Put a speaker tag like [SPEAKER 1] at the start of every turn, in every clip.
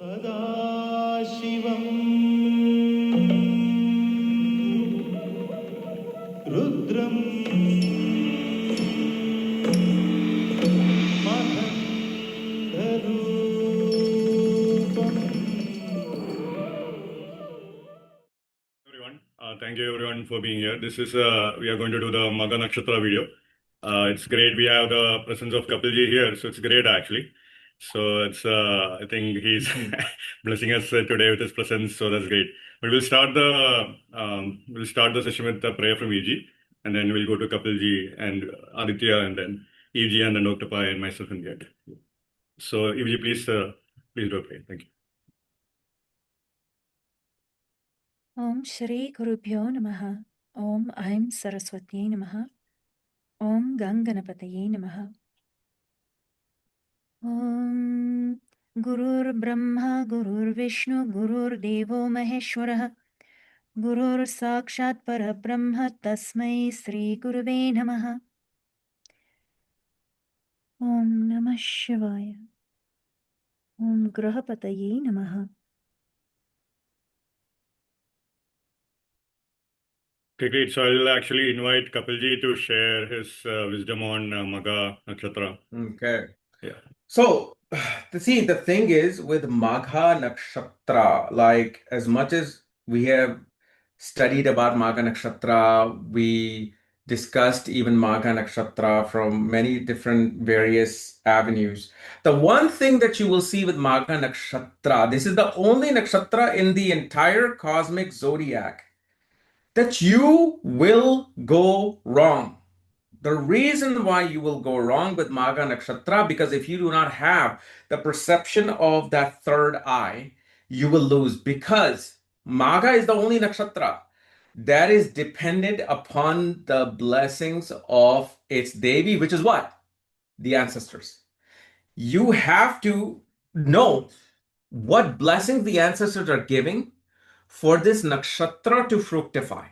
[SPEAKER 1] सदाशिवं रुद्रं मकरन्धरूपम्.
[SPEAKER 2] Everyone, thank you everyone for being here. This is we are going to do the Magha Nakshatra video. It's great we have the presence of Kapilji here, so it's great actually. So it's I think he's blessing us today with his presence, so that's great. But we'll start the session with the prayer from EG, and then we'll go to Kapilji and Aditya, and then EG, and then Dr. Pai and myself in the end. So EG, please do a prayer. Thank you.
[SPEAKER 3] Om Shri Gurubhyo Namaha. Om Aim Saraswati Namaha. Om Ganganapataye Namaha. Om Gurur Brahma Gurur Vishnu Gurur Devo Maheshwaraha. Gurur Sakshat Parabrahma Tasmai Sri Guruve Namaha. Om Namah Shivaya. Om Grahapataye Namaha.
[SPEAKER 2] Okay, great. So I'll actually invite Kapilji to share his wisdom on Magha Nakshatra.
[SPEAKER 4] Okay.
[SPEAKER 2] Yeah.
[SPEAKER 4] So, see, the thing is with Magha Nakshatra, like as much as we have studied about Magha Nakshatra, we discussed even Magha Nakshatra from many different various avenues. The one thing that you will see with Magha Nakshatra, this is the only nakshatra in the entire cosmic zodiac that you will go wrong. The reason why you will go wrong with Magha Nakshatra, because if you do not have the perception of that third eye, you will lose, because Magha is the only nakshatra that is dependent upon the blessings of its Devi, which is what? The ancestors. You have to know what blessings the ancestors are giving for this nakshatra to fructify.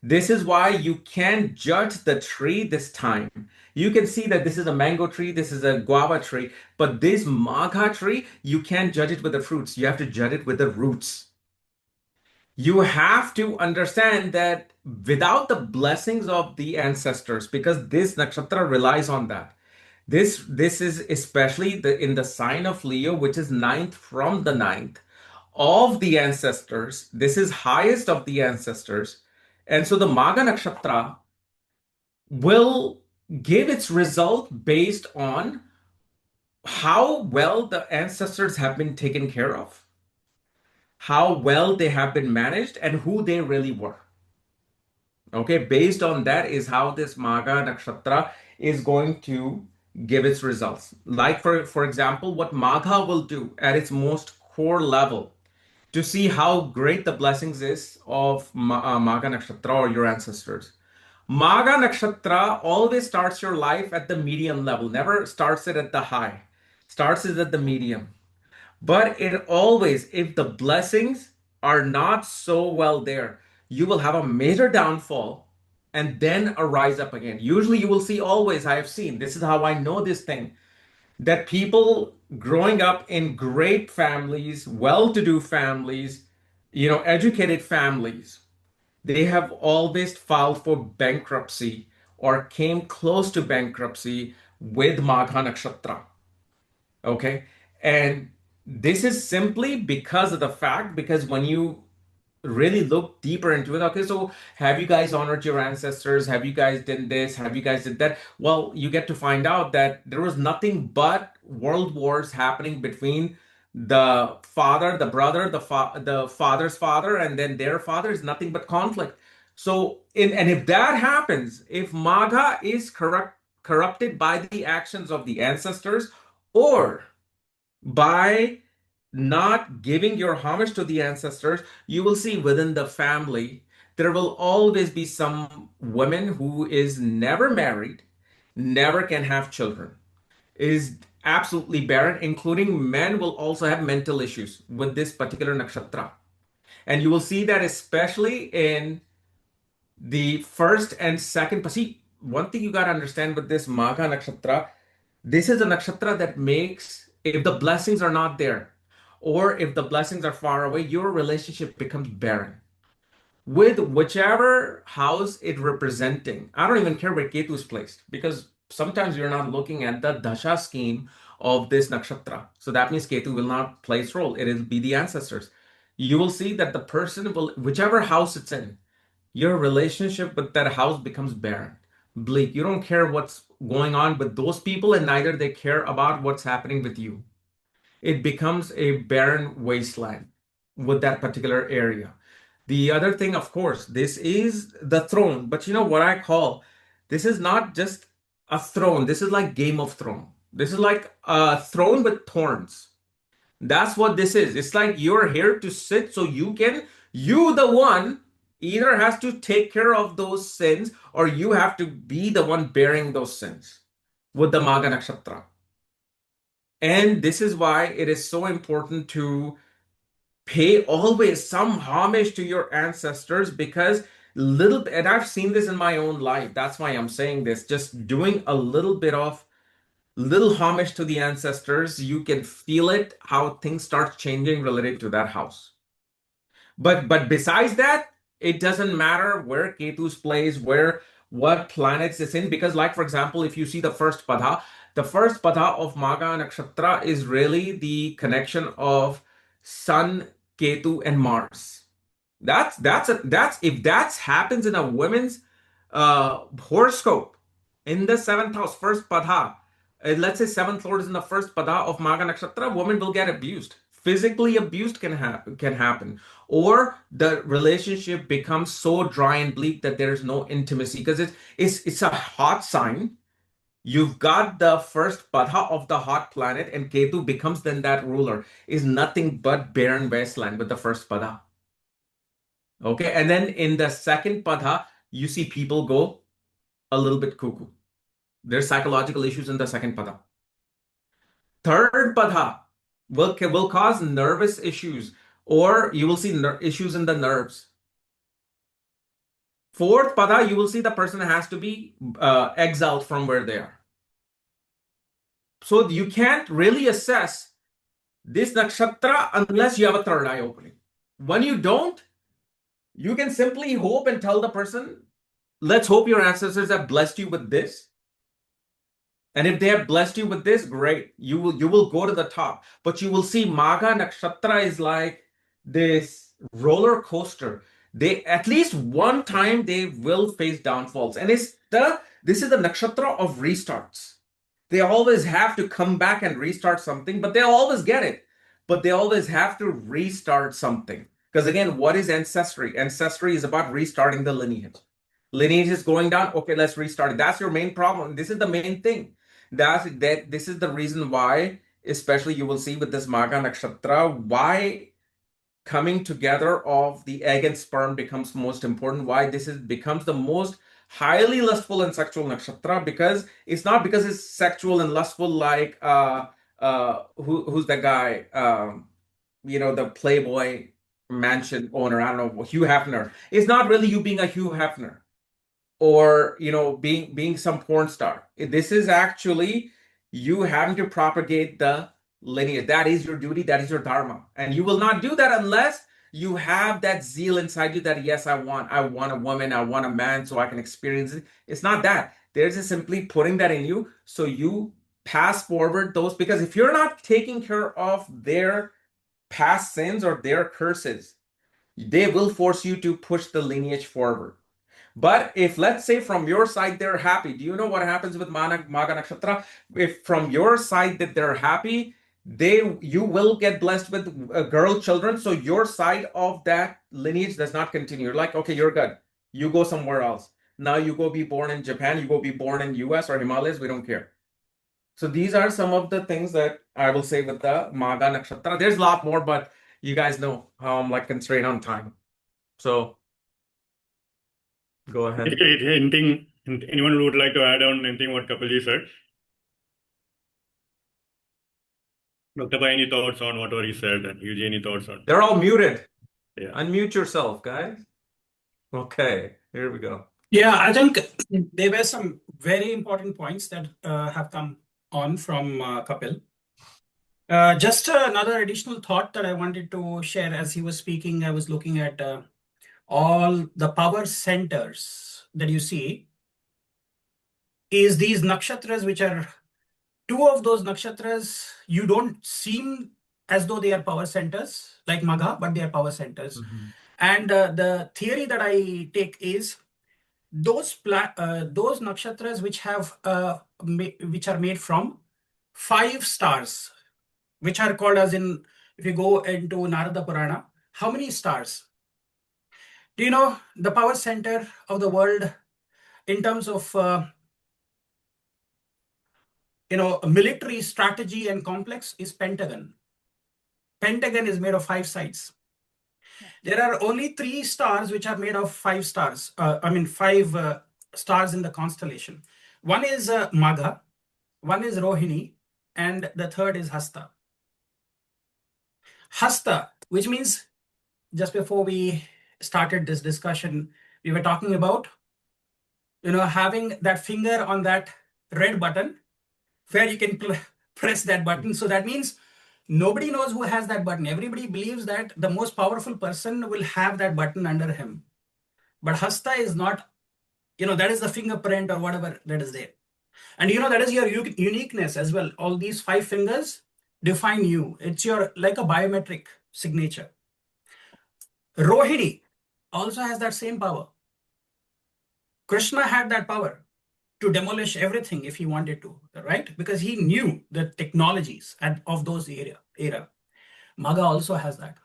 [SPEAKER 4] This is why you can't judge the tree this time. You can see that this is a mango tree, this is a guava tree, but this Magha tree, you can't judge it with the fruits. You have to judge it with the roots. You have to understand that without the blessings of the ancestors, because this nakshatra relies on that. This is especially in the sign of Leo, which is ninth from the ninth of the ancestors. This is highest of the ancestors. And so the Magha Nakshatra will give its result based on how well the ancestors have been taken care of, how well they have been managed, and who they really were. Okay, based on that is how this Magha Nakshatra is going to give its results. Like for example, what Magha will do at its most core level to see how great the blessings is of Magha Nakshatra or your ancestors. Magha Nakshatra always starts your life at the medium level, never starts it at the high, starts it at the medium. But it always, if the blessings are not so well there, you will have a major downfall and then a rise up again. Usually you will see always, I have seen, this is how I know this thing, that people growing up in great families, well-to-do families, educated families, they have always filed for bankruptcy or came close to bankruptcy with Magha Nakshatra. Okay? And this is simply because of the fact, because when you really look deeper into it, okay, so have you guys honored your ancestors? Have you guys done this? Have you guys did that? Well, you get to find out that there was nothing but world wars happening between the father, the brother, the father's father, and then their father, is nothing but conflict. So, and if that happens, if Magha is corrupted by the actions of the ancestors, or by not giving your homage to the ancestors, you will see within the family, there will always be some woman who is never married, never can have children, is absolutely barren, including men will also have mental issues with this particular nakshatra. And you will see that especially in the first and second. See, one thing you got to understand with this Magha nakshatra, this is a nakshatra that makes, if the blessings are not there, or if the blessings are far away, your relationship becomes barren. With whichever house it representing, I don't even care where Ketu is placed, because sometimes you're not looking at the dasha scheme of this nakshatra. So that means Ketu will not play its role. It will be the ancestors. You will see that the person will, whichever house it's in, your relationship with that house becomes barren, bleak. You don't care what's going on with those people, and neither they care about what's happening with you. It becomes a barren wasteland with that particular area. The other thing, of course, this is the throne, but you know what I call this is not just a throne. This is like Game of Thrones. This is like a throne with thorns. That's what this is. It's like you're here to sit so you the one either has to take care of those sins, or you have to be the one bearing those sins with the Magha Nakshatra. And this is why it is so important to pay always some homage to your ancestors, because little, and I've seen this in my own life. That's why I'm saying this. Just doing a little bit of little homage to the ancestors, you can feel it, how things start changing related to that house. But besides that, it doesn't matter where Ketu's plays, what planets it's in, because like for example, if you see the first pada of Magha Nakshatra is really the connection of Sun, Ketu, and Mars. That's if that happens in a woman's horoscope in the seventh house, first pada, let's say seventh lord is in the first pada of Magha Nakshatra, woman will get abused. Physically abused can happen, or the relationship becomes so dry and bleak that there is no intimacy, because it's a hot sign. You've got the first pada of the hot planet, and Ketu becomes then that ruler, is nothing but barren wasteland with the first pada. Okay, and then in the second pada, you see people go a little bit cuckoo. There's psychological issues in the second pada. Third pada will cause nervous issues, or you will see issues in the nerves. Fourth pada, you will see the person has to be exiled from where they are. So you can't really assess this nakshatra unless you have a third eye opening. When you don't, you can simply hope and tell the person, let's hope your ancestors have blessed you with this. And if they have blessed you with this, great. You will go to the top. But you will see Magha Nakshatra is like this roller coaster. They at least one time they will face downfalls. And this is the nakshatra of restarts. They always have to come back and restart something, but they'll always get it. But they always have to restart something. Because again, what is ancestry? Ancestry is about restarting the lineage. Lineage is going down. Okay, let's restart it. That's your main problem. This is the main thing. This is the reason why, especially you will see with this Magha Nakshatra, why coming together of the egg and sperm becomes most important, why becomes the most highly lustful and sexual nakshatra, because it's not because it's sexual and lustful like who's the guy, the Playboy mansion owner, I don't know, Hugh Hefner. It's not really you being a Hugh Hefner, or being some porn star. This is actually you having to propagate the lineage. That is your duty, that is your dharma, and you will not do that unless you have that zeal inside you that yes, I want a woman, I want a man, so I can experience it. It's not that. There's just simply putting that in you, so you pass forward those, because if you're not taking care of their past sins or their curses, they will force you to push the lineage forward. But if, let's say, from your side they're happy, do you know what happens with Magha Nakshatra? If from your side that they're happy, you will get blessed with girl children. So your side of that lineage does not continue. You're like, okay, you're good. You go somewhere else. Now you go be born in Japan. You go be born in US or Himalayas. We don't care. So these are some of the things that I will say with the Magha Nakshatra. There's a lot more, but you guys know how I'm like constrained on time. So go ahead.
[SPEAKER 2] Anything, anyone would like to add on anything what Kapilji said? Dr. Bhai, any thoughts on whatever he said? And Yuji, any thoughts on?
[SPEAKER 4] They're all muted.
[SPEAKER 2] Yeah.
[SPEAKER 4] Unmute yourself, guys. Okay, here we go.
[SPEAKER 5] Yeah, I think there were some very important points that have come on from Kapil. Just another additional thought that I wanted to share as he was speaking. I was looking at all the power centers that you see is these nakshatras, which are two of those nakshatras. You don't seem as though they are power centers like Magha, but they are power centers. And the theory that I take is those nakshatras which have which are made from 5 stars, which are called as in, if you go into Narada Purana, how many stars? Do you know the power center of the world in terms of military strategy and complex is Pentagon. Pentagon is made of 5 sides. There are only 3 stars which are made of 5 stars. 5 stars in the constellation. One is Magha, one is Rohini, and the third is Hasta. Hasta, which means just before we started this discussion, we were talking about having that finger on that red button where you can press that button. So that means nobody knows who has that button. Everybody believes that the most powerful person will have that button under him. But Hasta is not, that is the fingerprint or whatever that is there. And that is your uniqueness as well. All these 5 fingers define you. It's your like a biometric signature. Rohini also has that same power. Krishna had that power to demolish everything if he wanted to, right? Because he knew the technologies of those era. Magha also has that.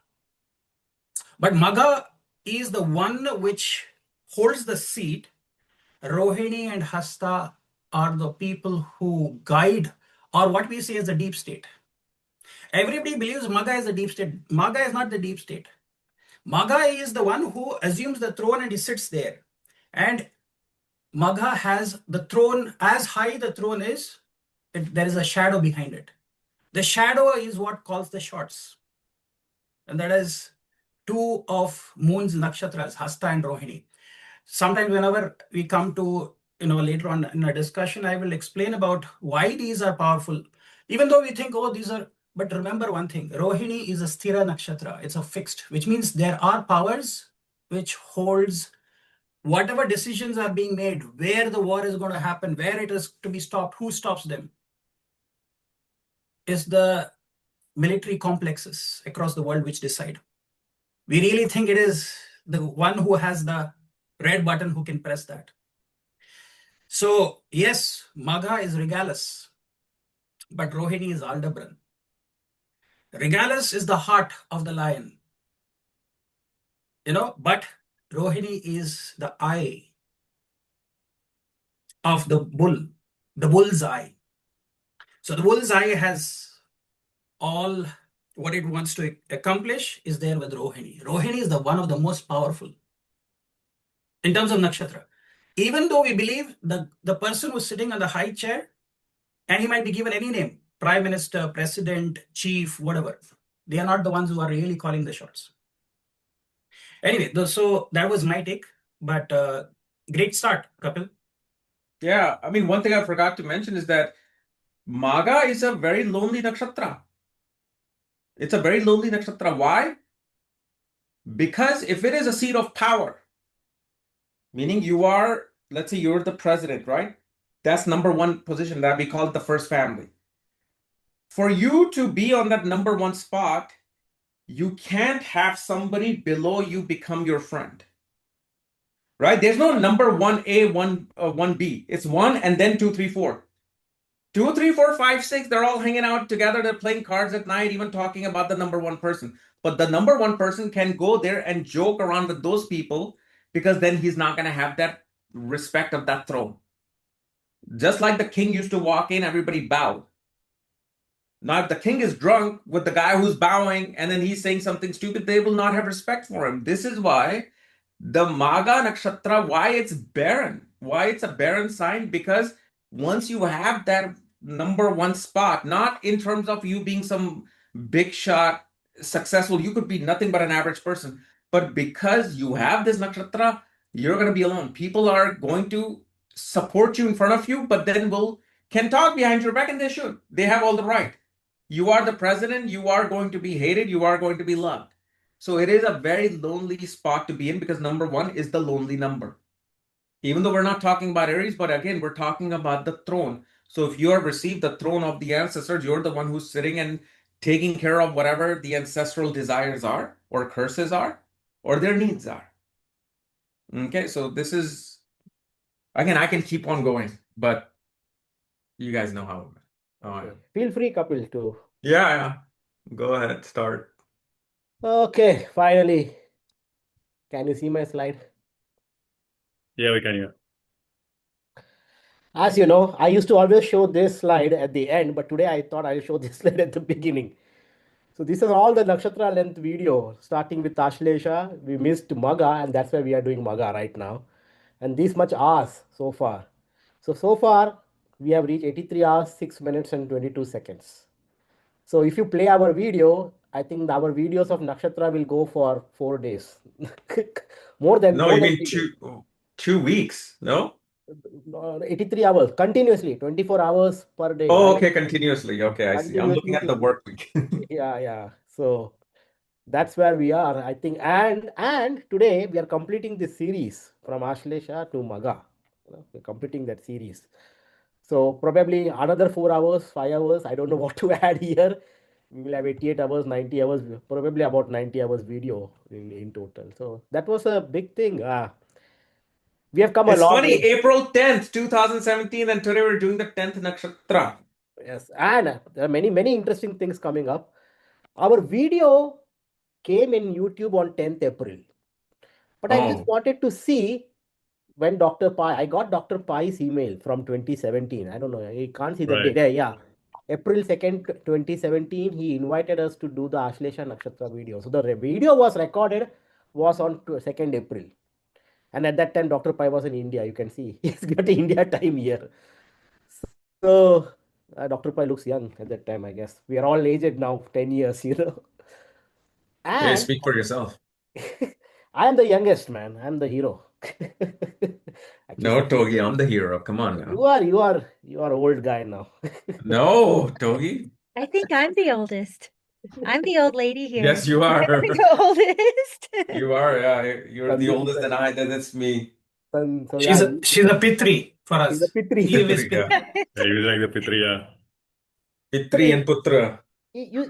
[SPEAKER 5] But Magha is the one which holds the seat. Rohini and Hasta are the people who guide, or what we say is the deep state. Everybody believes Magha is the deep state. Magha is not the deep state. Magha is the one who assumes the throne and he sits there. And Magha has the throne, as high the throne is, there is a shadow behind it. The shadow is what calls the shots. And that is 2 of Moon's nakshatras, Hasta and Rohini. Sometimes whenever we come to, later on in a discussion, I will explain about why these are powerful. Even though we think, oh, these are, but remember one thing, Rohini is a sthira nakshatra. It's a fixed, which means there are powers which holds whatever decisions are being made, where the war is going to happen, where it is to be stopped, who stops them, is the military complexes across the world which decide. We really think it is the one who has the red button who can press that. So yes, Magha is Regulus, but Rohini is Aldebaran. Regulus is the heart of the lion, but Rohini is the eye of the bull, the bull's eye. So the bull's eye has all what it wants to accomplish is there with Rohini. Rohini is the one of the most powerful in terms of nakshatra. Even though we believe the person who's sitting on the high chair, and he might be given any name, prime minister, president, chief, whatever, they are not the ones who are really calling the shots. Anyway, so that was my take, but great start, Kapil.
[SPEAKER 4] Yeah, I mean, one thing I forgot to mention is that Magha is a very lonely nakshatra. It's a very lonely nakshatra. Why? Because if it is a seat of power, meaning you are, let's say you're the president, right? That's number 1 position that we call it the first family. For you to be on that number 1 spot, you can't have somebody below you become your friend. Right? There's no number 1A, 1B. It's 1 and then 2, 3, 4. 2, 3, 4, 5, 6, they're all hanging out together. They're playing cards at night, even talking about the number 1 person. But the number 1 person can go there and joke around with those people because then he's not going to have that respect of that throne. Just like the king used to walk in, everybody bowed. Now, if the king is drunk with the guy who's bowing and then he's saying something stupid, they will not have respect for him. This is why the Magha Nakshatra, why it's barren. Why it's a barren sign? Because once you have that number 1 spot, not in terms of you being some big shot, successful, you could be nothing but an average person. But because you have this nakshatra, you're going to be alone. People are going to support you in front of you, but then can talk behind your back, and they should. They have all the right. You are the president, you are going to be hated, you are going to be loved. So it is a very lonely spot to be in because number one is the lonely number. Even though we're not talking about Aries, but again, we're talking about the throne. So if you have received the throne of the ancestors, you're the one who's sitting and taking care of whatever the ancestral desires are, or curses are, or their needs are. Okay, so this is, again, I can keep on going, but you guys know how. Oh,
[SPEAKER 6] Feel free, Kapil, to.
[SPEAKER 4] yeah. Go ahead, start.
[SPEAKER 6] Okay, finally. Can you see my slide?
[SPEAKER 2] Yeah, we can. Yeah.
[SPEAKER 6] As you know, I used to always show this slide at the end, but today I thought I'll show this slide at the beginning. So this is all the nakshatra length video, starting with Ashlesha. We missed Magha, and that's why we are doing Magha right now. And this much hours so far. So far, we have reached 83 hours, 6 minutes and 22 seconds. So if you play our video, I think our videos of nakshatra will go for 4 days. more than
[SPEAKER 4] No,
[SPEAKER 6] more
[SPEAKER 4] you
[SPEAKER 6] than
[SPEAKER 4] mean 2 weeks, no?
[SPEAKER 6] 83 hours continuously, 24 hours per day.
[SPEAKER 4] Oh,
[SPEAKER 6] right?
[SPEAKER 4] okay, continuously. Okay, I see. I'm looking at the work week.
[SPEAKER 6] Yeah. So that's where we are, I think. And today we are completing this series from Ashlesha to Magha. We're completing that series. So probably another 4 hours, 5 hours. I don't know what to add here. We will have 88 hours, 90 hours, probably about 90 hours video in total. So that was a big thing. We have come a
[SPEAKER 4] It's
[SPEAKER 6] long
[SPEAKER 4] funny,
[SPEAKER 6] way.
[SPEAKER 4] April 10th, 2017, and today we're doing the 10th nakshatra.
[SPEAKER 6] Yes, and there are many interesting things coming up. Our video came in YouTube on 10th April. But I just
[SPEAKER 4] Oh,
[SPEAKER 6] wanted to see when Dr. Pai, I got Dr. Pai's email from 2017. I don't know, I can't see the
[SPEAKER 2] Right.
[SPEAKER 6] date. Yeah. April 2nd, 2017, he invited us to do the Ashlesha Nakshatra video. So the video was recorded was on 2nd April. And at that time, Dr. Pai was in India. You can see he's got India time here. So Dr. Pai looks young at that time, I guess. We are all aged now, 10 years,
[SPEAKER 4] yeah,
[SPEAKER 6] And
[SPEAKER 4] speak for yourself.
[SPEAKER 6] I am the youngest man. I'm the hero. Actually,
[SPEAKER 4] No, Togi, I'm the hero. Come on now.
[SPEAKER 6] you are old guy now.
[SPEAKER 4] No, Togi.
[SPEAKER 3] I think I'm the oldest. I'm the old lady here.
[SPEAKER 4] Yes, you are.
[SPEAKER 3] I'm the oldest.
[SPEAKER 4] You are. Yeah, you're the oldest than I. That's me.
[SPEAKER 6] So
[SPEAKER 5] She's
[SPEAKER 6] yeah,
[SPEAKER 5] she's a Pitri for
[SPEAKER 6] he's a
[SPEAKER 5] us.
[SPEAKER 6] Pitri.
[SPEAKER 5] Eve is
[SPEAKER 4] Pitri,
[SPEAKER 5] Pitri.
[SPEAKER 4] yeah.
[SPEAKER 2] Yeah, he was like the Pitri. Yeah.
[SPEAKER 4] Pitri and Putra.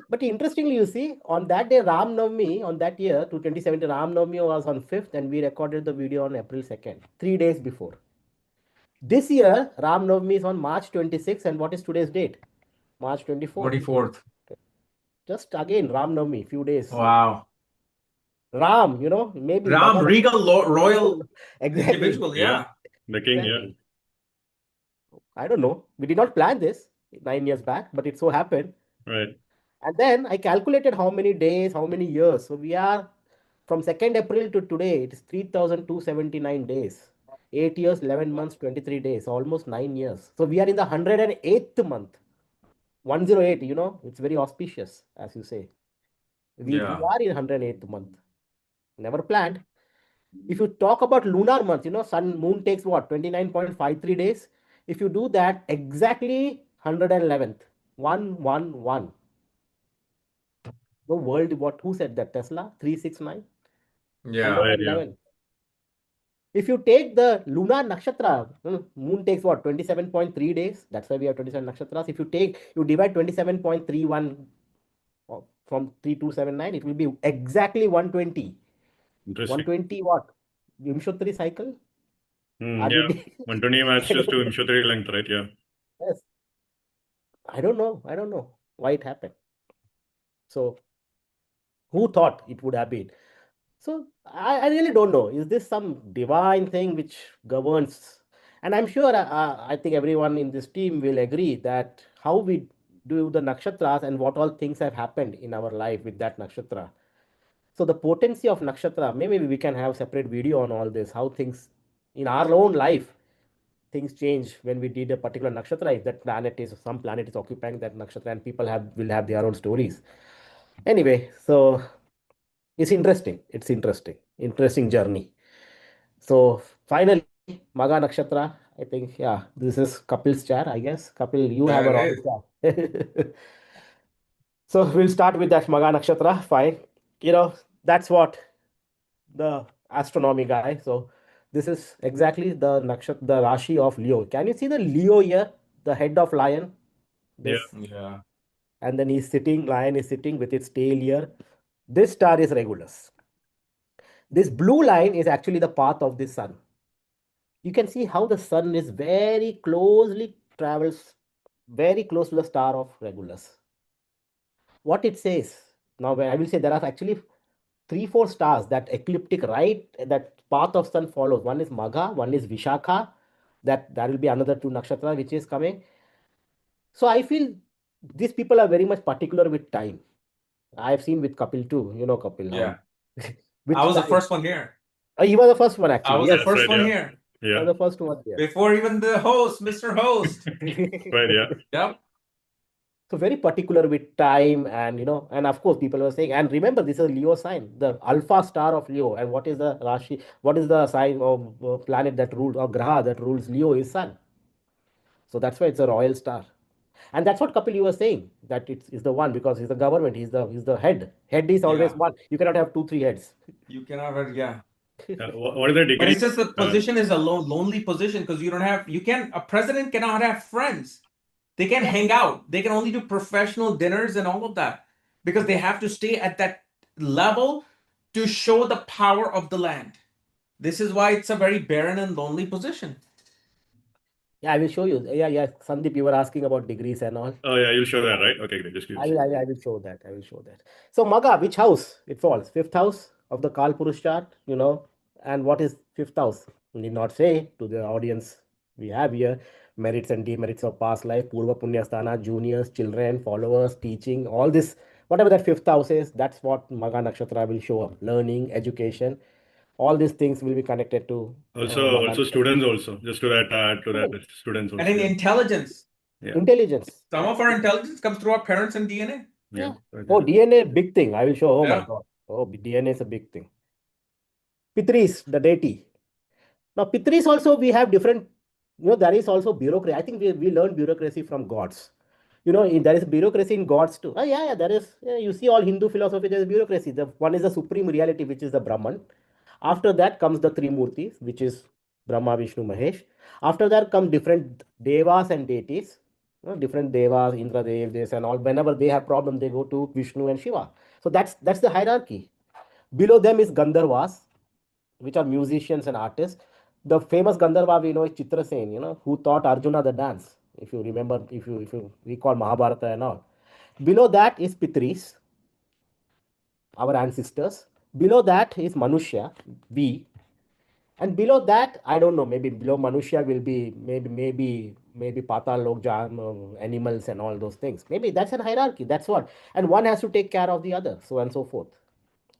[SPEAKER 6] But interestingly, you see, on that day, Ram Navami, on that year, to 2017, Ram Navami was on 5th, and we recorded the video on April 2nd, 3 days before. This year, Ram Navami is on March 26th, and what is today's date? March 24th.
[SPEAKER 4] 44th.
[SPEAKER 6] Just again, Ram Navami, few days.
[SPEAKER 4] Wow.
[SPEAKER 6] Ram, maybe
[SPEAKER 4] Ram,
[SPEAKER 6] Magha
[SPEAKER 4] regal, royal
[SPEAKER 6] exactly.
[SPEAKER 4] individual. Yeah.
[SPEAKER 2] The king.
[SPEAKER 6] Exactly. I don't know. We did not plan this 9 years back, but it so happened.
[SPEAKER 2] Yeah. Right.
[SPEAKER 6] And then I calculated how many days, how many years. So we are from 2nd April to today, it is 3,279 days. 8 years, 11 months, 23 days, almost 9 years. So we are in the 108th month. 108, it's very auspicious, as you say. We
[SPEAKER 4] Yeah.
[SPEAKER 6] are in 108th month. Never planned. If you talk about lunar months, sun, moon takes what? 29.53 days. If you do that, exactly 111th. 111. The world, who said that? Tesla? 369?
[SPEAKER 4] Yeah.
[SPEAKER 2] Right. Yeah.
[SPEAKER 6] 111. If you take the lunar nakshatra, moon takes what? 27.3 days. That's why we have 27 nakshatras. If you divide 27.31 from 3279, it will be exactly 120.
[SPEAKER 2] Interesting.
[SPEAKER 6] 120 what? Vimshottari cycle? Are
[SPEAKER 2] Yeah.
[SPEAKER 6] we
[SPEAKER 2] 120 matches to Imshotri length, right? Yeah.
[SPEAKER 6] Yes. I don't know why it happened. So who thought it would have been? So I really don't know. Is this some divine thing which governs? And I'm sure I think everyone in this team will agree that how we do the nakshatras and what all things have happened in our life with that nakshatra. So the potency of nakshatra, maybe we can have separate video on all this, how things in our own life, things change when we did a particular nakshatra. If that some planet is occupying that nakshatra, and people will have their own stories. Anyway, so it's interesting. Interesting journey. So finally, Magha Nakshatra. I think, yeah, this is Kapil's chair, I guess. Kapil, you have
[SPEAKER 4] Yeah,
[SPEAKER 6] a
[SPEAKER 4] it
[SPEAKER 6] royal
[SPEAKER 4] is.
[SPEAKER 6] chair. So we'll start with that Magha Nakshatra. Fine. That's what the astronomy guy. So this is exactly the nakshatra, the Rashi of Leo. Can you see the Leo here? The head of lion.
[SPEAKER 2] Yeah.
[SPEAKER 6] This,
[SPEAKER 4] Yeah.
[SPEAKER 6] and then lion is sitting with its tail here. This star is Regulus. This blue line is actually the path of the sun. You can see how the sun is travels very close to the star of Regulus. What it says now, I will say there are actually 3, 4 stars that ecliptic right that path of sun follows. One is Magha, one is Vishakha. That there will be another 2 nakshatra which is coming. So I feel these people are very much particular with time. I've seen with Kapil too. You know Kapil.
[SPEAKER 4] Yeah.
[SPEAKER 6] Which
[SPEAKER 4] I was the
[SPEAKER 6] time?
[SPEAKER 4] first one here.
[SPEAKER 6] He was the first one
[SPEAKER 4] I
[SPEAKER 6] actually.
[SPEAKER 4] was
[SPEAKER 6] Yes,
[SPEAKER 4] the first
[SPEAKER 2] right,
[SPEAKER 4] one
[SPEAKER 2] yeah.
[SPEAKER 4] here.
[SPEAKER 6] he
[SPEAKER 2] Yeah.
[SPEAKER 6] was the first one here.
[SPEAKER 4] Before even the host, Mr. Host.
[SPEAKER 2] Right, yeah.
[SPEAKER 4] Yep.
[SPEAKER 6] So very particular with time, and and of course people were saying, and remember this is a Leo sign, the alpha star of Leo, and what is the Rashi, what is the sign of planet that rules, or Graha that rules Leo is Sun. So that's why it's a royal star. And that's what Kapil you was saying, that it's the one because he's the government, he's the head. Head is always
[SPEAKER 4] Yeah.
[SPEAKER 6] one. You cannot have 2, 3 heads.
[SPEAKER 4] You cannot have, yeah.
[SPEAKER 2] What is the degree?
[SPEAKER 4] But it's just the position is a lonely position because a president cannot have friends. They can hang out. They can only do professional dinners and all of that because they have to stay at that level to show the power of the land. This is why it's a very barren and lonely position.
[SPEAKER 6] Yeah, I will show you. Yeah, Sandeep, you were asking about degrees and all.
[SPEAKER 2] Oh, yeah, you'll show that, right? Okay, great. Just give us.
[SPEAKER 6] I will show that. I will show that. So Magha, which house it falls? 5th house of the Kal Purush chart, And what is 5th house? We need not say to the audience we have here merits and demerits of past life, Purva Punya Sthana, juniors, children, followers, teaching, all this, whatever that 5th house is, that's what Magha Nakshatra will show up. Learning, education, all these things will be connected to
[SPEAKER 2] Also students also. Just to add to that, students also.
[SPEAKER 4] And in intelligence,
[SPEAKER 2] Yeah.
[SPEAKER 6] Intelligence.
[SPEAKER 4] some of our intelligence comes through our parents and DNA.
[SPEAKER 2] Yeah.
[SPEAKER 6] Oh, DNA, big thing. I will show. Oh my
[SPEAKER 4] Yeah.
[SPEAKER 6] God. Oh, DNA is a big thing. Pitris, the deity. Now, Pitris also, we have different, there is also bureaucracy. I think we learn bureaucracy from gods. There is bureaucracy in gods too. Oh, yeah, there is. Yeah, you see all Hindu philosophy, there is bureaucracy. The one is the supreme reality, which is the Brahman. After that comes the three Murtis, which is Brahma, Vishnu, Mahesh. After that come different devas and deities. Different devas, Indra, Dev, this and all. Whenever they have problem, they go to Vishnu and Shiva. So that's the hierarchy. Below them is Gandharvas, which are musicians and artists. The famous Gandharva we know is Chitrasen, who taught Arjuna the dance. If you remember, if you recall Mahabharata and all. Below that is Pitris, our ancestors. Below that is Manushya, we. And below that, I don't know, maybe below Manushya will be maybe Patal Lok, animals and all those things. Maybe that's a hierarchy. That's what. And one has to take care of the other, so and so forth.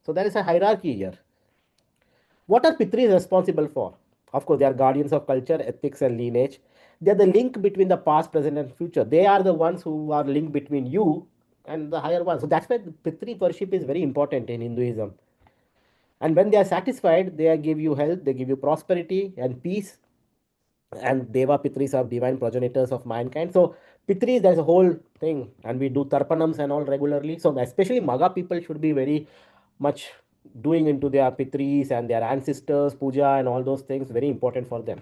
[SPEAKER 6] So there is a hierarchy here. What are Pitris responsible for? Of course, they are guardians of culture, ethics, and lineage. They are the link between the past, present, and future. They are the ones who are linked between you and the higher one. So that's why the Pitri worship is very important in Hinduism. And when they are satisfied, they give you health, they give you prosperity and peace. And Deva Pitris are divine progenitors of mankind. So Pitris, there's a whole thing, and we do Tarpanams and all regularly. So especially Magha people should be very much doing into their Pitris and their ancestors, Puja and all those things, very important for them.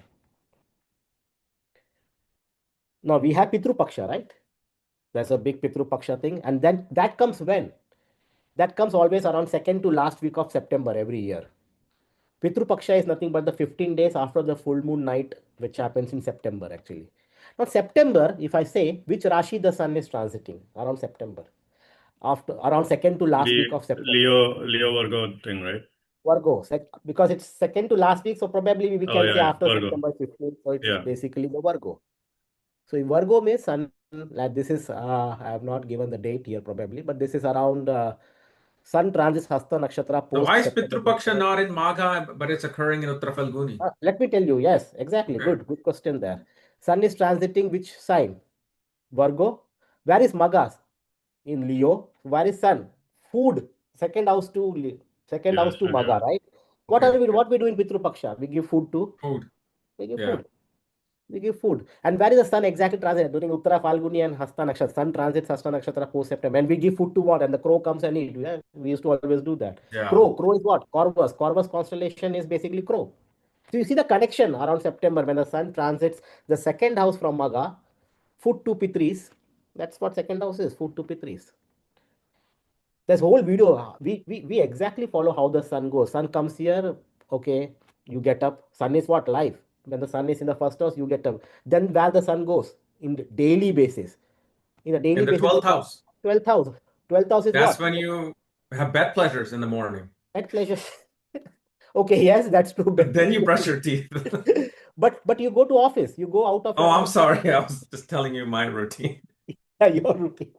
[SPEAKER 6] Now we have Pitru Paksha, right? There's a big Pitru Paksha thing. And then that comes when? That comes always around second to last week of September every year. Pitru Paksha is nothing but the 15 days after the full moon night, which happens in September actually. Now September, if I say which Rashi the sun is transiting around September, after around second to last week of September.
[SPEAKER 2] Leo Virgo thing, right?
[SPEAKER 6] Virgo, because it's second to last week, so probably we can say after
[SPEAKER 2] Virgo.
[SPEAKER 6] September 15th, so it's basically the Virgo. So in Virgo means sun, like this is, I have not given the date here probably, but this is around sun transits Hasta Nakshatra
[SPEAKER 4] So
[SPEAKER 6] post.
[SPEAKER 4] why is Pitru Paksha not in Magha, but it's occurring in Uttara Falguni?
[SPEAKER 6] Let me tell you, yes, exactly.
[SPEAKER 4] Okay.
[SPEAKER 6] Good question there. Sun is transiting which sign? Virgo. Where is Magas? In Leo. Where is Sun? Food. Second house to Magha, right? What we do in Pitru Paksha? We give food to?
[SPEAKER 4] Food.
[SPEAKER 6] We give
[SPEAKER 4] Yeah.
[SPEAKER 6] food. We give food. And where is the sun exactly transit? During Uttara Falguni and Hasta Nakshatra. Sun transits Hasta Nakshatra post September. And we give food to what? And the crow comes and eat. Yeah? We used to always do that.
[SPEAKER 4] Yeah.
[SPEAKER 6] Crow is what? Corvus. Corvus constellation is basically crow. So you see the connection around September when the sun transits the second house from Magha, food to Pitris. That's what second house is, food to Pitris. This whole video, we exactly follow how the sun goes. Sun comes here, okay, you get up. Sun is what? Life. When the sun is in the first house, you get up. Then where the sun goes? In the daily basis. In the daily
[SPEAKER 4] In the
[SPEAKER 6] basis.
[SPEAKER 4] 12th house.
[SPEAKER 6] 12th house. 12th house is
[SPEAKER 4] That's
[SPEAKER 6] what?
[SPEAKER 4] when you have bed pleasures in the morning.
[SPEAKER 6] Bed pleasure. Okay, yes, that's true.
[SPEAKER 4] But then you brush your teeth.
[SPEAKER 6] But you go to office. You go out of
[SPEAKER 4] Oh,
[SPEAKER 6] your
[SPEAKER 4] I'm
[SPEAKER 6] house.
[SPEAKER 4] sorry. I was just telling you my routine.
[SPEAKER 6] Yeah, your routine.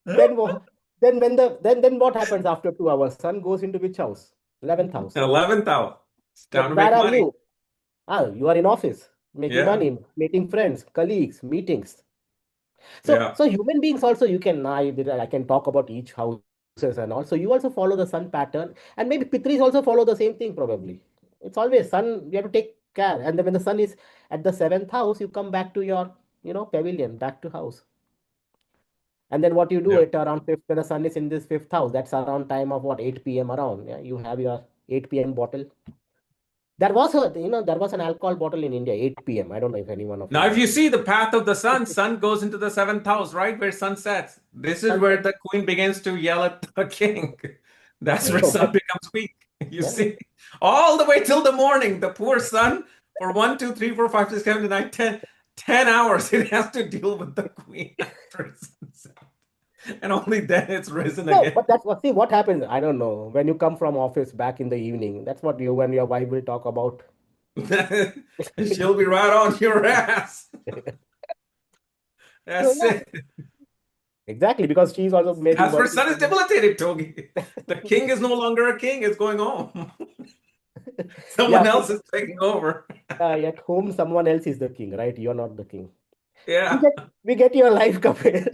[SPEAKER 6] Then what? Then what happens after 2 hours? Sun goes into which house? 11th house.
[SPEAKER 4] 11th house. It's time to
[SPEAKER 6] Where
[SPEAKER 4] make
[SPEAKER 6] are
[SPEAKER 4] money.
[SPEAKER 6] you? You are in office, making
[SPEAKER 4] Yeah.
[SPEAKER 6] money, meeting friends, colleagues, meetings. So
[SPEAKER 4] Yeah.
[SPEAKER 6] so human beings also you can I can talk about each houses and all. So you also follow the sun pattern, and maybe Pitris also follow the same thing probably. It's always sun. You have to take care, and then when the sun is at the 7th house, you come back to your pavilion, back to house. And then what you do
[SPEAKER 4] Yeah.
[SPEAKER 6] at around fifth, when the sun is in this 5th house, that's around time of what, 8 p.m. around. Yeah, you have your 8 p.m. bottle. There was an alcohol bottle in India, 8 p.m. I don't know if anyone of
[SPEAKER 4] Now,
[SPEAKER 6] you
[SPEAKER 4] if you see the path of the sun, sun goes into the 7th house, right? Where sun sets. This is where the queen begins to yell at the king. That's where
[SPEAKER 6] No,
[SPEAKER 4] sun
[SPEAKER 6] but-
[SPEAKER 4] becomes weak. You
[SPEAKER 6] Yeah.
[SPEAKER 4] see, all the way till the morning, the poor sun for 1, 2, 3, 4, 5, 6, 7, 8, 9, 10 hours, it has to deal with the queen after sunset. And only then it's risen
[SPEAKER 6] No,
[SPEAKER 4] again.
[SPEAKER 6] but that's what, see what happens. I don't know. When you come from office back in the evening, that's what you and your wife will talk about.
[SPEAKER 4] She'll be right on your ass. That's
[SPEAKER 6] yeah.
[SPEAKER 4] it.
[SPEAKER 6] Exactly, because she's also maybe
[SPEAKER 4] That's where
[SPEAKER 6] working
[SPEAKER 4] sun is
[SPEAKER 6] somewhere.
[SPEAKER 4] debilitated, Togi. The king is no longer a king, it's going home. Someone
[SPEAKER 6] Yeah,
[SPEAKER 4] else is taking over.
[SPEAKER 6] at home, someone else is the king, right? You're not the king.
[SPEAKER 4] Yeah.
[SPEAKER 6] We get your life, Kapil.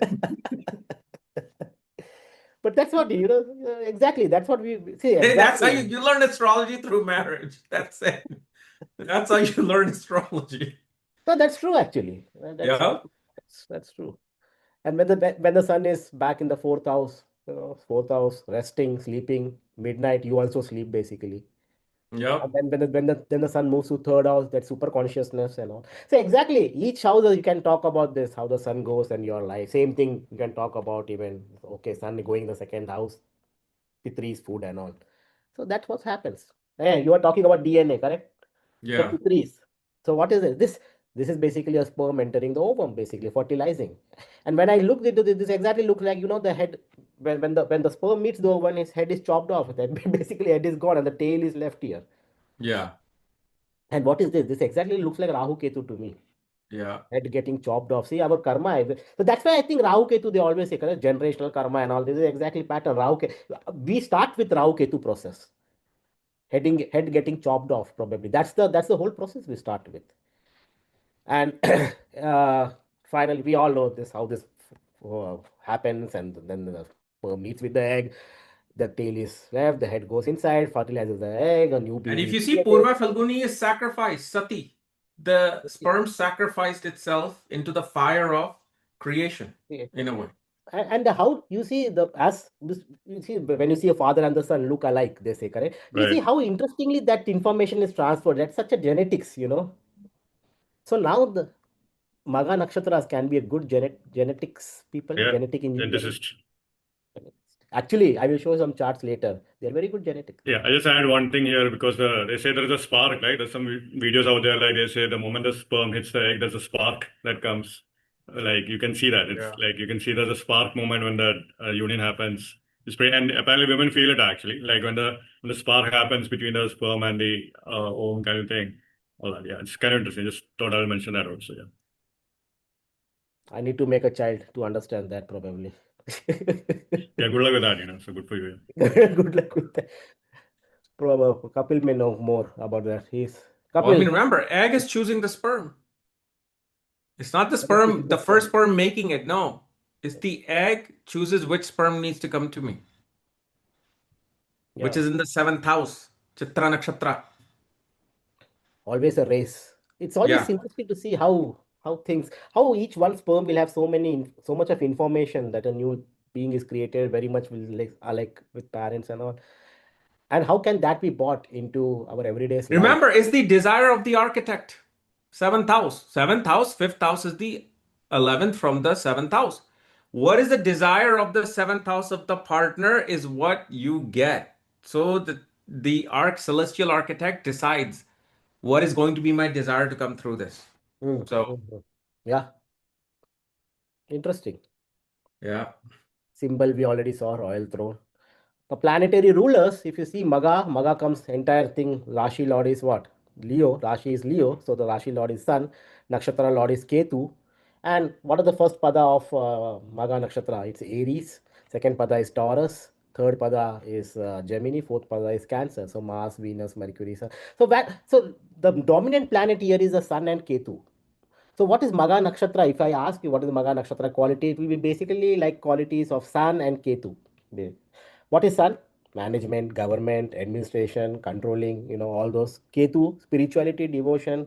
[SPEAKER 6] But that's what, exactly. That's what we see.
[SPEAKER 4] Hey, that's how
[SPEAKER 6] Exactly.
[SPEAKER 4] you learn astrology through marriage. That's it. That's how you learn astrology.
[SPEAKER 6] No, that's true, actually.
[SPEAKER 4] Yeah.
[SPEAKER 6] That's true. And when the sun is back in the 4th house, 4th house, resting, sleeping, midnight, you also sleep basically.
[SPEAKER 4] Yep.
[SPEAKER 6] And then the sun moves to 3rd house, that super consciousness and all. So exactly, each house you can talk about this, how the sun goes and your life. Same thing you can talk about even, okay, sun going in the 2nd house, Pitris, food and all. So that's what happens. Yeah, you are talking about DNA, correct? So
[SPEAKER 4] Yeah.
[SPEAKER 6] Pitris. So what is it? This is basically a sperm entering the ovum, basically fertilizing. And when I looked into this exactly looks like, the head, when the sperm meets the ovum, his head is chopped off. Then basically head is gone and the tail is left here.
[SPEAKER 4] Yeah.
[SPEAKER 6] And what is this? This exactly looks like Rahu Ketu to me.
[SPEAKER 4] Yeah.
[SPEAKER 6] Head getting chopped off. See, our karma. So that's why I think Rahu Ketu, they always say, correct? Generational karma and all. This is exactly pattern. Rahu Ketu. We start with Rahu Ketu process. Head getting chopped off, probably. That's the whole process we start with. And finally, we all know this, how this happens, and then the sperm meets with the egg, the tail is left, the head goes inside, fertilizes the egg, a new
[SPEAKER 4] And
[SPEAKER 6] baby
[SPEAKER 4] if you
[SPEAKER 6] is
[SPEAKER 4] see
[SPEAKER 6] created.
[SPEAKER 4] Purva Falguni is sacrificed, Sati. The sperm sacrificed itself into the fire of creation, in a way.
[SPEAKER 6] And how you see you see when you see a father and the son look alike, they say, correct? You see
[SPEAKER 2] Right.
[SPEAKER 6] how interestingly that information is transferred. That's such a genetics, So now the Magha Nakshatras can be a good genetics people,
[SPEAKER 2] Yeah.
[SPEAKER 6] genetic engineering.
[SPEAKER 2] Geneticist.
[SPEAKER 6] Actually, I will show some charts later. They're very good genetics.
[SPEAKER 2] Yeah, I just add one thing here because they say there is a spark, right? There's some videos out there like they say the moment the sperm hits the egg, there's a spark that comes. Like you can see that. It's
[SPEAKER 4] Yeah.
[SPEAKER 2] like you can see there's a spark moment when the union happens. It's pretty, and apparently women feel it actually. Like when the spark happens between the sperm and the ovum kind of thing. All that. Yeah, it's kind of interesting. Just thought I'll mention that also. Yeah.
[SPEAKER 6] I need to make a child to understand that probably.
[SPEAKER 2] Yeah, good luck with that, So good for you.
[SPEAKER 6] Good luck with that. Probably Kapil may know more about that.
[SPEAKER 4] Well, I mean,
[SPEAKER 6] Kapil.
[SPEAKER 4] remember, egg is choosing the sperm. It's not the
[SPEAKER 6] choosing
[SPEAKER 4] sperm,
[SPEAKER 6] the
[SPEAKER 4] the first sperm making it. No. It's the egg chooses which sperm needs to come to me, which
[SPEAKER 6] Yeah.
[SPEAKER 4] is in the 7th house, Chitra Nakshatra.
[SPEAKER 6] Always a race. It's always
[SPEAKER 4] Yeah.
[SPEAKER 6] interesting to see how each one sperm will have so much of information that a new being is created, very much will like with parents and all. And how can that be brought into our everyday life?
[SPEAKER 4] Remember, it's the desire of the architect. Seventh house. Seventh house, fifth house is the 11th from the seventh house. What is the desire of the seventh house of the partner is what you get. So the celestial architect decides what is going to be my desire to come through this. So
[SPEAKER 6] Yeah, interesting.
[SPEAKER 4] yeah.
[SPEAKER 6] Symbol we already saw, royal throne. The planetary rulers, if you see Magha comes entire thing. Rashi Lord is what? Leo. Rashi is Leo. So the Rashi Lord is Sun. Nakshatra Lord is Ketu. And what are the first pada of Magha Nakshatra? It's Aries. Second pada is Taurus. Third pada is Gemini. Fourth pada is Cancer. So Mars, Venus, Mercury. So the dominant planet here is the Sun and Ketu. So what is Magha Nakshatra? If I ask you what is Magha Nakshatra quality, it will be basically like qualities of Sun and Ketu. What is Sun? Management, government, administration, controlling, all those. Ketu, spirituality, devotion,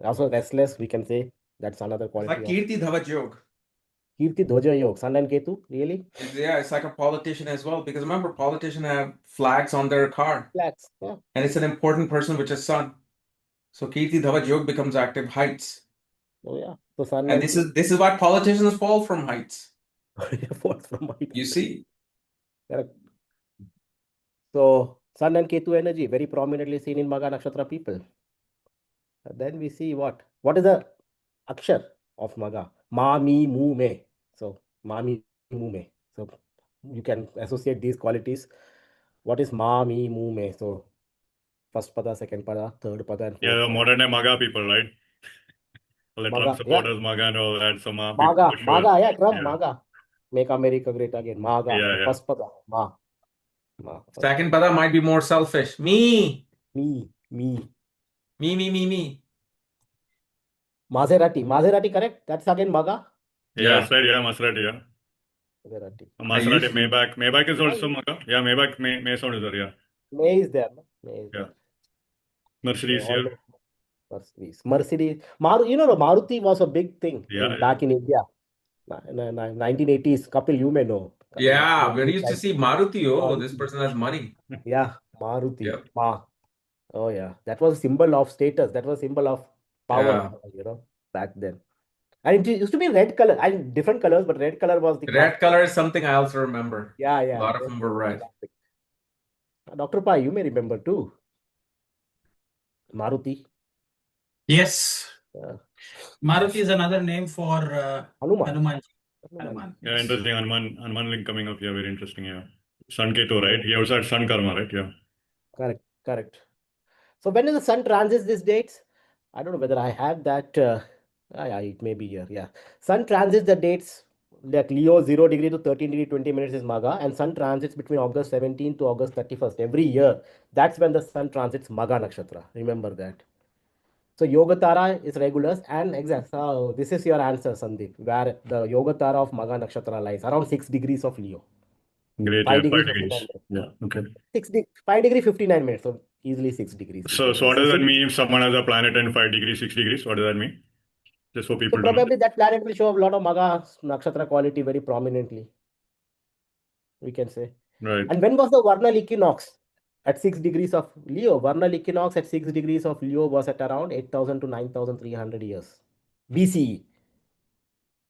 [SPEAKER 6] also restless, we can say. That's another
[SPEAKER 4] It's like
[SPEAKER 6] quality of
[SPEAKER 4] Kirti Dhawaj Yog.
[SPEAKER 6] Kirti Dhoja Yog. Sun and Ketu, really?
[SPEAKER 4] Yeah, it's like a politician as well. Because remember, politicians have flags on their car.
[SPEAKER 6] Flags. Yeah.
[SPEAKER 4] And it's an important person, which is Sun. So Kirti Dhawaj Yog becomes active heights.
[SPEAKER 6] Oh yeah. So Sun
[SPEAKER 4] And
[SPEAKER 6] and
[SPEAKER 4] this is why politicians fall from heights.
[SPEAKER 6] falls from height.
[SPEAKER 4] You see?
[SPEAKER 6] Correct. So Sun and Ketu energy very prominently seen in Magha Nakshatra people. Then we see what? What is the Akshar of Magha? Ma, mi, mu, me. So Ma, mi, mu, me. So you can associate these qualities. What is Ma, mi, mu, me? So first pada, second pada, third pada, and
[SPEAKER 2] Yeah,
[SPEAKER 6] fourth
[SPEAKER 2] the
[SPEAKER 6] pada.
[SPEAKER 2] modern day Magha people, right? All the Trump
[SPEAKER 6] Magha, yeah.
[SPEAKER 2] supporters, Magha and all that. So Ma people for sure.
[SPEAKER 6] Magha, yeah, Trump,
[SPEAKER 2] Yeah.
[SPEAKER 6] Magha. Make America great again. Magha.
[SPEAKER 2] Yeah,
[SPEAKER 6] So
[SPEAKER 2] yeah.
[SPEAKER 6] first pada, Ma.
[SPEAKER 4] Second pada might be more selfish. Me.
[SPEAKER 6] Me.
[SPEAKER 4] Me.
[SPEAKER 6] Maserati, correct? That's again Magha.
[SPEAKER 2] Yeah,
[SPEAKER 4] Yeah.
[SPEAKER 2] that's right. Yeah, Maserati. Yeah.
[SPEAKER 6] Maserati.
[SPEAKER 2] Maserati,
[SPEAKER 4] used to-
[SPEAKER 2] Maybach. Maybach is also Magha. Yeah, Maybach, Mason is there. Yeah.
[SPEAKER 6] May is there. No? May is
[SPEAKER 2] Yeah.
[SPEAKER 6] there.
[SPEAKER 2] Mercedes.
[SPEAKER 6] So all
[SPEAKER 2] Yeah.
[SPEAKER 6] the Mercedes. The Maruti was a big thing
[SPEAKER 2] Yeah.
[SPEAKER 6] back in India. 1980s. Kapil, you may know.
[SPEAKER 4] Yeah, we used to see Maruti. Oh, this
[SPEAKER 6] Maruti.
[SPEAKER 4] person has money.
[SPEAKER 6] Yeah, Maruti.
[SPEAKER 4] Yep.
[SPEAKER 6] Ma. Oh, yeah. That was a symbol of status. That was a symbol of power, back then. And it used to be red color. And different colors, but red color was the
[SPEAKER 4] Red color is something I also remember.
[SPEAKER 6] Yeah.
[SPEAKER 4] A lot of them were red.
[SPEAKER 6] Dr. Pai, you may remember too. Maruti.
[SPEAKER 5] Yes.
[SPEAKER 6] Yeah.
[SPEAKER 5] Maruti is another name for
[SPEAKER 6] Hanuman.
[SPEAKER 5] Hanuman.
[SPEAKER 2] Yeah,
[SPEAKER 5] Yes.
[SPEAKER 2] interesting. Hanuman link coming up here. Very interesting. Yeah. Sun Ketu, right? He also had Sun Karma, right? Yeah.
[SPEAKER 6] Correct. So when is the sun transits these dates? I don't know whether I have that. Yeah, it may be here. Yeah. Sun transits the dates like Leo 0 degree to 13 degree 20 minutes is Magha, and sun transits between August 17th to August 31st every year. That's when the sun transits Magha Nakshatra. Remember that. So Yoga Tara is Regulus, and exact. So this is your answer, Sandeep, where the Yoga Tara of Magha Nakshatra lies around 6 degrees of Leo.
[SPEAKER 2] Great.
[SPEAKER 6] 5
[SPEAKER 2] Yeah.
[SPEAKER 6] degrees
[SPEAKER 2] 5 degrees.
[SPEAKER 6] 59 minutes.
[SPEAKER 2] Yeah. Okay.
[SPEAKER 6] 5 degree 59 minutes. So easily 6 degrees. we
[SPEAKER 2] So
[SPEAKER 6] can say.
[SPEAKER 2] what does that
[SPEAKER 6] six-
[SPEAKER 2] mean if someone has a planet in 5 degrees, 6 degrees? What does that mean? Just for
[SPEAKER 6] So
[SPEAKER 2] people to know.
[SPEAKER 6] probably that planet will show a lot of Magha Nakshatra quality very prominently, we can say.
[SPEAKER 2] Right.
[SPEAKER 6] And when was the vernal equinox? At 6 degrees of Leo. Vernal equinox at 6 degrees of Leo was at around 8,000 to 9,300 years BCE,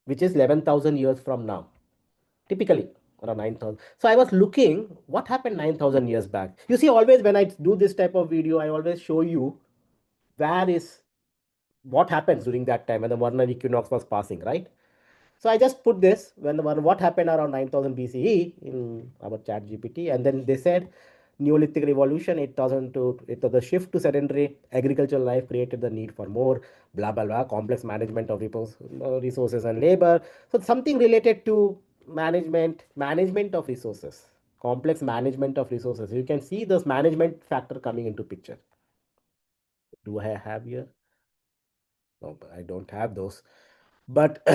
[SPEAKER 6] which is 11,000 years from now. Typically around 9,000. So I was looking what happened 9,000 years back. You see, always when I do this type of video, I always show you what happens during that time when the vernal equinox was passing, right? So I just put this what happened around 9,000 BCE in our chat GPT, and then they said Neolithic revolution 8,000 to the shift to sedentary agricultural life created the need for more blah blah blah complex management of resources and labor. So something related to management of resources, complex management of resources. You can see this management factor coming into picture. Do I have here? No, I don't have those. But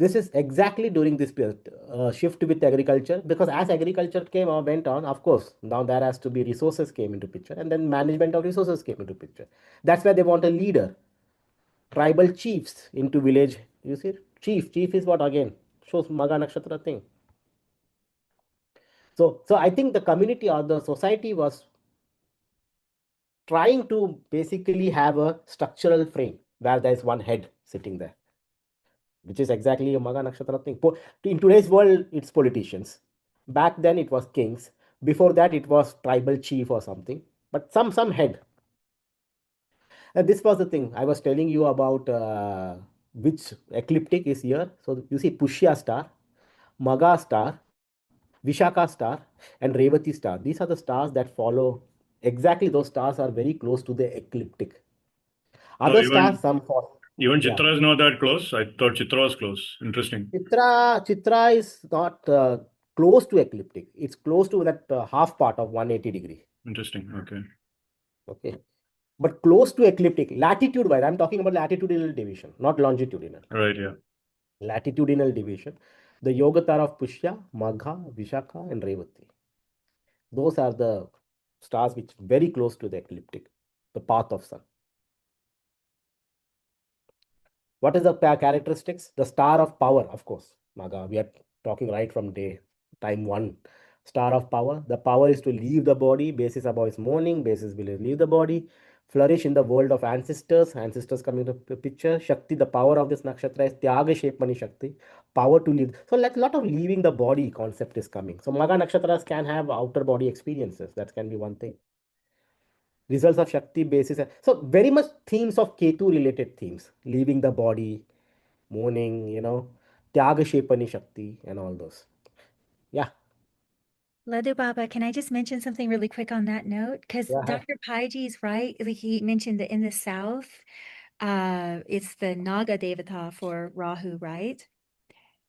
[SPEAKER 6] This is exactly during this period, shift with agriculture, because as agriculture went on, of course, now there has to be resources came into picture, and then management of resources came into picture. That's why they want a leader, tribal chiefs into village. You see, chief is what again shows Magha Nakshatra thing. So I think the community or the society was trying to basically have a structural frame where there is one head sitting there, which is exactly a Magha Nakshatra thing. In today's world, it's politicians. Back then, it was kings. Before that, it was tribal chief or something, but some head. And this was the thing I was telling you about which ecliptic is here. So you see Pushya star, Magha star, Vishaka star, and Revati star. These are the stars that follow. Exactly, those stars are very close to the ecliptic. Other stars, some fall.
[SPEAKER 2] Even
[SPEAKER 6] Yeah.
[SPEAKER 2] Chitra is not that close. I thought Chitra was close. Interesting.
[SPEAKER 6] Chitra is not close to ecliptic. It's close to that half part of 180 degree.
[SPEAKER 2] Interesting. Okay.
[SPEAKER 6] Okay. But close to ecliptic. Latitude wise, I'm talking about latitudinal division, not longitudinal.
[SPEAKER 2] Right. Yeah.
[SPEAKER 6] Latitudinal division. The Yogatar of Pushya, Magha, Vishaka, and Revati. Those are the stars which very close to the ecliptic, the path of sun. What is the characteristics? The star of power, of course. Magha, we are talking right from time one. Star of power. The power is to leave the body. Basis above is morning. Basis will leave the body. Flourish in the world of ancestors. Ancestors coming to the picture. Shakti, the power of this nakshatra is Tyaga Shepmani Shakti. Power to leave. So like a lot of leaving the body concept is coming. So Magha nakshatras can have outer body experiences. That can be one thing. Results of Shakti basis. So very much themes of Ketu related themes. Leaving the body, mourning, Tyaga Shepani Shakti and all those. Yeah.
[SPEAKER 3] Ladhu Baba, can I just mention something really quick on that note? Because
[SPEAKER 6] Yeah.
[SPEAKER 3] Dr. Paiji is right. Like he mentioned that in the south, it's the Naga Devata for Rahu, right?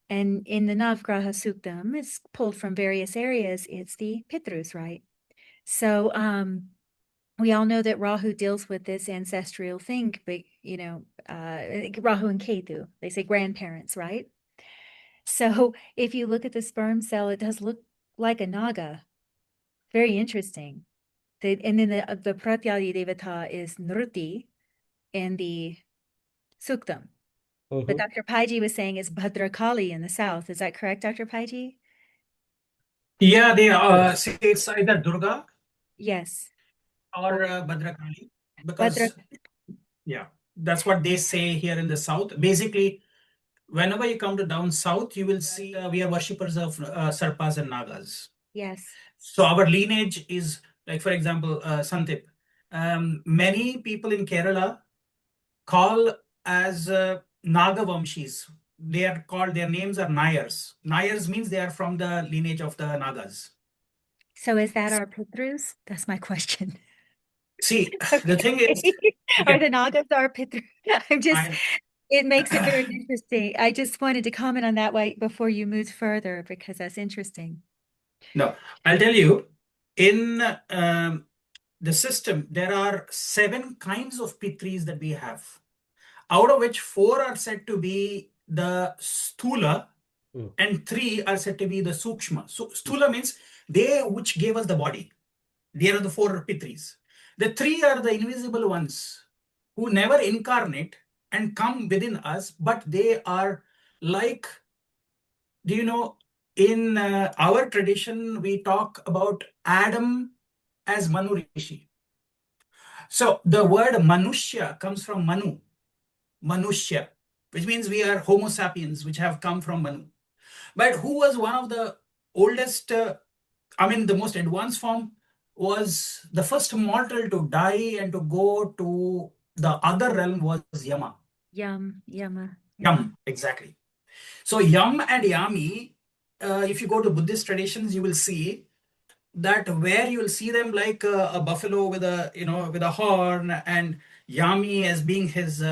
[SPEAKER 3] And in the Navgraha Suktam, it's pulled from various areas. It's the Pitris, right? So we all know that Rahu deals with this ancestral thing, but Rahu and Ketu, they say grandparents, right? So if you look at the sperm cell, it does look like a Naga. Very interesting. And then the Pratyali Devata is Nruti in the Suktam. But Dr. Paiji was saying it's Bhadrakali in the south. Is that correct, Dr. Paiji?
[SPEAKER 5] Yeah, they say it's either Durga
[SPEAKER 3] Yes.
[SPEAKER 5] or Bhadrakali, because yeah, that's what they say here in the south. Basically, whenever you come to down south, you will see we are worshippers of Sarpas and Nagas.
[SPEAKER 3] Yes.
[SPEAKER 5] So our lineage is like, for example, Santip. Many people in Kerala call as Nagavamshis. They are called, their names are Nayars. Nayars means they are from the lineage of the Nagas.
[SPEAKER 3] So is that our Pitris? That's my question.
[SPEAKER 5] See, the thing is,
[SPEAKER 3] Are the Nagas our Pitris? It makes it very interesting. I just wanted to comment on that way before you moved further, because that's interesting.
[SPEAKER 5] No, I'll tell you, in the system, there are 7 kinds of Pitris that we have, out of which 4 are said to be the Sthula and 3 are said to be the Sukshma. So Sthula means they which gave us the body. They are the 4 Pitris. The 3 are the invisible ones who never incarnate and come within us, but they are like, do you know, in our tradition, we talk about Adam as Manu Rishi. So the word Manushya comes from Manu, Manushya, which means we are Homo sapiens, which have come from Manu. But who was one of the oldest, the most advanced form, was the first mortal to die and to go to the other realm was Yama.
[SPEAKER 3] Yama.
[SPEAKER 5] Yam, exactly. So Yam and Yami, if you go to Buddhist traditions, you will see that where you will see them like a buffalo with a horn, and Yami as being his,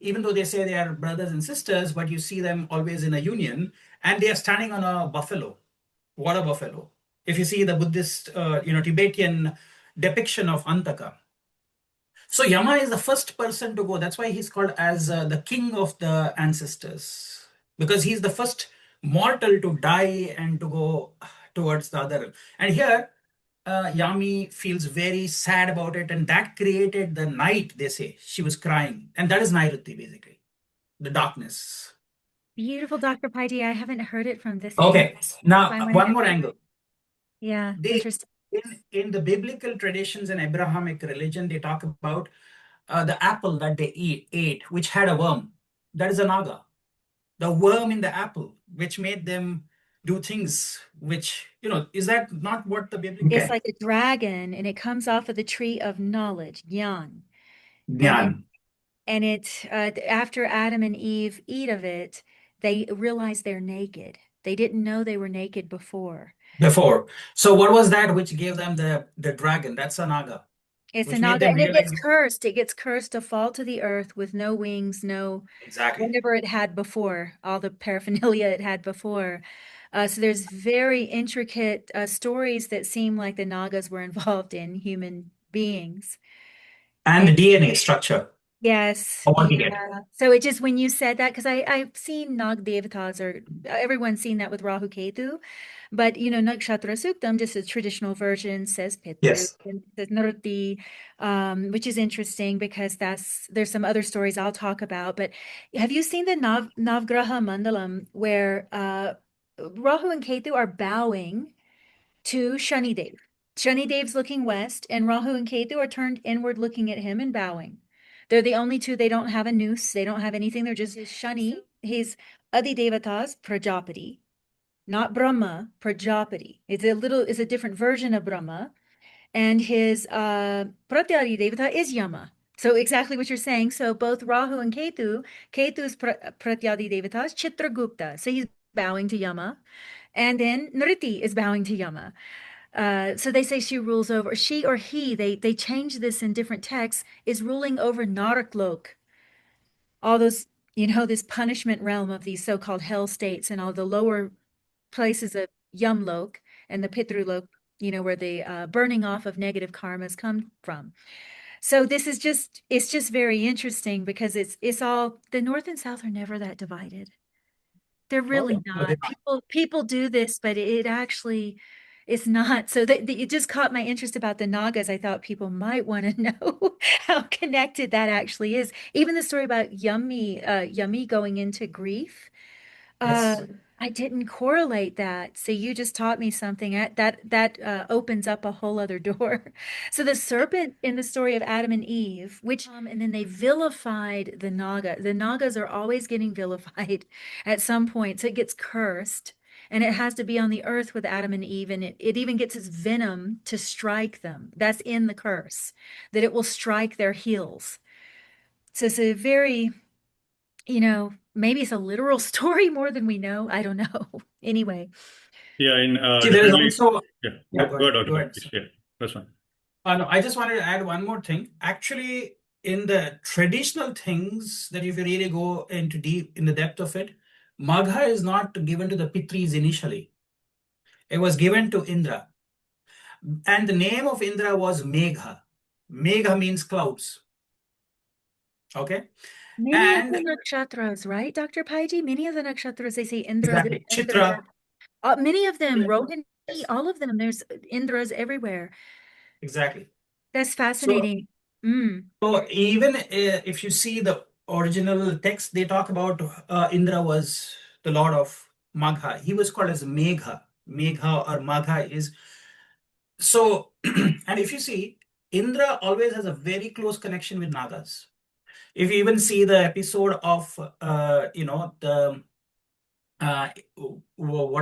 [SPEAKER 5] even though they say they are brothers and sisters, but you see them always in a union, and they are standing on a buffalo, water buffalo. If you see the Buddhist, Tibetan depiction of Antaka. So Yama is the first person to go. That's why he's called as the king of the ancestors. because he's the first mortal to die and to go towards the other. And here, Yami feels very sad about it, and that created the night, they say. She was crying, and that is Nairuti, basically, the darkness.
[SPEAKER 3] Beautiful, Dr. Paiti. I haven't heard it from this
[SPEAKER 5] Okay,
[SPEAKER 3] angle.
[SPEAKER 5] now
[SPEAKER 3] So I
[SPEAKER 5] one
[SPEAKER 3] wanna-
[SPEAKER 5] more angle.
[SPEAKER 3] Yeah,
[SPEAKER 5] They,
[SPEAKER 3] interesting.
[SPEAKER 5] in the biblical traditions and Abrahamic religion, they talk about the apple that they ate, which had a worm. That is a naga. The worm in the apple, which made them do things which, is that not what the biblical...
[SPEAKER 3] It's like a dragon, and it comes off of the tree of knowledge, Gyan.
[SPEAKER 5] Gyan.
[SPEAKER 3] And it after Adam and Eve eat of it, they realize they're naked. They didn't know they were naked before.
[SPEAKER 5] So what was that which gave them the dragon? That's a naga.
[SPEAKER 3] It's
[SPEAKER 5] Which
[SPEAKER 3] a
[SPEAKER 5] made
[SPEAKER 3] naga,
[SPEAKER 5] them
[SPEAKER 3] and it gets
[SPEAKER 5] realize-
[SPEAKER 3] cursed. It gets cursed to fall to the earth with no wings, no
[SPEAKER 5] Exactly.
[SPEAKER 3] whatever it had before, all the paraphernalia it had before. So there's very intricate stories that seem like the Nagas were involved in human beings.
[SPEAKER 5] And the DNA structure.
[SPEAKER 3] Yes.
[SPEAKER 5] I want to get.
[SPEAKER 3] Yeah. So it just, when you said that, because I've seen Nag Devatas, or everyone's seen that with Rahu Ketu, but Nakshatra Suktam, just a traditional version, says Pitris,
[SPEAKER 5] Yes.
[SPEAKER 3] and says Nruti, which is interesting because there's some other stories I'll talk about. But have you seen the Navgraha Mandalam where Rahu and Ketu are bowing to Shanidev? Shanidev's looking west, and Rahu and Ketu are turned inward looking at him and bowing. They're the only two. They don't have a noose. They don't have anything. They're just Shani. He's Adi Devatas, Prajapati, not Brahma, Prajapati. It's a different version of Brahma. And his Pratyadi Devata is Yama. So exactly what you're saying. So both Rahu and Ketu's Pratyadi Devatas, Chitragupta. So he's bowing to Yama. And then Nriti is bowing to Yama. So they say she rules over, she or he, they change this in different texts, is ruling over Naraklok. All those, this punishment realm of these so-called hell states and all the lower places of Yamlok and the Pitrulok, where the burning off of negative karmas come from. So this is it's just very interesting because it's all, the North and South are never that divided. They're really not. People do this, but it actually is not. So it just caught my interest about the Nagas. I thought people might want to know how connected that actually is. Even the story about Yummy going into grief.
[SPEAKER 5] Yes.
[SPEAKER 3] I didn't correlate that. So you just taught me something that opens up a whole other door. So the serpent in the story of Adam and Eve, and then they vilified the Naga. The Nagas are always getting vilified at some point. So it gets cursed, and it has to be on the earth with Adam and Eve. And it even gets its venom to strike them. That's in the curse, that it will strike their heels. So it's a very, maybe it's a literal story more than we know. I don't know. Anyway.
[SPEAKER 2] Yeah,
[SPEAKER 5] See, there is
[SPEAKER 2] definitely.
[SPEAKER 5] also...
[SPEAKER 2] Yeah, go ahead,
[SPEAKER 5] Go ahead.
[SPEAKER 2] please. Yeah, that's fine.
[SPEAKER 5] No, I just wanted to add one more thing. Actually, in the traditional things that if you really go into deep in the depth of it, Magha is not given to the Pitris initially. It was given to Indra. And the name of Indra was Megha. Megha means clouds. Okay?
[SPEAKER 3] Many of the nakshatras, right, Dr. Paiji? Many of the nakshatras, they say Indra.
[SPEAKER 5] Exactly. Chitra.
[SPEAKER 3] Many of them, Rohini, all of them, there's Indras everywhere.
[SPEAKER 5] Exactly.
[SPEAKER 3] That's fascinating.
[SPEAKER 5] So even if you see the original text, they talk about Indra was the lord of Magha. He was called as Megha. Megha or Magha is... So, and if you see, Indra always has a very close connection with Nagas. If you even see the episode of, what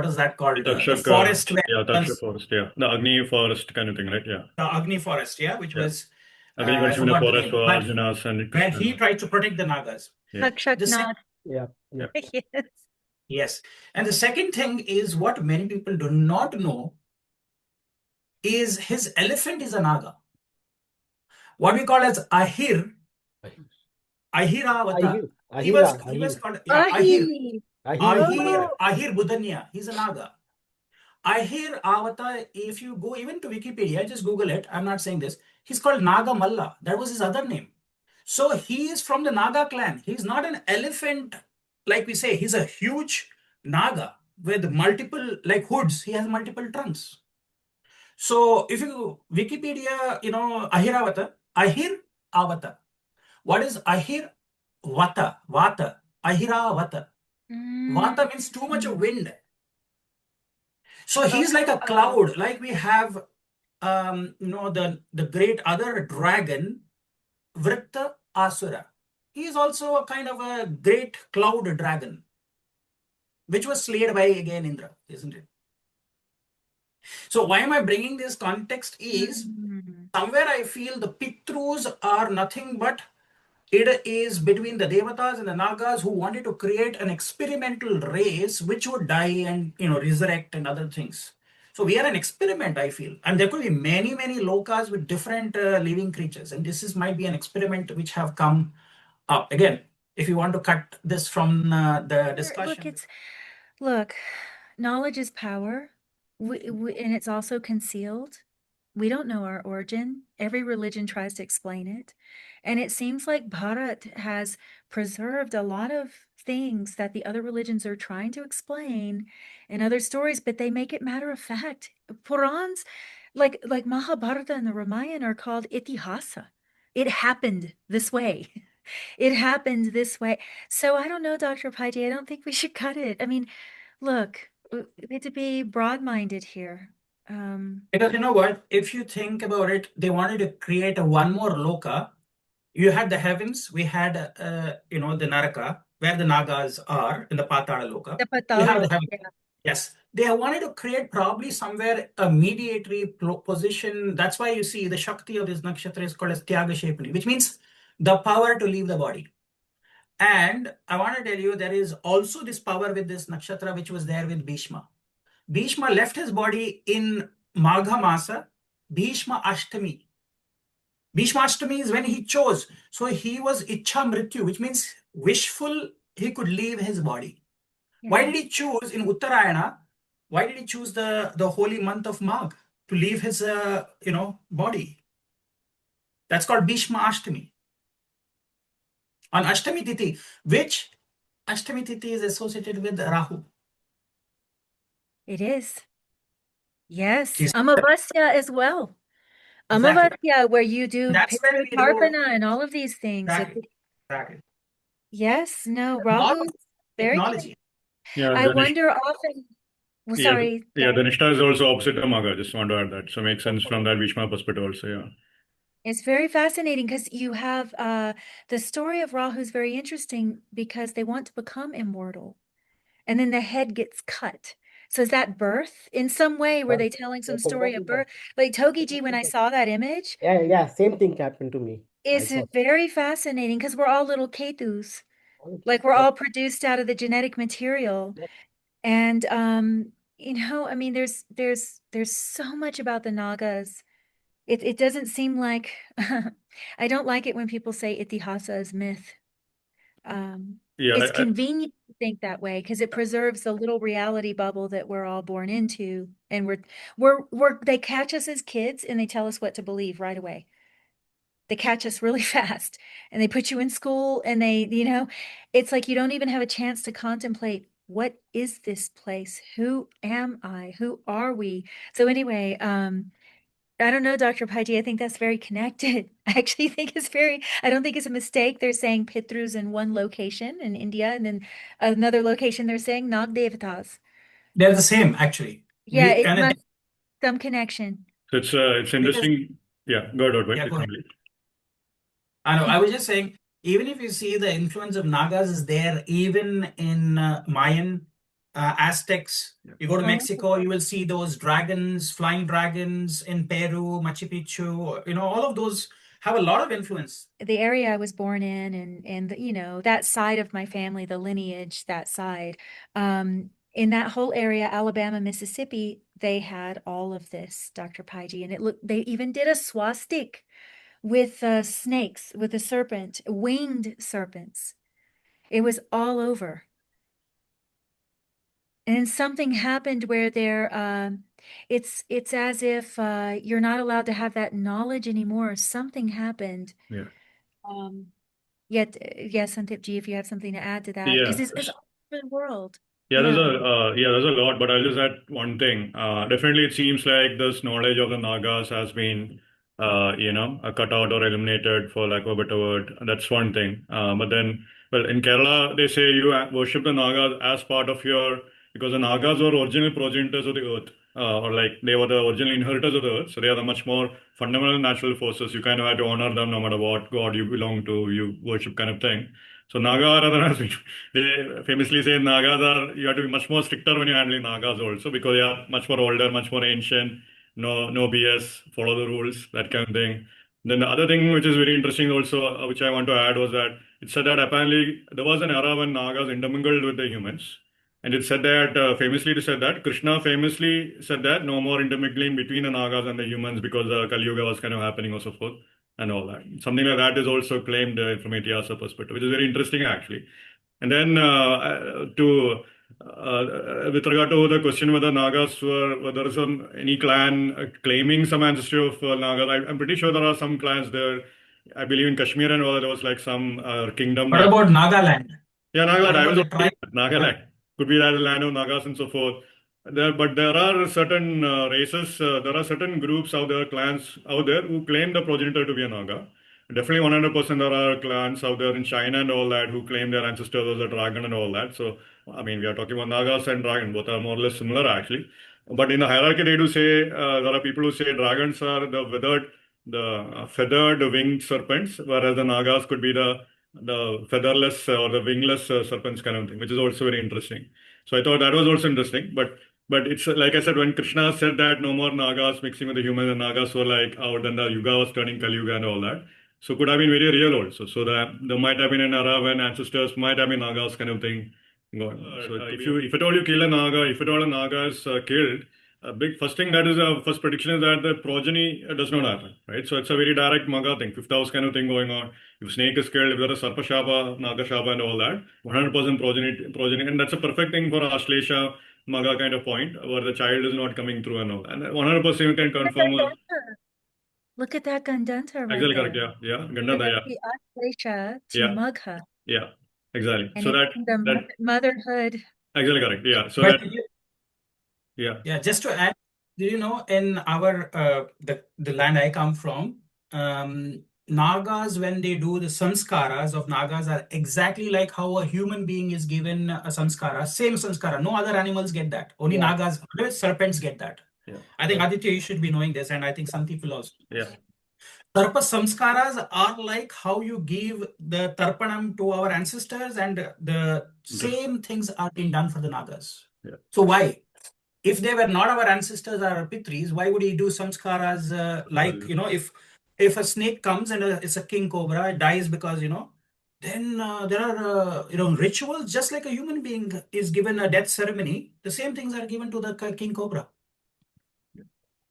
[SPEAKER 5] is that called? The forest.
[SPEAKER 2] The forest, yeah. The Agni forest kind of thing, right? Yeah.
[SPEAKER 5] The Agni forest, yeah, which was...
[SPEAKER 2] Agni was in the forest for Arjuna's and
[SPEAKER 5] When he tried to protect the Nagas.
[SPEAKER 2] Yeah.
[SPEAKER 5] Yes. And the second thing is what many people do not know is his elephant is a Naga. What we call as Ahir. Ahiravata. He was called Ahir. Ahir Budanya. He's a Naga. Ahir Avata, if you go even to Wikipedia, just Google it. I'm not saying this. He's called Naga Malla. That was his other name. So he is from the Naga clan. He's not an elephant like we say, he's a huge naga with multiple like hoods. He has multiple trunks. So if you Wikipedia, Ahir Avata. What is Ahir Vata? Vata. Ahiravata. Vata means too much of wind. So he's like a cloud, like we have the great other dragon, Vritta Asura. He is also a kind of a great cloud dragon, which was slayed by again Indra, isn't it? So why am I bringing this context is somewhere I feel the Pitrus are nothing but it is between the Devatas and the Nagas who wanted to create an experimental race which would die and resurrect and other things. So we are an experiment, I feel, and there could be many, many lokas with different living creatures, and this might be an experiment which have come up. Again, if you want to cut this from the discussion,
[SPEAKER 3] Look, knowledge is power, and it's also concealed. We don't know our origin. Every religion tries to explain it. And it seems like Bharat has preserved a lot of things that the other religions are trying to explain in other stories, but they make it matter of fact. Purans, like Mahabharata and the Ramayana, are called itihasa. It happened this way. It happened this way. So I don't know, Dr. Paiti, I don't think we should cut it. I mean, look, we need to be broad-minded here.
[SPEAKER 5] because you know what? If you think about it, they wanted to create a one more loka. You had the heavens, we had the Naraka, where the Nagas are in the Patala Loka.
[SPEAKER 3] The
[SPEAKER 5] You have
[SPEAKER 3] Patala,
[SPEAKER 5] the heavens.
[SPEAKER 3] yeah.
[SPEAKER 5] Yes, they wanted to create probably somewhere a mediatory position. That's why you see the Shakti of this nakshatra is called as Tyaga Shepani, which means the power to leave the body. And I want to tell you, there is also this power with this nakshatra, which was there with Bhishma. Bhishma left his body in Magha Masa, Bhishma Ashtami. Bhishma Ashtami is when he chose. So he was Ichha Mrityu, which means wishful he could leave his body.
[SPEAKER 3] Yeah.
[SPEAKER 5] Why did he choose in Uttarayana? Why did he choose the holy month of Magh to leave his body? That's called Bhishma Ashtami. On Ashtami Tithi, which Ashtami Tithi is associated with Rahu.
[SPEAKER 3] It is. Yes.
[SPEAKER 5] Yes.
[SPEAKER 3] Amavasya as well.
[SPEAKER 5] Exactly.
[SPEAKER 3] Amavasya, where you do
[SPEAKER 5] That's where we do
[SPEAKER 3] Tarpanam and all of these things.
[SPEAKER 5] exactly.
[SPEAKER 3] Yes, no,
[SPEAKER 5] Lot
[SPEAKER 3] Rahu
[SPEAKER 5] of
[SPEAKER 3] is very good.
[SPEAKER 2] Yeah,
[SPEAKER 3] I
[SPEAKER 2] the
[SPEAKER 3] wonder often, sorry.
[SPEAKER 2] the Nishta is also opposite of Magha. Just want to add that. So makes sense from that Bhishma perspective also, yeah.
[SPEAKER 3] It's very fascinating because you have the story of Rahu is very interesting because they want to become immortal. And then the head gets cut. So is that birth in some way? Were they telling some story of birth? Like Togiji, when I saw that image,
[SPEAKER 6] Yeah, same thing happened to me.
[SPEAKER 3] it's very fascinating because we're all little Ketus. Like we're all produced out of the genetic material. And I mean, there's so much about the Nagas. It doesn't seem like I don't like it when people say Itihasa is myth. It's convenient to think that way because it preserves the little reality bubble that we're all born into, and they catch us as kids and they tell us what to believe right away. They catch us really fast and they put you in school and it's like you don't even have a chance to contemplate, what is this place? Who am I? Who are we? So anyway, I don't know, Dr. Paji, I think that's very connected. I actually think I don't think it's a mistake. They're saying Pitrus in one location in India, and then another location they're saying Nag Devatas.
[SPEAKER 5] They're the same, actually.
[SPEAKER 3] Yeah, it must some connection.
[SPEAKER 2] So it's interesting. Yeah, go ahead.
[SPEAKER 5] I know. I was just saying, even if you see the influence of Nagas is there, even in Mayan, Aztecs. You go to Mexico, you will see those dragons, flying dragons in Peru, Machu Picchu. All of those have a lot of influence.
[SPEAKER 3] The area I was born in, and that side of my family, the lineage, that side, in that whole area, Alabama, Mississippi, they had all of this, Dr. Paiji, and they even did a swastika with snakes, with a serpent, winged serpents. It was all over. And something happened where it's as if you're not allowed to have that knowledge anymore. Something happened.
[SPEAKER 2] Yeah.
[SPEAKER 3] Yet, yes, Santipji, if you have something to add to that,
[SPEAKER 2] Yeah.
[SPEAKER 3] because it's all over the world.
[SPEAKER 2] There's a lot, but I'll just add one thing. Definitely, it seems like this knowledge of the Nagas has been, cut out or eliminated, for lack of a better word. That's one thing. But then, well, in Kerala, they say you worship the Nagas as part of your, because the Nagas were original progenitors of the earth, or like they were the original inheritors of the earth. So they are the much more fundamental natural forces. You kind of have to honor them no matter what god you belong to, you worship, kind of thing. So Naga, rather than they famously say Nagas are, you have to be much more stricter when you're handling Nagas also, because they are much more older, much more ancient, no BS, follow the rules, that kind of thing. Then the other thing which is very interesting also, which I want to add, was that it said that apparently there was an era when Nagas intermingled with the humans. And it said that, famously it said that, Krishna famously said that no more intermingling between the Nagas and the humans because the Kali Yuga was kind of happening or so forth and all that. Something like that is also claimed from Ityasa perspective, which is very interesting actually. And then with regard to the question whether Nagas whether there is any clan claiming some ancestry of Nagas, I'm pretty sure there are some clans there. I believe in Kashmir and all, there was like some kingdom.
[SPEAKER 5] What about Nagaland?
[SPEAKER 2] Yeah, Nagaland.
[SPEAKER 5] What
[SPEAKER 2] I
[SPEAKER 5] about
[SPEAKER 2] was
[SPEAKER 5] the tribe?
[SPEAKER 2] Nagaland. Could be that land of Nagas and so forth. But there are certain races, there are certain groups out there, clans out there who claim the progenitor to be a Naga. Definitely 100% there are clans out there in China and all that who claim their ancestor was a dragon and all that. So, I mean, we are talking about Nagas and dragon, both are more or less similar actually. But in the hierarchy, they do say, there are people who say dragons are the feathered winged serpents, whereas the Nagas could be the featherless or the wingless serpents kind of thing, which is also very interesting. So I thought that was also interesting. But it's like I said, when Krishna said that no more Nagas mixing with the humans, the Nagas were like out, then the Yuga was turning Kali Yuga and all that. So could have been very real also. So that there might have been an era when ancestors might have been Nagas kind of thing going on. So if at all you kill a Naga, if at all a Naga is killed, a big first thing that is a first prediction is that the progeny does not happen, right? So it's a very direct Magha thing, fifth house kind of thing going on. If snake is killed, if there is Sarpa Shapa, Naga Shapa and all that, 100% progeny, and that's a perfect thing for Ashlesha Magha kind of point, where the child is not coming through and all. And 100% you can confirm.
[SPEAKER 3] Look at that Gandanta right
[SPEAKER 2] Exactly
[SPEAKER 3] there.
[SPEAKER 2] correct, yeah. Gandanta, yeah.
[SPEAKER 3] The Ashlesha to
[SPEAKER 2] Yeah.
[SPEAKER 3] Magha.
[SPEAKER 2] Yeah, exactly.
[SPEAKER 3] And
[SPEAKER 2] So
[SPEAKER 3] it's the motherhood.
[SPEAKER 2] exactly correct, yeah. So
[SPEAKER 5] But
[SPEAKER 2] yeah.
[SPEAKER 5] just to add, do you know, in our the land I come from, Nagas, when they do the samskaras of Nagas, are exactly like how a human being is given a samskara, same samskara. No other animals get that. Only Nagas, serpents get that.
[SPEAKER 2] Yeah.
[SPEAKER 5] I think Aditya, you should be knowing this, and I think some people also.
[SPEAKER 2] Yeah.
[SPEAKER 5] Sarpa samskaras are like how you give the Tarpanam to our ancestors, and the same things are being done for the Nagas.
[SPEAKER 2] Yeah.
[SPEAKER 5] So why? If they were not our ancestors or Pitris, why would he do samskaras if a snake comes and it's a king cobra, it dies because, then there are, rituals, just like a human being is given a death ceremony, the same things are given to the king cobra.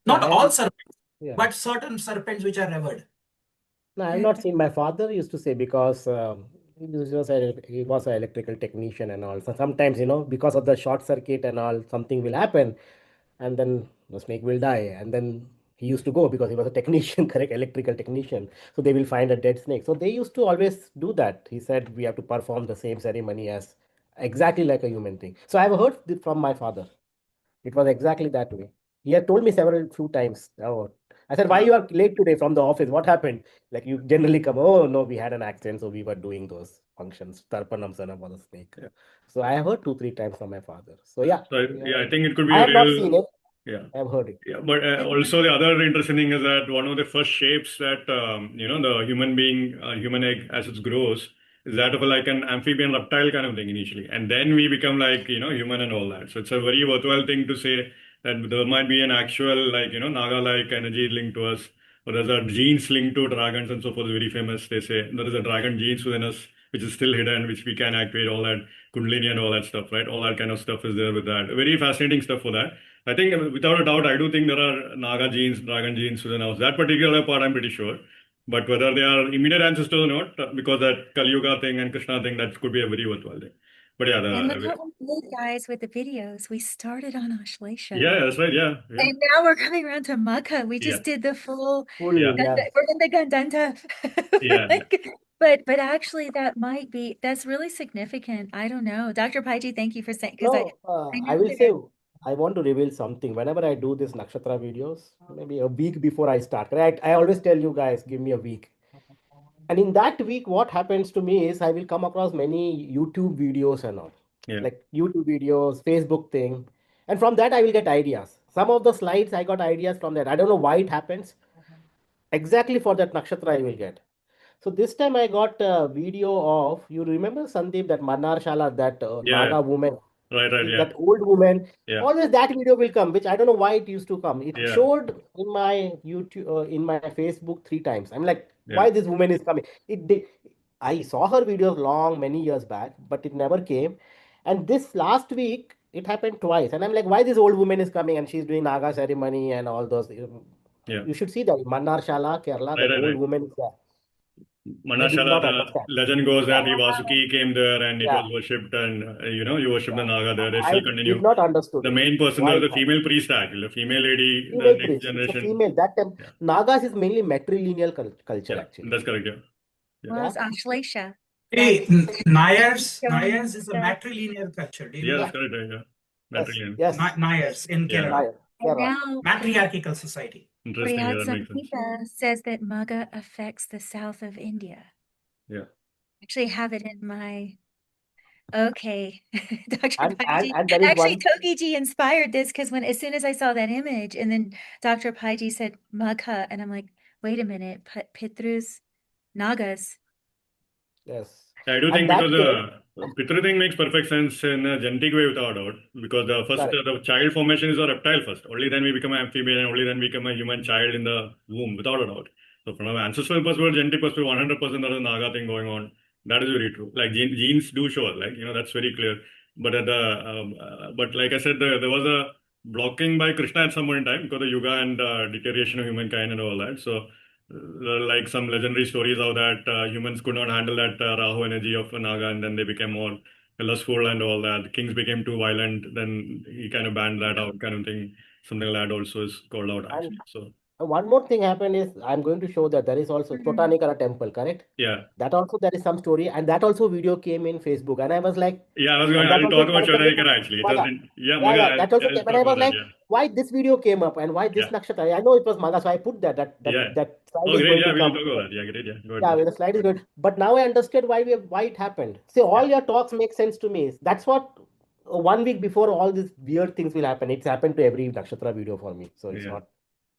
[SPEAKER 5] Not all serpents, but certain serpents which are revered.
[SPEAKER 6] No, I've not seen. My father used to say, because he was an electrical technician and all. So sometimes, because of the short circuit and all, something will happen, and then the snake will die. And then he used to go, because he was a technician, correct, electrical technician. So they will find a dead snake. So they used to always do that. He said we have to perform the same ceremony as exactly like a human thing. So I've heard from my father. It was exactly that way. He had told me few times. Oh, I said, why you are late today from the office? What happened? Like, you generally come, oh no, we had an accident, so we were doing those functions. Tarpanam was a snake.
[SPEAKER 2] Yeah.
[SPEAKER 6] So I have heard 2-3 times from my father. So yeah.
[SPEAKER 2] So I think it could be
[SPEAKER 6] I have
[SPEAKER 2] real.
[SPEAKER 6] not seen it.
[SPEAKER 2] Yeah.
[SPEAKER 6] I've heard it.
[SPEAKER 2] Yeah, but also the other interesting thing is that one of the first shapes that the human being, human egg as it grows, is that of like an amphibian reptile kind of thing initially, and then we become like human and all that. So it's a very worthwhile thing to say that there might be an actual Naga-like energy linked to us, or there's a genes linked to dragons and so forth. Very famous. They say there is a dragon genes within us which is still hidden, which we can activate, all that Kundalini and all that stuff, right? All that kind of stuff is there with that. Very fascinating stuff for that. I think without a doubt, I do think there are Naga genes, dragon genes within us. That particular part, I'm pretty sure. But whether they are immediate ancestors or not, because that Kali Yuga thing and Krishna thing, that could be a very worthwhile thing. But yeah,
[SPEAKER 3] And look what we did, guys, with the videos. We started on Ashlesha.
[SPEAKER 2] Yeah, that's right. Yeah.
[SPEAKER 3] And now we're coming around to Magha. We just did the full.
[SPEAKER 6] Yeah.
[SPEAKER 3] We're in the Gandanta.
[SPEAKER 2] Yeah.
[SPEAKER 3] But actually that's really significant. I don't know. Dr. Paiji, thank you for saying, because I
[SPEAKER 6] I will
[SPEAKER 3] never.
[SPEAKER 6] say I want to reveal something. Whenever I do this nakshatra videos, maybe a week before I start, right? I always tell you guys, give me a week. And in that week, what happens to me is I will come across many YouTube videos and all,
[SPEAKER 2] Yeah.
[SPEAKER 6] like YouTube videos, Facebook thing. And from that, I will get ideas. Some of the slides, I got ideas from that. I don't know why it happens. Exactly for that nakshatra, I will get. So this time I got a video of, you remember Sandeep, that Manar Shala, that
[SPEAKER 2] Yeah.
[SPEAKER 6] Naga woman,
[SPEAKER 2] Right. Yeah.
[SPEAKER 6] that old woman.
[SPEAKER 2] Yeah.
[SPEAKER 6] Always that video will come, which I don't know why it used to come. It
[SPEAKER 2] Yeah.
[SPEAKER 6] showed in my YouTube, in my Facebook 3 times. I'm like,
[SPEAKER 2] Yeah.
[SPEAKER 6] why this woman is coming? It did. I saw her videos long, many years back, but it never came. And this last week, it happened twice. And I'm like, why this old woman is coming and she's doing Naga ceremony and all those.
[SPEAKER 2] Yeah.
[SPEAKER 6] You should see that. Mannar Shala, Kerala, that old
[SPEAKER 2] Right.
[SPEAKER 6] woman is there. They did
[SPEAKER 2] Manashala,
[SPEAKER 6] not
[SPEAKER 2] the
[SPEAKER 6] understand.
[SPEAKER 2] legend goes that the Vasuki came there and it
[SPEAKER 6] Yeah.
[SPEAKER 2] was worshipped, and you worship the Naga there. They
[SPEAKER 6] I
[SPEAKER 2] still
[SPEAKER 6] did
[SPEAKER 2] continue.
[SPEAKER 6] not understood
[SPEAKER 2] The
[SPEAKER 6] it.
[SPEAKER 2] main person
[SPEAKER 6] Why
[SPEAKER 2] there was
[SPEAKER 6] it
[SPEAKER 2] the
[SPEAKER 6] happened.
[SPEAKER 2] female priest, actually, the female lady, the
[SPEAKER 6] Female
[SPEAKER 2] next
[SPEAKER 6] priest. It's a
[SPEAKER 2] generation.
[SPEAKER 6] female. That time,
[SPEAKER 2] Yeah.
[SPEAKER 6] Nagas is mainly matrilineal culture,
[SPEAKER 2] Yeah,
[SPEAKER 6] actually.
[SPEAKER 2] that's correct. Yeah.
[SPEAKER 3] Well, it's Ashlesha.
[SPEAKER 5] Hey, Nayars
[SPEAKER 3] Yonyi
[SPEAKER 5] is a
[SPEAKER 3] stuff.
[SPEAKER 5] matrilineal culture. Do you
[SPEAKER 2] Yeah,
[SPEAKER 5] know
[SPEAKER 2] that's
[SPEAKER 5] that?
[SPEAKER 2] correct. Yeah.
[SPEAKER 6] Yes.
[SPEAKER 2] Matrilineal.
[SPEAKER 6] Yes.
[SPEAKER 5] Nayars in
[SPEAKER 2] Yeah.
[SPEAKER 5] Kerala.
[SPEAKER 3] And
[SPEAKER 6] Kerala.
[SPEAKER 3] now
[SPEAKER 5] Matriarchal society.
[SPEAKER 2] Interesting. Yeah,
[SPEAKER 3] Brihat
[SPEAKER 2] that makes sense.
[SPEAKER 3] Samhita says that Magha affects the south of India.
[SPEAKER 2] Yeah.
[SPEAKER 3] Actually have it in my. Okay, Dr.
[SPEAKER 6] And
[SPEAKER 3] Paiji.
[SPEAKER 6] there is
[SPEAKER 3] Actually,
[SPEAKER 6] one.
[SPEAKER 3] Tokiji inspired this because as soon as I saw that image, and then Dr. Paiji said Magha, and I'm like, wait a minute, Pitris, Nagas.
[SPEAKER 6] Yes.
[SPEAKER 2] I do
[SPEAKER 6] And
[SPEAKER 2] think
[SPEAKER 6] that
[SPEAKER 2] because the Pitri thing makes perfect sense in a genetic way without doubt. Because the first,
[SPEAKER 6] Correct.
[SPEAKER 2] the child formation is a reptile first. Only then we become an amphibian, and only then we become a human child in the womb, without a doubt. So from an ancestral perspective, genetic perspective, 100% there is a Naga thing going on. That is very true. Like genes do show, like that's very clear. But at but like I said, there was a blocking by Krishna at some point in time because of the yuga and deterioration of humankind and all that. So like some legendary stories how that humans could not handle that Rahu energy of a Naga, and then they became more lustful and all that. The kings became too violent, then he kind of banned that out, kind of thing. Something like that also is called out,
[SPEAKER 6] And
[SPEAKER 2] actually. So
[SPEAKER 6] one more thing happened is I'm going to show that there is also Totanikara temple, correct?
[SPEAKER 2] yeah.
[SPEAKER 6] That also there is some story, and that also video came in Facebook, and I was like,
[SPEAKER 2] Yeah, I was going.
[SPEAKER 6] and
[SPEAKER 2] I
[SPEAKER 6] that
[SPEAKER 2] will
[SPEAKER 6] also
[SPEAKER 2] talk about
[SPEAKER 6] connected with
[SPEAKER 2] Chodanikara actually. It was
[SPEAKER 6] Magha.
[SPEAKER 2] yeah,
[SPEAKER 6] Yeah,
[SPEAKER 2] Magha.
[SPEAKER 6] yeah, that also
[SPEAKER 2] I'll
[SPEAKER 6] came, and
[SPEAKER 2] talk
[SPEAKER 6] I
[SPEAKER 2] about
[SPEAKER 6] was
[SPEAKER 2] that.
[SPEAKER 6] like,
[SPEAKER 2] Yeah.
[SPEAKER 6] why this video came up and why this
[SPEAKER 2] Yeah.
[SPEAKER 6] nakshatra? I know it was Magha, so I put that
[SPEAKER 2] Yeah.
[SPEAKER 6] slide
[SPEAKER 2] Oh,
[SPEAKER 6] is
[SPEAKER 2] great.
[SPEAKER 6] going
[SPEAKER 2] Yeah,
[SPEAKER 6] to
[SPEAKER 2] we will
[SPEAKER 6] come.
[SPEAKER 2] talk about that. Yeah, great. Yeah, go
[SPEAKER 6] Yeah,
[SPEAKER 2] ahead.
[SPEAKER 6] the slide is good. But now I understood why it happened. See, all your talks make sense to me. That's what 1 week before all these weird things will happen. It's happened to every nakshatra video for me. So it's
[SPEAKER 2] Yeah.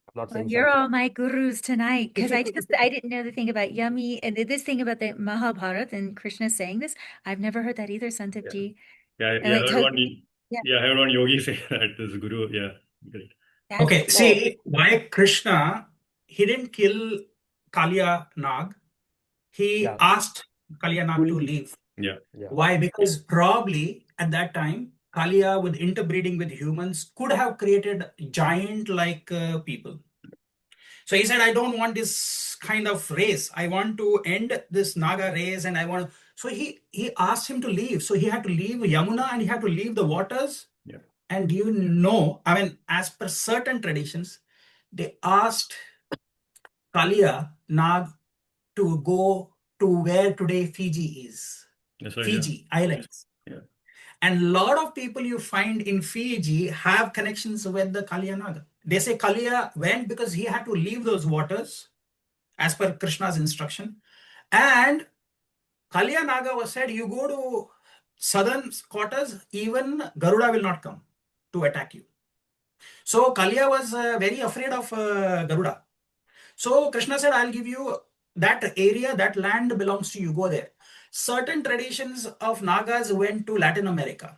[SPEAKER 6] I'm not
[SPEAKER 3] Well,
[SPEAKER 6] saying
[SPEAKER 3] you're
[SPEAKER 6] something.
[SPEAKER 3] all my gurus tonight because I didn't know the thing about yummy and this thing about the Mahabharata and Krishna saying this. I've never heard that either, Santip ji.
[SPEAKER 2] Yeah,
[SPEAKER 3] And
[SPEAKER 2] I
[SPEAKER 3] like
[SPEAKER 2] heard one.
[SPEAKER 3] yeah,
[SPEAKER 2] Yeah, I heard one yogi say that this guru. Yeah, great.
[SPEAKER 3] that's
[SPEAKER 5] Okay,
[SPEAKER 3] cool.
[SPEAKER 5] see why Krishna, he didn't kill Kaliya Nag. He
[SPEAKER 6] Yeah.
[SPEAKER 5] asked Kaliya Nag to leave.
[SPEAKER 2] Yeah.
[SPEAKER 6] Yeah.
[SPEAKER 5] Why? Because probably at that time, Kaliya with interbreeding with humans could have created giant like people. So he said, I don't want this kind of race. I want to end this Naga race and I want to. So he asked him to leave. So he had to leave Yamuna and he had to leave the waters.
[SPEAKER 2] Yeah.
[SPEAKER 5] And do you know, I mean, as per certain traditions, they asked Kaliya Nag to go to where today Fiji is.
[SPEAKER 2] That's right.
[SPEAKER 5] Fiji Islands.
[SPEAKER 2] Yeah.
[SPEAKER 5] And a lot of people you find in Fiji have connections with the Kaliya Naga. They say Kaliya went because he had to leave those waters as per Krishna's instruction. And Kaliya Naga was said, you go to southern quarters, even Garuda will not come to attack you. So Kaliya was very afraid of Garuda. So Krishna said, I'll give you that area, that land belongs to you, go there. Certain traditions of Nagas went to Latin America.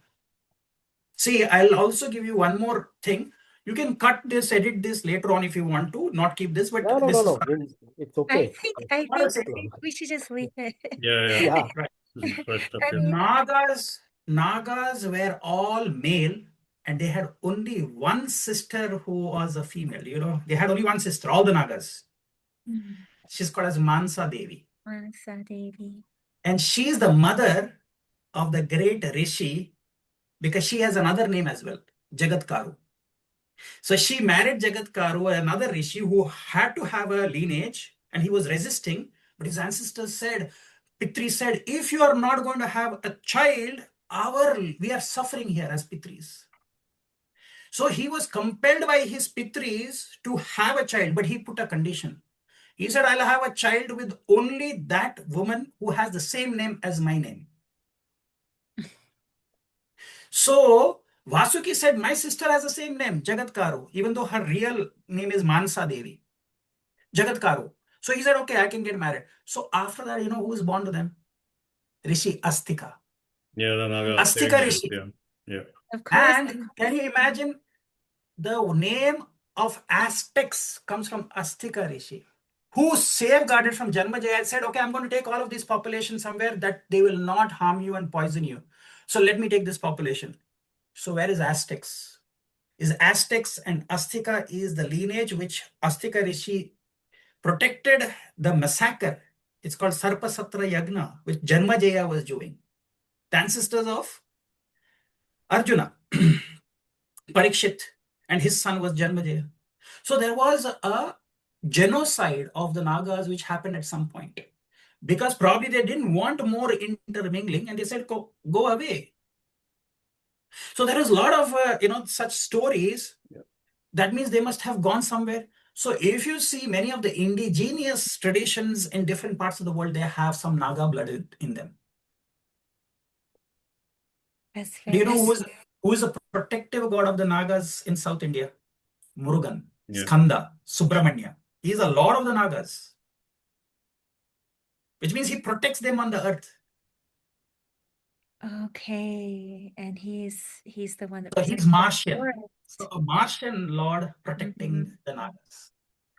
[SPEAKER 5] See, I'll also give you one more thing. You can cut this, edit this later on if you want to, not keep this, but
[SPEAKER 6] No. It's okay.
[SPEAKER 3] I think we should just leave it.
[SPEAKER 2] Yeah.
[SPEAKER 6] Yeah.
[SPEAKER 5] Right.
[SPEAKER 2] This is first step.
[SPEAKER 3] I
[SPEAKER 2] Yeah.
[SPEAKER 3] mean,
[SPEAKER 5] Nagas were all male and they had only one sister who was a female. You know, they had only one sister, all the Nagas. She's called as Mansa Devi.
[SPEAKER 3] Mansa Devi.
[SPEAKER 5] And she's the mother of the great Rishi because she has another name as well, Jagat Karu. So she married Jagat Karu, another Rishi who had to have a lineage and he was resisting. But his ancestors said, Pitris said, if you are not going to have a child, we are suffering here as Pitris. So he was compelled by his Pitris to have a child, but he put a condition. He said, I'll have a child with only that woman who has the same name as my name. So Vasuki said, my sister has the same name, Jagatkaru, even though her real name is Mansa Devi. Jagatkaru. So he said, okay, I can get married. So after that, you know who is born to them? Rishi Astika.
[SPEAKER 2] Yeah, the Naga.
[SPEAKER 5] Astika Rishi.
[SPEAKER 2] Yeah.
[SPEAKER 3] Of course.
[SPEAKER 5] And can you imagine the name of Aztecs comes from Astika Rishi, who safeguarded from Janmajaya and said, okay, I'm going to take all of these populations somewhere that they will not harm you and poison you. So let me take this population. So where is Aztecs? Is Aztecs and Astika is the lineage which Astika Rishi protected the massacre. It's called Sarpasatra Yagna, which Janmajaya was doing. The ancestors of Arjuna, Parikshit, and his son was Janmajaya. So there was a genocide of the Nagas which happened at some point, because probably they didn't want more intermingling and they said, go away. So there is a lot of such stories.
[SPEAKER 6] Yeah.
[SPEAKER 5] That means they must have gone somewhere. So if you see many of the indigenous traditions in different parts of the world, they have some Naga blood in them.
[SPEAKER 3] That's
[SPEAKER 5] Do you know
[SPEAKER 3] famous.
[SPEAKER 5] who is a protective god of the Nagas in South India? Murugan,
[SPEAKER 2] Yeah.
[SPEAKER 5] Skanda, Subramanya. He is a lord of the Nagas, which means he protects them on the earth.
[SPEAKER 3] Okay, and he's the one that
[SPEAKER 5] So he's
[SPEAKER 3] protects the
[SPEAKER 5] Martian.
[SPEAKER 3] forest.
[SPEAKER 5] So a Martian lord protecting the Nagas.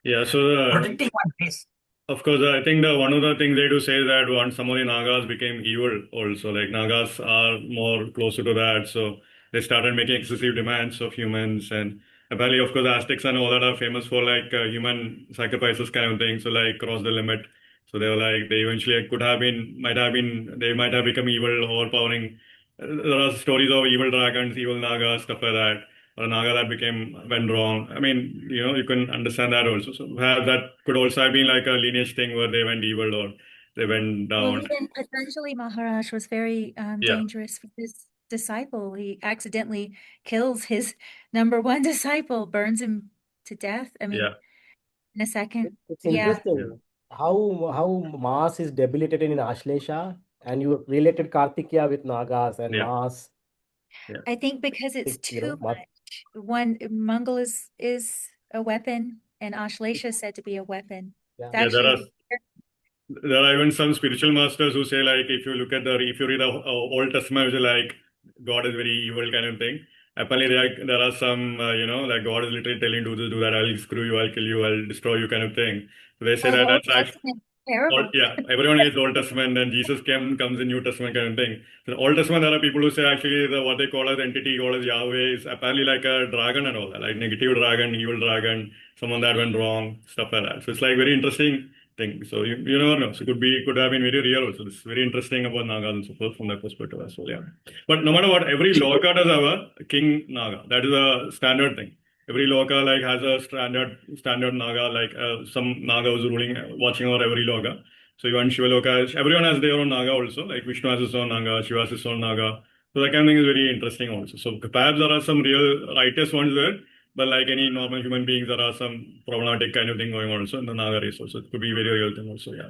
[SPEAKER 2] Yeah, so
[SPEAKER 5] Protecting one place.
[SPEAKER 2] of course, I think one of the things they do say is that once some of the Nagas became evil also, like Nagas are more closer to that, so they started making excessive demands of humans, and apparently, of course, Aztecs and all that are famous for like human sacrifices kind of thing, so like cross the limit. So they were like, they eventually they might have become evil, overpowering. There are stories of evil dragons, evil Nagas, stuff like that. Or a Naga that went wrong. I mean, you can understand that also. So perhaps that could also have been like a lineage thing where they went evil or they went
[SPEAKER 3] Well,
[SPEAKER 2] down.
[SPEAKER 3] even Patanjali Maharaj was very
[SPEAKER 2] Yeah.
[SPEAKER 3] dangerous for his disciple. He accidentally kills his number one disciple, burns him to death. I mean,
[SPEAKER 2] Yeah.
[SPEAKER 3] in a second.
[SPEAKER 6] It's
[SPEAKER 3] Yeah.
[SPEAKER 6] interesting how Mars is debilitated in Ashlesha, and you related Kartikeya with Nagas and
[SPEAKER 2] Yeah.
[SPEAKER 6] Mars.
[SPEAKER 3] I think because it's
[SPEAKER 6] You
[SPEAKER 3] too
[SPEAKER 6] know,
[SPEAKER 3] much. One, Mangal is a weapon, and Ashlesha is said to be a weapon.
[SPEAKER 6] Yeah.
[SPEAKER 3] It's
[SPEAKER 2] Yeah,
[SPEAKER 3] actually
[SPEAKER 2] there are even some spiritual masters who say like if you read the Old Testament, it's like God is very evil kind of thing. Apparently there are some like God is literally telling do this, do that, I'll screw you, I'll kill you, I'll destroy you kind of thing. So they say
[SPEAKER 3] Oh,
[SPEAKER 2] that
[SPEAKER 3] Old
[SPEAKER 2] that's actually
[SPEAKER 3] Testament, terrible.
[SPEAKER 2] everyone hates Old Testament, and Jesus comes in New Testament kind of thing. So the Old Testament, there are people who say actually what they call as entity called as Yahweh is apparently like a dragon and all that, like negative dragon, evil dragon, someone that went wrong, stuff like that. So it's like very interesting thing. So you never know. So could have been very real also. It's very interesting about Naga and so forth from that perspective as well. Yeah. But no matter what, every Loka does have a king Naga. That is a standard thing. Every Loka like has a standard Naga, like some Naga who's ruling, watching over every Loka. So even Shiva Loka, everyone has their own Naga also. Like Vishnu has his own Naga, Shiva has his own Naga. So that kind of thing is very interesting also. So perhaps there are some real righteous ones there, but like any normal human beings, there are some problematic kind of thing going on also in the Naga race also. It could be very real thing also, yeah.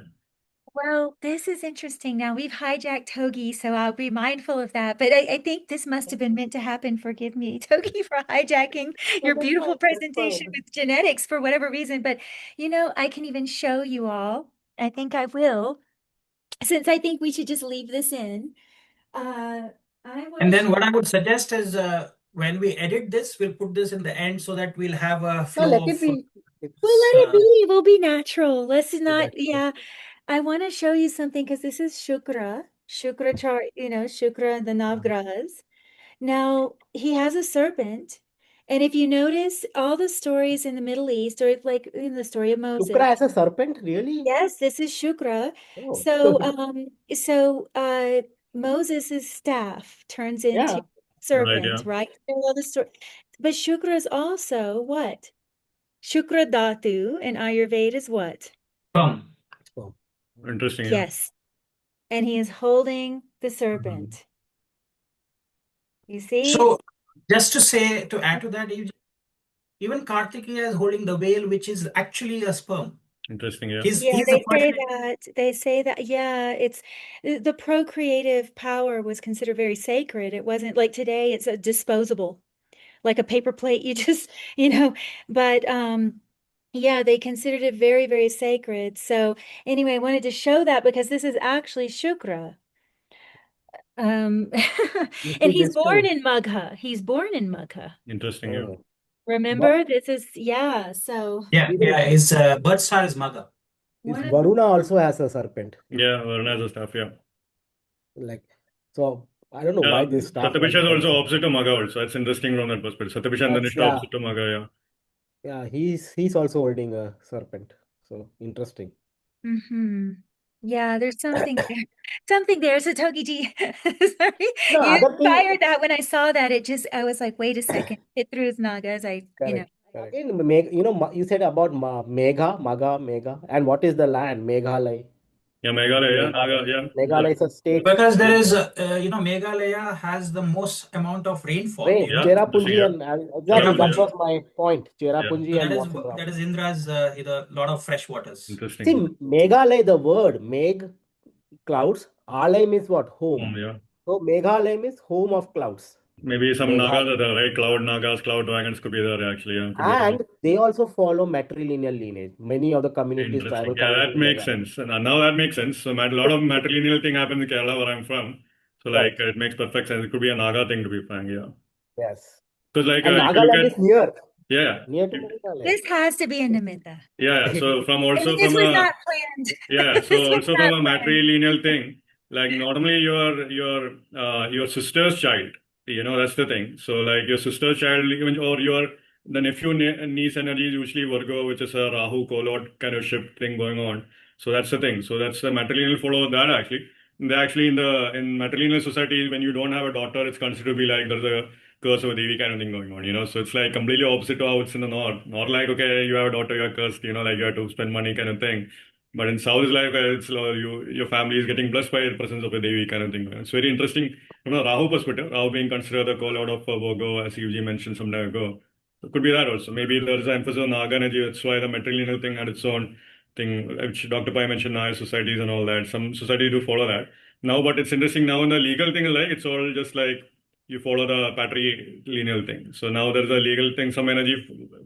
[SPEAKER 3] Well, this is interesting. Now we've hijacked Togi, so I'll be mindful of that. But I think this must have been meant to happen. Forgive me, Togi, for hijacking your
[SPEAKER 6] that's
[SPEAKER 3] beautiful
[SPEAKER 6] fine, that's
[SPEAKER 3] presentation
[SPEAKER 6] fine.
[SPEAKER 3] with genetics for whatever reason. But I can even show you all. I think I will, since I think we should just leave this in. I want
[SPEAKER 5] And
[SPEAKER 3] to
[SPEAKER 5] then what I would suggest is when we edit this, we'll put this in the end so that we'll have a
[SPEAKER 6] No,
[SPEAKER 5] flow
[SPEAKER 6] let
[SPEAKER 5] of.
[SPEAKER 6] it be.
[SPEAKER 3] Well, let it
[SPEAKER 5] uh,
[SPEAKER 3] be. We'll be natural. Let's not.
[SPEAKER 6] Exactly.
[SPEAKER 3] Yeah. I want to show you something because this is Shukra chart, Shukra, the Navgrahas. Now, he has a serpent. And if you notice all the stories in the Middle East, or like in the story of Moses,
[SPEAKER 6] Shukra as a serpent, really?
[SPEAKER 3] yes, this is Shukra.
[SPEAKER 6] Oh.
[SPEAKER 3] So Moses' staff turns into
[SPEAKER 6] Yeah.
[SPEAKER 3] serpent,
[SPEAKER 2] yeah.
[SPEAKER 3] right? You know all the story. But Shukra is also what? Shukra Dhatu in Ayurveda is what?
[SPEAKER 5] Sperm.
[SPEAKER 6] Oh.
[SPEAKER 2] Interesting. Yeah.
[SPEAKER 3] Yes. And he is holding the serpent. You see?
[SPEAKER 5] So just to say, to add to that, even Kartikeya is holding the whale, which is actually a sperm.
[SPEAKER 2] Interesting. Yeah.
[SPEAKER 5] He's
[SPEAKER 3] Yeah,
[SPEAKER 5] the
[SPEAKER 3] they say
[SPEAKER 5] person.
[SPEAKER 3] that. They say that. Yeah, it's the procreative power was considered very sacred. It wasn't like today, it's a disposable, like a paper plate. You just, but yeah, they considered it very, very sacred. So anyway, I wanted to show that because this is actually Shukra. And
[SPEAKER 6] see
[SPEAKER 3] he's
[SPEAKER 6] this
[SPEAKER 3] born
[SPEAKER 6] too.
[SPEAKER 3] in Magha. He's born in Magha.
[SPEAKER 2] Interesting. Yeah.
[SPEAKER 6] Oh.
[SPEAKER 3] Remember, this is, yeah, so
[SPEAKER 5] Yeah,
[SPEAKER 6] Even
[SPEAKER 5] yeah. His birth star is Magha.
[SPEAKER 6] this
[SPEAKER 3] one of
[SPEAKER 6] Varuna also has a serpent.
[SPEAKER 2] Yeah. Varna's stuff. Yeah.
[SPEAKER 6] Like, so I don't know why this stuff was
[SPEAKER 2] Satabisha is
[SPEAKER 6] very
[SPEAKER 2] also opposite to Magha also. That's interesting from that perspective. Satabisha and
[SPEAKER 6] That's,
[SPEAKER 2] Dhanishta opposite to Magha. Yeah.
[SPEAKER 6] yeah, he's also holding a serpent. So interesting.
[SPEAKER 3] Yeah, there's something there. Something there. So Togiji, sorry,
[SPEAKER 6] No,
[SPEAKER 3] you
[SPEAKER 6] other thing,
[SPEAKER 3] inspired that when I saw that. I was like, wait a second, hit through his nagas.
[SPEAKER 6] correct. Again, you said about Megha, and what is the land? Meghalaya.
[SPEAKER 2] Yeah. Meghalaya. Yeah.
[SPEAKER 6] Meghalaya.
[SPEAKER 2] Naga. Yeah.
[SPEAKER 6] Meghalaya is a state.
[SPEAKER 5] Because there is, Meghalaya has the most amount of rainfall
[SPEAKER 6] Rain,
[SPEAKER 5] area.
[SPEAKER 2] Yeah. Interesting.
[SPEAKER 6] Cherrapunji,
[SPEAKER 2] Yeah.
[SPEAKER 6] and exactly that
[SPEAKER 2] Cherrapunji.
[SPEAKER 6] was my point.
[SPEAKER 2] Yeah.
[SPEAKER 6] Cherrapunji
[SPEAKER 5] So
[SPEAKER 6] and
[SPEAKER 5] that is
[SPEAKER 6] Wasundhara.
[SPEAKER 5] Indra's a lot of fresh waters.
[SPEAKER 6] See,
[SPEAKER 2] Interesting.
[SPEAKER 6] Meghalaya, the word Meg, clouds. Alay means what? Home.
[SPEAKER 2] Yeah.
[SPEAKER 6] So Meghalaya means home of clouds.
[SPEAKER 2] Maybe some
[SPEAKER 6] Meghalaya.
[SPEAKER 2] Nagas are there, right? Cloud Nagas, Cloud Dragons could be there actually. Yeah. Could be there.
[SPEAKER 6] And they also follow matrilineal lineage. Many of the communities,
[SPEAKER 2] Interesting.
[SPEAKER 6] tribal
[SPEAKER 2] Yeah, that
[SPEAKER 6] communities,
[SPEAKER 2] makes sense. And now that makes sense. So, a lot of matrilineal thing happens in Kerala where I'm from. So, like,
[SPEAKER 6] Right.
[SPEAKER 2] it makes perfect sense. It could be a Naga thing to be frank. Yeah.
[SPEAKER 6] Yes.
[SPEAKER 2] Because, like,
[SPEAKER 6] And
[SPEAKER 2] if you look
[SPEAKER 6] Nagaland
[SPEAKER 2] at,
[SPEAKER 6] is near
[SPEAKER 2] yeah,
[SPEAKER 6] to Meghalaya.
[SPEAKER 3] This has to be a Nimitta.
[SPEAKER 2] yeah. So, from
[SPEAKER 3] I mean,
[SPEAKER 2] also
[SPEAKER 3] this
[SPEAKER 2] from
[SPEAKER 3] was
[SPEAKER 2] a,
[SPEAKER 3] not planned.
[SPEAKER 2] yeah. So,
[SPEAKER 3] This was
[SPEAKER 2] also
[SPEAKER 3] not
[SPEAKER 2] from a
[SPEAKER 3] planned.
[SPEAKER 2] matrilineal thing, like, normally your sister's child, that's the thing. So, like, your sister's child, even or the nephew niece energy is usually Virgo, which is a Rahu Kolot kind of shift thing going on. So that's the thing. So that's the matrilineal follow that actually. They actually in matrilineal society, when you don't have a daughter, it's considered to be like there's a curse of a Devi kind of thing going on. So it's like completely opposite to how it's in the north. Not like, okay, you have a daughter, you're cursed, like you have to spend money kind of thing. But in south it's like it's your family is getting blessed by the presence of a Devi kind of thing. It's very interesting from a Rahu perspective. Rahu being considered the call out of Virgo, as Yuji mentioned some time ago. It could be that also. Maybe there's an emphasis on Naga energy. That's why the matrilineal thing had its own thing, which Dr. Pai mentioned, Naya societies and all that. Some society do follow that. Now, but it's interesting now in the legal thing, like it's all just like you follow the patrilineal thing. So now there's a legal thing, some energy,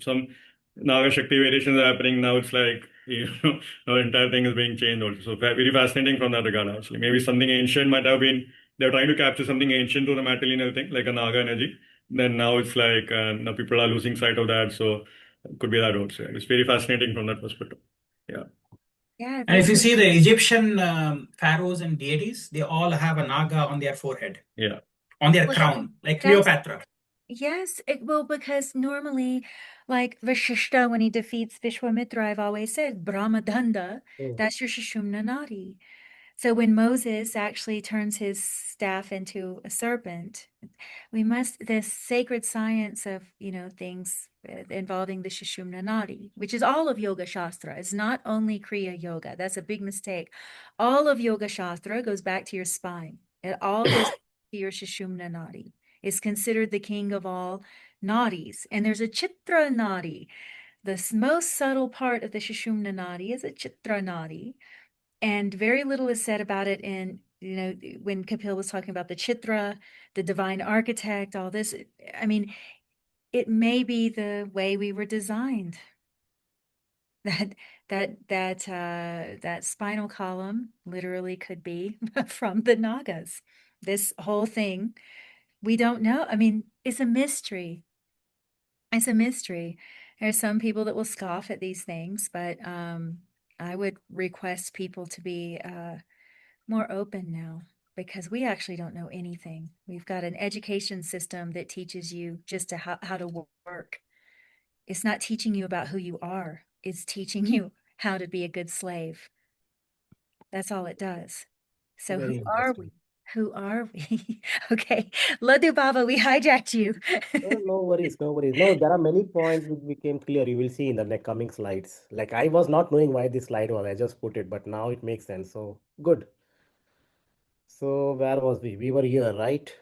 [SPEAKER 2] some Naga Shakti variations are happening. Now it's like, the entire thing is being changed also. So very fascinating from that regard, actually. Maybe something ancient might have been, they're trying to capture something ancient to the matrilineal thing, like a Naga energy. Then now it's like now people are losing sight of that. So it could be that also. It's very fascinating from that perspective. Yeah.
[SPEAKER 3] Yeah,
[SPEAKER 5] And if
[SPEAKER 3] this
[SPEAKER 5] you
[SPEAKER 3] is
[SPEAKER 5] see the Egyptian pharaohs and deities, they all have a naga on their forehead,
[SPEAKER 2] Yeah.
[SPEAKER 5] on their
[SPEAKER 3] Well,
[SPEAKER 5] crown, like
[SPEAKER 3] that's-
[SPEAKER 5] Cleopatra.
[SPEAKER 3] yes, because normally, like Vashishta, when he defeats Vishwamitra, I've always said Brahmadanda, that's your Shishumna Nadi. So when Moses actually turns his staff into a serpent, this sacred science of, things involving the Shishumna Nadi, which is all of Yoga Shastra. It's not only Kriya Yoga. That's a big mistake. All of Yoga Shastra goes back to your spine. It all goes to your Shishumna Nadi. It's considered the king of all nadis. And there's a Chitra Nadi. The most subtle part of the Shishumna Nadi is a Chitra Nadi. And very little is said about it in, when Kapil was talking about the Chitra, the divine architect, all this. I mean, it may be the way we were designed. That spinal column literally could be from the Nagas. This whole thing, we don't know. I mean, it's a mystery. It's a mystery. There's some people that will scoff at these things, but I would request people to be more open now, because we actually don't know anything. We've got an education system that teaches you just how to work. It's not teaching you about who you are. It's teaching you how to be a good slave. That's all it does. So
[SPEAKER 6] Very
[SPEAKER 3] who are we?
[SPEAKER 6] interesting.
[SPEAKER 3] Who are we? Okay, Ladhu Baba, we hijacked you.
[SPEAKER 6] No, no worries, no worries. No, there are many points which became clear. You will see in the next coming slides. Like I was not knowing why this slide was, I just put it, but now it makes sense. So good. So where was we? We were here, right?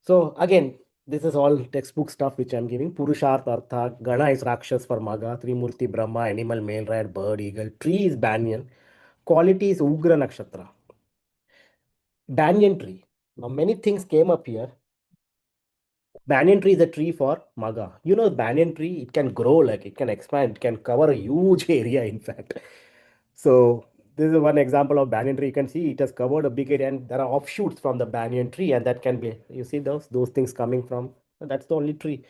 [SPEAKER 6] So again, this is all textbook stuff which I'm giving. Purusharth Artha, Gana is Rakshas for Magha, Trimurti Brahma, animal, male, rat, bird, eagle, tree is banyan, quality is Ugra Nakshatra. Banyan tree. Now many things came up here. Banyan tree is a tree for Magha. You know, banyan tree, it can grow, like it can expand, it can cover a huge area, in fact. So this is one example of banyan tree. You can see it has covered a big area, and there are offshoots from the banyan tree, and that can be, you see those things coming from, that's the only tree.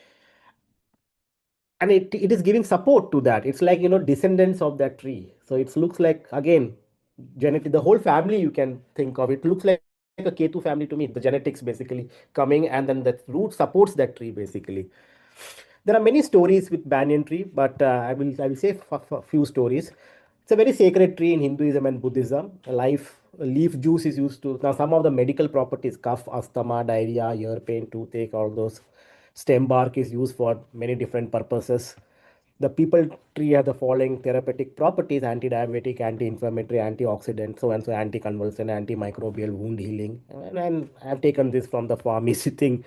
[SPEAKER 6] And it is giving support to that. It's like, descendants of that tree. So it looks like, again, genetic, the whole family you can think of. It looks like a Ketu family to me, the genetics basically coming, and then the root supports that tree basically. There are many stories with banyan tree, but I will say a few stories. It's a very sacred tree in Hinduism and Buddhism. Leaf juice is used to, now some of the medical properties, cough, asthma, diarrhea, ear pain, toothache, all those. Stem bark is used for many different purposes. The people tree has the following therapeutic properties: anti-diabetic, anti-inflammatory, antioxidant, so and so, anti-convulsant, antimicrobial, wound healing. And I've taken this from the pharmacy thing.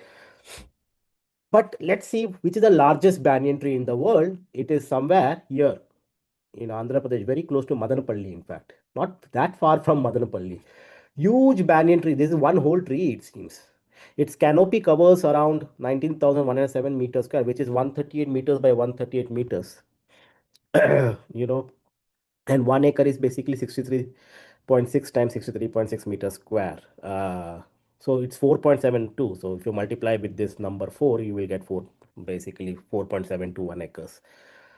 [SPEAKER 6] But let's see which is the largest banyan tree in the world. It is somewhere here in Andhra Pradesh, very close to Madanapalli, in fact. Not that far from Madanapalli. Huge banyan tree. This is one whole tree, it seems. Its canopy covers around 19,107 meters square, which is 138 meters by 138 meters. you know, and 1 acre is basically 63.6 times 63.6 meters square. So it's 4.72. So if you multiply with this number 4, you will get basically 4.721 acres.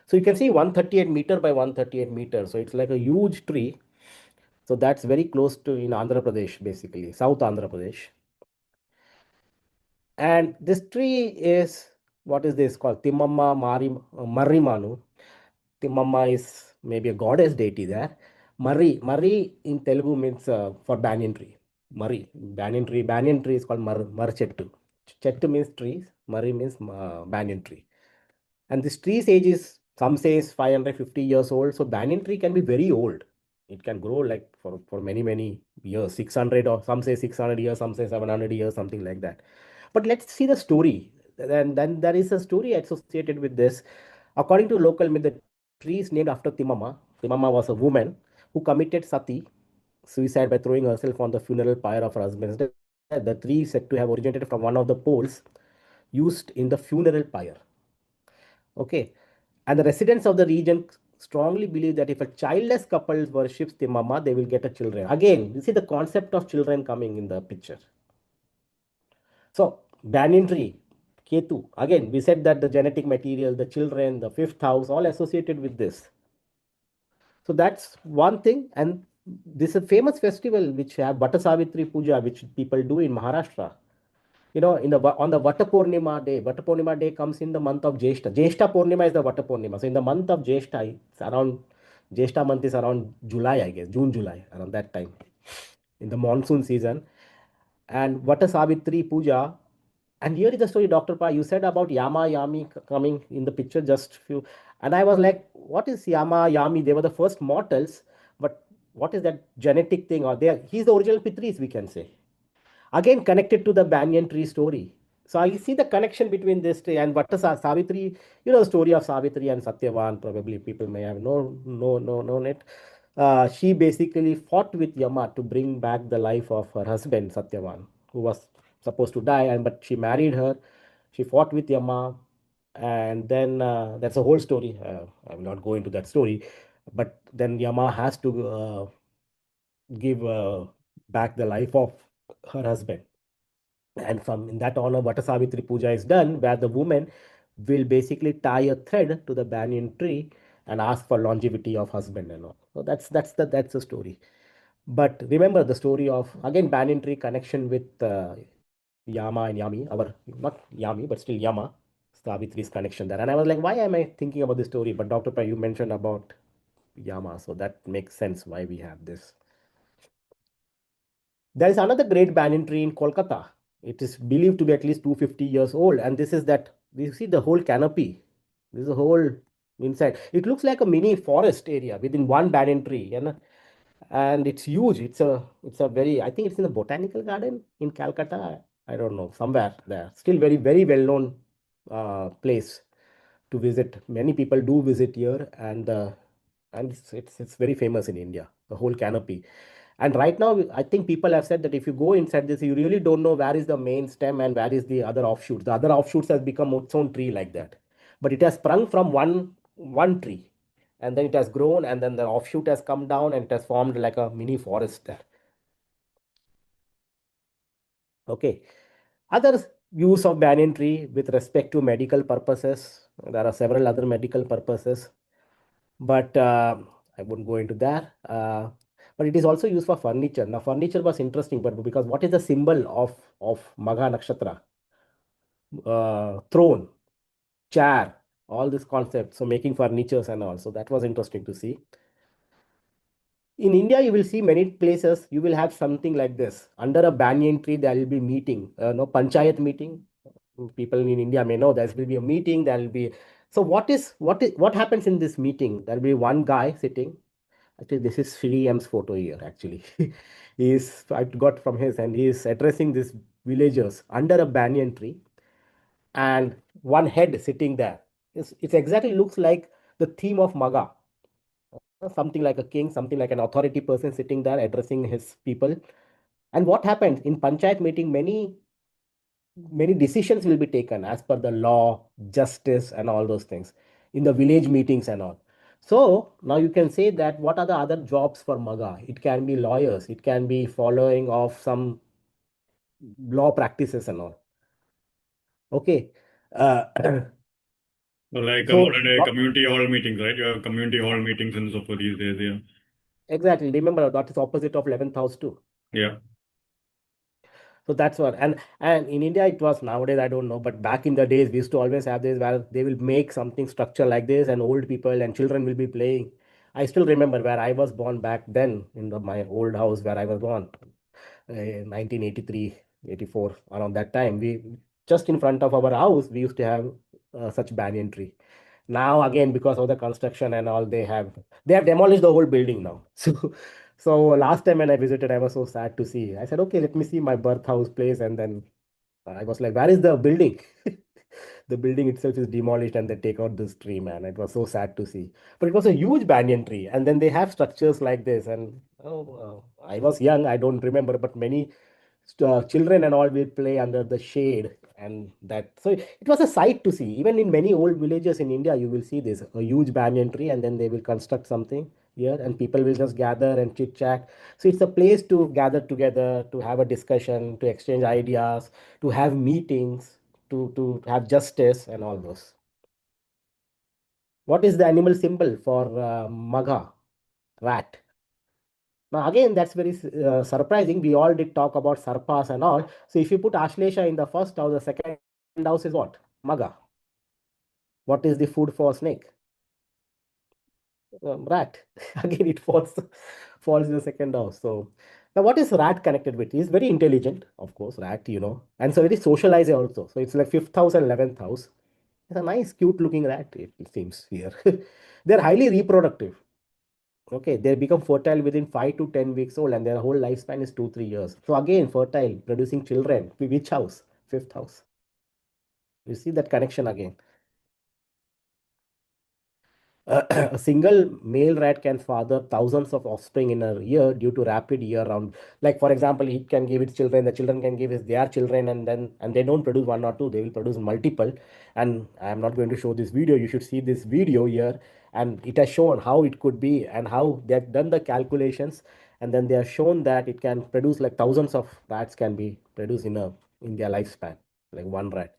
[SPEAKER 6] So you can see 138 meter by 138 meters. So it's like a huge tree. So that's very close to in Andhra Pradesh, basically, South Andhra Pradesh. And this tree is, what is this called? Timmamma Marrimanu. Timmamma is maybe a goddess deity there. Marri in Telugu means for banyan tree. Banyan tree is called Marchettu. Chettu means trees, Marri means banyan tree. And this tree's age is, some says 550 years old. So banyan tree can be very old. It can grow like for many, many years, 600, or some say 600 years, some say 700 years, something like that. But let's see the story. And then there is a story associated with this. According to local myth, the tree is named after Timama. Timama was a woman who committed sati, suicide, by throwing herself on the funeral pyre of her husband's death. The tree is said to have originated from one of the poles used in the funeral pyre. Okay. And the residents of the region strongly believe that if a childless couple worships the mama, they will get a children. Again, you see the concept of children coming in the picture. So, banyan tree, Ketu. Again, we said that the genetic material, the children, the fifth house, all associated with this. So that's one thing. And this is a famous festival which have Vata Savitri Puja, which people do in Maharashtra. On the Vata Purnima day comes in the month of Jeshta. Jeshta Purnima is the Vata Purnima. So in the month of Jeshta, it's around, Jeshta month is around July, I guess, June, July, around that time, in the monsoon season. And Vata Savitri Puja. And here is the story, Dr. Pa, you said about Yama, Yami coming in the picture, just few. And I was like, what is Yama, Yami? They were the first mortals, but what is that genetic thing? Or he's the original Pitris, we can say. Again, connected to the banyan tree story. So I see the connection between this tree and Vata Savitri. The story of Savitri and Satyavan. Probably people may have known it. She basically fought with Yama to bring back the life of her husband Satyavan, who was supposed to die, but she married her. She fought with Yama, and then that's a whole story. I will not go into that story, but then Yama has to give back the life of her husband. And from in that honor, Vata Savitri Puja is done, where the woman will basically tie a thread to the banyan tree and ask for longevity of husband and all. So that's the story. But remember the story of, again, banyan tree connection with Yama and Yami, not Yami, but still Yama, Savitri's connection there. And I was like, why am I thinking about this story? But Dr. Pai, you mentioned about Yama, so that makes sense why we have this. There is another great banyan tree in Kolkata. It is believed to be at least 250 years old. And this is that, you see the whole canopy. This is a whole inside. It looks like a mini forest area within one banyan tree, you know. And it's huge. It's a very, I think it's in the botanical garden in Calcutta. I don't know, somewhere there. Still very, very well known place to visit. Many people do visit here, and it's very famous in India, the whole canopy. And right now, I think people have said that if you go inside this, you really don't know where is the main stem and where is the other offshoots. The other offshoots has become its own tree like that. But it has sprung from one tree, and then it has grown, and then the offshoot has come down, and it has formed like a mini forest there. Okay. Other use of banyan tree with respect to medical purposes. There are several other medical purposes, but I wouldn't go into that. But it is also used for furniture. Now, furniture was interesting, but because what is the symbol of Magha Nakshatra? Throne, chair, all these concepts. So making furnitures and all. So that was interesting to see. In India, you will see many places, you will have something like this. Under a banyan tree, there will be meeting, no panchayat meeting. People in India may know there will be a meeting, there will be. So what happens in this meeting? There will be one guy sitting. Actually, this is Sri M's photo here, actually. I got from his, and he is addressing these villagers under a banyan tree, and one head sitting there. It exactly looks like the theme of Magha, something like a king, something like an authority person sitting there addressing his people. And what happens in panchayat meeting, many decisions will be taken as per the law, justice, and all those things in the village meetings and all. So now you can say that what are the other jobs for Magha? It can be lawyers, it can be following of some law practices and all. Okay. Uh,
[SPEAKER 2] So like
[SPEAKER 6] so
[SPEAKER 2] modern day community hall meetings, right? You have community hall meetings and so forth these days, yeah.
[SPEAKER 6] exactly. Remember that is opposite of 11th house too.
[SPEAKER 2] Yeah.
[SPEAKER 6] So that's what, and in India it was, nowadays I don't know, but back in the days we used to always have this where they will make something structure like this, and old people and children will be playing. I still remember where I was born back then in my old house where I was born, 1983, 84, around that time. We just in front of our house we used to have such banyan tree. Now again, because of the construction and all, they have demolished the whole building now. So last time when I visited, I was so sad to see. I said, okay, let me see my birth house place, and then I was like, where is the building? The building itself is demolished, and they take out this tree, man. It was so sad to see. But it was a huge banyan tree, and then they have structures like this. And I was young, I don't remember, but many children and all will play under the shade, and that, so it was a sight to see. Even in many old villages in India, you will see this a huge banyan tree, and then they will construct something here, and people will just gather and chit chat. So it's a place to gather together, to have a discussion, to exchange ideas, to have meetings, to have justice and all those. What is the animal symbol for Magha? Rat. Now, again, that's very surprising. We all did talk about Sarpas and all. So, if you put Ashlesha in the first house, the second house is what? Magha. What is the food for snake? Rat. Again, it falls in the second house. So, now what is rat connected with? He's very intelligent, of course, rat, and so very socialized also. So, it's like fifth house and 11th house. It's a nice, cute looking rat, it seems here. They're highly reproductive. Okay, they become fertile within 5 to 10 weeks old, and their whole lifespan is 2-3 years. So again, fertile, producing children. Which house? Fifth house. You see that connection again. A single male rat can father thousands of offspring in a year due to rapid year round. Like for example, it can give its children, the children can give their children, and they don't produce one or two, they will produce multiple. And I am not going to show this video. You should see this video here, and it has shown how it could be and how they have done the calculations, and then they have shown that it can produce like thousands of rats can be produced in their lifespan, like one rat.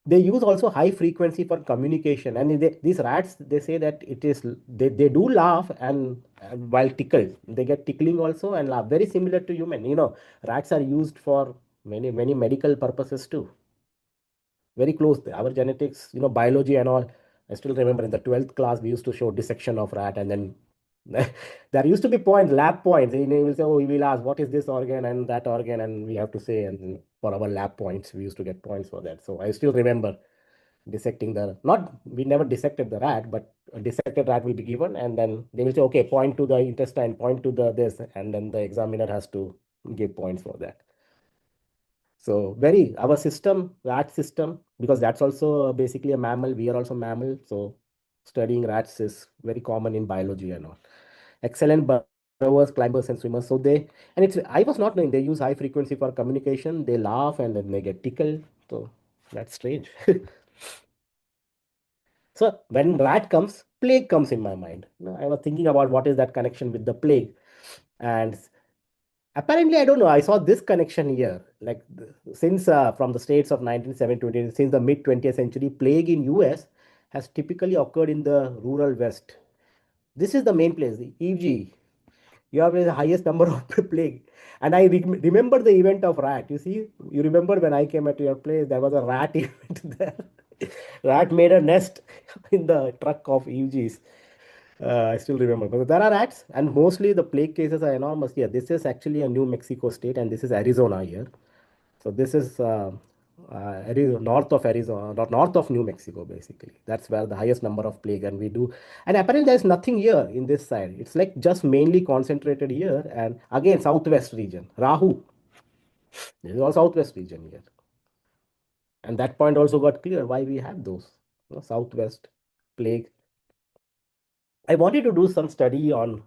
[SPEAKER 6] They use also high frequency for communication, and these rats, they say that they do laugh, and while tickled they get tickling also and laugh, very similar to human. Rats are used for many many medical purposes too, very close. Our genetics, biology and all. I still remember in the 12th class we used to show dissection of rat, and then There used to be points, lab points. You will say, oh, we will ask, what is this organ and that organ? And we have to say, and for our lab points, we used to get points for that. So I still remember dissecting we never dissected the rat, but a dissected rat will be given. And then they will say, okay, point to the intestine, point to the this. And then the examiner has to give points for that. So our system, rat system, because that's also basically a mammal. We are also mammal. So studying rats is very common in biology and all. Excellent burrowers, climbers, and swimmers. So I was not knowing they use high frequency for communication. They laugh and then they get tickled. So that's strange. So when rat comes, plague comes in my mind. I was thinking about what is that connection with the plague. And apparently, I don't know. I saw this connection here. Like since from the states of 1970, since the mid 20th century, plague in US has typically occurred in the rural West. This is the main place, the EG. You have the highest number of plague. And I remember the event of rat. You see, you remember when I came at your place, there was a rat event there. Rat made a nest in the truck of EGs. I still remember. But there are rats, and mostly the plague cases are enormous here. This is actually a New Mexico state, and this is Arizona here. So this is north of Arizona, north of New Mexico, basically. That's where the highest number of plague, and we do. And apparently, there's nothing here in this side. It's like just mainly concentrated here, and again, southwest region. Rahu. This is all southwest region here, and that point also got clear why we have those southwest plague. I wanted to do some study on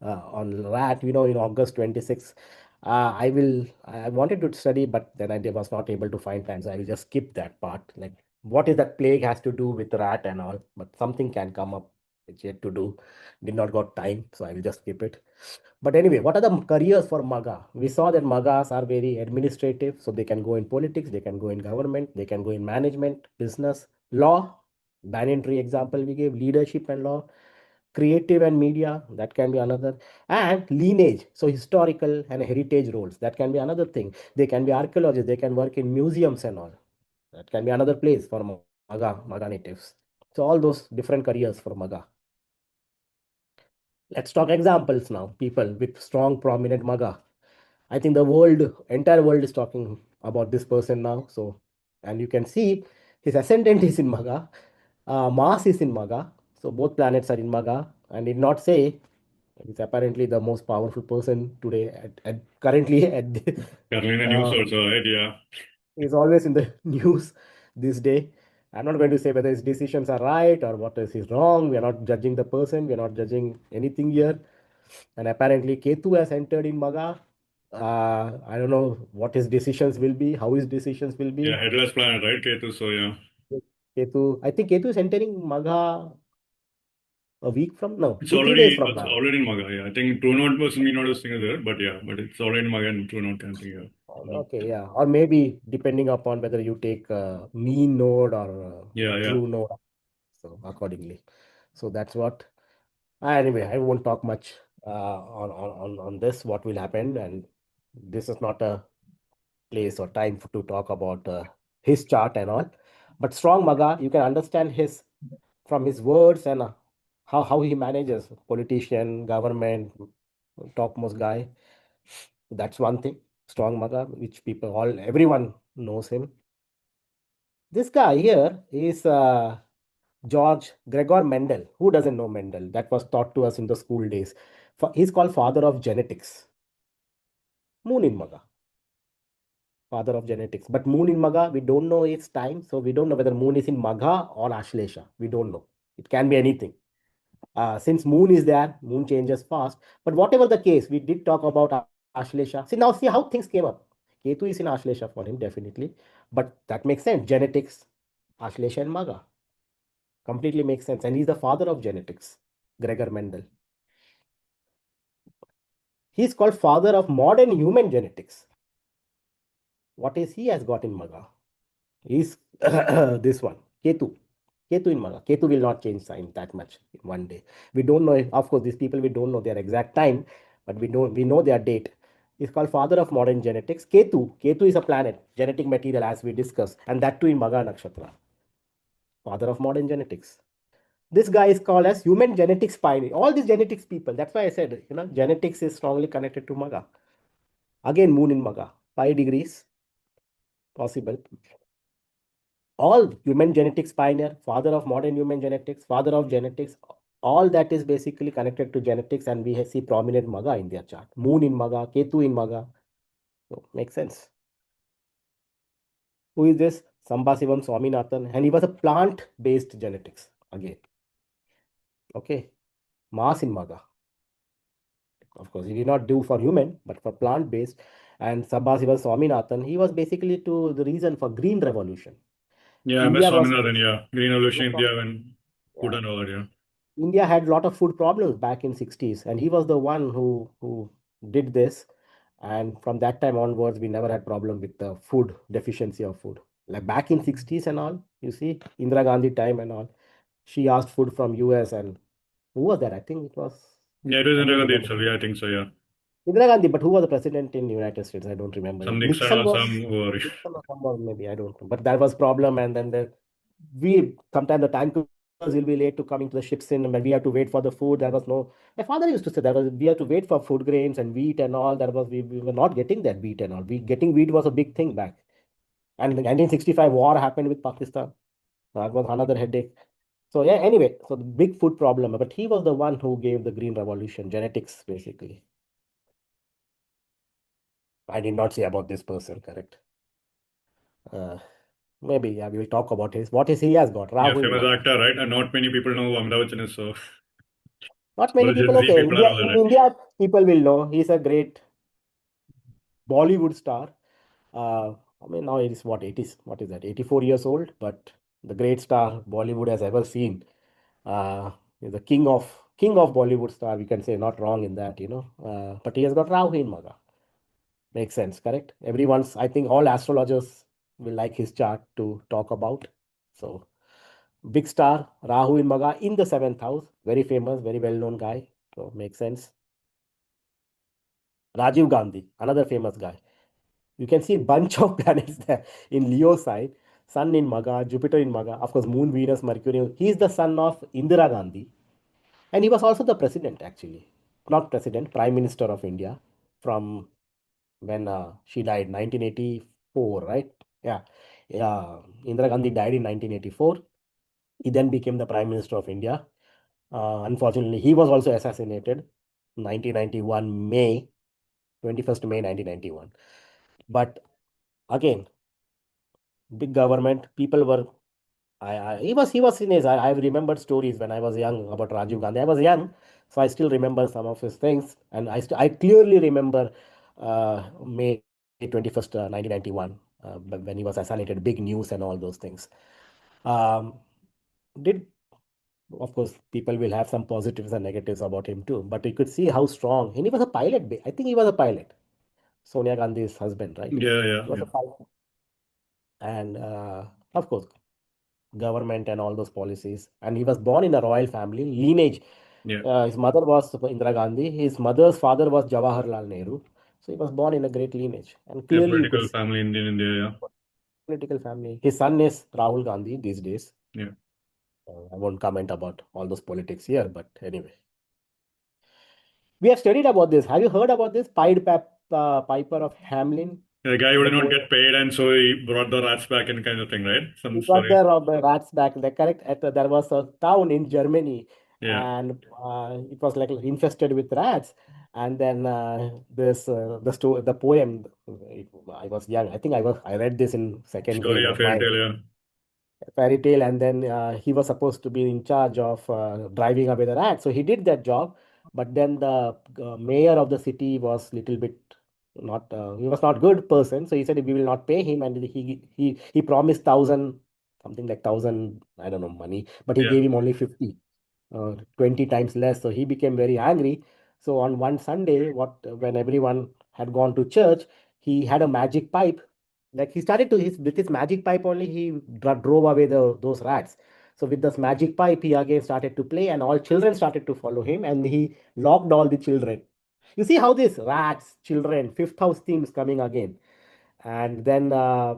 [SPEAKER 6] rat, in August 26. I wanted to study, but then I was not able to find time, so I will just skip that part. Like, what is that plague has to do with rat and all, but something can come up. It's yet to do. Did not got time, so I will just skip it. But anyway, what are the careers for Magha? We saw that Maghas are very administrative, so they can go in politics, they can go in government, they can go in management, business, law. Banyan tree example we gave, leadership and law, creative and media, that can be another, and lineage, so historical and heritage roles, that can be another thing. They can be archaeologists, they can work in museums and all, that can be another place for Magha natives. So all those different careers for Magha. Let's talk examples now. People with strong prominent Magha. I think the entire world is talking about this person now. So, and you can see his ascendant is in Magha, Mars is in Magha, so both planets are in Magha, and did not say he's apparently the most powerful person today currently at
[SPEAKER 2] Carolina News also, right? Yeah.
[SPEAKER 6] he's always in the news this day. I'm not going to say whether his decisions are right or what is his wrong. We are not judging the person. We are not judging anything here. And apparently Ketu has entered in Magha. I don't know what his decisions will be, how his decisions will be.
[SPEAKER 2] Yeah, headless planet, right, Ketu? So yeah.
[SPEAKER 6] Ketu, I think Ketu is entering Magha a week from now.
[SPEAKER 2] It's
[SPEAKER 6] 2 days from now.
[SPEAKER 2] already in Magha. Yeah, I think True Note was me not a singer there, but yeah, but it's already in Magha and True Note kind of thing. Yeah.
[SPEAKER 6] Okay, yeah, or maybe depending upon whether you take mean node or true node, so accordingly. So that's what. Anyway, I won't talk much on this. What will happen, and this is not a place or time to talk about his chart and all. But strong Magha, you can understand from his words and how he manages politician, government, topmost guy. That's one thing. Strong Magha, which everyone knows him. This guy here is George Gregor Mendel. Who doesn't know Mendel? That was taught to us in the school days. He's called father of genetics. Moon in Magha. Father of genetics. But moon in Magha, we don't know its time. So we don't know whether moon is in Magha or Ashlesha. We don't know. It can be anything. Since moon is there, moon changes fast. But whatever the case, we did talk about Ashlesha. See how things came up. Ketu is in Ashlesha for him, definitely. But that makes sense. Genetics, Ashlesha and Magha. Completely makes sense. And he's the father of genetics, Gregor Mendel. He's called father of modern human genetics. What is he has got in Magha? He's this one, Ketu. Ketu in Magha. Ketu will not change sign that much in one day. We don't know, of course, these people, we don't know their exact time, but we know their date. He's called father of modern genetics. Ketu is a planet, genetic material as we discussed, and that too in Magha Nakshatra. Father of modern genetics. This guy is called as human genetics pioneer. All these genetics people. That's why I said, genetics is strongly connected to Magha. Again, moon in Magha, 5 degrees possible. All human genetics pioneer, father of modern human genetics, father of genetics, all that is basically connected to genetics, and we see prominent Magha in their chart. Moon in Magha, Ketu in Magha. So, makes sense. Who is this? Sambasivam Swaminathan, and he was a plant-based genetics again. Okay, Mars in Magha. Of course, he did not do for human, but for plant-based. And Sambasivam Swaminathan, he was basically to the reason for Green Revolution.
[SPEAKER 2] Yeah, MS
[SPEAKER 6] India was
[SPEAKER 2] Swaminathan, yeah. Green Revolution India and food
[SPEAKER 6] yeah.
[SPEAKER 2] and all that, yeah.
[SPEAKER 6] India had a lot of food problems back in 60s, and he was the one who did this. And from that time onwards, we never had problem with the food deficiency of food. Like back in 60s and all, you see, Indira Gandhi time and all, she asked food from US, and who was that? I think it was,
[SPEAKER 2] Yeah, it was
[SPEAKER 6] I
[SPEAKER 2] in
[SPEAKER 6] don't
[SPEAKER 2] Gandhi
[SPEAKER 6] remember.
[SPEAKER 2] itself, yeah, I think so, yeah.
[SPEAKER 6] Indira Gandhi, but who was the president in United States? I don't remember.
[SPEAKER 2] Some Nixon
[SPEAKER 6] Nixon
[SPEAKER 2] or
[SPEAKER 6] was
[SPEAKER 2] some or
[SPEAKER 6] Nixon or someone maybe, I don't know. But that was problem, and then we sometimes the time will be late to coming to the ships in, and we have to wait for the food. There was no. My father used to say that was we have to wait for food grains and wheat and all. That was we were not getting that wheat and all. Getting wheat was a big thing back. And the 1965 war happened with Pakistan. That was another headache. So yeah, anyway, so the big food problem. But he was the one who gave the green revolution, genetics basically. I did not say about this person, correct? Maybe yeah, we will talk about what is he has got.
[SPEAKER 2] yeah,
[SPEAKER 6] Rahu in
[SPEAKER 2] famous
[SPEAKER 6] Magha.
[SPEAKER 2] actor, right? And not many people know who Amitabh Bachchan is, so
[SPEAKER 6] Not
[SPEAKER 2] all
[SPEAKER 6] many
[SPEAKER 2] the Gen
[SPEAKER 6] people.
[SPEAKER 2] Z
[SPEAKER 6] Okay,
[SPEAKER 2] people and
[SPEAKER 6] India
[SPEAKER 2] all that,
[SPEAKER 6] in
[SPEAKER 2] right?
[SPEAKER 6] India people will know. He's a great Bollywood star. I mean now it is what 80s. What is that? 84 years old, but the great star Bollywood has ever seen. He's the king of Bollywood star. We can say not wrong in that. But he has got Rahu in Magha. Makes sense, correct? I think all astrologers will like his chart to talk about. So, big star, Rahu in Magha in the seventh house. Very famous, very well-known guy. So, makes sense. Rajiv Gandhi, another famous guy. You can see a bunch of planets there in Leo side. Sun in Magha, Jupiter in Magha, of course, Moon, Venus, Mercury. He is the son of Indira Gandhi. And he was also the president, actually. Not president, Prime Minister of India from when she died, 1984, right? Yeah. Yeah. Indira Gandhi died in 1984. He then became the Prime Minister of India. Unfortunately, he was also assassinated 1991 May, 21st May 1991. But again, big government, people were he was in his I've remembered stories when I was young about Rajiv Gandhi. I was young, so I still remember some of his things, and I clearly remember May 21st, 1991, when he was assassinated, big news and all those things. Um, did Of course, people will have some positives and negatives about him too, but you could see how strong, and he was a pilot. I think he was a pilot. Sonia Gandhi's husband, right?
[SPEAKER 2] Yeah, yeah,
[SPEAKER 6] He was
[SPEAKER 2] yeah.
[SPEAKER 6] a pilot, and of course government and all those policies. And he was born in a royal family, lineage.
[SPEAKER 2] Yeah.
[SPEAKER 6] His mother was Indira Gandhi. His mother's father was Jawaharlal Nehru. So he was born in a great lineage. And
[SPEAKER 2] Yeah,
[SPEAKER 6] clearly you could
[SPEAKER 2] political
[SPEAKER 6] see
[SPEAKER 2] family in India, yeah.
[SPEAKER 6] political family. His son is Rahul Gandhi these days.
[SPEAKER 2] Yeah.
[SPEAKER 6] I won't comment about all those politics here, but anyway. We have studied about this. Have you heard about this? Piper of Hamelin?
[SPEAKER 2] The guy who
[SPEAKER 6] The
[SPEAKER 2] did not
[SPEAKER 6] poet.
[SPEAKER 2] get paid, and so he brought the rats back and kind of thing, right? Some
[SPEAKER 6] He got
[SPEAKER 2] story.
[SPEAKER 6] the rats back. Correct. There was a town in Germany,
[SPEAKER 2] Yeah.
[SPEAKER 6] and it was like infested with rats. And then the poem. I was young. I think I read this in second
[SPEAKER 2] Story
[SPEAKER 6] grade
[SPEAKER 2] of
[SPEAKER 6] of
[SPEAKER 2] fairy
[SPEAKER 6] my
[SPEAKER 2] tale, yeah.
[SPEAKER 6] fairy tale, and then he was supposed to be in charge of driving away the rats. So he did that job, but then the mayor of the city was little bit not he was not good person. So he said we will not pay him, and he promised 1,000, something like 1,000, I don't know, money, but he
[SPEAKER 2] Yeah.
[SPEAKER 6] gave him only 50, 20 times less. So he became very angry. So on one Sunday, when everyone had gone to church, he had a magic pipe. Like he started to his with his magic pipe only, he drove away those rats. So with this magic pipe, he again started to play, and all children started to follow him, and he locked all the children. You see how this rats, children, fifth house themes coming again. And then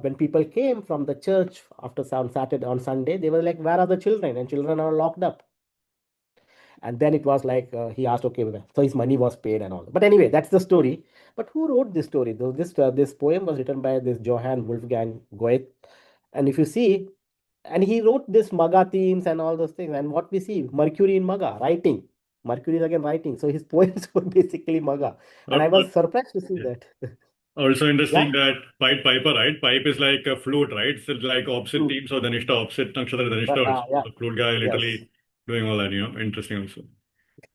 [SPEAKER 6] when people came from the church after some Saturday on Sunday, they were like, "Where are the children?" And children are locked up. And then it was like he asked, okay, so his money was paid and all. But anyway, that's the story. But who wrote this story? Though this poem was written by this Johann Wolfgang Goethe. And if you see, and he wrote this Magha themes and all those things. And what we see, Mercury in Magha, writing. Mercury is again writing. So his poems were basically Magha. And I was surprised to see that.
[SPEAKER 2] Also interesting
[SPEAKER 6] Yeah.
[SPEAKER 2] that Piper, right? Pipe is like a flute, right? So it's like opposite
[SPEAKER 6] True.
[SPEAKER 2] themes of Dhanishta, opposite Nakshatra Dhanishta also.
[SPEAKER 6] Yeah.
[SPEAKER 2] The flute guy
[SPEAKER 6] Yes.
[SPEAKER 2] literally doing all that, interesting also.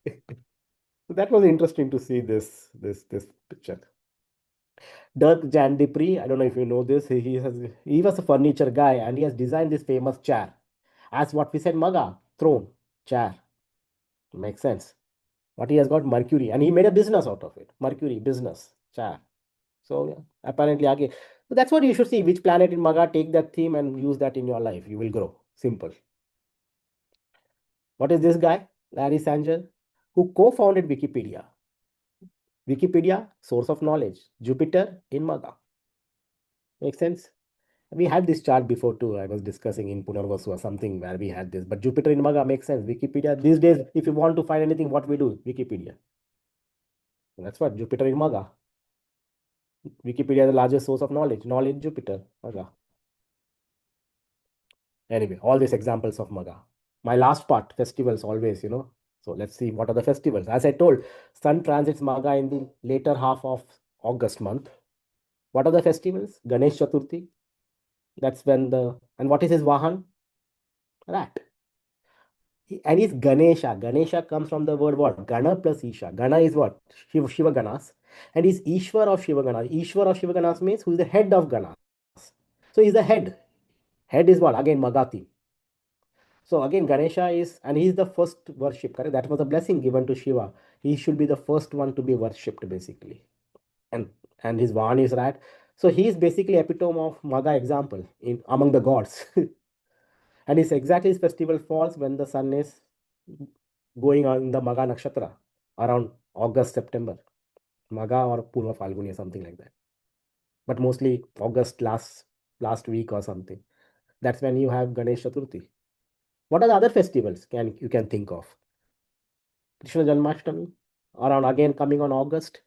[SPEAKER 6] So that was interesting to see this picture. Dirk Jan de Pree, I don't know if you know this. He was a furniture guy and he has designed this famous chair. As what we said, Magha, throne, chair. Makes sense. But he has got Mercury and he made a business out of it. Mercury, business, chair. So yeah, apparently, again, so that's what you should see. Which planet in Magha, take that theme and use that in your life. You will grow. Simple. What is this guy? Larry Sanger, who co-founded Wikipedia. Wikipedia, source of knowledge. Jupiter in Magha. Makes sense? We had this chart before too. I was discussing in Punarvasu or something where we had this. But Jupiter in Magha makes sense. Wikipedia, these days, if you want to find anything, what we do? Wikipedia. That's what Jupiter in Magha. Wikipedia is the largest source of knowledge. Knowledge, Jupiter, Magha. Anyway, all these examples of Magha. My last part, festivals always, So let's see what are the festivals. As I told, Sun transits Magha in the later half of August month. What are the festivals? Ganesh Chaturthi. That's when and what is his Vahan? Rat. And his Ganesha. Ganesha comes from the word what? Gana plus Isha. Gana is what? Shiva Ganas. And he's Ishwar of Shiva Ganas. Ishwar of Shiva Ganas means who is the head of Ganas. So he's the head. Head is what? Again, Magati. So again, Ganesha is, and he's the first worship, correct? That was a blessing given to Shiva. He should be the first one to be worshipped, basically. And his Vahan is right. So he is basically epitome of Magha example in among the gods. And his festival falls when the sun is going on the Magha Nakshatra around August, September. Magha or Purva Falguni or something like that. But mostly August last week or something. That's when you have Ganesh Chaturthi. What are the other festivals you can think of? Krishna Janmashtami around again coming on August.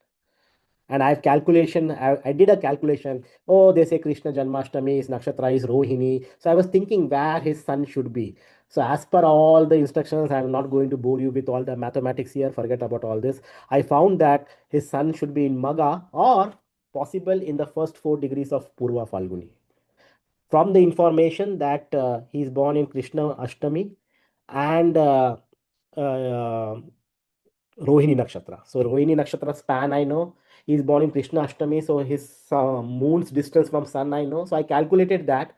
[SPEAKER 6] And I did a calculation. Oh, they say Krishna Janmashtami is Nakshatra is Rohini. So I was thinking where his sun should be. So as per all the instructions, I'm not going to bore you with all the mathematics here. Forget about all this. I found that his sun should be in Magha or possible in the first 4 degrees of Purva Falguni. From the information that he's born in Krishna Ashtami and Rohini Nakshatra. So Rohini Nakshatra span I know. He's born in Krishna Ashtami, so his moon's distance from sun I know. So I calculated that,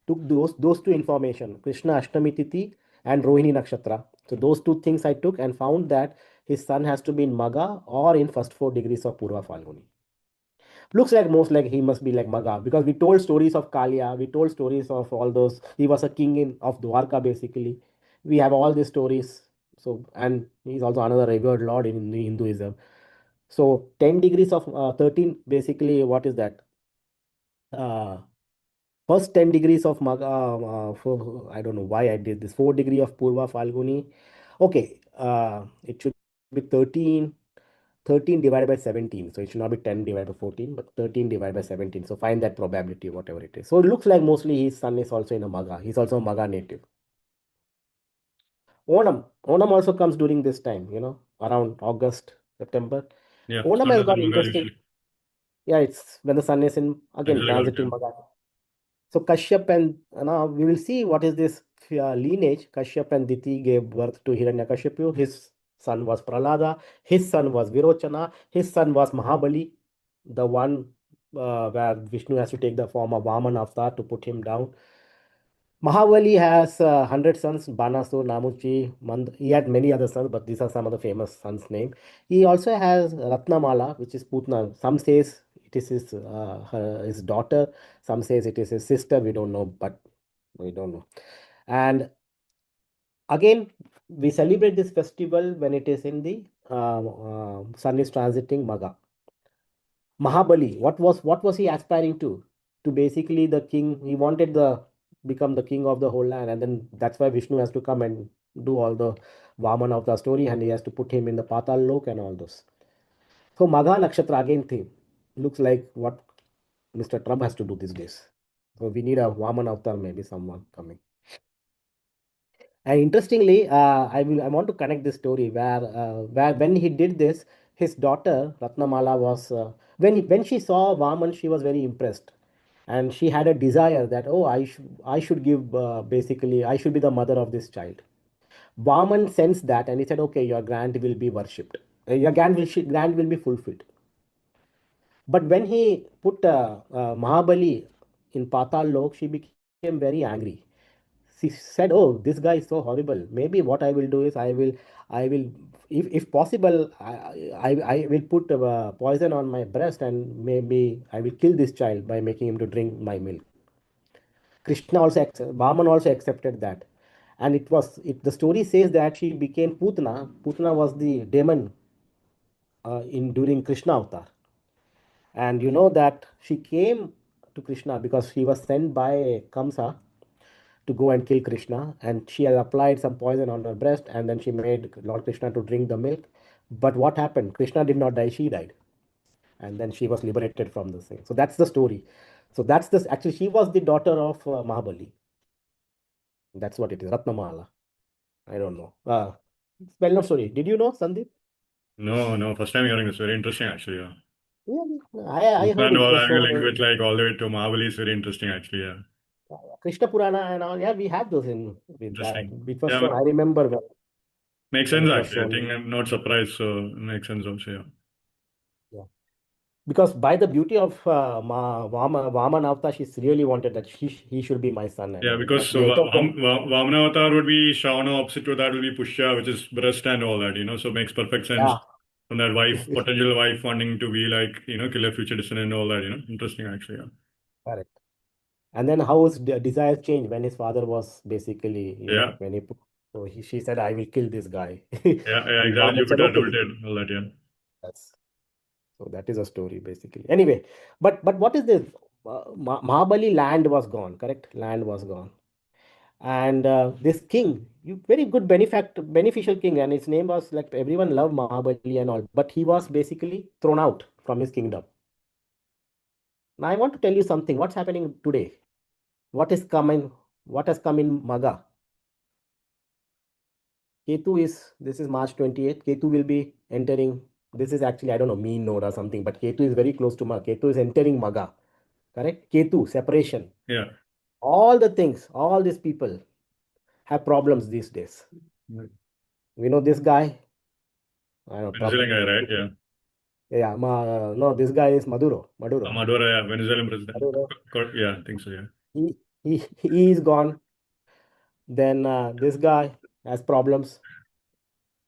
[SPEAKER 6] took those two information, Krishna Ashtami Tithi and Rohini Nakshatra. So those two things I took and found that his sun has to be in Magha or in first 4 degrees of Purva Falguni. Looks like most like he must be like Magha because we told stories of Kalia, we told stories of all those. He was a king of Dwarka basically. We have all these stories. So, and he's also another revered lord in Hinduism. So 10 degrees of 13, basically, what is that? First 10 degrees of Magha, I don't know why I did this. 4 degree of Purva Falguni. Okay, it should be 13 divided by 17. So it should not be 10 divided by 14, but 13 divided by 17. So find that probability, whatever it is. So it looks like mostly his son is also in a Magha. He's also a Magha native. Onam also comes during this time, around August, September.
[SPEAKER 2] Yeah,
[SPEAKER 6] Onam
[SPEAKER 2] sun
[SPEAKER 6] has
[SPEAKER 2] is
[SPEAKER 6] got
[SPEAKER 2] in Magha
[SPEAKER 6] interesting.
[SPEAKER 2] usually.
[SPEAKER 6] Yeah, it's when the sun is in, again,
[SPEAKER 2] Exactly,
[SPEAKER 6] transiting
[SPEAKER 2] yeah.
[SPEAKER 6] Magha. So Kashyap and now we will see what is this lineage. Kashyap and Diti gave birth to Hiranyakashipu. His son was Pralada. His son was Virochana. His son was Mahabali, the one where Vishnu has to take the form of Vaman avatar to put him down. Mahabali has 100 sons, Banasur, Namuchi, he had many other sons, but these are some of the famous sons' name. He also has Ratnamala, which is Putna. Some says it is his daughter, some says it is his sister, we don't know, but we don't know. And again, we celebrate this festival when it is in the sun is transiting Magha. Mahabali, what was he aspiring to? To basically the king, he wanted become the king of the whole land, and then that's why Vishnu has to come and do all the Vaman of the story, and he has to put him in the Patal Lok and all those. So Magha Nakshatra again theme looks like what Mr. Trump has to do these days. So we need a Vaman avatar, maybe someone coming. And interestingly, I want to connect this story where when he did this, his daughter Ratnamala was when she saw Vaman, she was very impressed, and she had a desire that, oh, I should give basically I should be the mother of this child. Vaman sensed that, and he said, okay, your grant will be worshipped, your grant will be fulfilled. But when he put Mahabali in Patal Lok, she became very angry. She said, "Oh, this guy is so horrible. Maybe what I will do is I will, if possible, I will put poison on my breast, and maybe I will kill this child by making him to drink my milk." Vaman also accepted that, and the story says that she became Putana. Putana was the demon in during Krishna avatar. And you know that she came to Krishna because she was sent by Kamsa to go and kill Krishna, and she had applied some poison on her breast, and then she made Lord Krishna to drink the milk. But what happened? Krishna did not die, she died. And then she was liberated from the thing. So that's the story. So that's this actually, she was the daughter of Mahabali. That's what it is, Ratnamala. I don't know. It's well-known story. Did you know, Sandeep?
[SPEAKER 2] No, first time hearing this. Very interesting, actually. Yeah.
[SPEAKER 6] Yeah, I heard
[SPEAKER 2] And
[SPEAKER 6] it
[SPEAKER 2] all
[SPEAKER 6] was
[SPEAKER 2] having a
[SPEAKER 6] so.
[SPEAKER 2] link with like all the way to Mahabali is very interesting, actually. Yeah.
[SPEAKER 6] Krishna Purana and all. Yeah, we have those in with that.
[SPEAKER 2] Interesting.
[SPEAKER 6] It was
[SPEAKER 2] Yeah,
[SPEAKER 6] shown. I remember
[SPEAKER 2] makes
[SPEAKER 6] when
[SPEAKER 2] sense,
[SPEAKER 6] it was
[SPEAKER 2] actually. I
[SPEAKER 6] shown.
[SPEAKER 2] think I'm not surprised, so it makes sense also. Yeah.
[SPEAKER 6] Yeah. Because by the beauty of Vaman Avatar, she really wanted that he should be my son and
[SPEAKER 2] Yeah,
[SPEAKER 6] all.
[SPEAKER 2] because
[SPEAKER 6] But
[SPEAKER 2] so
[SPEAKER 6] later,
[SPEAKER 2] Vamana Avatar would be Shravana, opposite to that will be Pushya, which is breast and all that, so makes perfect sense
[SPEAKER 6] yeah,
[SPEAKER 2] from that wife, potential wife wanting to be like, kill a future descendant and all that, Interesting, actually, yeah.
[SPEAKER 6] correct. And then how his desires changed when his father was basically,
[SPEAKER 2] Yeah,
[SPEAKER 6] when he put, so she said, I will kill this guy.
[SPEAKER 2] yeah,
[SPEAKER 6] And
[SPEAKER 2] exactly.
[SPEAKER 6] Vaman said,
[SPEAKER 2] Jupiter
[SPEAKER 6] okay.
[SPEAKER 2] tilted, all that, yeah.
[SPEAKER 6] That's, so that is a story basically. Anyway, but what is this? Mahabali land was gone, correct? Land was gone. And this king, very good beneficial king, and his name was like everyone loved Mahabali and all, but he was basically thrown out from his kingdom. Now I want to tell you something. What's happening today? What is coming? What has come in Magha? Ketu this is March 28th. Ketu will be entering. This is actually, I don't know, mean node or something, but Ketu is very close to Magha. Ketu is entering Magha. Correct? Ketu, separation.
[SPEAKER 2] Yeah.
[SPEAKER 6] All the things, all these people have problems these days. We know this guy. I don't know,
[SPEAKER 2] Venezuelan guy, right? Yeah.
[SPEAKER 6] Yeah, no, this guy is Maduro.
[SPEAKER 2] Maduro, yeah, Venezuelan president.
[SPEAKER 6] Maduro.
[SPEAKER 2] Yeah, I think so, yeah.
[SPEAKER 6] He is gone. Then this guy has problems.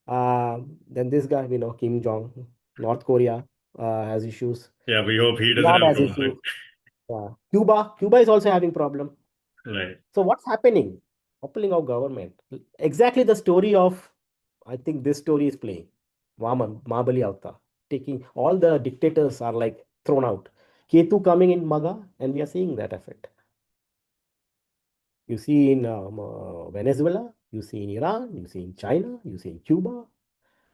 [SPEAKER 6] Then this guy, we know, Kim Jong, North Korea has issues.
[SPEAKER 2] Yeah, we hope he doesn't
[SPEAKER 6] Iran
[SPEAKER 2] have
[SPEAKER 6] has
[SPEAKER 2] problems,
[SPEAKER 6] issues. Cuba is also having problem.
[SPEAKER 2] right?
[SPEAKER 6] So what's happening? Toppling of government. Exactly the story of, I think this story is playing. Mahabali Avatar. Taking all the dictators are like thrown out. Ketu coming in Magha, and we are seeing that effect. You see in Venezuela, you see in Iran, you see in China, you see in Cuba.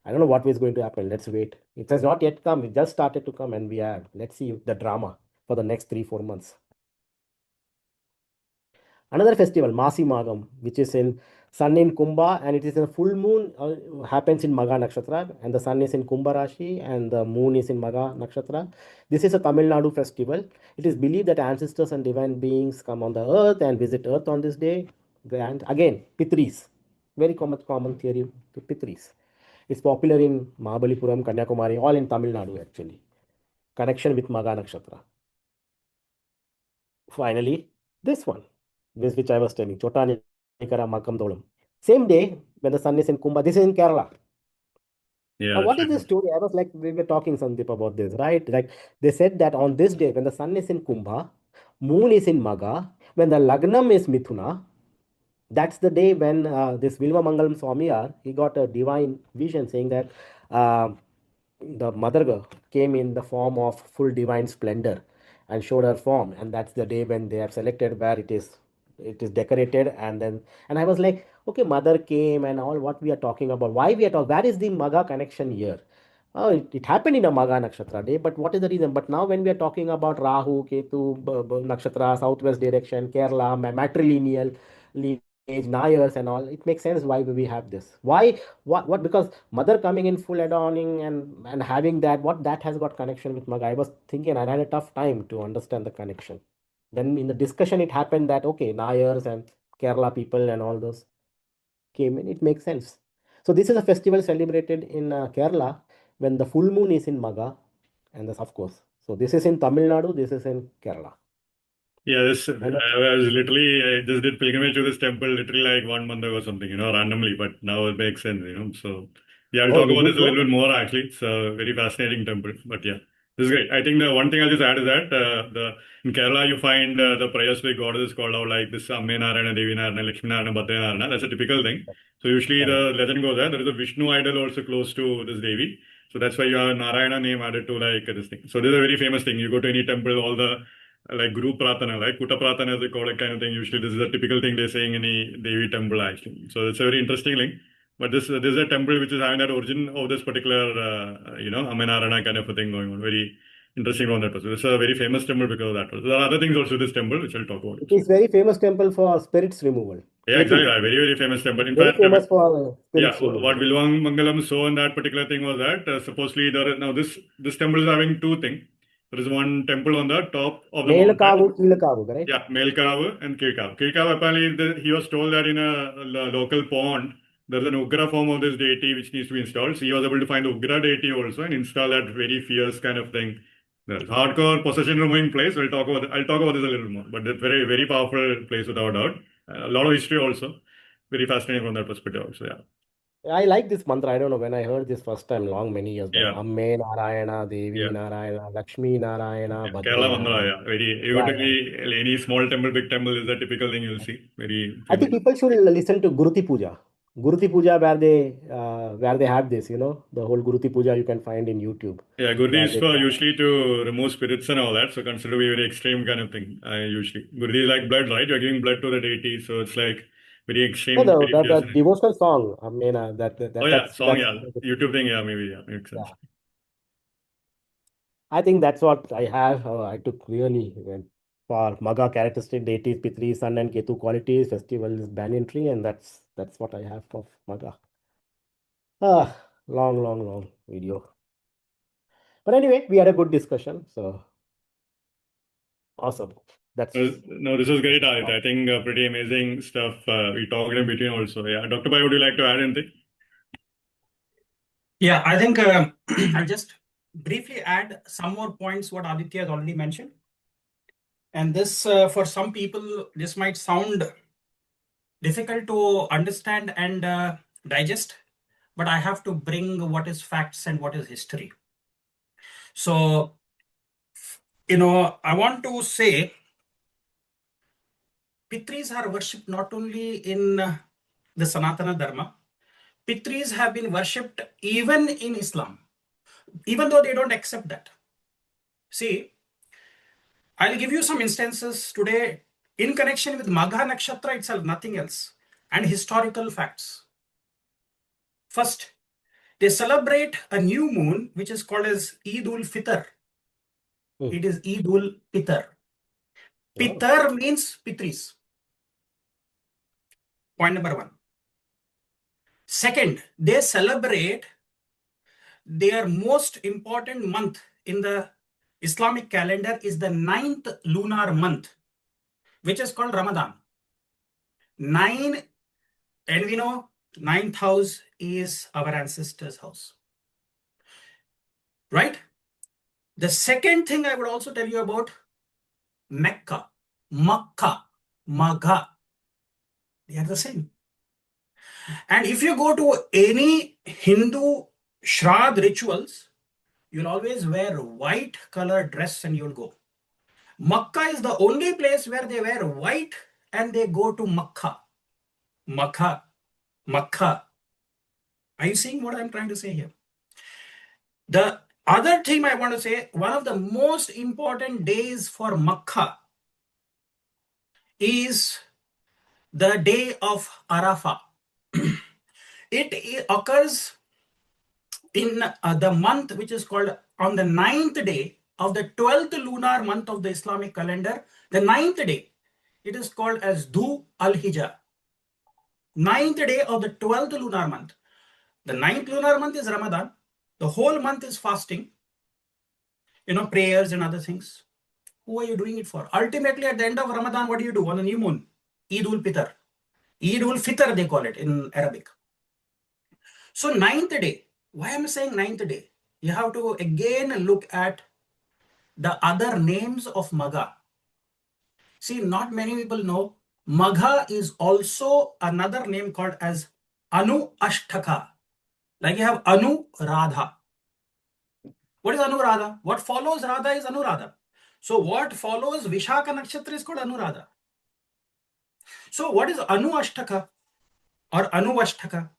[SPEAKER 6] I don't know what is going to happen. Let's wait. It has not yet come. It just started to come, and let's see the drama for the next 3-4 months. Another festival, Masi Magam, which is in sun in Kumbha, and it is a full moon, happens in Magha Nakshatra, and the sun is in Kumbha Rashi, and the moon is in Magha Nakshatra. This is a Tamil Nadu festival. It is believed that ancestors and divine beings come on the earth and visit earth on this day. And again, Pitris, very common theory to Pitris. It's popular in Mahabalipuram, Kanyakumari, all in Tamil Nadu actually. Connection with Magha Nakshatra. Finally, this one, which I was telling, Chota Nikara Makam Dolam. Same day, when the sun is in Kumbha, this is in Kerala.
[SPEAKER 2] Yeah.
[SPEAKER 6] Now, what is this story? I was like, we were talking, Sandeep, about this, right? Like, they said that on this day, when the sun is in Kumbha, moon is in Magha, when the Lagnam is Mithuna, that's the day when this Vilva Mangalam Swamiyar, he got a divine vision saying that the mother came in the form of full divine splendor and showed her form, and that's the day when they have selected where it is decorated. And I was like, okay, mother came and all what we are talking about. Why we are talking? Where is the Magha connection here? Oh, it happened in a Magha Nakshatra day, but what is the reason? But now when we are talking about Rahu, Ketu, Nakshatra, southwest direction, Kerala, matrilineal lineage, Nayars and all, it makes sense why we have this. Why? What? Because mother coming in full adorning and having that, what that has got connection with Magha. I was thinking I had a tough time to understand the connection. Then in the discussion, it happened that okay, Nayars and Kerala people and all those came in. It makes sense. So this is a festival celebrated in Kerala when the full moon is in Magha, and this of course. So this is in Tamil Nadu. This is in Kerala.
[SPEAKER 2] Yeah, this
[SPEAKER 6] And
[SPEAKER 2] I was literally I just did pilgrimage to this temple literally like 1 month ago or something, randomly, but now it makes sense. So yeah, I'll
[SPEAKER 6] oh,
[SPEAKER 2] talk
[SPEAKER 6] did
[SPEAKER 2] about
[SPEAKER 6] you
[SPEAKER 2] this a little
[SPEAKER 6] go?
[SPEAKER 2] bit more actually. It's a very fascinating temple, but yeah, this is great. I think the one thing I'll just add is that the in Kerala you find the prayer specific goddess called out like this Amme Narayana, Devi Narayana, Lakshmi Narayana, Bhadra Narayana. That's a typical thing. So usually
[SPEAKER 6] Correct.
[SPEAKER 2] the legend goes that there is a Vishnu idol also close to this Devi. So that's why you have Narayana name added to like this thing. So this is a very famous thing. You go to any temple, all the like group pratana, like Kuta pratana as they call it kind of thing. Usually this is a typical thing they say in any Devi temple actually. So it's a very interesting link. But this is a temple which is having that origin of this particular, Amenarana kind of a thing going on. Very interesting on that. So it's a very famous temple because of that. So there are other things also with this temple which I'll talk about.
[SPEAKER 6] It is very famous temple for spirits removal.
[SPEAKER 2] Yeah, exactly.
[SPEAKER 6] Ketu.
[SPEAKER 2] Very, very famous temple. In
[SPEAKER 6] Very
[SPEAKER 2] fact,
[SPEAKER 6] famous for
[SPEAKER 2] yeah,
[SPEAKER 6] spirits
[SPEAKER 2] what
[SPEAKER 6] removal.
[SPEAKER 2] Vilwang Mangalam saw in that particular thing was that supposedly now this temple is having two things. There is one temple on the top of the mountain.
[SPEAKER 6] Melakavu, Kilakavu, correct?
[SPEAKER 2] Yeah, Melkavu and Kirkavu. Kirkavu, apparently, he was told that in a local pond, there's an Ugra form of this deity which needs to be installed. So he was able to find the Ugra deity also and install that very fierce kind of thing. There's hardcore possession removing place. I'll talk about this a little more. But it's very, very powerful place without doubt. A lot of history also. Very fascinating from that perspective also, yeah.
[SPEAKER 6] I like this mantra. I don't know when I heard this first time, many years back.
[SPEAKER 2] Yeah.
[SPEAKER 6] Amme Narayana, Devi
[SPEAKER 2] Yeah.
[SPEAKER 6] Narayana, Lakshmi Narayana,
[SPEAKER 2] Yeah,
[SPEAKER 6] Bhadre
[SPEAKER 2] Kerala Mandala,
[SPEAKER 6] Narayana.
[SPEAKER 2] yeah. Very, you
[SPEAKER 6] Yeah,
[SPEAKER 2] go to any small temple, big temple is a typical thing you'll see. Very
[SPEAKER 6] I think
[SPEAKER 2] famous.
[SPEAKER 6] people should listen to Guruti Puja. Guruti Puja where they have this, the whole Guruti Puja you can find in YouTube.
[SPEAKER 2] Yeah, Gurdi
[SPEAKER 6] Where
[SPEAKER 2] is
[SPEAKER 6] they
[SPEAKER 2] for usually to remove spirits and all that, so considered to be a very extreme kind of thing. Usually, Gurdi is like blood, right? You're giving blood to the deity, so it's like very
[SPEAKER 6] no,
[SPEAKER 2] extreme, very fierce.
[SPEAKER 6] the devotional song. I mean,
[SPEAKER 2] Oh yeah, song,
[SPEAKER 6] that's
[SPEAKER 2] yeah, YouTube thing, yeah, maybe, yeah, makes sense.
[SPEAKER 6] yeah. I think that's what I have. I took really for Magha characteristic deities, Pitris, Sun and Ketu qualities, festival is banyan tree, and that's what I have for Magha. Long video. But anyway, we had a good discussion. So awesome.
[SPEAKER 2] No, this was great, Adit. I think pretty amazing stuff we talked in between also. Yeah, Dr. Pai, would you like to add anything?
[SPEAKER 5] Yeah, I think I'll just briefly add some more points what Aditya has already mentioned. And this, for some people, this might sound difficult to understand and digest, but I have to bring what is facts and what is history. So, I want to say Pitris are worshipped not only in the Sanatana Dharma, Pitris have been worshipped even in Islam, even though they don't accept that. See, I'll give you some instances today in connection with Magha Nakshatra itself, nothing else, and historical facts. First, they celebrate a new moon, which is called as Eid ul Fitr. It is Eid ul Fitr. Fitr means Pitris. Point number one. Second, they celebrate their most important month in the Islamic calendar is the 9th lunar month, which is called Ramadan. 9, and we know 9th house is our ancestors' house. Right? The second thing I would also tell you about Mecca, Makkah, Magha. They are the same. And if you go to any Hindu Shraddh rituals, you'll always wear white colored dress and you'll go. Makkah is the only place where they wear white and they go to Makkah. Makkah. Are you seeing what I'm trying to say here? The other thing I want to say, one of the most important days for Makkah is the day of Arafah. It occurs in the month which is called on the 9th day of the 12th lunar month of the Islamic calendar. The 9th day, it is called as Dhu al-Hijjah. 9th day of the 12th lunar month. The 9th lunar month is Ramadan. The whole month is fasting, prayers and other things. Who are you doing it for? Ultimately, at the end of Ramadan, what do you do on the new moon? Eid ul-Fitr. Eid ul-Fitr, they call it in Arabic. So 9th day. Why am I saying 9th day? You have to again look at the other names of Magha. See, not many people know Magha is also another name called as Anu Ashtaka. Like you have Anu Radha. What is Anu Radha? What follows Radha is Anuradha. So what follows Vishaka Nakshatra is called Anuradha. So what is Anu Ashtaka or Anu Ashtaka?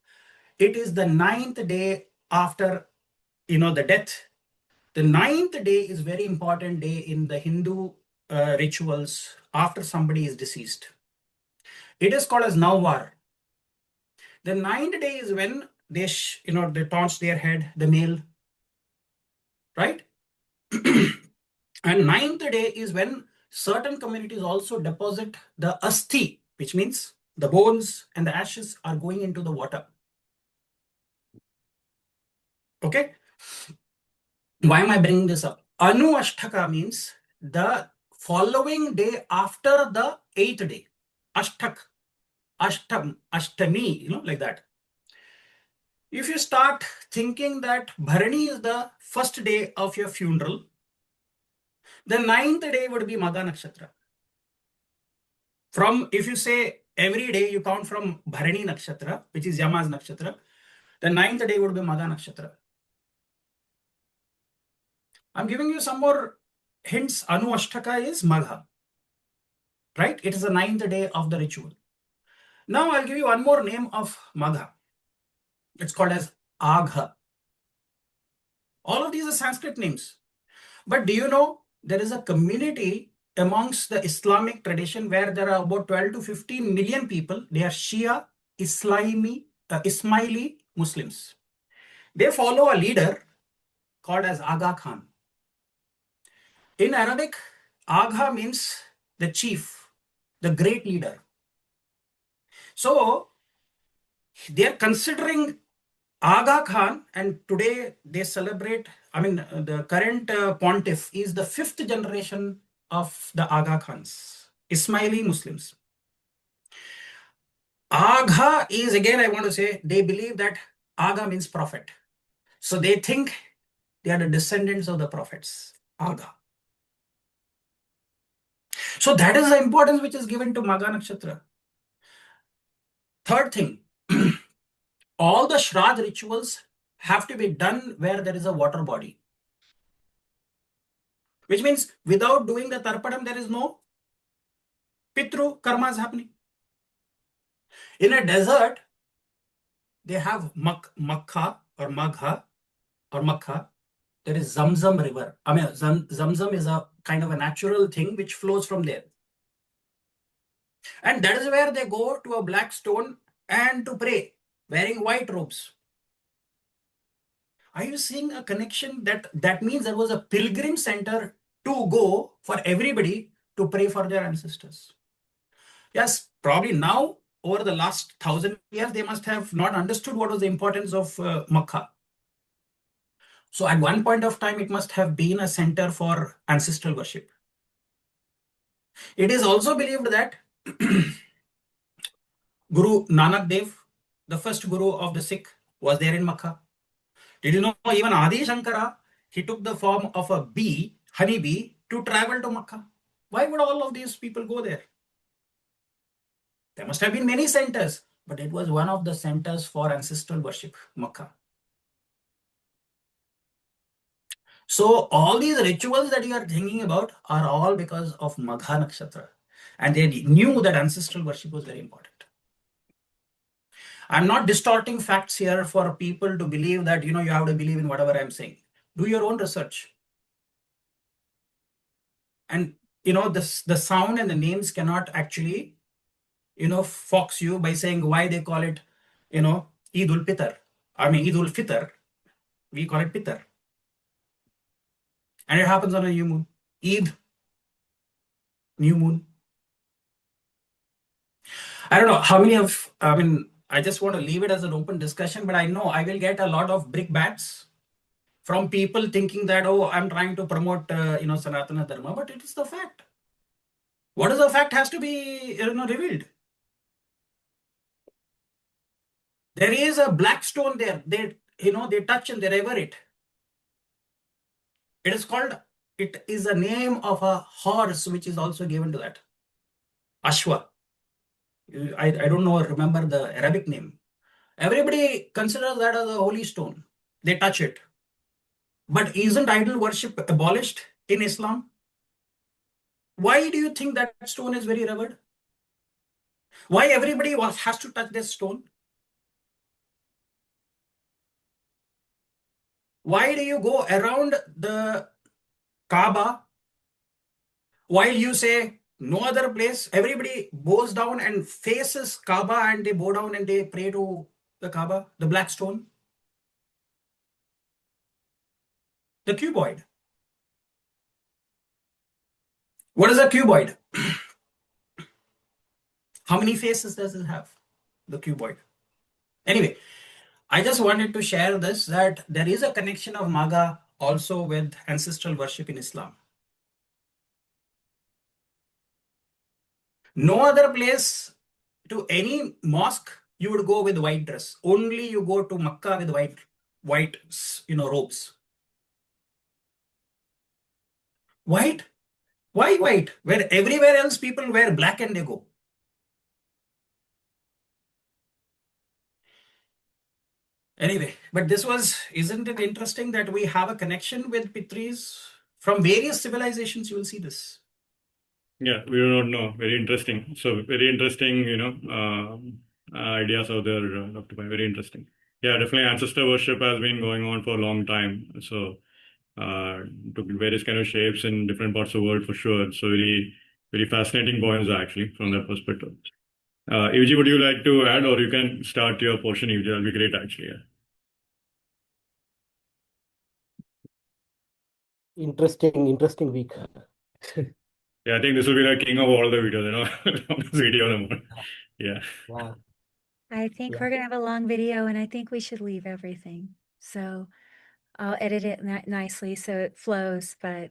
[SPEAKER 5] It is the 9th day after the death. The 9th day is very important day in the Hindu rituals after somebody is deceased. It is called as Navvar. The 9th day is when they they taunt their head, the male, right? And 9th day is when certain communities also deposit the asti, which means the bones and the ashes are going into the water. Okay? Why am I bringing this up? Anu Ashtaka means the following day after the 8th day. Ashtak, Ashtam, Ashtami, like that. If you start thinking that Bharani is the first day of your funeral, the 9th day would be Magha Nakshatra. If you say every day you count from Bharani Nakshatra, which is Yama's Nakshatra, the 9th day would be Magha Nakshatra. I'm giving you some more hints. Anu Ashtaka is Magha, right? It is the 9th day of the ritual. Now I'll give you one more name of Magha. It's called as Agha. All of these are Sanskrit names. But do you know there is a community amongst the Islamic tradition where there are about 12 to 15 million people. They are Shia, Ismaili Muslims. They follow a leader called as Aga Khan. In Arabic, Agha means the chief, the great leader. So they are considering Aga Khan, and today they celebrate, the current pontiff is the 5th generation of the Aga Khans, Ismaili Muslims. Agha is, again, I want to say, they believe that Agha means prophet. So they think they are the descendants of the prophets, Agha. So that is the importance which is given to Magha Nakshatra. Third thing, all the Shraddh rituals have to be done where there is a water body. Which means without doing the Tarpanam, there is no Pitru karmas happening. In a desert, they have Makha or Magha or Makha. There is Zamzam river. Zamzam is a kind of a natural thing which flows from there. And that is where they go to a black stone and to pray, wearing white robes. Are you seeing a connection? That means there was a pilgrim center to go for everybody to pray for their ancestors. Yes, probably now, over the last 1,000 years, they must have not understood what was the importance of Makkah. So at one point of time, it must have been a center for ancestral worship. It is also believed that Guru Nanak Dev, the first Guru of the Sikh, was there in Makkah. Did you know even Adi Shankara, he took the form of a bee, honeybee, to travel to Makkah? Why would all of these people go there? There must have been many centers, but it was one of the centers for ancestral worship, Makkah. So all these rituals that you are thinking about are all because of Magha Nakshatra. And they knew that ancestral worship was very important. I'm not distorting facts here for people to believe that, you have to believe in whatever I'm saying. Do your own research. And, the sound and the names cannot actually, fox you by saying why they call it, Eid ul Fitr. I mean, Eid ul Fitr, we call it Fitr. And it happens on a new moon. Eid, new moon. I don't know how many of, I mean, I just want to leave it as an open discussion, but I know I will get a lot of brickbats from people thinking that, oh, I'm trying to promote, Sanatana Dharma, but it is the fact. What is the fact has to be, revealed. There is a black stone there. They touch and they rever it. It is a name of a horse, which is also given to that. Ashwa. I don't know, remember the Arabic name. Everybody considers that as a holy stone. They touch it. But isn't idol worship abolished in Islam? Why do you think that stone is very revered? Why everybody has to touch this stone? Why do you go around the Kaaba while you say no other place? Everybody bows down and faces Kaaba and they bow down and they pray to the Kaaba, the black stone, the cuboid. What is a cuboid? How many faces does it have? The cuboid. Anyway, I just wanted to share this, that there is a connection of Magha also with ancestral worship in Islam. No other place, to any mosque, you would go with white dress. Only you go to Makkah with white robes. White? Why white? Where everywhere else people wear black and they go. Anyway, but isn't it interesting that we have a connection with Pitris from various civilizations? You will see this.
[SPEAKER 2] Yeah, we do not know. Very interesting. So very interesting, ideas out there, Dr. Pai. Very interesting. Yeah, definitely ancestor worship has been going on for a long time. So took various kind of shapes in different parts of the world for sure. So very, very fascinating points actually from that perspective. Evji, would you like to add, or you can start your portion, Evji? That'll be great actually. Yeah.
[SPEAKER 6] Interesting week.
[SPEAKER 2] Yeah, I think this will be the king of all the videos, longest video the more. Yeah.
[SPEAKER 6] Yeah.
[SPEAKER 3] I think
[SPEAKER 6] Yeah.
[SPEAKER 3] we're gonna have a long video, and I think we should leave everything. So I'll edit it nicely so it flows, but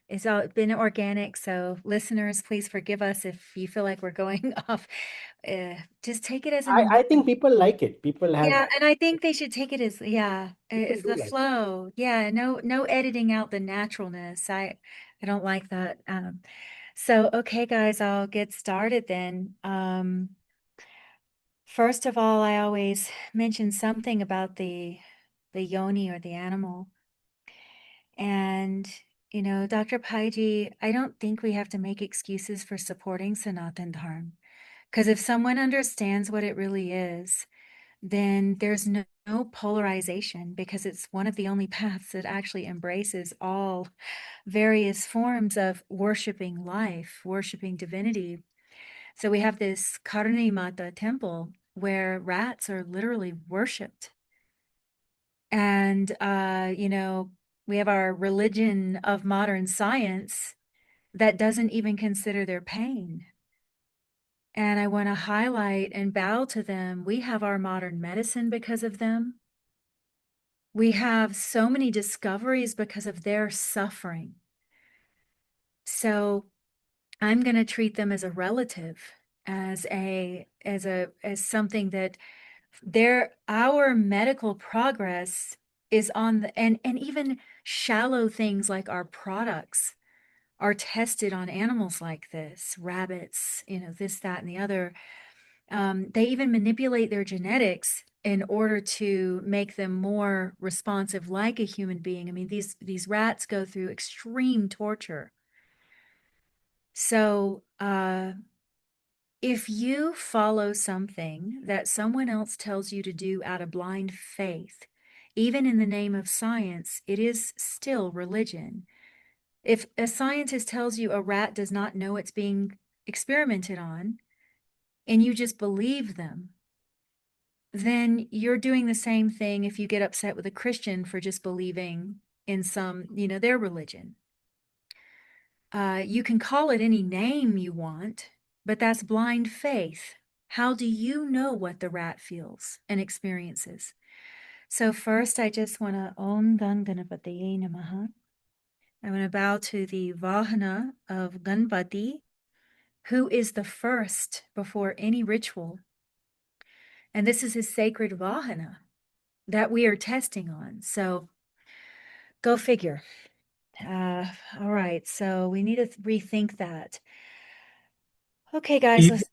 [SPEAKER 3] it's all been organic. So listeners, please forgive us if you feel like we're going off. Just take it as
[SPEAKER 6] I think people like it. People have
[SPEAKER 3] yeah, and I think they should take it as it's
[SPEAKER 6] do
[SPEAKER 3] the
[SPEAKER 6] like it.
[SPEAKER 3] flow. Yeah, no editing out the naturalness. I don't like that. So okay, guys, I'll get started then. First of all, I always mention something about the yoni or the animal. And, Dr. Paiji, I don't think we have to make excuses for supporting Sanatan Dharma. Because if someone understands what it really is, then there's no polarization, because it's one of the only paths that actually embraces all various forms of worshiping life, worshiping divinity. So we have this Karni Mata temple where rats are literally worshipped. And, we have our religion of modern science that doesn't even consider their pain. And I want to highlight and bow to them. We have our modern medicine because of them. We have so many discoveries because of their suffering. So I'm going to treat them as a relative, as something that our medical progress is on and even shallow things like our products are tested on animals like this, rabbits, this, that, and the other. They even manipulate their genetics in order to make them more responsive like a human being. I mean, these rats go through extreme torture. So if you follow something that someone else tells you to do out of blind faith, even in the name of science, it is still religion. If a scientist tells you a rat does not know it's being experimented on, and you just believe them, then you're doing the same thing if you get upset with a Christian for just believing in some, their religion. You can call it any name you want, but that's blind faith. How do you know what the rat feels and experiences? So first, I just want to Om Ganganapataye Namaha. I want to bow to the Vahana of Ganpati, who is the first before any ritual. And this is his sacred Vahana that we are testing on. So go figure. All right. So we need to rethink that. Okay, guys,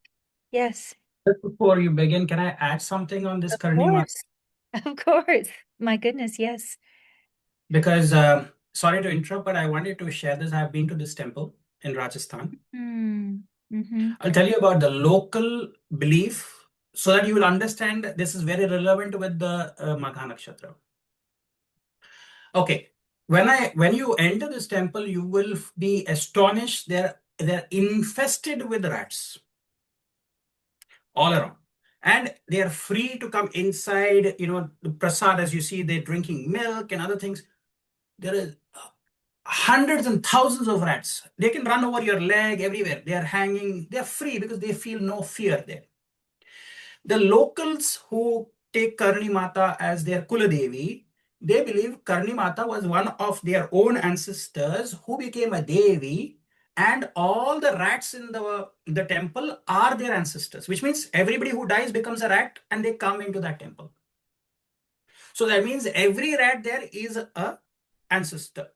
[SPEAKER 3] yes.
[SPEAKER 5] Just before you begin, can I add something on this
[SPEAKER 3] Of
[SPEAKER 5] Karni Mata?
[SPEAKER 3] course. Of course. My goodness, yes.
[SPEAKER 5] Because, sorry to interrupt, but I wanted to share this. I've been to this temple in Rajasthan.
[SPEAKER 3] Mm-hmm.
[SPEAKER 5] I'll tell you about the local belief so that you will understand this is very relevant with the Magha Nakshatra. Okay, when you enter this temple, you will be astonished. They're infested with rats all around. And they are free to come inside, the prasad, as you see, they're drinking milk and other things. There is hundreds and thousands of rats. They can run over your leg everywhere. They are hanging. They are free because they feel no fear there. The locals who take Karni Mata as their Kuladevi, they believe Karni Mata was one of their own ancestors who became a Devi, and all the rats in the temple are their ancestors, which means everybody who dies becomes a rat and they come into that temple. So that means every rat there is a ancestor.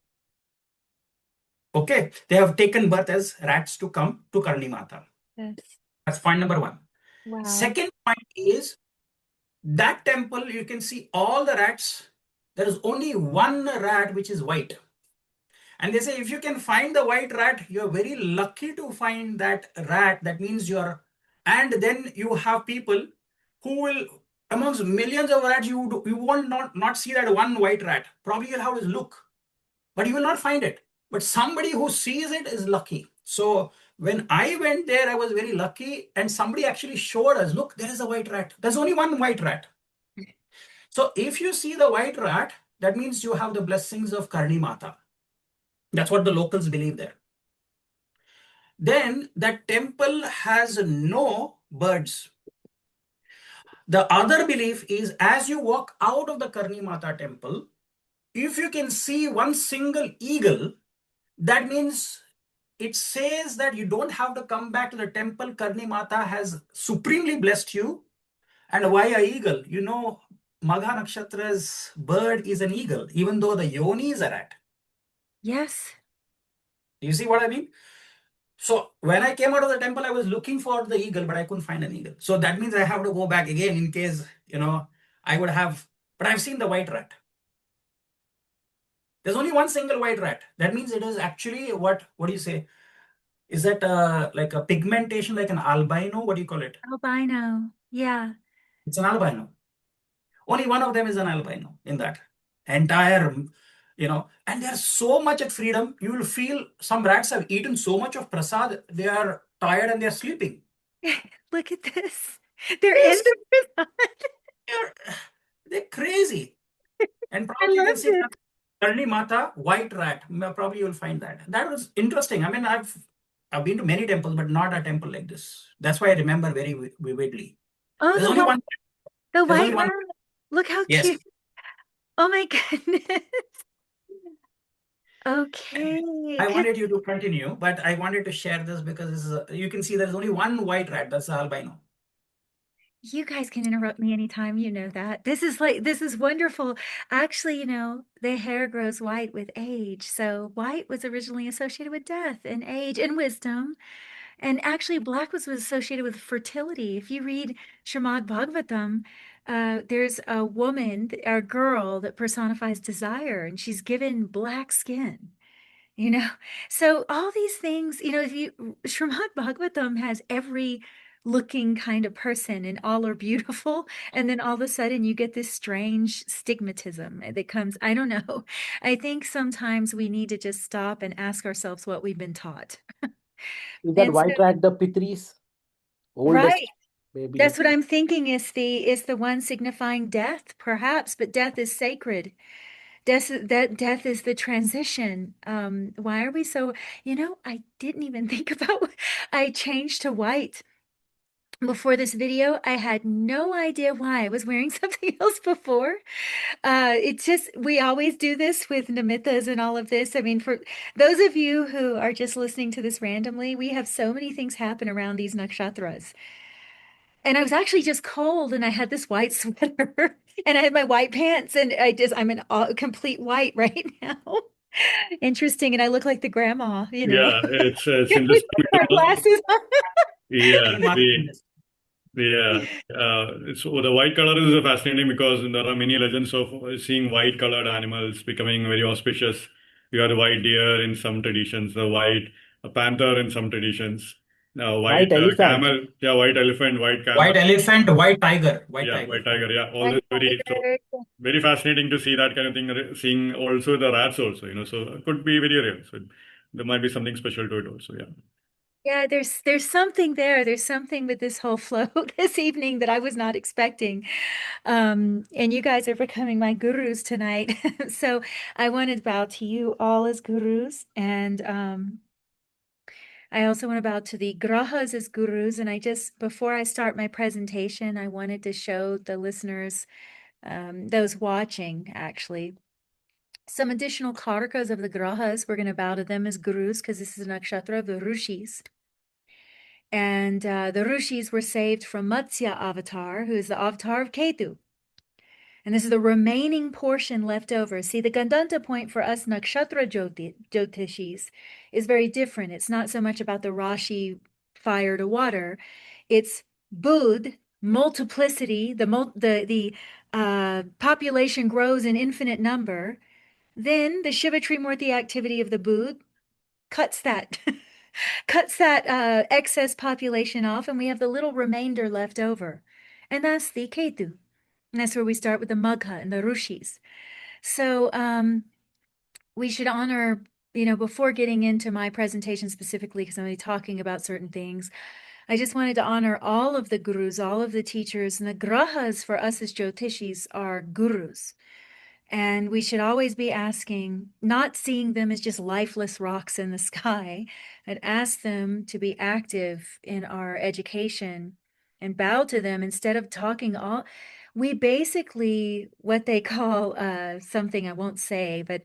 [SPEAKER 5] Okay, they have taken birth as rats to come to Karni Mata.
[SPEAKER 3] Yes.
[SPEAKER 5] That's point number one.
[SPEAKER 3] Wow.
[SPEAKER 5] Second point is that temple, you can see all the rats. There is only one rat which is white. And they say if you can find the white rat, you're very lucky to find that rat. That means you're, and then you have people who will, amongst millions of rats, you will not see that one white rat. Probably you'll have to look, but you will not find it. But somebody who sees it is lucky. So when I went there, I was very lucky, and somebody actually showed us, look, there is a white rat. There's only one white rat. So if you see the white rat, that means you have the blessings of Karni Mata. That's what the locals believe there. Then that temple has no birds. The other belief is as you walk out of the Karni Mata temple, if you can see one single eagle, that means it says that you don't have to come back to the temple. Karni Mata has supremely blessed you. And why a eagle? Magha Nakshatra's bird is an eagle, even though the Yoni is a rat.
[SPEAKER 3] Yes.
[SPEAKER 5] Do you see what I mean? So when I came out of the temple, I was looking for the eagle, but I couldn't find an eagle. So that means I have to go back again in case, I would have, but I've seen the white rat. There's only one single white rat. That means it is actually what do you say? Is that like a pigmentation, like an albino? What do you call it?
[SPEAKER 3] Albino. Yeah.
[SPEAKER 5] It's an albino. Only one of them is an albino in that entire, and they're so much at freedom. You will feel some rats have eaten so much of prasad, they are tired and they're sleeping.
[SPEAKER 3] Look at this. They're in the prasad.
[SPEAKER 5] They're crazy. And probably you can
[SPEAKER 3] love
[SPEAKER 5] see
[SPEAKER 3] it.
[SPEAKER 5] Karni Mata, white rat. Probably you'll find that. That was interesting. I mean, I've been to many temples, but not a temple like this. That's why I remember very vividly.
[SPEAKER 3] Oh,
[SPEAKER 5] There's
[SPEAKER 3] the
[SPEAKER 5] only
[SPEAKER 3] white,
[SPEAKER 5] one.
[SPEAKER 3] the
[SPEAKER 5] There's only
[SPEAKER 3] white
[SPEAKER 5] one.
[SPEAKER 3] rat. Look how
[SPEAKER 5] Yes.
[SPEAKER 3] cute. Oh my goodness. Okay.
[SPEAKER 5] I
[SPEAKER 3] 'Cause
[SPEAKER 5] wanted you to continue, but I wanted to share this because this is you can see there's only one white rat. That's the albino.
[SPEAKER 3] you guys can interrupt me anytime, you know that. This is wonderful. Actually, the hair grows white with age. So white was originally associated with death and age and wisdom. And actually, black was associated with fertility. If you read Srimad Bhagavatam, there's a woman, a girl that personifies desire, and she's given black skin. So all these things, if Srimad Bhagavatam has every looking kind of person and all are beautiful, and then all of a sudden you get this strange stigmatism that comes, I don't know. I think sometimes we need to just stop and ask ourselves what we've been taught.
[SPEAKER 6] Is that
[SPEAKER 3] And
[SPEAKER 6] white
[SPEAKER 3] so,
[SPEAKER 6] rat the Pitris? Oldest
[SPEAKER 3] right.
[SPEAKER 6] maybe.
[SPEAKER 3] That's what I'm thinking is the one signifying death, perhaps, but death is sacred. Death is the transition. Why are we so, I didn't even think about I changed to white before this video. I had no idea why I was wearing something else before. It's just, we always do this with nimittas and all of this. I mean, for those of you who are just listening to this randomly, we have so many things happen around these nakshatras. And I was actually just cold and I had this white sweater and I had my white pants and I'm in complete white right now. Interesting. And I look like the grandma,
[SPEAKER 2] Yeah, it's
[SPEAKER 3] with
[SPEAKER 2] interesting.
[SPEAKER 3] our glasses on.
[SPEAKER 2] Yeah,
[SPEAKER 5] Very market interest.
[SPEAKER 2] so the white color is fascinating because there are many legends of seeing white colored animals becoming very auspicious. You have the white deer in some traditions, the white panther in some traditions, white
[SPEAKER 6] White elephant.
[SPEAKER 2] camel, yeah, white elephant, white camel,
[SPEAKER 5] White elephant, white tiger,
[SPEAKER 2] yeah, white
[SPEAKER 5] tiger.
[SPEAKER 2] tiger, yeah, all
[SPEAKER 3] White
[SPEAKER 2] this
[SPEAKER 3] tiger.
[SPEAKER 2] very fascinating to see that kind of thing. Seeing also the rats also, so it could be very real. So there might be something special to it also, yeah.
[SPEAKER 3] Yeah, there's something there. There's something with this whole flow this evening that I was not expecting. And you guys are becoming my gurus tonight. So I want to bow to you all as gurus. And I also want to bow to the Grahas as gurus. And before I start my presentation, I wanted to show the listeners, those watching actually, some additional karakas of the Grahas. We're going to bow to them as gurus because this is a nakshatra of the Rishis. And the Rishis were saved from Matsya avatar, who is the avatar of Ketu. And this is the remaining portion left over. See, the Gandanta point for us nakshatra jyotishis is very different. It's not so much about the Rashi fire to water. It's Bud, multiplicity, the population grows in infinite number. Then the Shiva Trimurti activity of the Bud cuts that excess population off, and we have the little remainder left over. And that's the Ketu. And that's where we start with the Magha and the Rishis. So we should honor, before getting into my presentation specifically, because I'm going to be talking about certain things, I just wanted to honor all of the gurus, all of the teachers, and the grahas for us as Jyotishis are gurus. And we should always be asking, not seeing them as just lifeless rocks in the sky, and ask them to be active in our education and bow to them instead of talking all. We basically, what they call something I won't say, but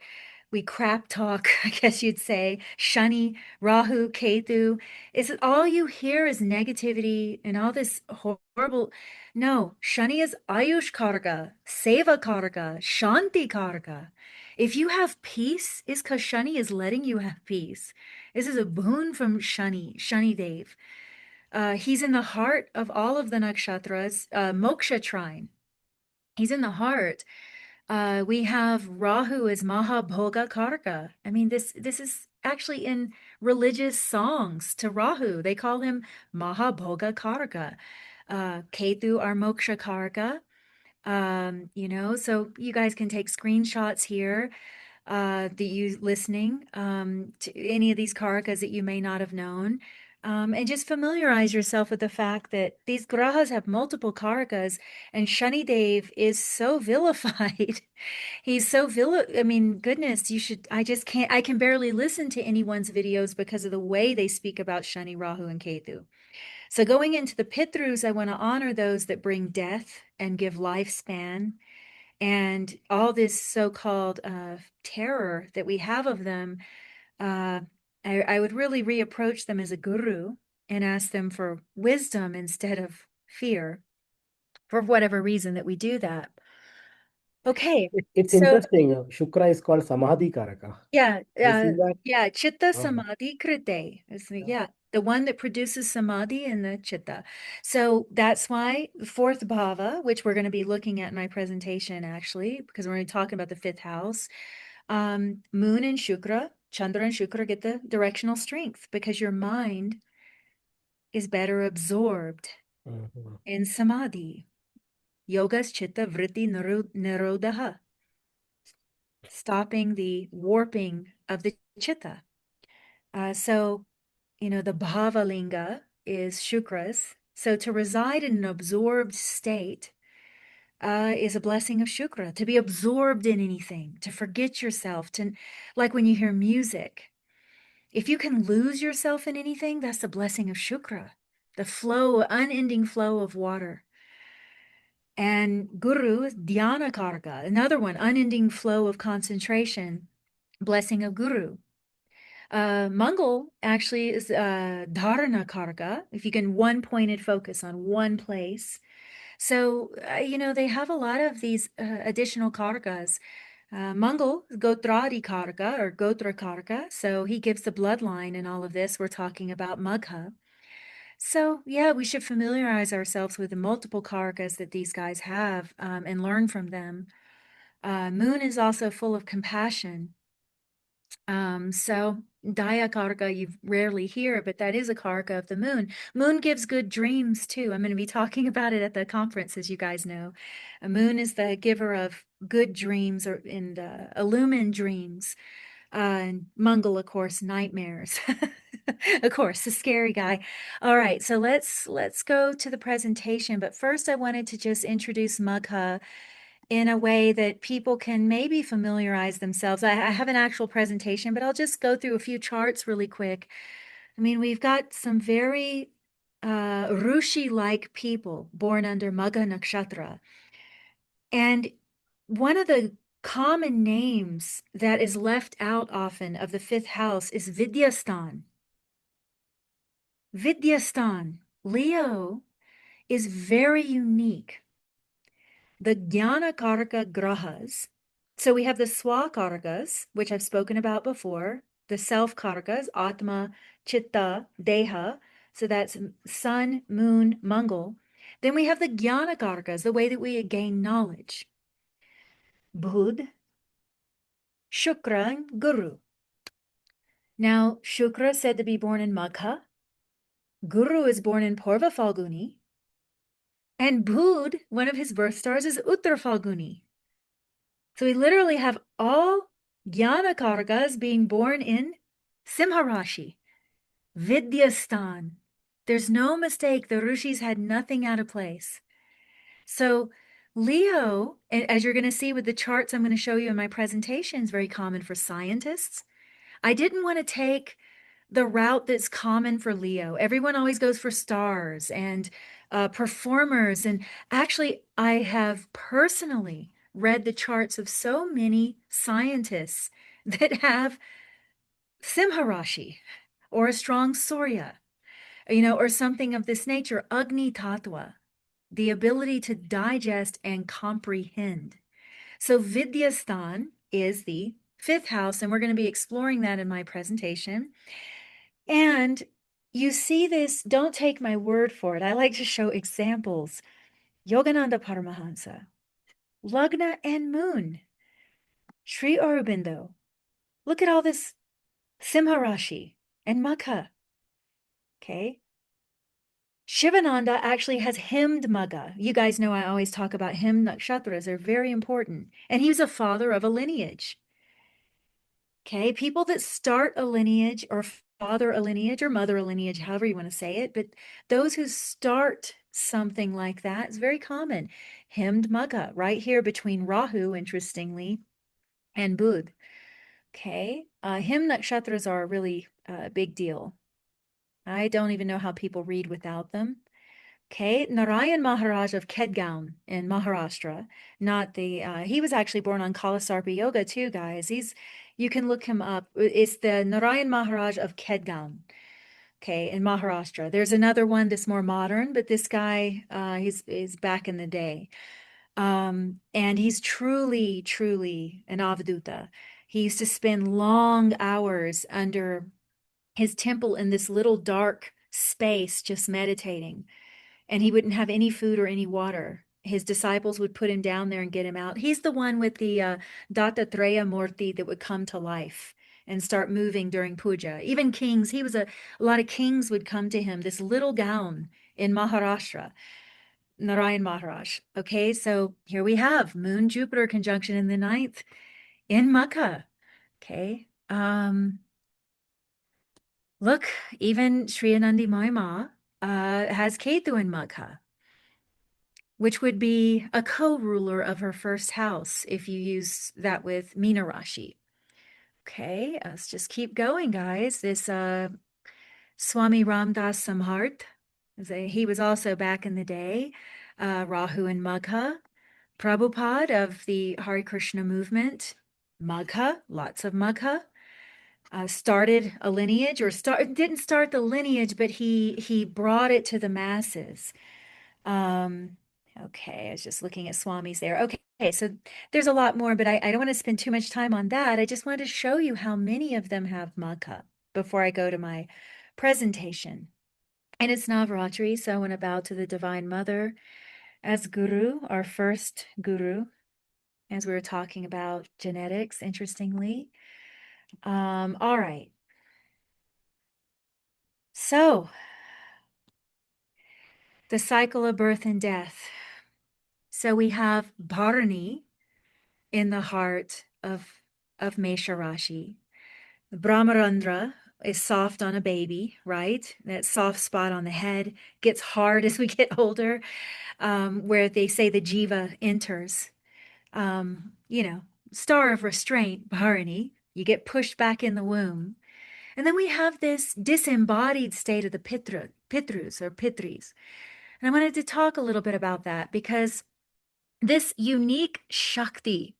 [SPEAKER 3] we crap talk, I guess you'd say, Shani, Rahu, Ketu. Is all you hear is negativity and all this horrible. No, Shani is Ayush Karga, Seva Karga, Shanti Karga. If you have peace, it's because Shani is letting you have peace. This is a boon from Shani Dev. He's in the heart of all of the nakshatras, Moksha Trine. He's in the heart. We have Rahu as Mahabhoga Karka. I mean, this is actually in religious songs to Rahu. They call him Mahabhoga Karka. Ketu are Moksha Karka. So you guys can take screenshots here, you listening to any of these karakas that you may not have known. And just familiarize yourself with the fact that these grahas have multiple karakas, and Shani Dev is so vilified. He's so I mean, goodness, I can barely listen to anyone's videos because of the way they speak about Shani, Rahu, and Ketu. So going into the Pitris, I want to honor those that bring death and give lifespan. And all this so-called terror that we have of them, I would really reapproach them as a guru and ask them for wisdom instead of fear, for whatever reason that we do that. Okay,
[SPEAKER 6] It's
[SPEAKER 3] so
[SPEAKER 6] interesting. Shukra is called Samadhi Karaka.
[SPEAKER 3] yeah,
[SPEAKER 6] You see that?
[SPEAKER 3] yeah, Chitta
[SPEAKER 6] Uh-huh.
[SPEAKER 3] Samadhi Krite. Yeah, the one that produces Samadhi in the Chitta. So that's why the fourth bhava, which we're going to be looking at in my presentation actually, because we're going to be talking about the fifth house, Moon and Shukra, Chandra and Shukra get the directional strength because your mind is better absorbed
[SPEAKER 6] Mhm.
[SPEAKER 3] in Samadhi. Yoga's Chitta Vritti Nirodha, stopping the warping of the Chitta. So, the Bhavalinga is Shukras, So to reside in an absorbed state is a blessing of Shukra, to be absorbed in anything, to forget yourself, to like when you hear music. If you can lose yourself in anything, that's the blessing of Shukra, the flow, unending flow of water. And Guru is Dhyana Karka, another one, unending flow of concentration, blessing of Guru. Mangal actually is Dharana Karka, if you can one-pointed focus on one place. So, they have a lot of these additional karkas. Mangal, Gotradi karka or Gotra karka. So he gives the bloodline and all of this. We're talking about Magha. So, yeah, we should familiarize ourselves with the multiple karkas that these guys have and learn from them. Moon is also full of compassion. So Daya Karka you rarely hear, but that is a Karka of the moon. Moon gives good dreams too. I'm going to be talking about it at the conference, as you guys know. A moon is the giver of good dreams or in illumined dreams. And Mangal, of course, nightmares. Of course, the scary guy. All right, so let's go to the presentation. But first, I wanted to just introduce Magha in a way that people can maybe familiarize themselves. I have an actual presentation, but I'll just go through a few charts really quick. I mean, we've got some very Rushi-like people born under Magha Nakshatra. And one of the common names that is left out often of the fifth house is Vidyastan. Vidyastan. Leo is very unique. The Jnana Karaka Grahas. So we have the Swa Karakas, which I've spoken about before, the self Karakas, Atma, Chitta, Deha. So that's sun, moon, Mangal. Then we have the Jnana Karakas, the way that we gain knowledge. Budh, Shukra, and Guru. Now, Shukra said to be born in Magha. Guru is born in Purva Falguni. And Budh, one of his birth stars, is Uttar Falguni. So we literally have all Jnana Karakas being born in Simha Rashi, Vidyastan. There's no mistake. The Rishis had nothing out of place. So Leo, as you're going to see with the charts I'm going to show you in my presentation, is very common for scientists. I didn't want to take the route that's common for Leo. Everyone always goes for stars and performers. And actually, I have personally read the charts of so many scientists that have Simha Rashi or a strong Surya, or something of this nature, Agni Tattva, the ability to digest and comprehend. So Vidyastan is the fifth house, and we're going to be exploring that in my presentation. And you see this, don't take my word for it. I like to show examples. Yogananda Paramahansa, Lagna and Moon, Sri Aurobindo. Look at all this Simha Rashi and Magha. Okay. Shivananda actually has hemmed Magha. You guys know I always talk about hemmed nakshatras. They're very important. And he was a father of a lineage. Okay. People that start a lineage or father a lineage or mother a lineage, however you want to say it, but those who start something like that is very common. Hemmed Magha, right here between Rahu, interestingly, and Budh. Okay, hemmed nakshatras are a really big deal. I don't even know how people read without them. Okay, Narayan Maharaj of Kedgaon in Maharashtra, not the, he was actually born on Kalasarpa Yoga too, guys. You can look him up. It's the Narayan Maharaj of Kedgaon, okay, in Maharashtra. There's another one that's more modern, but this guy, he's back in the day. And he's truly, truly an Avaduta. He used to spend long hours under his temple in this little dark space, just meditating. And he wouldn't have any food or any water. His disciples would put him down there and get him out. He's the one with the Dattatreya Murti that would come to life and start moving during puja. Even kings, a lot of kings would come to him, this little gown in Maharashtra, Narayan Maharaj. Okay, so here we have Moon Jupiter conjunction in the ninth in Magha. Okay, look, even Sri Anandi Maima has Ketu in Magha, which would be a co-ruler of her first house if you use that with Meena Rashi. Okay, let's just keep going, guys. This Swami Ramdas Samhart, he was also back in the day, Rahu and Magha. Prabhupada of the Hare Krishna movement, Magha, lots of Magha. Started a lineage, or didn't start the lineage, but he brought it to the masses. Okay, I was just looking at Swamis there. Okay, so there's a lot more, but I don't want to spend too much time on that. I just wanted to show you how many of them have Magha before I go to my presentation. And it's Navaratri, so I want to bow to the Divine Mother as Guru, our first Guru, as we were talking about genetics, interestingly. All right. So, the cycle of birth and death. So we have Bharani in the heart of Mesha Rashi. Brahmarandra is soft on a baby, right? That soft spot on the head gets hard as we get older, where they say the jiva enters. Star of restraint, Bharani. You get pushed back in the womb. And then we have this disembodied state of the Pitrus or Pitris. And I wanted to talk a little bit about that because this unique Shakti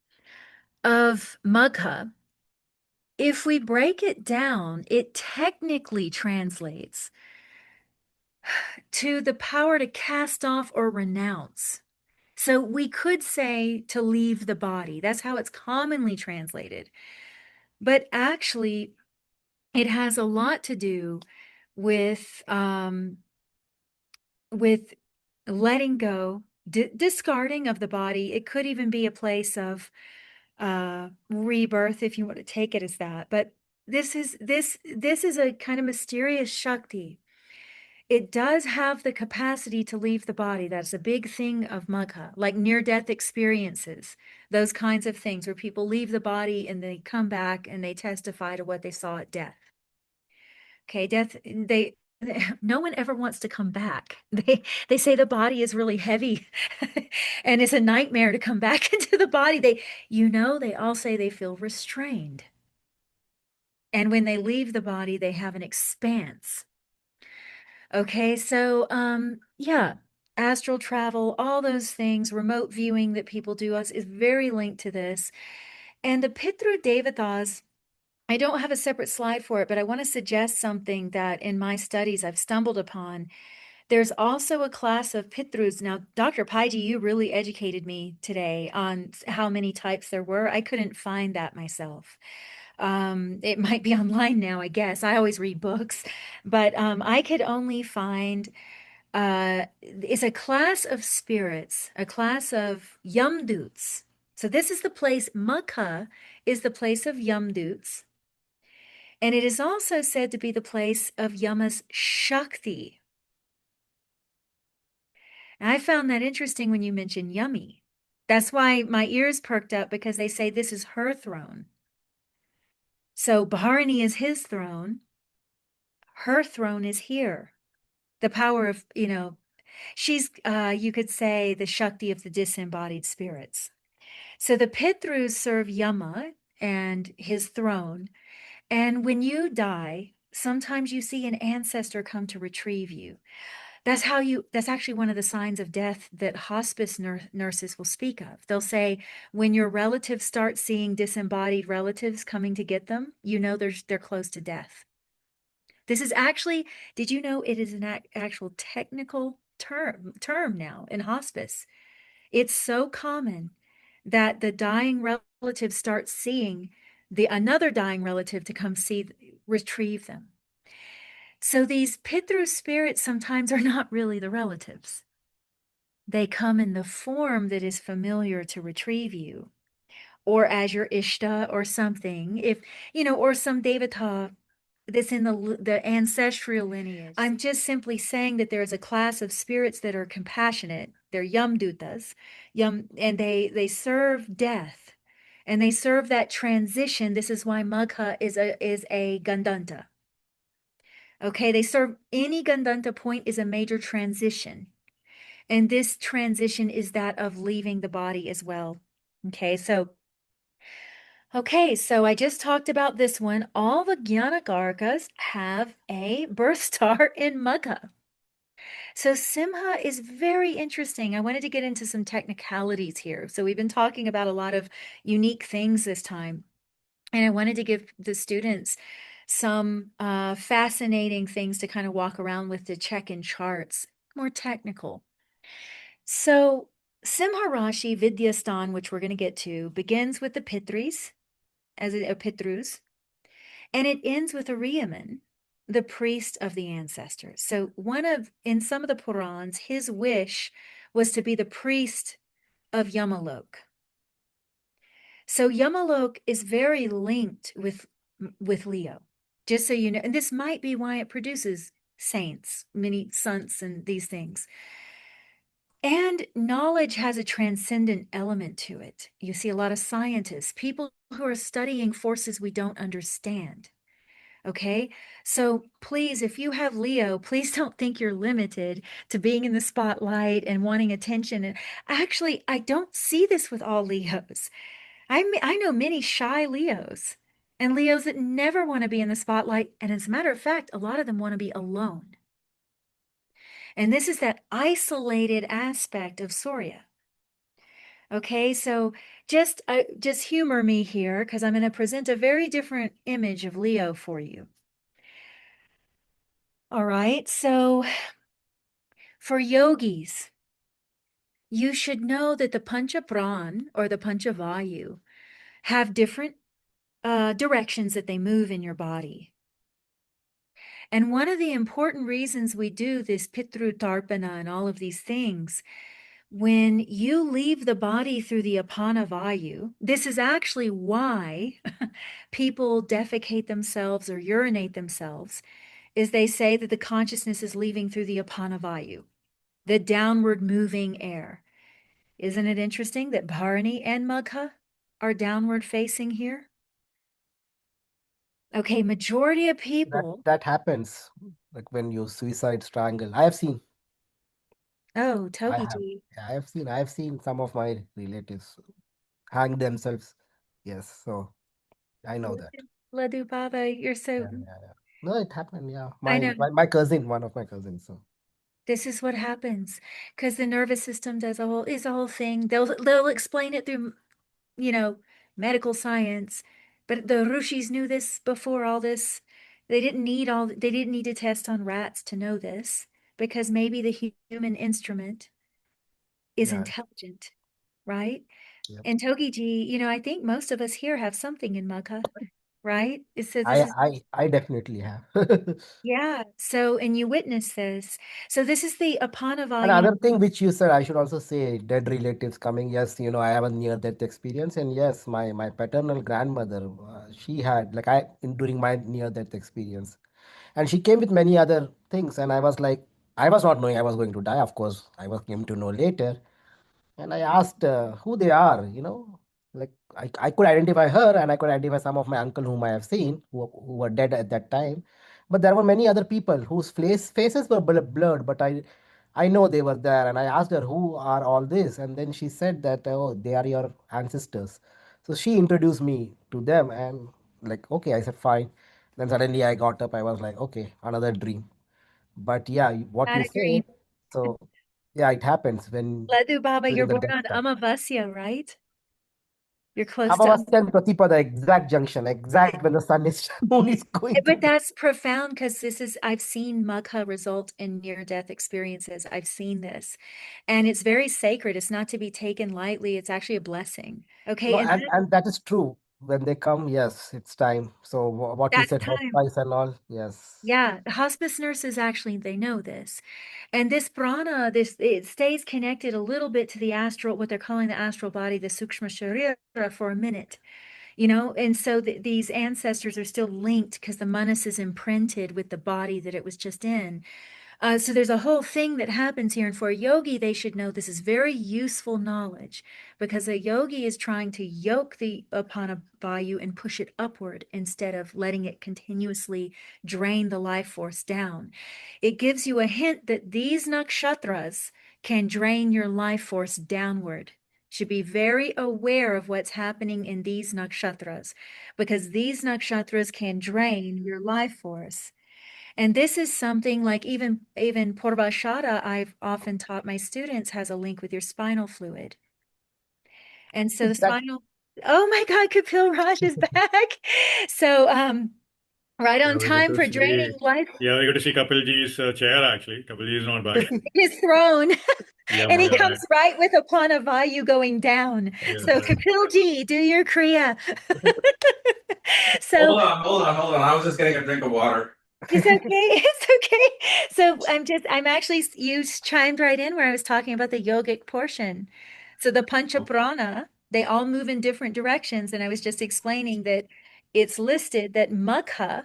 [SPEAKER 3] of Magha, if we break it down, it technically translates to the power to cast off or renounce. So we could say to leave the body. That's how it's commonly translated. But actually, it has a lot to do with letting go, discarding of the body. It could even be a place of rebirth, if you want to take it as that. But this is a kind of mysterious Shakti. It does have the capacity to leave the body. That's a big thing of Magha, like near-death experiences, those kinds of things where people leave the body and they come back and they testify to what they saw at death. Okay, death, no one ever wants to come back. They say the body is really heavy and it's a nightmare to come back into the body. They all say they feel restrained. And when they leave the body, they have an expanse. Okay, so yeah, astral travel, all those things, remote viewing that people do is very linked to this. And the Pitru Devatas, I don't have a separate slide for it, but I want to suggest something that in my studies I've stumbled upon. There's also a class of Pitrus. Now, Dr. Paiji, you really educated me today on how many types there were. I couldn't find that myself. It might be online now, I guess. I always read books, but I could only find it's a class of spirits, a class of Yamduts. So this is the place, Magha is the place of Yamduts. And it is also said to be the place of Yama's Shakti. And I found that interesting when you mentioned Yummy. That's why my ears perked up, because they say this is her throne. So Bharani is his throne. Her throne is here. The power of, she's, you could say, the Shakti of the disembodied spirits. So the Pitrus serve Yama and his throne. And when you die, sometimes you see an ancestor come to retrieve you. That's actually one of the signs of death that hospice nurses will speak of. They'll say, when your relatives start seeing disembodied relatives coming to get them, they're close to death. This is actually, did you know it is an actual technical term now in hospice? It's so common that the dying relative starts seeing another dying relative to come retrieve them. So these Pitru spirits sometimes are not really the relatives. They come in the form that is familiar to retrieve you, or as your Ishta or something, or some Devata that's in the ancestral lineage. I'm just simply saying that there's a class of spirits that are compassionate. They're Yamdutas, and they serve death, and they serve that transition. This is why Magha is a Gandanta. Okay, they serve any Gandanta point is a major transition. And this transition is that of leaving the body as well. Okay, so I just talked about this one. All the Jnanakarkas have a birth star in Magha. So Simha is very interesting. I wanted to get into some technicalities here. So we've been talking about a lot of unique things this time. And I wanted to give the students some fascinating things to kind of walk around with to check in charts, more technical. So Simha Rashi Vidyastan, which we're going to get to, begins with the Pitris, Pitrus, and it ends with Ariyaman, the priest of the ancestors. So in some of the Purans, his wish was to be the priest of Yamalok. So Yamalok is very linked with Leo, just so you know, and this might be why it produces saints, many sons and these things. And knowledge has a transcendent element to it. You see a lot of scientists, people who are studying forces we don't understand. Okay, so please, if you have Leo, please don't think you're limited to being in the spotlight and wanting attention. And actually, I don't see this with all Leos. I know many shy Leos and Leos that never want to be in the spotlight. And as a matter of fact, a lot of them want to be alone. And this is that isolated aspect of Surya. Okay, so just humor me here because I'm going to present a very different image of Leo for you. All right, so for yogis, you should know that the Pancha Pran or the Pancha Vayu have different directions that they move in your body. And one of the important reasons we do this Pitru Tarpana and all of these things, when you leave the body through the Apana Vayu, this is actually why people defecate themselves or urinate themselves, is they say that the consciousness is leaving through the Apana Vayu, the downward moving air. Isn't it interesting that Bharani and Magha are downward facing here? Okay, majority of people.
[SPEAKER 6] That happens like when you suicide strangle. I have seen.
[SPEAKER 3] Oh,
[SPEAKER 6] I have.
[SPEAKER 3] Togiji.
[SPEAKER 6] Yeah, I have seen some of my relatives hang themselves. Yes, so I know that.
[SPEAKER 3] Laddu Baba, you're so.
[SPEAKER 6] Yeah, yeah, yeah. No, it happened. Yeah,
[SPEAKER 3] I know.
[SPEAKER 6] my cousin, one of my cousins. So
[SPEAKER 3] This is what happens because the nervous system is a whole thing. They'll explain it through, medical science, but the Rishis knew this before all this. They didn't need to test on rats to know this because maybe the human instrument is
[SPEAKER 6] yeah,
[SPEAKER 3] intelligent, right?
[SPEAKER 6] yeah.
[SPEAKER 3] And Togiji, I think most of us here have something in Magha, right? It says this is.
[SPEAKER 6] I definitely have.
[SPEAKER 3] Yeah. So, and you witness this. So this is the Apanavayu.
[SPEAKER 6] Another thing which you said, I should also say, dead relatives coming. Yes, I have a near-death experience, and yes, my paternal grandmother, she had during my near-death experience, and she came with many other things, and I was like, I was not knowing I was going to die. Of course, came to know later. And I asked who they are, like I could identify her and I could identify some of my uncle whom I have seen who were dead at that time. But there were many other people whose faces were blurred, but I know they were there. And I asked her, who are all this? And then she said that, oh, they are your ancestors. So she introduced me to them and like, okay, I said, fine. Then suddenly I got up. I was like, okay, another dream. But yeah, what
[SPEAKER 3] Not
[SPEAKER 6] you
[SPEAKER 3] a dream.
[SPEAKER 6] say, so yeah, it happens when
[SPEAKER 3] Laddu Baba, you're
[SPEAKER 6] during the
[SPEAKER 3] born
[SPEAKER 6] death
[SPEAKER 3] on
[SPEAKER 6] time.
[SPEAKER 3] Amavasya, right? You're close to.
[SPEAKER 6] Amavasya and Pratipada, exact junction, exact when the sun is moon is going
[SPEAKER 3] But
[SPEAKER 6] to.
[SPEAKER 3] that's profound because I've seen Magha result in near-death experiences. I've seen this. And it's very sacred. It's not to be taken lightly. It's actually a blessing. Okay.
[SPEAKER 6] No,
[SPEAKER 3] And
[SPEAKER 6] and that is true. When they come, yes, it's time. So what you
[SPEAKER 3] that's
[SPEAKER 6] said,
[SPEAKER 3] time.
[SPEAKER 6] hospice and all, yes.
[SPEAKER 3] Yeah. Hospice nurses actually, they know this. And this prana, it stays connected a little bit to the astral, what they're calling the astral body, the sukshma sharira for a minute. And so these ancestors are still linked because the manas is imprinted with the body that it was just in. So there's a whole thing that happens here. And for a yogi, they should know this is very useful knowledge because a yogi is trying to yoke the apana vayu and push it upward instead of letting it continuously drain the life force down. It gives you a hint that these nakshatras can drain your life force downward. Should be very aware of what's happening in these nakshatras because these nakshatras can drain your life force. And this is something like even Purvashara, I've often taught my students, has a link with your spinal fluid. And so the
[SPEAKER 6] That
[SPEAKER 3] spinal, oh my God, Kapil Raj is back. So right
[SPEAKER 2] Yeah,
[SPEAKER 3] on
[SPEAKER 2] we get
[SPEAKER 3] time
[SPEAKER 2] to
[SPEAKER 3] for
[SPEAKER 2] see.
[SPEAKER 3] draining life.
[SPEAKER 2] Yeah, we got to see Kapilji's chair actually. Kapilji is not back.
[SPEAKER 3] His throne.
[SPEAKER 2] Yeah,
[SPEAKER 3] And he
[SPEAKER 2] my
[SPEAKER 3] comes right with a Pranavayu going down.
[SPEAKER 2] yeah,
[SPEAKER 3] So Kapilji, do your Kriya. So
[SPEAKER 4] Hold on. I was just getting a drink of water.
[SPEAKER 3] it's okay. It's okay. So I'm actually, you chimed right in where I was talking about the yogic portion. So the Pancha Prana, they all move in different directions. And I was just explaining that it's listed that Magha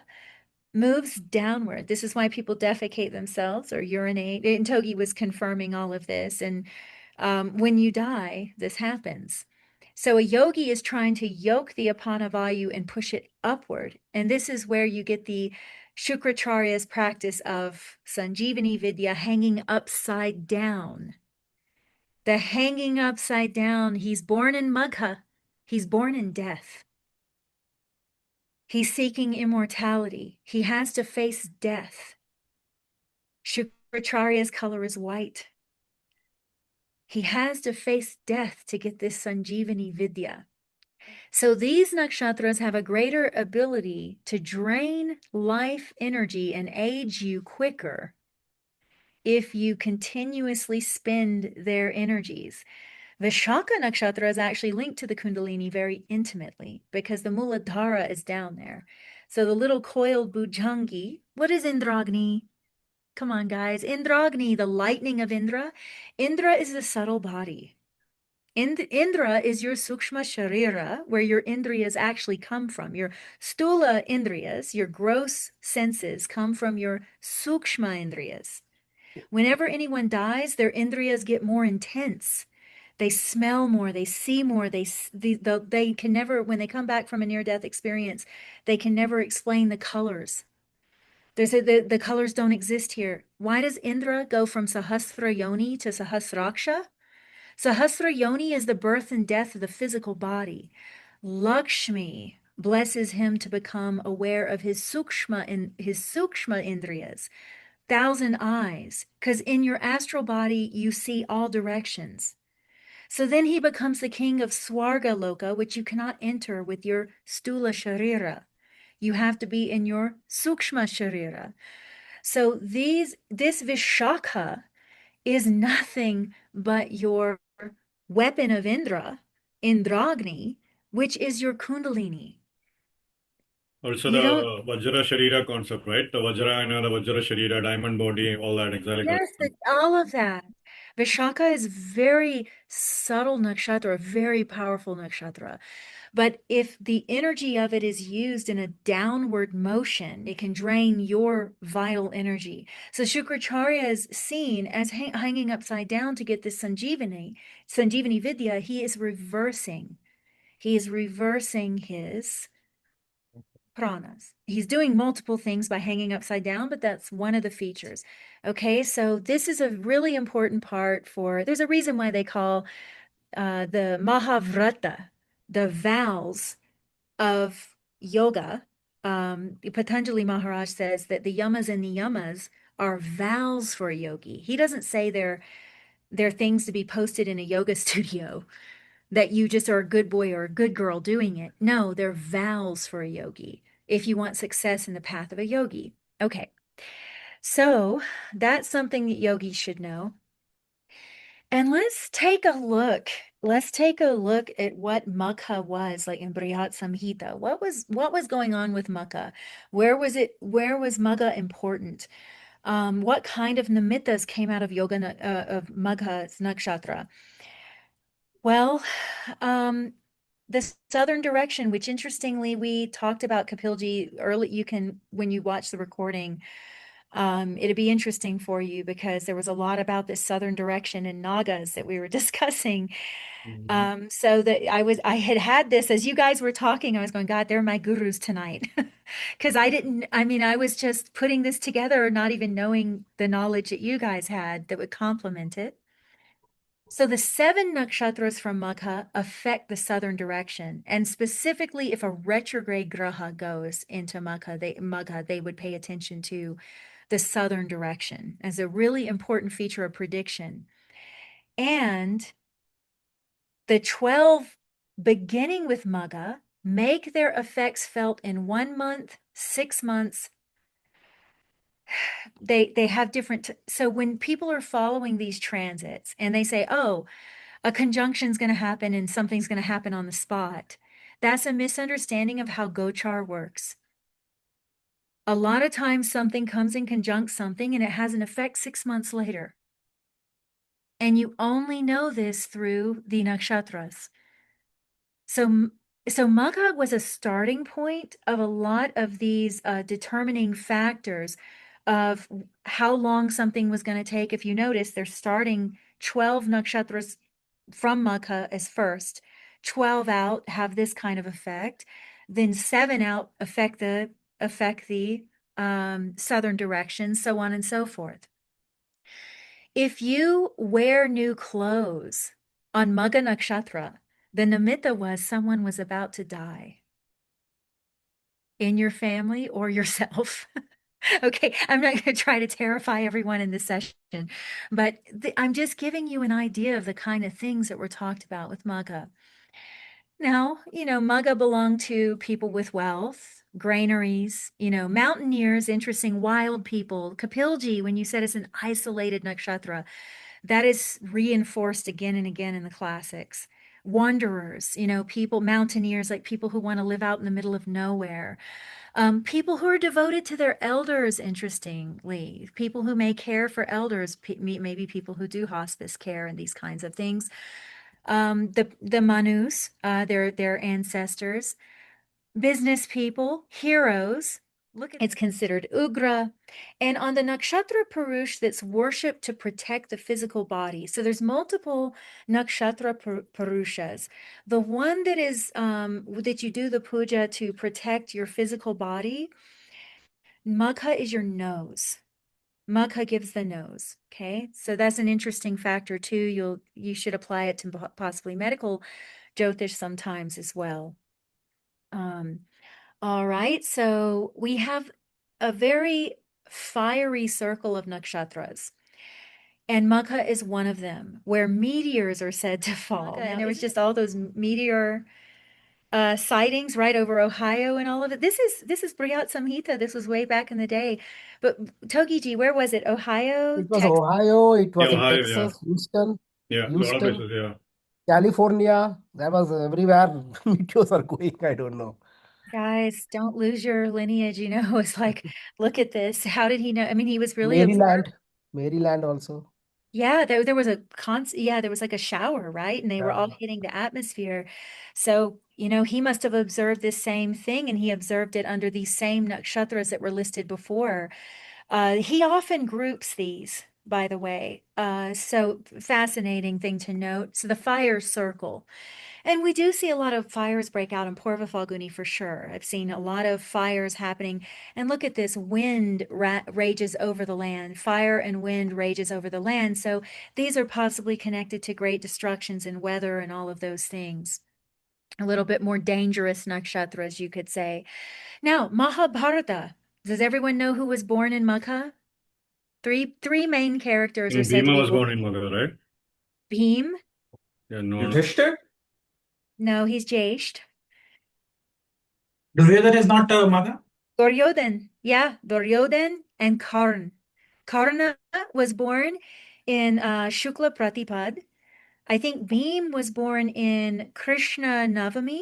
[SPEAKER 3] moves downward. This is why people defecate themselves or urinate. And Togi was confirming all of this. And when you die, this happens. So a yogi is trying to yoke the apana vayu and push it upward. And this is where you get the Shukracharya's practice of Sanjeevani Vidya hanging upside down. The hanging upside down, he's born in Magha. He's born in death. He's seeking immortality. He has to face death. Shukracharya's color is white. He has to face death to get this Sanjeevani Vidya. So these nakshatras have a greater ability to drain life energy and age you quicker if you continuously spend their energies. Vishaka nakshatra is actually linked to the Kundalini very intimately because the Muladhara is down there. So the little coiled Bhujangi, what is Indragni? Come on, guys. Indragni, the lightning of Indra. Indra is the subtle body. Indra is your Sukshma Sharira, where your Indriyas actually come from. Your Stula Indriyas, your gross senses, come from your Sukshma Indriyas. Whenever anyone dies, their Indriyas get more intense. They smell more, they see more, they can never, when they come back from a near-death experience, they can never explain the colors. The colors don't exist here. Why does Indra go from Sahasra Yoni to Sahasraksha? Sahasra Yoni is the birth and death of the physical body. Lakshmi blesses him to become aware of his sukshma indriyas, 1,000 eyes, because in your astral body you see all directions. So then he becomes the king of Swarga Loka, which you cannot enter with your Stula Sharira. You have to be in your Sukshma Sharira. So this Vishakha is nothing but your weapon of Indra, Indragni, which is your Kundalini.
[SPEAKER 2] Also
[SPEAKER 3] You
[SPEAKER 2] the
[SPEAKER 3] don't,
[SPEAKER 2] Vajra Sharira concept, right? The Vajra and the Vajra Sharira, diamond body, all that exactly.
[SPEAKER 3] yes, all of that. Vishaka is very subtle nakshatra, very powerful nakshatra. But if the energy of it is used in a downward motion, it can drain your vital energy. So Shukracharya is seen as hanging upside down to get this Sanjeevani Vidya. He is reversing. He is reversing his pranas. He's doing multiple things by hanging upside down, but that's one of the features. Okay, so this is a really important part there's a reason why they call the Mahavrata, the vows of yoga. Patanjali Maharaj says that the yamas and niyamas are vows for a yogi. He doesn't say they're things to be posted in a yoga studio, that you just are a good boy or a good girl doing it. No, they're vows for a yogi if you want success in the path of a yogi. Okay, so that's something that yogis should know. And let's take a look. Let's take a look at what Magha was like in Brihat Samhita. What was going on with Magha? Where was Magha important? What kind of nimittas came out of of Magha's nakshatra? Well, the southern direction, which interestingly we talked about Kapilji early, you can, when you watch the recording, It'd be interesting for you because there was a lot about this southern direction in Nagas that we were discussing. So that I had this as you guys were talking, I was going, God, they're my gurus tonight. Because I was just putting this together, not even knowing the knowledge that you guys had that would complement it. So the 7 nakshatras from Magha affect the southern direction. And specifically, if a retrograde graha goes into Magha, they would pay attention to the southern direction as a really important feature of prediction. And the 12 beginning with Magha make their effects felt in 1 month, 6 months. They have different. So when people are following these transits and they say, oh, a conjunction is going to happen and something's going to happen on the spot, that's a misunderstanding of how Gochar works. A lot of times something comes in conjunct something and it has an effect 6 months later. And you only know this through the nakshatras. So Magha was a starting point of a lot of these determining factors of how long something was going to take. If you notice, they're starting 12 nakshatras from Magha as first, 12 out have this kind of effect, then 7 out affect the southern direction, so on and so forth. If you wear new clothes on Magha Nakshatra, the nimitta was someone was about to die in your family or yourself. Okay, I'm not going to try to terrify everyone in this session, but I'm just giving you an idea of the kind of things that were talked about with Magha. Now, Magha belonged to people with wealth, granaries, mountaineers, interesting wild people. Kapilji, when you said it's an isolated nakshatra, that is reinforced again and again in the classics. Wanderers, people, mountaineers, like people who want to live out in the middle of nowhere. People who are devoted to their elders, interestingly, people who may care for elders, maybe people who do hospice care and these kinds of things. The Manus, their ancestors, business people, heroes. It's considered Ugra. And on the Nakshatra Purush that's worshipped to protect the physical body. So there's multiple Nakshatra Purushas. The one that is that you do the puja to protect your physical body, Magha is your nose. Magha gives the nose. Okay, so that's an interesting factor too. You should apply it to possibly medical Jyotish sometimes as well. All right, so we have a very fiery circle of nakshatras, and Magha is one of them, where meteors are said to fall. And there was just all those meteor sightings right over Ohio and all of it. This is Brihat Samhita. This was way back in the day. But Togiji, where was it? Ohio,
[SPEAKER 7] It was
[SPEAKER 3] Texas?
[SPEAKER 7] Ohio, it was in
[SPEAKER 2] Ohio, yeah.
[SPEAKER 7] Texas, Houston,
[SPEAKER 2] Yeah, a lot of places, yeah.
[SPEAKER 7] California. That was everywhere meteors are going. I don't know.
[SPEAKER 3] Guys, don't lose your lineage. It's like, look at this. How did he know? I mean, he was really observed.
[SPEAKER 7] Maryland also.
[SPEAKER 3] Yeah, there was there was like a shower, right? And they were all
[SPEAKER 7] Yeah.
[SPEAKER 3] hitting the atmosphere. So, he must have observed this same thing, and he observed it under these same nakshatras that were listed before. He often groups these, by the way. So fascinating thing to note. So the fire circle. And we do see a lot of fires break out in Purva Falguni for sure. I've seen a lot of fires happening. And look at this, wind rages over the land. Fire and wind rages over the land. So these are possibly connected to great destructions in weather and all of those things. A little bit more dangerous nakshatras, you could say. Now, Mahabharata. Does everyone know who was born in Magha? Three main characters are said to
[SPEAKER 2] Bhima
[SPEAKER 3] be
[SPEAKER 2] was born in Magha, right?
[SPEAKER 3] Bhim?
[SPEAKER 2] Yeah, no.
[SPEAKER 4] Yudhishthir?
[SPEAKER 3] No, he's Jesht.
[SPEAKER 5] Duryodhana is not Magha?
[SPEAKER 3] Duryodhan. Yeah, Duryodhan and Karn. Karna was born in Shukla Pratipad. I think Bhim was born in Krishna Navami.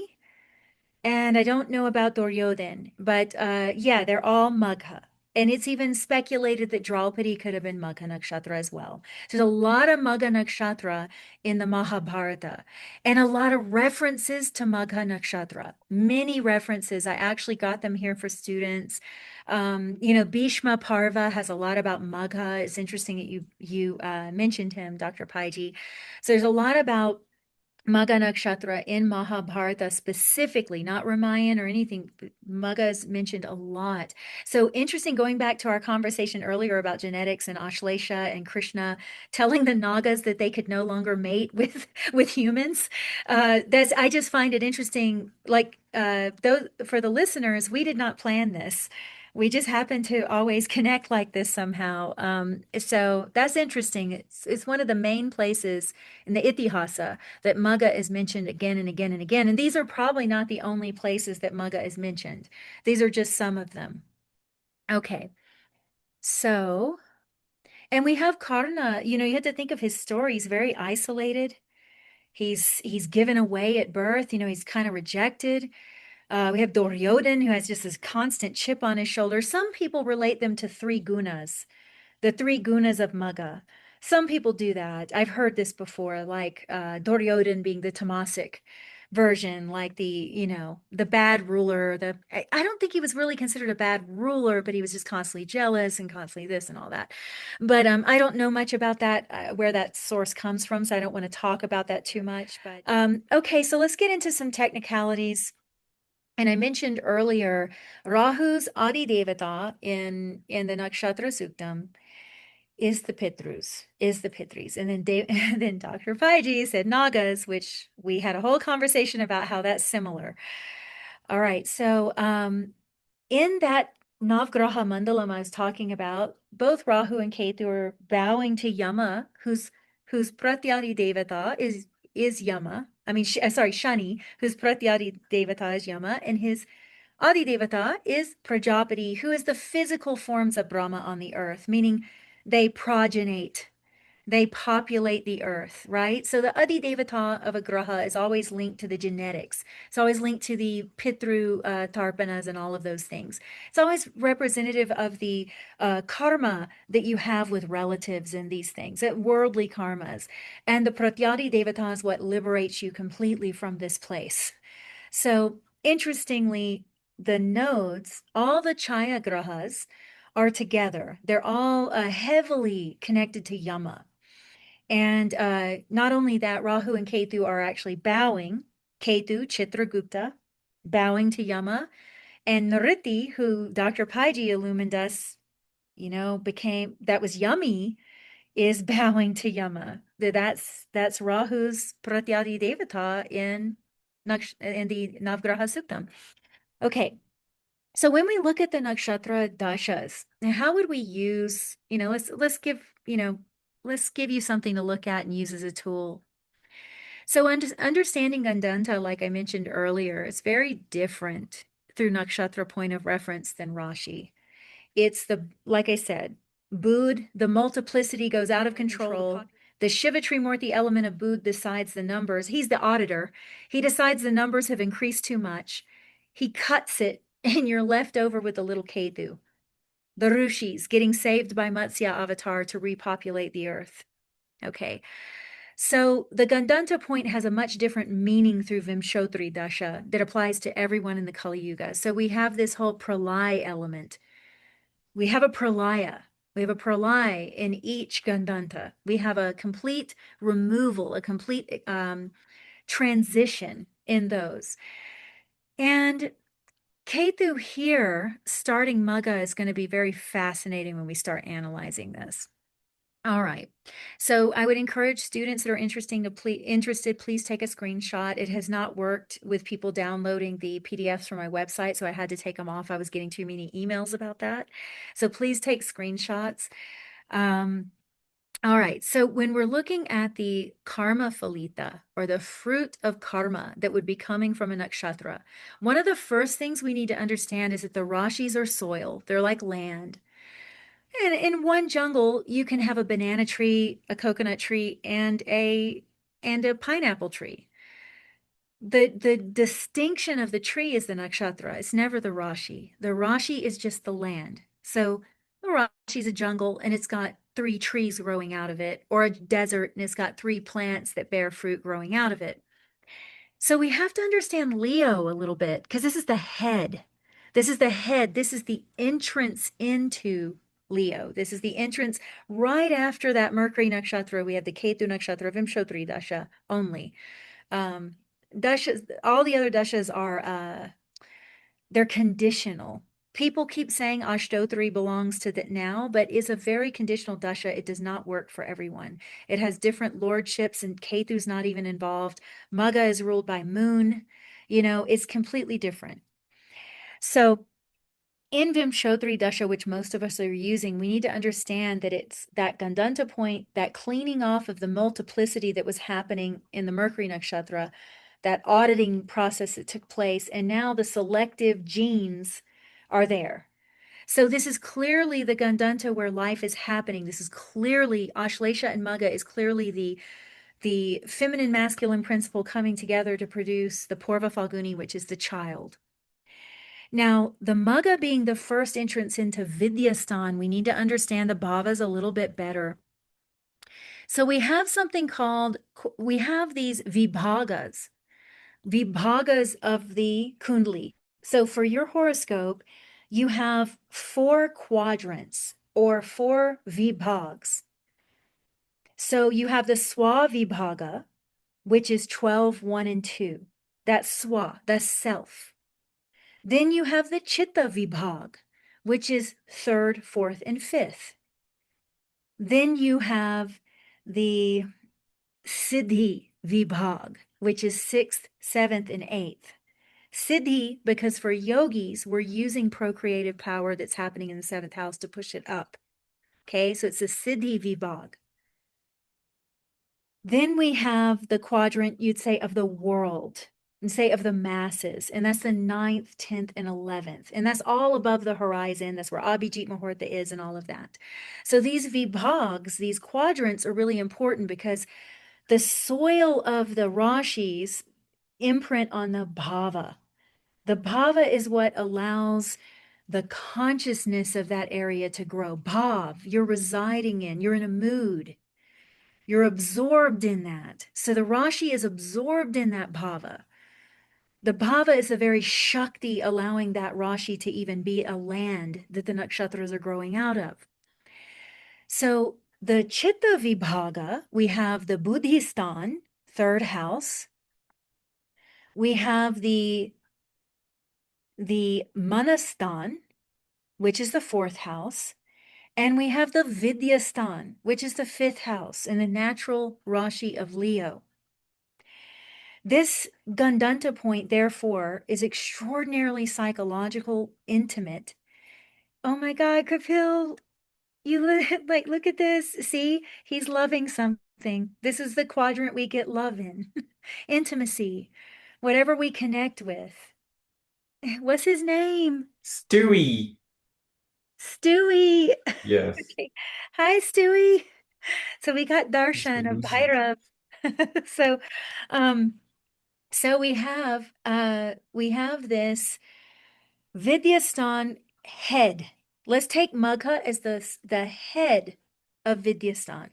[SPEAKER 3] And I don't know about Duryodhan, but yeah, they're all Magha. And it's even speculated that Draupadi could have been Magha Nakshatra as well. There's a lot of Magha Nakshatra in the Mahabharata and a lot of references to Magha Nakshatra. Many references. I actually got them here for students. Bhishma Parva has a lot about Magha. It's interesting that you mentioned him, Dr. Paiji. So there's a lot about Magha Nakshatra in Mahabharata specifically, not Ramayan or anything. Magha is mentioned a lot. So interesting, going back to our conversation earlier about genetics and Ashlesha and Krishna telling the Nagas that they could no longer mate with humans. I just find it interesting. Like for the listeners, we did not plan this. We just happen to always connect like this somehow. So that's interesting. It's one of the main places in the Itihasa that Magha is mentioned again and again and again. And these are probably not the only places that Magha is mentioned. These are just some of them. Okay. So, and we have Karna, you have to think of his story. He's very isolated. He's given away at birth, he's kind of rejected. We have Duryodhan, who has just this constant chip on his shoulder. Some people relate them to three gunas, the three gunas of Magha. Some people do that. I've heard this before, like Duryodhan being the tamasic version, like the bad ruler. I don't think he was really considered a bad ruler, but he was just constantly jealous and constantly this and all that. But I don't know much about that, where that source comes from, so I don't want to talk about that too much. But okay, so let's get into some technicalities. And I mentioned earlier, Rahu's Adi Devata in the Nakshatra Suktam is the Pitris. And then then Dr. Paiji said Nagas, which we had a whole conversation about how that's similar. All right, so in that Navgraha Mandalam I was talking about, both Rahu and Ketu are bowing to Yama, whose Pratyadi Devata is Yama. Shani, whose Pratyadi Devata is Yama, and his Adi Devata is Prajapati, who is the physical forms of Brahma on the earth, meaning they progenate, they populate the earth, right? So the Adi Devata of a Graha is always linked to the genetics. It's always linked to the Pitru Tarpanas and all of those things. It's always representative of the karma that you have with relatives and these things, worldly karmas. And the Pratyadi Devata is what liberates you completely from this place. So interestingly, the nodes, all the Chaya Grahas are together. They're all heavily connected to Yama. And not only that, Rahu and Ketu are actually bowing. Ketu, Chitragupta, bowing to Yama. And Nritti, who Dr. Paiji illumined us, that was Yummy, is bowing to Yama. That's Rahu's Pratyadi Devata in the Navgraha Suktam. Okay. So when we look at the nakshatra dashas, how would we use, let's give you something to look at and use as a tool. So understanding Gandanta, like I mentioned earlier, is very different through nakshatra point of reference than Rashi. It's like I said, Bud, the multiplicity goes out of control. The Shiva Trimurti element of Bud decides the numbers. He's the auditor. He decides the numbers have increased too much. He cuts it, and you're left over with the little Ketu. The Rishis getting saved by Matsya avatar to repopulate the earth. Okay. So the Gandanta point has a much different meaning through Vimshotri Dasha that applies to everyone in the Kali Yuga. So we have this whole pralay element. We have a pralaya. We have a pralay in each Gandanta. We have a complete removal, a complete transition in those. And Ketu here, starting Magha, is going to be very fascinating when we start analyzing this. All right. So I would encourage students that are interested, please take a screenshot. It has not worked with people downloading the PDFs from my website, so I had to take them off. I was getting too many emails about that. So please take screenshots. All right. So when we're looking at the karma phalita, or the fruit of karma that would be coming from a nakshatra, one of the first things we need to understand is that the rashis are soil. They're like land. And in one jungle, you can have a banana tree, a coconut tree, and a pineapple tree. The distinction of the tree is the nakshatra. It's never the rashi. The rashi is just the land. So the Rashi's a jungle and it's got 3 trees growing out of it, or a desert and it's got 3 plants that bear fruit growing out of it. So we have to understand Leo a little bit because this is the head. This is the head. This is the entrance into Leo. This is the entrance right after that Mercury Nakshatra. We have the Ketu Nakshatra, Vimshotri Dasha only. Dashas, all the other dashas are, they're conditional. People keep saying Ashtotri belongs to that now, but it's a very conditional dasha. It does not work for everyone. It has different lordships, and Ketu's not even involved. Magha is ruled by Moon. You know, it's completely different. So in Vimshotri dasha, which most of us are using, we need to understand that it's that Gandanta point, that cleaning off of the multiplicity that was happening in the Mercury Nakshatra, that auditing process that took place, and now the selective genes are there. So this is clearly the Gandanta where life is happening. This is clearly, Ashlesha and Magha is clearly the feminine masculine principle coming together to produce the Purva Falguni, which is the child. Now, the Magha being the first entrance into Vidyastan, we need to understand the bhavas a little bit better. So we have something called, we have these vibhagas of the Kundali. So for your horoscope, you have 4 quadrants or 4 vibhags. So you have the Swa vibhaga, which is 12, 1, and 2. That's Swa, that's self. Then you have the Chitta vibhag, which is 3rd, 4th, and 5th. Then you have the Siddhi vibhag, which is 6th, 7th, and 8th. Siddhi, because for yogis, we're using procreative power that's happening in the 7th house to push it up. Okay, so it's a Siddhi vibhag. Then we have the quadrant, you'd say, of the world, and say of the masses, and that's the 9th, 10th, and 11th. And that's all above the horizon. That's where Abhijit Muhurta is and all of that. So these vibhags, these quadrants are really important because the soil of the Rashis imprint on the bhava. The bhava is what allows the consciousness of that area to grow. Bhav, you're residing in, you're in a mood. You're absorbed in that. So the Rashi is absorbed in that bhava. The bhava is the very Shakti allowing that Rashi to even be a land that the nakshatras are growing out of. So the Chitta Vibhaga, we have the Buddhistan, 3rd house. We have the Manastan, which is the 4th house. And we have the Vidyastan, which is the 5th house in the natural Rashi of Leo. This Gandanta point, therefore, is extraordinarily psychological, intimate. Oh my God, Kapil, look at this. See, he's loving something. This is the quadrant we get love in. Intimacy, whatever we connect with. What's his name?
[SPEAKER 4] Stewie.
[SPEAKER 3] Stewie.
[SPEAKER 4] Yes.
[SPEAKER 3] Okay. Hi, Stewie. So we got darshan of Bhairav. So we have this Vidyastan head. Let's take Magha as the head of Vidyastan.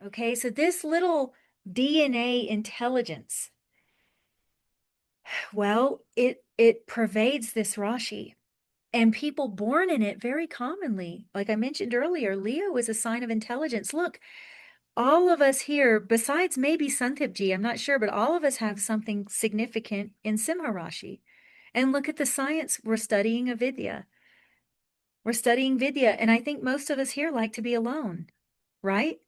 [SPEAKER 3] Okay, so this little DNA intelligence, well, it pervades this Rashi. And people born in it very commonly, like I mentioned earlier, Leo is a sign of intelligence. Look, all of us here, besides maybe Santipji, I'm not sure, but all of us have something significant in Simha Rashi. And look at the science we're studying of Vidya. We're studying Vidya, and I think most of us here like to be alone, right?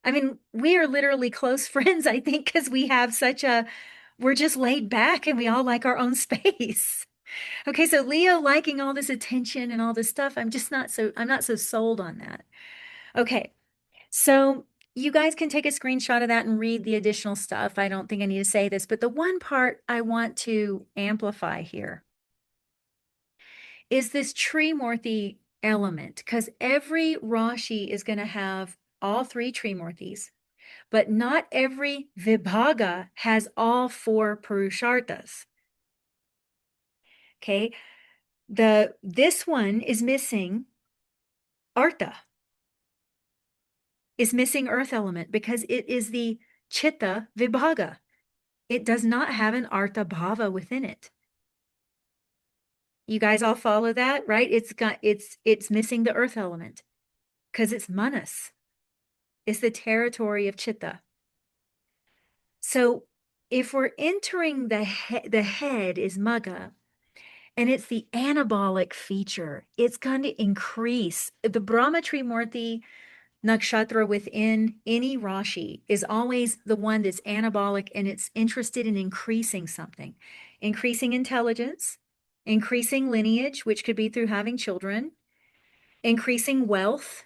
[SPEAKER 3] I mean, we are literally close friends, I think, because we have we're just laid back and we all like our own space. Okay, so Leo liking all this attention and all this stuff, I'm not so sold on that. Okay, so you guys can take a screenshot of that and read the additional stuff. I don't think I need to say this, but the one part I want to amplify here is this Trimurti element, because every Rashi is going to have all 3 Trimurtis, but not every Vibhaga has all 4 Purusharthas. Okay, This one is missing Artha, is missing earth element because it is the Chitta Vibhaga. It does not have an Artha Bhava within it. You guys all follow that, right? It's missing the earth element because it's Manas. It's the territory of Chitta. So if we're entering the head is Magha, and it's the anabolic feature, it's going to increase. The Brahma Trimurti nakshatra within any Rashi is always the one that's anabolic, and it's interested in increasing something, increasing intelligence, increasing lineage, which could be through having children, increasing wealth.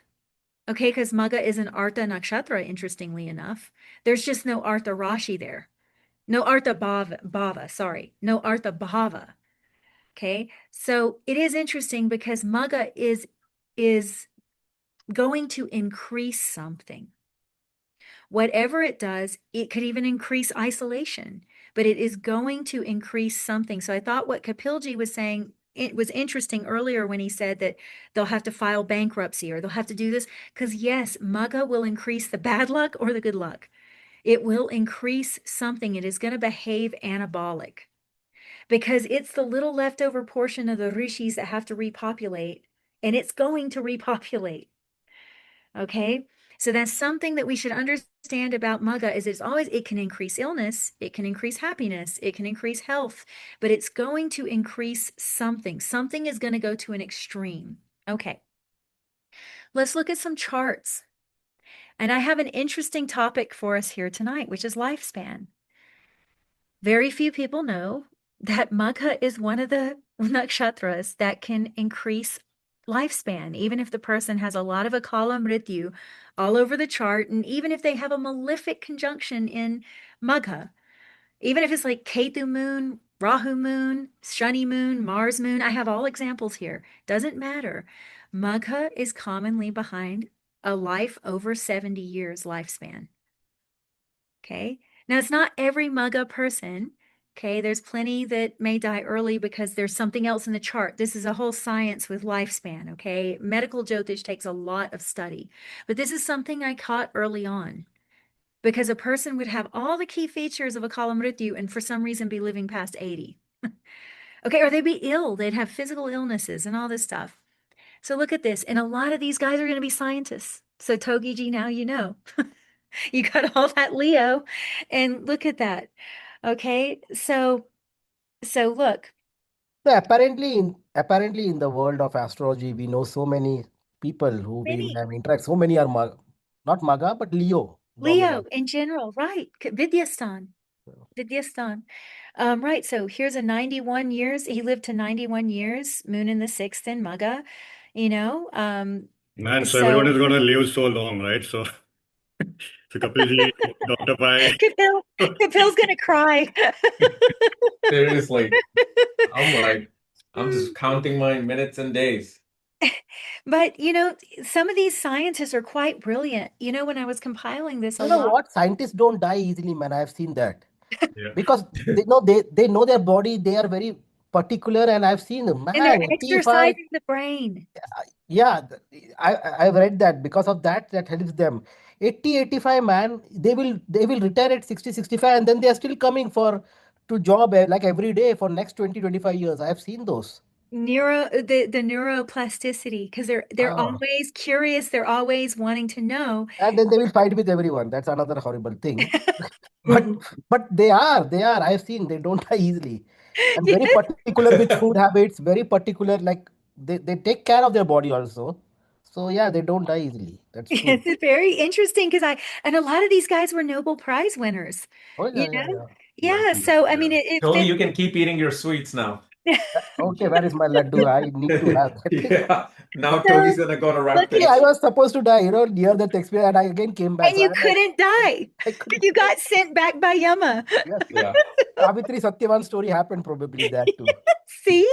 [SPEAKER 3] Okay, because Magha is an Artha nakshatra, interestingly enough. There's just no Artha Rashi there. No Artha Bhava, sorry. No Artha Bhava. Okay, so it is interesting because Magha is going to increase something. Whatever it does, it could even increase isolation, but it is going to increase something. So I thought what Kapilji was saying, it was interesting earlier when he said that they'll have to file bankruptcy or they'll have to do this, because yes, Magha will increase the bad luck or the good luck. It will increase something. It is going to behave anabolic because it's the little leftover portion of the rishis that have to repopulate, and it's going to repopulate. Okay, so that's something that we should understand about Magha is it can increase illness, it can increase happiness, it can increase health, but it's going to increase something. Something is going to go to an extreme. Okay, let's look at some charts. And I have an interesting topic for us here tonight, which is lifespan. Very few people know that Magha is one of the nakshatras that can increase lifespan, even if the person has a lot of Akala Mrityu all over the chart, and even if they have a malefic conjunction in Magha, even if it's like Ketu moon, Rahu moon, Shani moon, Mars moon, I have all examples here. Doesn't matter. Magha is commonly behind a life over 70 years lifespan. Okay. Now, it's not every Magha person. Okay. There's plenty that may die early because there's something else in the chart. This is a whole science with lifespan. Okay. Medical Jyotish takes a lot of study, but this is something I caught early on because a person would have all the key features of Akala Mrityu and for some reason be living past 80. Okay. Or they'd be ill. They'd have physical illnesses and all this stuff. So look at this. And a lot of these guys are going to be scientists. So Togiji, now you know. You got all that Leo, and look at that. Okay, so look,
[SPEAKER 7] So apparently in the world of astrology, we know so many people who we
[SPEAKER 3] many
[SPEAKER 7] have interact. So many are not Maga, but Leo
[SPEAKER 3] Leo
[SPEAKER 7] dominant.
[SPEAKER 3] in general, right? Vidyastan. Right. So here's a 91 years. He lived to 91 years. Moon in the sixth in Magha.
[SPEAKER 2] Man, so everyone is going to live so long, right? So Kapilji, Dr. Pai.
[SPEAKER 3] Kapil's gonna cry.
[SPEAKER 4] Seriously. I'm just counting my minutes and days.
[SPEAKER 3] But some of these scientists are quite brilliant. When I was compiling this,
[SPEAKER 7] You know what? Scientists don't die easily, man. I've seen that.
[SPEAKER 2] Yeah.
[SPEAKER 7] Because they know their body, they are very particular, and I've seen them.
[SPEAKER 3] and they're
[SPEAKER 7] Man,
[SPEAKER 3] exercising the brain.
[SPEAKER 7] yeah, I've read that because of that helps them. 85 man, they will retire at 60, 65, and then they are still coming to job like every day for next 20, 25 years. I have seen those.
[SPEAKER 3] The neuroplasticity, because they're always curious, they're always wanting to know.
[SPEAKER 7] And then they will fight with everyone. That's another horrible thing. But they are. I've seen they don't die easily. And very particular with food habits, very particular, like they take care of their body also. So yeah, they don't die easily. That's true.
[SPEAKER 3] It's very interesting because and a lot of these guys were Nobel Prize winners.
[SPEAKER 7] Oh yeah.
[SPEAKER 3] Yeah. So I mean,
[SPEAKER 4] Tony, you can keep eating your sweets now.
[SPEAKER 7] Okay, where is my laddu? I need to have that.
[SPEAKER 4] Yeah, Now
[SPEAKER 3] So
[SPEAKER 4] Togi's gonna go on a
[SPEAKER 7] Luckily, I
[SPEAKER 4] rampage.
[SPEAKER 7] was supposed to die, near that experience, and I again came back.
[SPEAKER 3] and
[SPEAKER 7] So
[SPEAKER 3] you
[SPEAKER 7] I'm like,
[SPEAKER 3] couldn't die.
[SPEAKER 7] I couldn't.
[SPEAKER 3] You got sent back by Yama.
[SPEAKER 7] Yes.
[SPEAKER 4] Yeah.
[SPEAKER 7] Savitri Satyavan story happened probably that too.
[SPEAKER 3] See?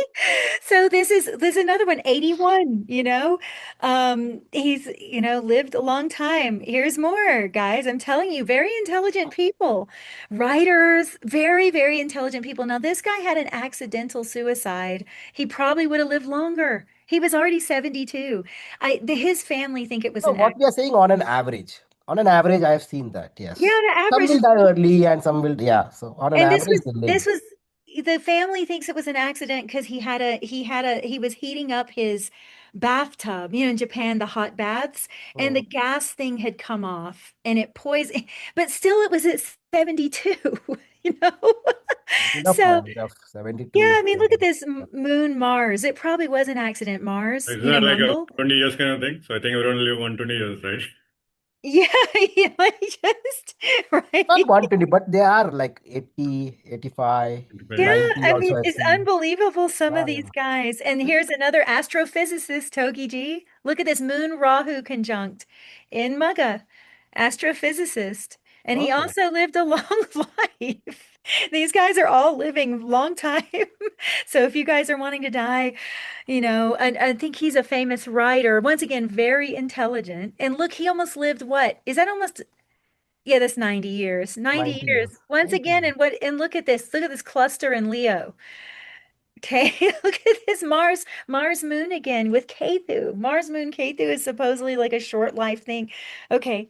[SPEAKER 3] So this is another one, 81, you know. He's, lived a long time. Here's more, guys. I'm telling you, very intelligent people. Writers, very, very intelligent people. Now, this guy had an accidental suicide. He probably would have lived longer. He was already 72. His family think it was
[SPEAKER 7] So
[SPEAKER 3] an
[SPEAKER 7] what we are saying on an average. On an average, I have seen that.
[SPEAKER 3] Yeah,
[SPEAKER 7] Yes.
[SPEAKER 3] the
[SPEAKER 7] Some
[SPEAKER 3] average.
[SPEAKER 7] will die early and some will, yeah. So on an
[SPEAKER 3] And this
[SPEAKER 7] average,
[SPEAKER 3] was
[SPEAKER 7] they live.
[SPEAKER 3] this was the family thinks it was an accident because he was heating up his bathtub, in Japan, the hot baths, and the gas thing had come off and it poisoned, but still it was at 72, you know?
[SPEAKER 7] Enough,
[SPEAKER 3] So
[SPEAKER 7] man. Enough. 72
[SPEAKER 3] yeah,
[SPEAKER 7] is
[SPEAKER 3] I mean, look at
[SPEAKER 7] very.
[SPEAKER 3] this moon Mars. It probably was an accident, Mars,
[SPEAKER 2] Isn't that like a
[SPEAKER 3] Mumble.
[SPEAKER 2] 20 years kind of thing? So I think everyone live 120 years, right?
[SPEAKER 3] Yeah, just right.
[SPEAKER 7] Not 120, but they are like 80, 85,
[SPEAKER 3] Yeah,
[SPEAKER 7] 90
[SPEAKER 3] I
[SPEAKER 7] also
[SPEAKER 3] mean,
[SPEAKER 7] I've
[SPEAKER 3] it's
[SPEAKER 7] seen.
[SPEAKER 3] unbelievable, some of
[SPEAKER 7] Yeah,
[SPEAKER 3] these guys. And here's another astrophysicist, Togi G. Look at this Moon Rahu conjunct in Magha, astrophysicist. And he
[SPEAKER 7] Oh,
[SPEAKER 3] also lived a long life. These guys are all living long time. So if you guys are wanting to die, I think he's a famous writer. Once again, very intelligent. And look, he almost lived what? Is that almost Yeah, that's 90 years. 90
[SPEAKER 7] 90
[SPEAKER 3] years.
[SPEAKER 7] years.
[SPEAKER 3] Once
[SPEAKER 7] 90
[SPEAKER 3] again,
[SPEAKER 7] years.
[SPEAKER 3] and look at this. Look at this cluster in Leo. Okay, look at this Mars moon again with Ketu. Mars moon Ketu is supposedly like a short life thing. Okay.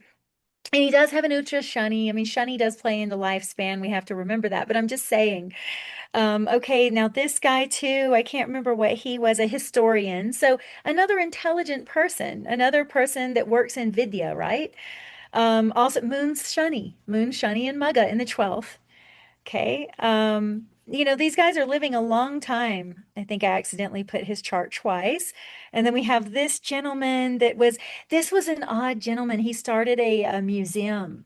[SPEAKER 3] And he does have an Uttara Shani. I mean, Shani does play into lifespan. We have to remember that. But I'm just saying. Okay, now this guy too, I can't remember what he was, a historian. So another intelligent person, another person that works in Vidya, right? Also Moon Shani and Magha in the 12th. Okay. These guys are living a long time. I think I accidentally put his chart twice. And then we have this gentleman this was an odd gentleman. He started a museum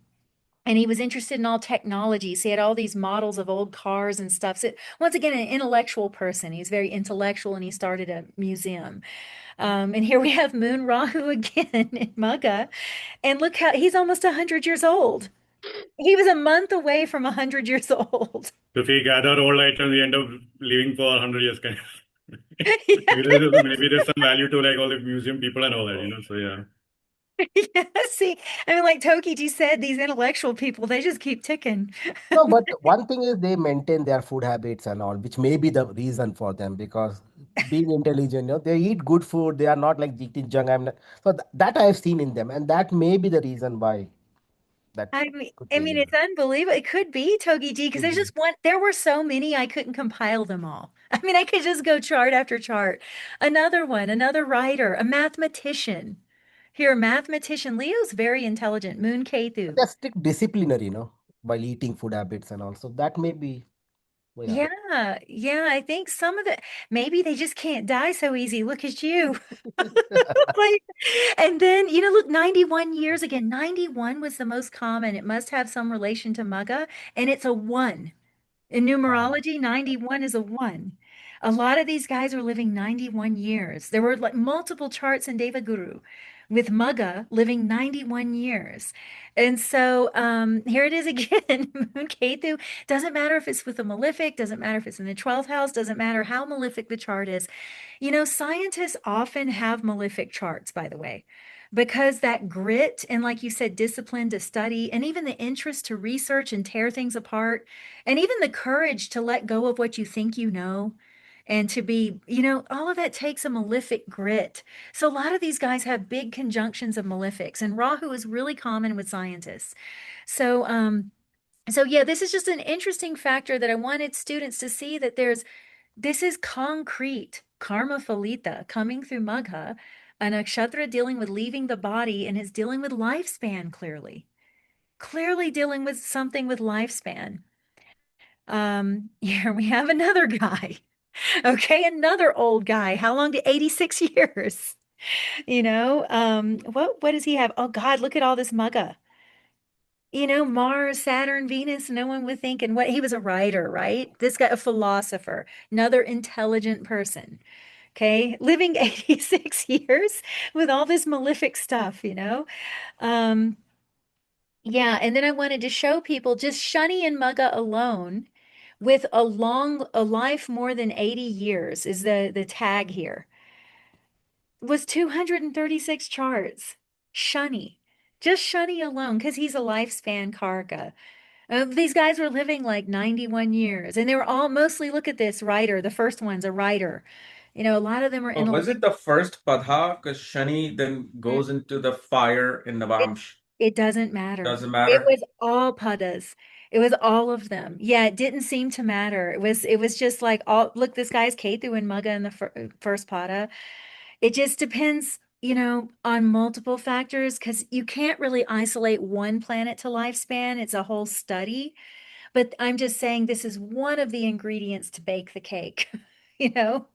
[SPEAKER 3] and he was interested in all technologies. He had all these models of old cars and stuff. So once again, an intellectual person. He's very intellectual and he started a museum. And here we have Moon Rahu again in Magha. And look how he's almost 100 years old. He was a month away from 100 years old.
[SPEAKER 2] So if we gather all items, we end up living for 100 years, kind of.
[SPEAKER 3] Yeah.
[SPEAKER 2] Maybe there's some value to like all the museum people and all that. So yeah.
[SPEAKER 3] Yeah, see, I mean, like Tokiji said, these intellectual people, they just keep ticking.
[SPEAKER 7] No, but one thing is they maintain their food habits and all, which may be the reason for them because being intelligent, they eat good food. They are not like eating junk. So that I have seen in them, and that may be the reason why that
[SPEAKER 3] I mean,
[SPEAKER 7] could
[SPEAKER 3] I
[SPEAKER 7] be.
[SPEAKER 3] mean,
[SPEAKER 7] Yeah.
[SPEAKER 3] it's unbelievable. It could be Tokiji because
[SPEAKER 7] Could
[SPEAKER 3] there's
[SPEAKER 7] be.
[SPEAKER 3] just there were so many, I couldn't compile them all. I mean, I could just go chart after chart. Another one, another writer, a mathematician. Here, mathematician. Leo's very intelligent. Moon Ketu.
[SPEAKER 7] They're strict disciplinary, while eating food habits and all. So that may be, yeah.
[SPEAKER 3] Yeah, I think some of maybe they just can't die so easy. Look at you. Like, and then, look, 91 years again. 91 was the most common. It must have some relation to Magha, and it's a 1. In
[SPEAKER 7] Wow.
[SPEAKER 3] numerology, 91 is a 1. A lot of these guys are living 91 years. There were like multiple charts in Devaguru with Magha living 91 years. And so here it is again. Moon Ketu. Doesn't matter if it's with a malefic, doesn't matter if it's in the 12th house, doesn't matter how malefic the chart is. Scientists often have malefic charts, by the way, because that grit and, like you said, discipline to study and even the interest to research and tear things apart, and even the courage to let go of what you think you know and to be, all of that takes a malefic grit. So a lot of these guys have big conjunctions of malefics, and Rahu is really common with scientists. So yeah, this is just an interesting factor that I wanted students to see that this is concrete karma phalita coming through Magha, a nakshatra dealing with leaving the body and is dealing with lifespan clearly dealing with something with lifespan. Here we have another guy. Okay, another old guy. How long did 86 years? What does he have? Oh God, look at all this Magha. Mars, Saturn, Venus, no one would think. And what he was a writer, right? This guy, a philosopher, another intelligent person. Okay, living 86 years with all this malefic stuff, you know? Yeah, and then I wanted to show people just Shani and Magha alone with a life more than 80 years is the tag here. Was 236 charts. Shani. Just Shani alone, because he's a lifespan karka. These guys were living like 91 years, and they were all mostly, look at this, writer. The first one's a writer. You know, a lot of them are in
[SPEAKER 4] Was it the first Padha? Because Shani then goes into the fire in Navamsh.
[SPEAKER 3] It doesn't matter.
[SPEAKER 4] Doesn't
[SPEAKER 3] It
[SPEAKER 4] matter.
[SPEAKER 3] was all padas. It was all of them. Yeah, it didn't seem to matter. It was just like all look, this guy's Ketu and Magha in the first pada. It just depends, you know, on multiple factors because you can't really isolate one planet to lifespan. It's a whole study. But I'm just saying this is one of the ingredients to bake the cake, you know?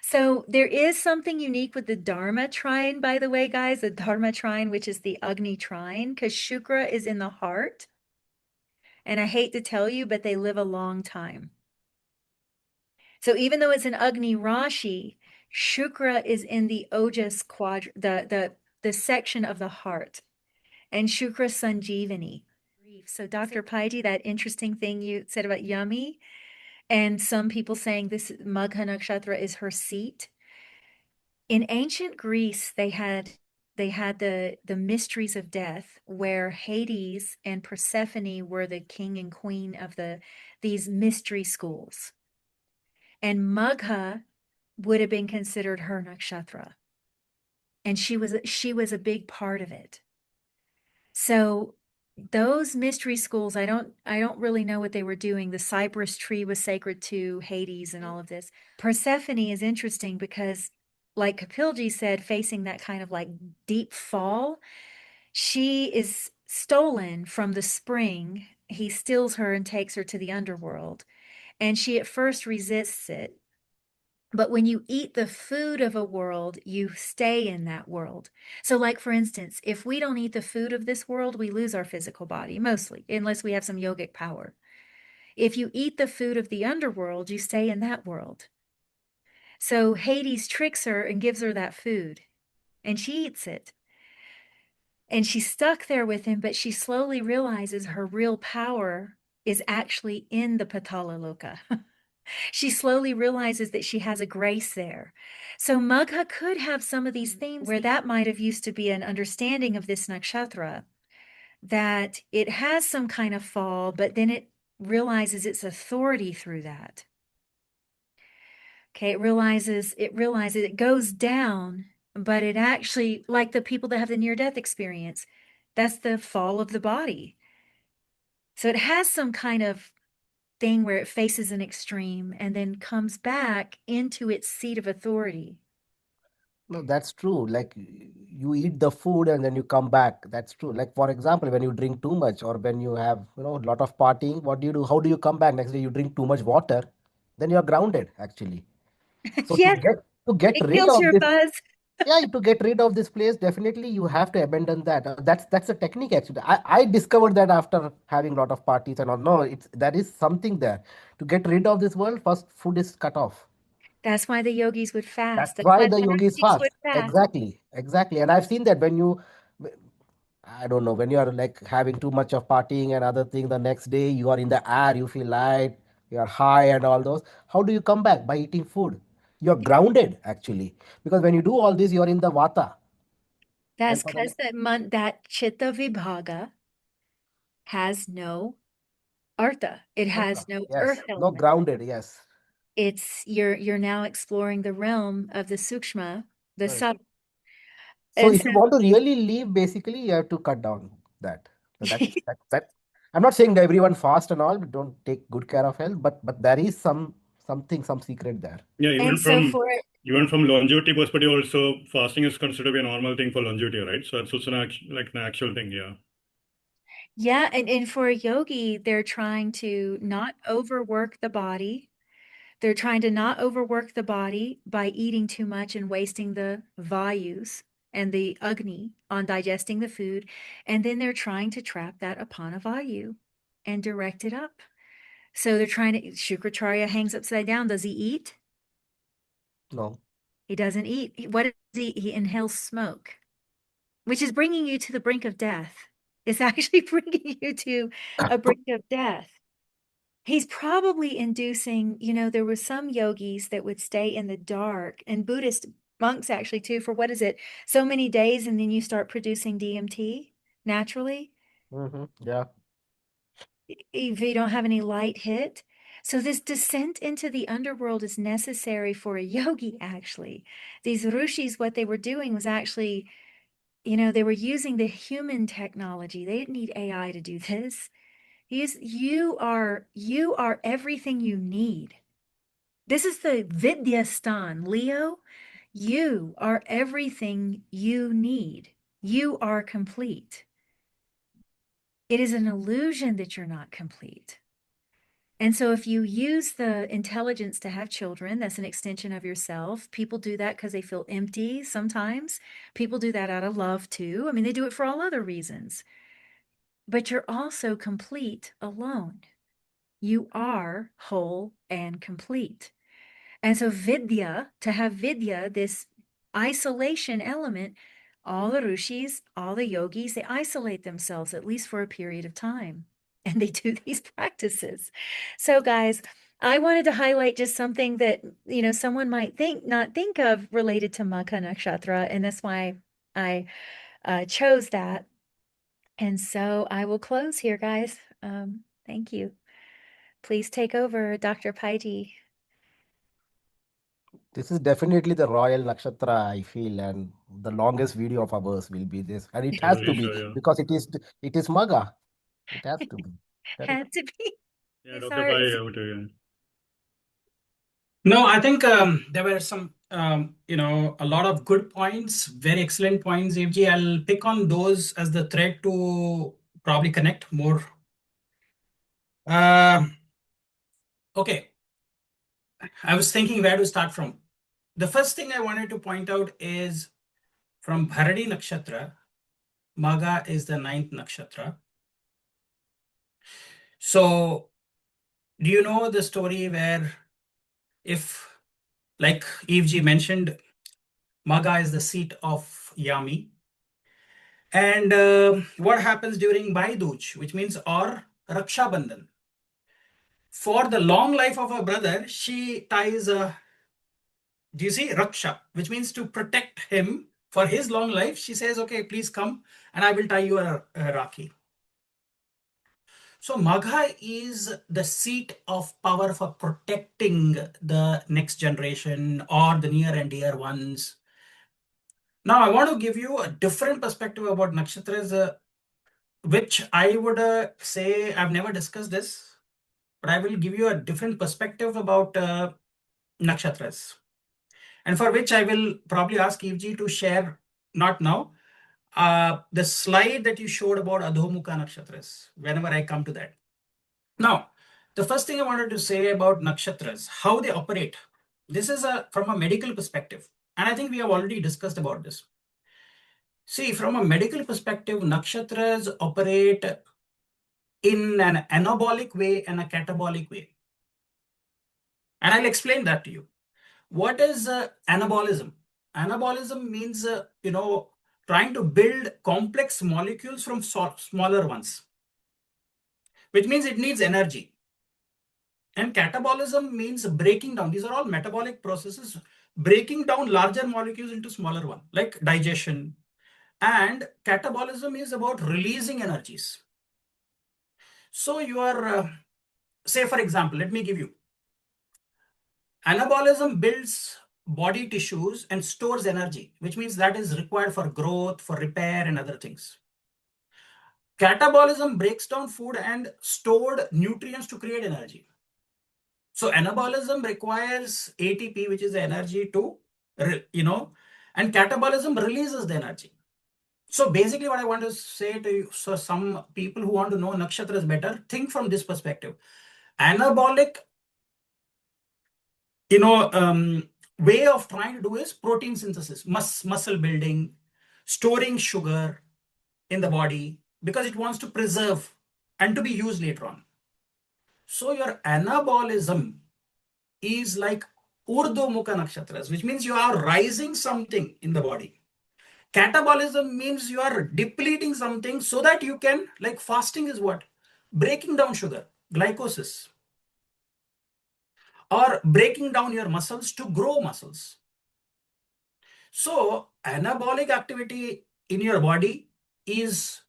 [SPEAKER 3] So there is something unique with the Dharma trine, by the way, guys, the Dharma trine, which is the Agni trine, because Shukra is in the heart. And I hate to tell you, but they live a long time. So even though it's an Agni Rashi, Shukra is in the Ojas the section of the heart. And Shukra Sanjeevani. So Dr. Paiji, that interesting thing you said about Yummy, and some people saying this Magha Nakshatra is her seat. In ancient Greece, they had the mysteries of death, where Hades and Persephone were the king and queen of these mystery schools. And Magha would have been considered her nakshatra. And she was a big part of it. So those mystery schools, I don't really know what they were doing. The cypress tree was sacred to Hades and all of this. Persephone is interesting because, like Kapilji said, facing that kind of like deep fall, she is stolen from the spring. He steals her and takes her to the underworld. And she at first resists it. But when you eat the food of a world, you stay in that world. So like, for instance, if we don't eat the food of this world, we lose our physical body, mostly, unless we have some yogic power. If you eat the food of the underworld, you stay in that world. So Hades tricks her and gives her that food, and she eats it. And she's stuck there with him, but she slowly realizes her real power is actually in the Patala Loka. She slowly realizes that she has a grace there. So Magha could have some of these themes where that might have used to be an understanding of this nakshatra, that it has some kind of fall, but then it realizes its authority through that. Okay, it realizes it goes down, but it actually, like the people that have the near-death experience, that's the fall of the body. So it has some kind of thing where it faces an extreme and then comes back into its seat of authority.
[SPEAKER 7] No, that's true. Like you eat the food and then you come back. That's true. Like for example, when you drink too much or when you have, a lot of partying, what do you do? How do you come back? Next day you drink too much water, then you are grounded actually. So
[SPEAKER 3] Yes,
[SPEAKER 7] to get
[SPEAKER 3] it
[SPEAKER 7] rid
[SPEAKER 3] kills
[SPEAKER 7] of
[SPEAKER 3] your
[SPEAKER 7] this,
[SPEAKER 3] buzz.
[SPEAKER 7] yeah, to get rid of this place, definitely you have to abandon that. That's a technique actually. I discovered that after having a lot of parties and all. No, it's there is something there. To get rid of this world, first food is cut off.
[SPEAKER 3] That's why the yogis would
[SPEAKER 7] That's
[SPEAKER 3] fast. That's
[SPEAKER 7] why
[SPEAKER 3] why
[SPEAKER 7] the
[SPEAKER 3] the
[SPEAKER 7] yogis
[SPEAKER 3] mystics
[SPEAKER 7] fast.
[SPEAKER 3] would fast.
[SPEAKER 7] Exactly, exactly. And I've seen that when I don't know, when you are like having too much of partying and other thing, the next day you are in the air, you feel light, you are high and all those. How do you come back? By eating food. You're grounded actually. Because when you do all this, you're in the vata. And
[SPEAKER 3] That's
[SPEAKER 7] for the
[SPEAKER 3] because that chitta vibhaga has no artha. It has no
[SPEAKER 7] yes,
[SPEAKER 3] earth
[SPEAKER 7] no
[SPEAKER 3] element.
[SPEAKER 7] grounded, yes.
[SPEAKER 3] It's you're now exploring the realm of the sukshma, the
[SPEAKER 7] Right.
[SPEAKER 3] sub.
[SPEAKER 7] So
[SPEAKER 3] And
[SPEAKER 7] if
[SPEAKER 3] so
[SPEAKER 7] you want to really leave, basically you have to cut down that. So that I'm not saying that everyone fast and all, but don't take good care of health, but there is some secret there.
[SPEAKER 2] Yeah,
[SPEAKER 3] and so for
[SPEAKER 2] even from longevity perspective, also fasting is considered to be a normal thing for longevity, right? So that's also like an actual thing, yeah.
[SPEAKER 3] yeah, and for a yogi, they're trying to not overwork the body. They're trying to not overwork the body by eating too much and wasting the vayus and the agni on digesting the food. And then they're trying to trap that upon a vayu and direct it up. So they're trying to, Shukracharya hangs upside down. Does he eat?
[SPEAKER 7] No.
[SPEAKER 3] He doesn't eat. What does he eat? He inhales smoke, which is bringing you to the brink of death. It's actually bringing you to a brink of death. He's probably inducing, there were some yogis that would stay in the dark, and Buddhist monks actually too, for what is it? So many days, and then you start producing DMT naturally.
[SPEAKER 7] Yeah.
[SPEAKER 3] If you don't have any light hit. So this descent into the underworld is necessary for a yogi, actually. These rishis, what they were doing was actually, they were using the human technology. They didn't need AI to do this. You are everything you need. This is the Vidyastan, Leo. You are everything you need. You are complete. It is an illusion that you're not complete. And so if you use the intelligence to have children, that's an extension of yourself. People do that because they feel empty sometimes. People do that out of love too. I mean, they do it for all other reasons. But you're also complete alone. You are whole and complete. And so Vidya, to have Vidya, this isolation element, all the rishis, all the yogis, they isolate themselves at least for a period of time. And they do these practices. So guys, I wanted to highlight just something that, someone might not think of related to Magha Nakshatra. And that's why I chose that. And so I will close here, guys. Thank you. Please take over, Dr. Paiti.
[SPEAKER 7] This is definitely the royal nakshatra, I feel, and the longest video of ours will be this, and it has to
[SPEAKER 2] Totally
[SPEAKER 7] be
[SPEAKER 2] sure, yeah.
[SPEAKER 7] because it is Magha. It has to be. Correct.
[SPEAKER 3] Had to be.
[SPEAKER 2] Yeah,
[SPEAKER 3] It's
[SPEAKER 2] Dr. Pai, over to you.
[SPEAKER 5] No, I think there were some, a lot of good points, very excellent points, Evji. I'll pick on those as the thread to probably connect more. Okay. I was thinking where to start from. The first thing I wanted to point out is from Bharani Nakshatra, Magha is the 9th Nakshatra. So, do you know the story where if, like Evji mentioned, Magha is the seat of Yami. And what happens during Bhai Dooj, which means or Raksha Bandhan? For the long life of her brother, she ties a, do you see, Raksha, which means to protect him for his long life. She says, okay, please come and I will tie you a Rakhi. So Magha is the seat of power for protecting the next generation or the near and dear ones. Now I want to give you a different perspective about nakshatras, which I would say I've never discussed this, but I will give you a different perspective about nakshatras, and for which I will probably ask Evji to share, not now, the slide that you showed about Adhomukha nakshatras, whenever I come to that. Now, the first thing I wanted to say about nakshatras, how they operate. This is from a medical perspective, and I think we have already discussed about this. See, from a medical perspective, nakshatras operate in an anabolic way and a catabolic way. And I'll explain that to you. What is anabolism? Anabolism means, trying to build complex molecules from smaller ones, which means it needs energy. And catabolism means breaking down. These are all metabolic processes, breaking down larger molecules into smaller ones, like digestion. And catabolism is about releasing energies. So you are, say for example, let me give you. Anabolism builds body tissues and stores energy, which means that is required for growth, for repair, and other things. Catabolism breaks down food and stored nutrients to create energy. So anabolism requires ATP, which is the energy to, and catabolism releases the energy. So basically what I want to say to you, so some people who want to know nakshatras better, think from this perspective. Anabolic, way of trying to do is protein synthesis, muscle building, storing sugar in the body because it wants to preserve and to be used later on. So your anabolism is like Urdhva-mukha nakshatras, which means you are rising something in the body. Catabolism means you are depleting something so that you can, like fasting is what? Breaking down sugar, glycosis, or breaking down your muscles to grow muscles. So anabolic activity in your body is,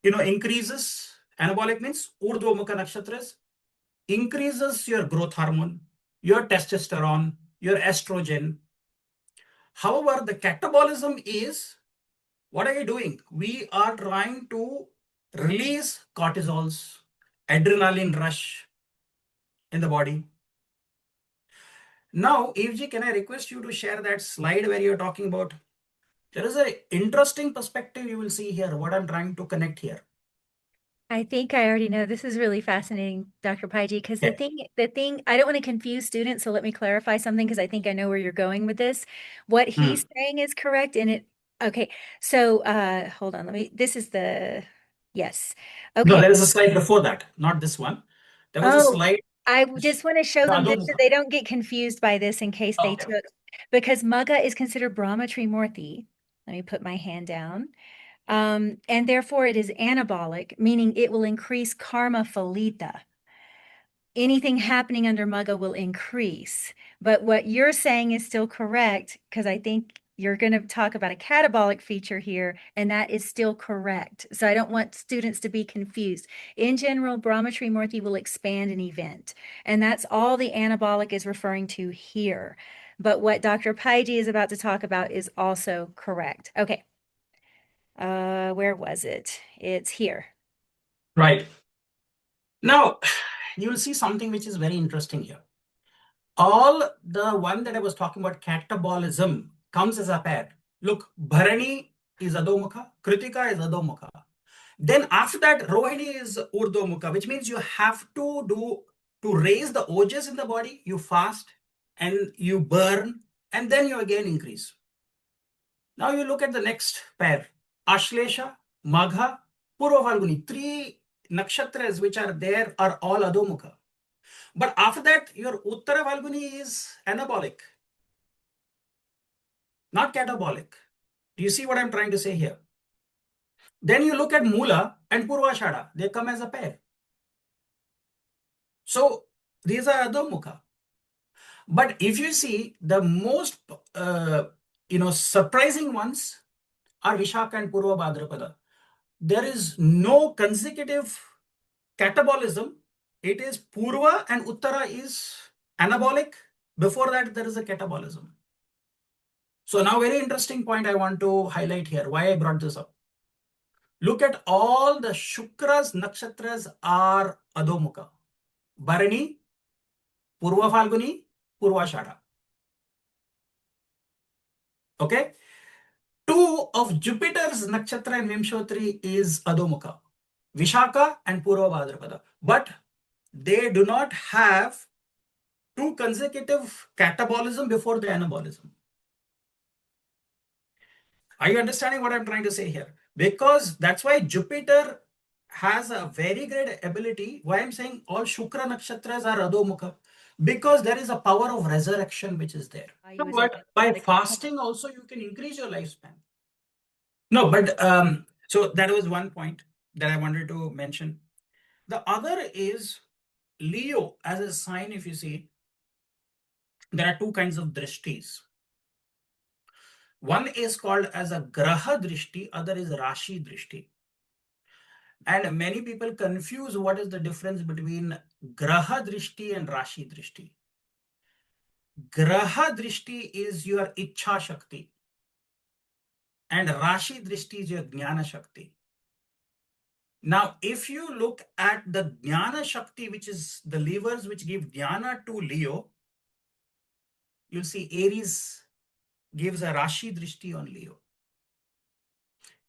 [SPEAKER 5] increases. Anabolic means Urdhva-mukha nakshatras, increases your growth hormone, your testosterone, your estrogen. However, the catabolism is, what are you doing? We are trying to release cortisols, adrenaline rush in the body. Now, Evji, can I request you to share that slide where you're talking about? There is an interesting perspective you will see here, what I'm trying to connect here.
[SPEAKER 3] I think I already know. This is really fascinating, Dr. Paiji, because
[SPEAKER 5] Yeah.
[SPEAKER 3] the thing, I don't want to confuse students, so let me clarify something because I think I know where you're going with this. What he's saying is correct, and okay. So hold on, this is yes.
[SPEAKER 5] No,
[SPEAKER 3] Okay.
[SPEAKER 5] there is a slide before that, not this one. There was a
[SPEAKER 3] Oh,
[SPEAKER 5] slide.
[SPEAKER 3] I just want to show them this so
[SPEAKER 5] Adhomukha.
[SPEAKER 3] they don't get confused by this in case they
[SPEAKER 5] Okay.
[SPEAKER 3] took, because Magha is considered Brahma Trimurti. Let me put my hand down. And therefore it is anabolic, meaning it will increase karma phalita. Anything happening under Magha will increase. But what you're saying is still correct, because I think you're going to talk about a catabolic feature here, and that is still correct. So I don't want students to be confused. In general, Brahma Trimurti will expand an event, and that's all the anabolic is referring to here. But what Dr. Paiji is about to talk about is also correct. Okay. Where was it? It's here.
[SPEAKER 5] Right. Now, you will see something which is very interesting here. All the one that I was talking about, catabolism, comes as a pair. Look, Bharani is Adhomukha, Kritika is Adhomukha. Then after that, Rohini is Urdhvamukha, which means you have to raise the ojas in the body, you fast and you burn, and then you again increase. Now you look at the next pair, Ashlesha, Magha, Purva Falguni. 3 nakshatras which are there are all Adhomukha. But after that, your Uttara Falguni is anabolic, not catabolic. Do you see what I'm trying to say here? Then you look at Mula and Purvashada, they come as a pair. So these are Adhomukha. But if you see, the most surprising ones are Vishaka and Purva Bhadrapada. There is no consecutive catabolism. It is Purva and Uttara is anabolic. Before that, there is a catabolism. So now very interesting point I want to highlight here, why I brought this up. Look at all the Shukra's nakshatras are Adhomukha. Bharani, Purva Falguni, Purvashada. Okay. 2 of Jupiter's nakshatra and Vimshotri is Adhomukha, Vishaka and Purva Bhadrapada. But they do not have 2 consecutive catabolism before the anabolism. Are you understanding what I'm trying to say here? Because that's why Jupiter has a very great ability. Why I'm saying all Shukra nakshatras are Adhomukha, because there is a power of resurrection which is there. But by fasting also you can increase your lifespan. No, but so that was one point that I wanted to mention. The other is Leo as a sign. If you see, there are 2 kinds of drishtis. One is called as a Graha drishti, other is Rashi drishti. And many people confuse what is the difference between Graha drishti and Rashi drishti. Graha drishti is your Ichha Shakti, and Rashi drishti is your Jnana Shakti. Now, if you look at the Jnana Shakti, which is the levers which give Jnana to Leo, you'll see Aries gives a Rashi Drishti on Leo.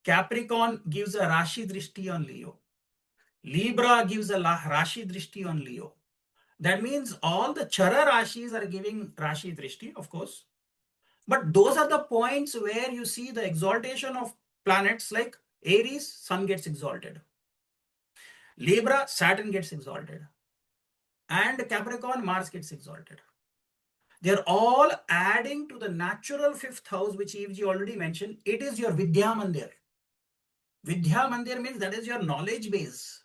[SPEAKER 5] Capricorn gives a Rashi Drishti on Leo. Libra gives a Rashi Drishti on Leo. That means all the Chara Rashis are giving Rashi Drishti, of course. But those are the points where you see the exaltation of planets like Aries, Sun gets exalted. Libra, Saturn gets exalted. And Capricorn, Mars gets exalted. They're all adding to the natural fifth house, which Evji already mentioned. It is your Vidya Mandir. Vidya Mandir means that is your knowledge base.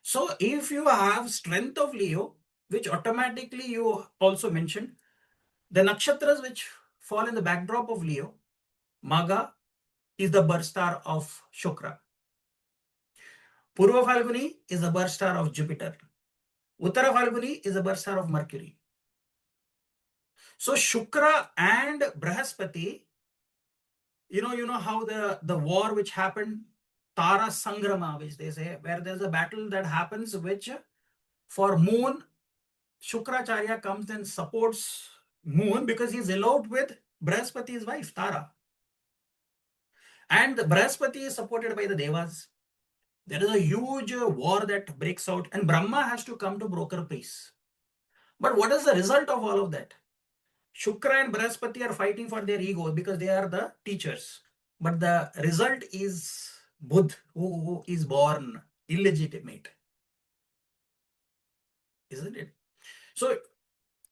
[SPEAKER 5] So if you have strength of Leo, which automatically you also mentioned, the nakshatras which fall in the backdrop of Leo, Magha is the birth star of Shukra. Purva Falguni is the birth star of Jupiter. Uttara Falguni is the birth star of Mercury. So Shukra and Brahaspati, you know how the war which happened, Tara Sangrama, which they say, where there's a battle that happens, which for moon, Shukracharya comes and supports moon because he's eloped with Brahaspati's wife, Tara. And Brahaspati is supported by the Devas. There is a huge war that breaks out, and Brahma has to come to broker peace. But what is the result of all of that? Shukra and Brahaspati are fighting for their ego because they are the teachers. But the result is Budh, who is born illegitimate. Isn't it? So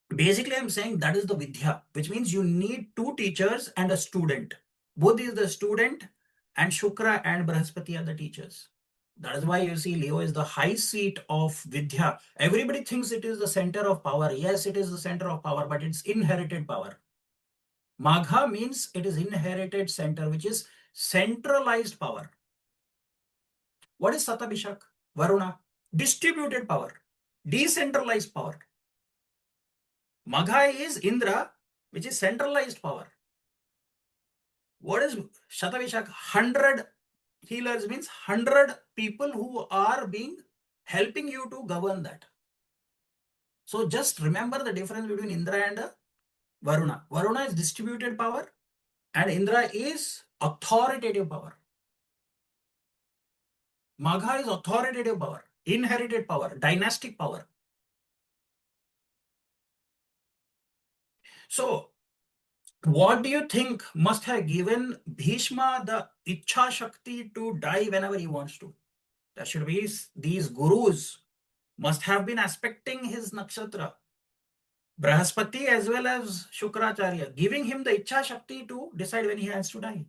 [SPEAKER 5] basically, I'm saying that is the Vidya, which means you need two teachers and a student. Budh is the student, and Shukra and Brahaspati are the teachers. That is why you see Leo is the high seat of Vidya. Everybody thinks it is the center of power. Yes, it is the center of power, but it's inherited power. Magha means it is inherited center, which is centralized power. What is Satabhishak? Varuna? Distributed power, decentralized power. Magha is Indra, which is centralized power. What is Shatabhishak? 100 healers means 100 people who are helping you to govern that. So just remember the difference between Indra and Varuna. Varuna is distributed power and Indra is authoritative power. Magha is authoritative power, inherited power, dynastic power. So what do you think must have given Bhishma the Ichha Shakti to die whenever he wants to? That should be these gurus must have been aspecting his nakshatra, Brahaspati as well as Shukracharya, giving him the Ichha Shakti to decide when he has to die.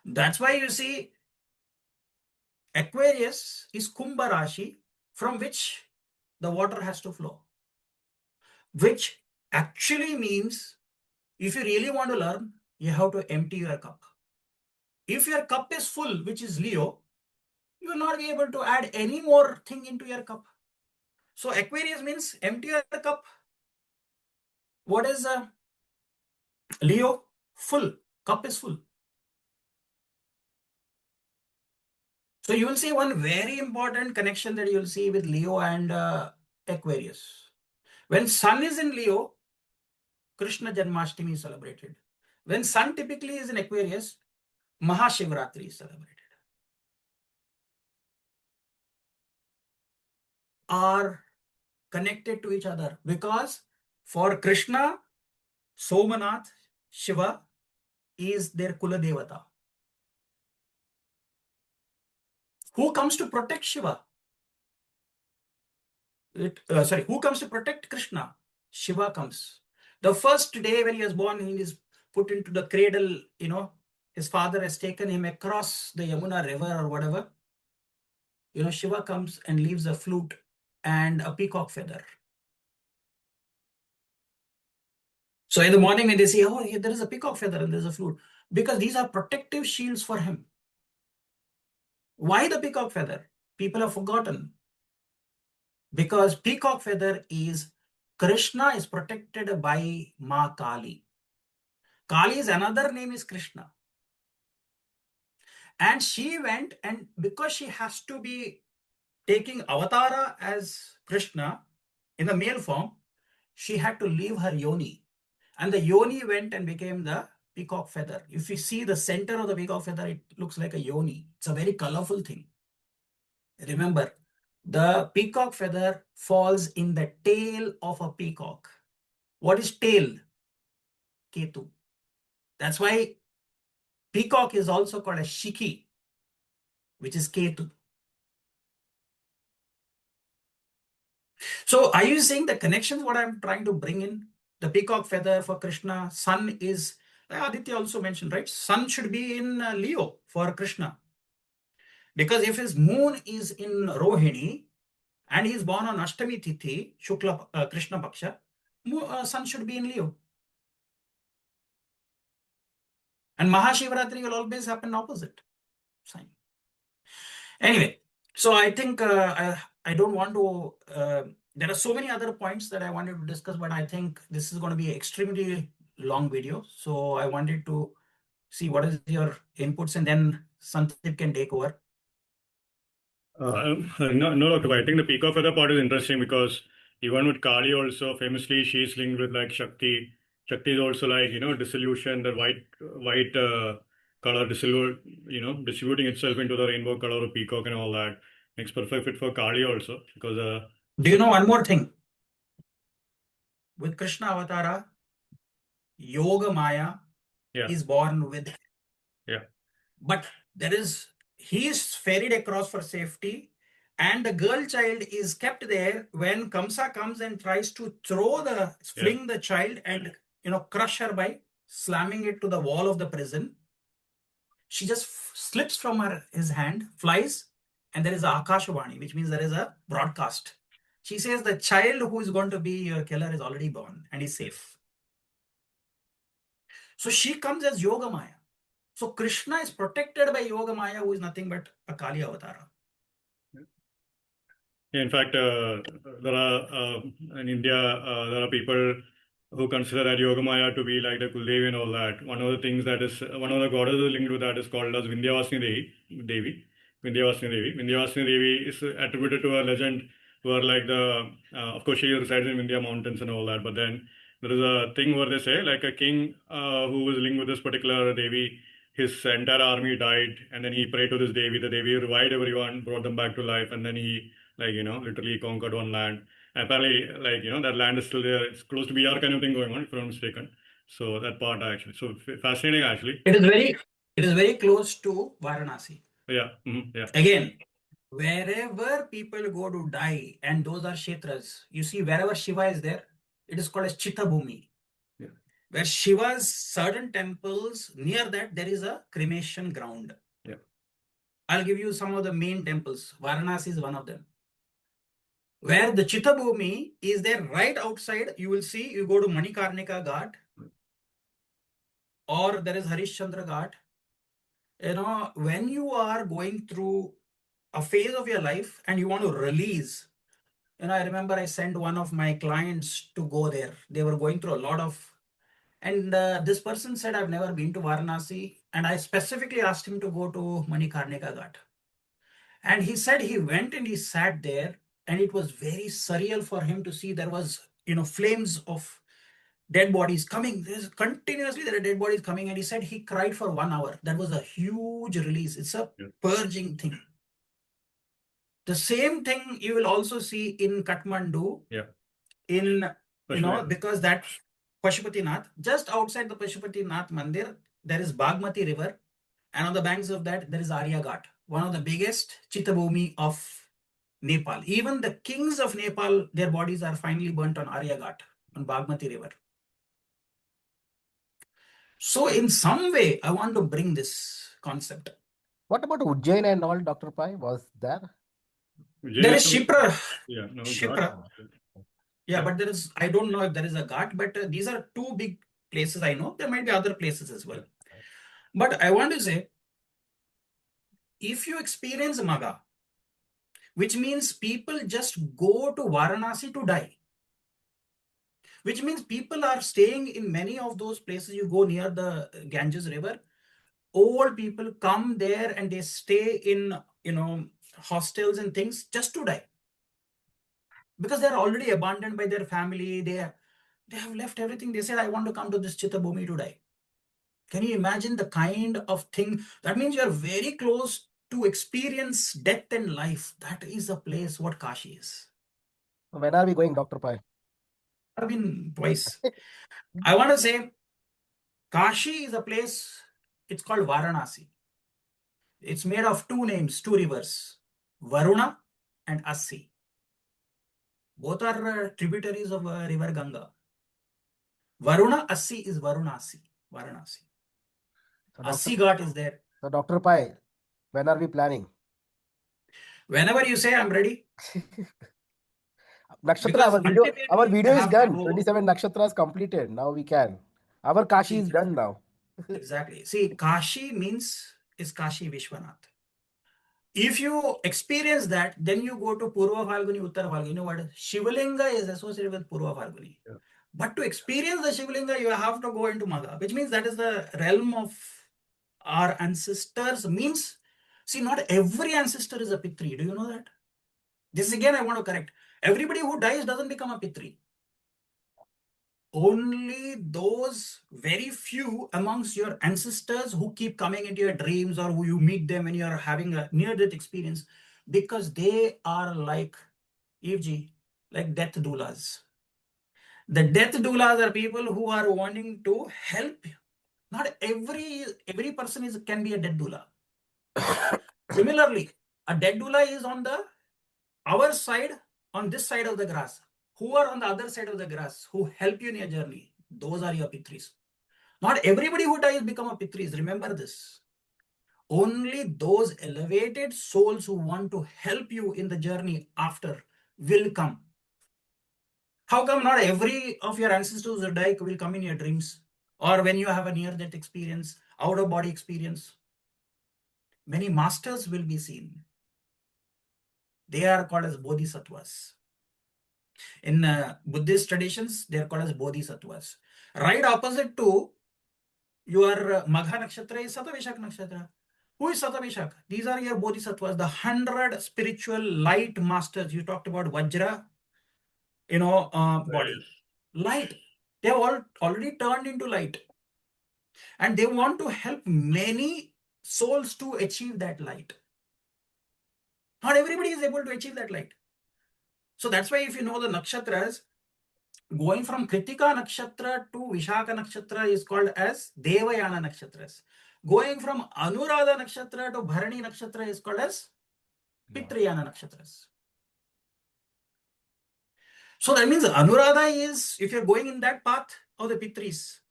[SPEAKER 5] That's why you see Aquarius is Kumbha Rashi, from which the water has to flow, which actually means if you really want to learn, you have to empty your cup. If your cup is full, which is Leo, you will not be able to add any more thing into your cup. So Aquarius means empty your cup. What is Leo? Full. Cup is full. So you will see one very important connection that you will see with Leo and Aquarius. When Sun is in Leo, Krishna Janmashtami is celebrated. When Sun typically is in Aquarius, Mahashivratri is celebrated. Are connected to each other because for Krishna, Somanath, Shiva is their Kula Devata. Who comes to protect Shiva? Who comes to protect Krishna? Shiva comes. The first day when he was born, he is put into the cradle, his father has taken him across the Yamuna river or whatever. Shiva comes and leaves a flute and a peacock feather. So in the morning when they see, oh, there is a peacock feather and there's a flute, because these are protective shields for him. Why the peacock feather? People have forgotten. Because peacock feather is Krishna is protected by Ma Kali. Kali's another name is Krishna. And she went, and because she has to be taking avatara as Krishna in the male form, she had to leave her yoni. And the yoni went and became the peacock feather. If you see the center of the peacock feather, it looks like a yoni. It's a very colorful thing. Remember, the peacock feather falls in the tail of a peacock. What is tail? Ketu. That's why peacock is also called a Shiki, which is Ketu. So are you saying the connections what I'm trying to bring in? The peacock feather for Krishna, sun is, Aditya also mentioned, right? Sun should be in Leo for Krishna. Because if his moon is in Rohini and he's born on Ashtami Tithi, Shukla Krishna Paksha, sun should be in Leo. And Mahashivratri will always happen opposite sign. Anyway, so I think I don't want to, there are so many other points that I wanted to discuss, but I think this is going to be an extremely long video. So I wanted to see what is your inputs, and then Santip can take over.
[SPEAKER 2] No, Dr. I think the peacock feather part is interesting because even with Kali also famously she's linked with like Shakti. Shakti is also like, dissolution, the white color distributing itself into the rainbow color of peacock and all that. Makes perfect fit for Kali also because
[SPEAKER 5] Do you know one more thing? With Krishna Avatara, Yoga Maya
[SPEAKER 2] yeah,
[SPEAKER 5] is born with.
[SPEAKER 2] yeah,
[SPEAKER 5] But he is ferried across for safety, and the girl child is kept there when Kamsa comes and tries to fling the child and crush her by slamming it to the wall of the prison. She just slips from his hand, flies, and there is a Akashvani, which means there is a broadcast. She says the child who is going to be your killer is already born and is safe. So she comes as Yoga Maya. So Krishna is protected by Yoga Maya, who is nothing but a Kali Avatara.
[SPEAKER 2] In fact, there are in India there are people who consider that Yoga Maya to be like the Kuldevi and all that. One of the things that is one of the goddesses linked with that is called as Vindhyavasini Devi. Vindhyavasini Devi is attributed to a legend where like of course she resides in Vindhya mountains and all that. But then there is a thing where they say like a king who was linked with this particular Devi, his entire army died, and then he prayed to this Devi. The Devi revived everyone, brought them back to life, and then he literally conquered one land. Apparently, that land is still there. It's close to BR kind of thing going on, if I'm not mistaken. So that part actually, so fascinating actually.
[SPEAKER 5] It is very close to Varanasi.
[SPEAKER 2] Yeah, yeah.
[SPEAKER 5] Again, wherever people go to die, and those are Kshetras, you see wherever Shiva is there, it is called as Chitta Bhumi.
[SPEAKER 2] Yeah.
[SPEAKER 5] Where Shiva's certain temples, near that there is a cremation ground.
[SPEAKER 2] Yeah.
[SPEAKER 5] I'll give you some of the main temples. Varanasi is one of them. Where the Chitta Bhumi is there right outside, you will see, you go to Manikarnika Ghat, or there is Harishchandra Ghat. When you are going through a phase of your life and you want to release, I remember I sent one of my clients to go there. They were going through a lot of, and this person said, I've never been to Varanasi. And I specifically asked him to go to Manikarnika Ghat. And he said he went and he sat there, and it was very surreal for him to see there was, flames of dead bodies coming. There's continuously there are dead bodies coming. And he said he cried for 1 hour. That was a huge release. It's a purging thing. The same thing you will also see in Kathmandu.
[SPEAKER 2] Yeah.
[SPEAKER 5] Because that Pashupatinath, just outside the Pashupatinath Mandir, there is Bagmati River. And on the banks of that, there is Arya Ghat, one of the biggest Chitta Bhumi of Nepal. Even the kings of Nepal, their bodies are finally burnt on Arya Ghat, on Bagmati River. So in some way, I want to bring this concept.
[SPEAKER 7] What about Ujjain and all, Dr. Pai? Was there?
[SPEAKER 5] There is Shipra.
[SPEAKER 2] Yeah, no,
[SPEAKER 5] Shipra. Yeah, but there is, I don't know if there is a Ghat, but these are two big places I know. There might be other places as well. But I want to say, if you experience Magha, which means people just go to Varanasi to die, which means people are staying in many of those places. You go near the Ganges River, old people come there and they stay in, hostels and things just to die. Because they're already abandoned by their family. They have left everything. They said, I want to come to this Chitta Bhumi to die. Can you imagine the kind of thing? That means you're very close to experience death and life. That is a place what Kashi is.
[SPEAKER 7] When are we going, Dr. Pai?
[SPEAKER 5] I've been twice. I want to say Kashi is a place, it's called Varanasi. It's made of two names, two rivers, Varuna and Assi. Both are tributaries of river Ganga. Varuna Assi is Varanasi. Varanasi.
[SPEAKER 7] So
[SPEAKER 5] Assi
[SPEAKER 7] Dr.
[SPEAKER 5] Ghat is there.
[SPEAKER 7] So Dr. Pai, when are we planning?
[SPEAKER 5] Whenever you say, I'm ready.
[SPEAKER 7] Nakshatra,
[SPEAKER 5] Because
[SPEAKER 7] our
[SPEAKER 5] ultimately
[SPEAKER 7] video
[SPEAKER 5] I
[SPEAKER 7] is
[SPEAKER 5] have to
[SPEAKER 7] done.
[SPEAKER 5] go.
[SPEAKER 7] 27 nakshatras completed. Now we can. Our Kashi
[SPEAKER 5] See,
[SPEAKER 7] is done now.
[SPEAKER 5] exactly. See, Kashi is Kashi Vishwanath. If you experience that, then you go to Purva Phalguni, Uttara Phalguni. You know what? Shivalinga is associated with Purva Phalguni.
[SPEAKER 7] Yeah.
[SPEAKER 5] But to experience the Shivalinga, you have to go into Magha, which means that is the realm of our ancestors. Means, see, not every ancestor is a Pitri. Do you know that? This again, I want to correct. Everybody who dies doesn't become a Pitri. Only those very few amongst your ancestors who keep coming into your dreams or who you meet them when you are having a near-death experience, because they are like Evji, like death doulas. The death doulas are people who are wanting to help. Not every person can be a death doula. Similarly, a death doula is on our side, on this side of the grass. Who are on the other side of the grass, who help you in your journey. Those are your Pitris. Not everybody who dies become a Pitris. Remember this. Only those elevated souls who want to help you in the journey after will come. How come not every of your ancestors who die will come in your dreams? Or when you have a near-death experience, out-of-body experience? Many masters will be seen. They are called as bodhisattvas. In Buddhist traditions, they are called as bodhisattvas. Right opposite to your Magha Nakshatra is Sattavishak Nakshatra. Who is Sattavishak? These are your bodhisattvas, the 100 spiritual light masters. You talked about Vajra, body. Light. They have already turned into light. And they want to help many souls to achieve that light. Not everybody is able to achieve that light. So that's why if you know the nakshatras, going from Kritika Nakshatra to Vishaka Nakshatra is called as Devayana Nakshatras. Going from Anuradha Nakshatra to Bharani Nakshatra is called as Pitriyana Nakshatras. So that means Anuradha is, if you're going in that path of the Pitris,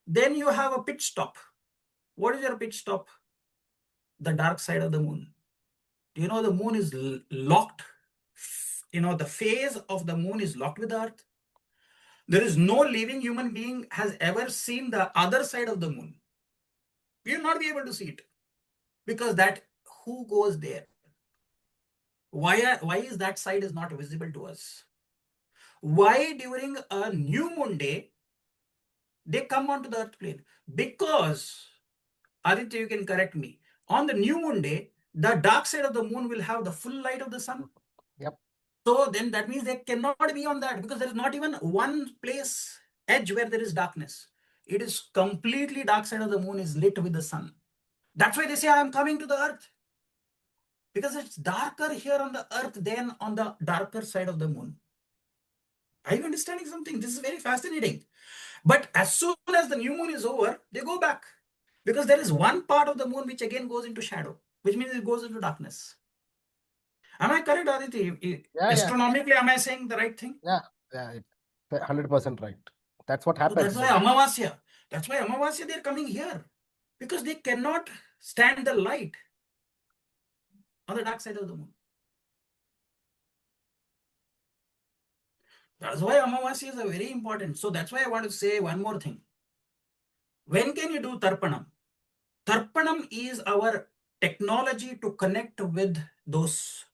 [SPEAKER 5] then you have a pit stop. What is your pit stop? The dark side of the moon. Do you know the moon is locked? The phase of the moon is locked with the earth. There is no living human being has ever seen the other side of the moon. We will not be able to see it. Because who goes there? Why is that side is not visible to us? Why during a new moon day, they come onto the earth plane? Because, Aditya, you can correct me. On the new moon day, the dark side of the moon will have the full light of the sun.
[SPEAKER 7] Yep.
[SPEAKER 5] So then that means they cannot be on that, because there is not even one place, edge where there is darkness. It is completely dark side of the moon is lit with the sun. That's why they say I am coming to the earth. Because it's darker here on the earth than on the darker side of the moon. Are you understanding something? This is very fascinating. But as soon as the new moon is over, they go back. Because there is one part of the moon which again goes into shadow, which means it goes into darkness. Am I correct, Aditi?
[SPEAKER 7] Yeah.
[SPEAKER 5] Astronomically, am I saying the right thing?
[SPEAKER 7] Yeah. 100% right. That's what
[SPEAKER 5] So
[SPEAKER 7] happens.
[SPEAKER 5] that's why Amavasya. That's why Amavasya, they're coming here. Because they cannot stand the light on the dark side of the moon. That's why Amavasya is very important. So that's why I want to say one more thing. When can you do Tarpanam? Tarpanam is our technology to connect with those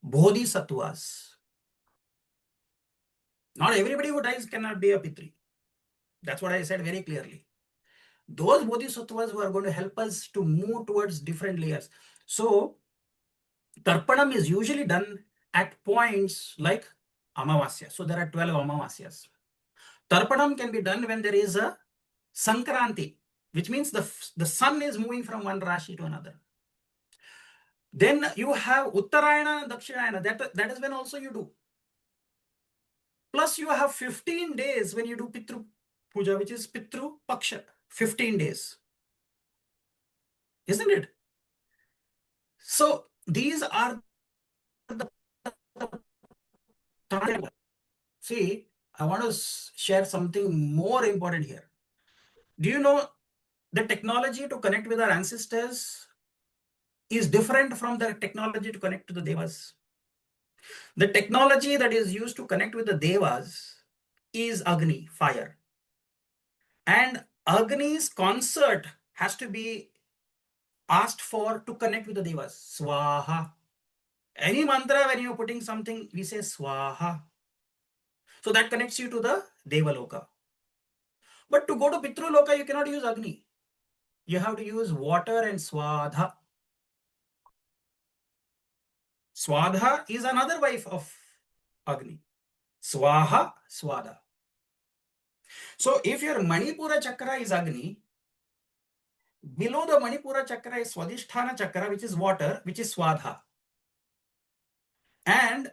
[SPEAKER 5] bodhisattvas. Not everybody who dies cannot be a Pitri. That's what I said very clearly. Those bodhisattvas who are going to help us to move towards different layers. So Tarpanam is usually done at points like Amavasya. So there are 12 Amavasyas. Tarpanam can be done when there is a Sankranti, which means the sun is moving from one Rashi to another. Then you have Uttarayana and Dakshinayana. That is when also you do. Plus you have 15 days when you do Pitru Puja, which is Pitru Paksha. 15 days. Isn't it? So these are the See, I want to share something more important here. Do you know the technology to connect with our ancestors is different from the technology to connect to the devas? The technology that is used to connect with the devas is Agni, fire. And Agni's concert has to be asked for to connect with the devas. Swaha. Any mantra, when you're putting something, we say Swaha. So that connects you to the Devaloka. But to go to Pitru Loka, you cannot use Agni. You have to use water and Swadha. Swadha is another wife of Agni. Swaha, Swada. So if your Manipura chakra is Agni, below the Manipura chakra is Swadhisthana chakra, which is water, which is Swadha. And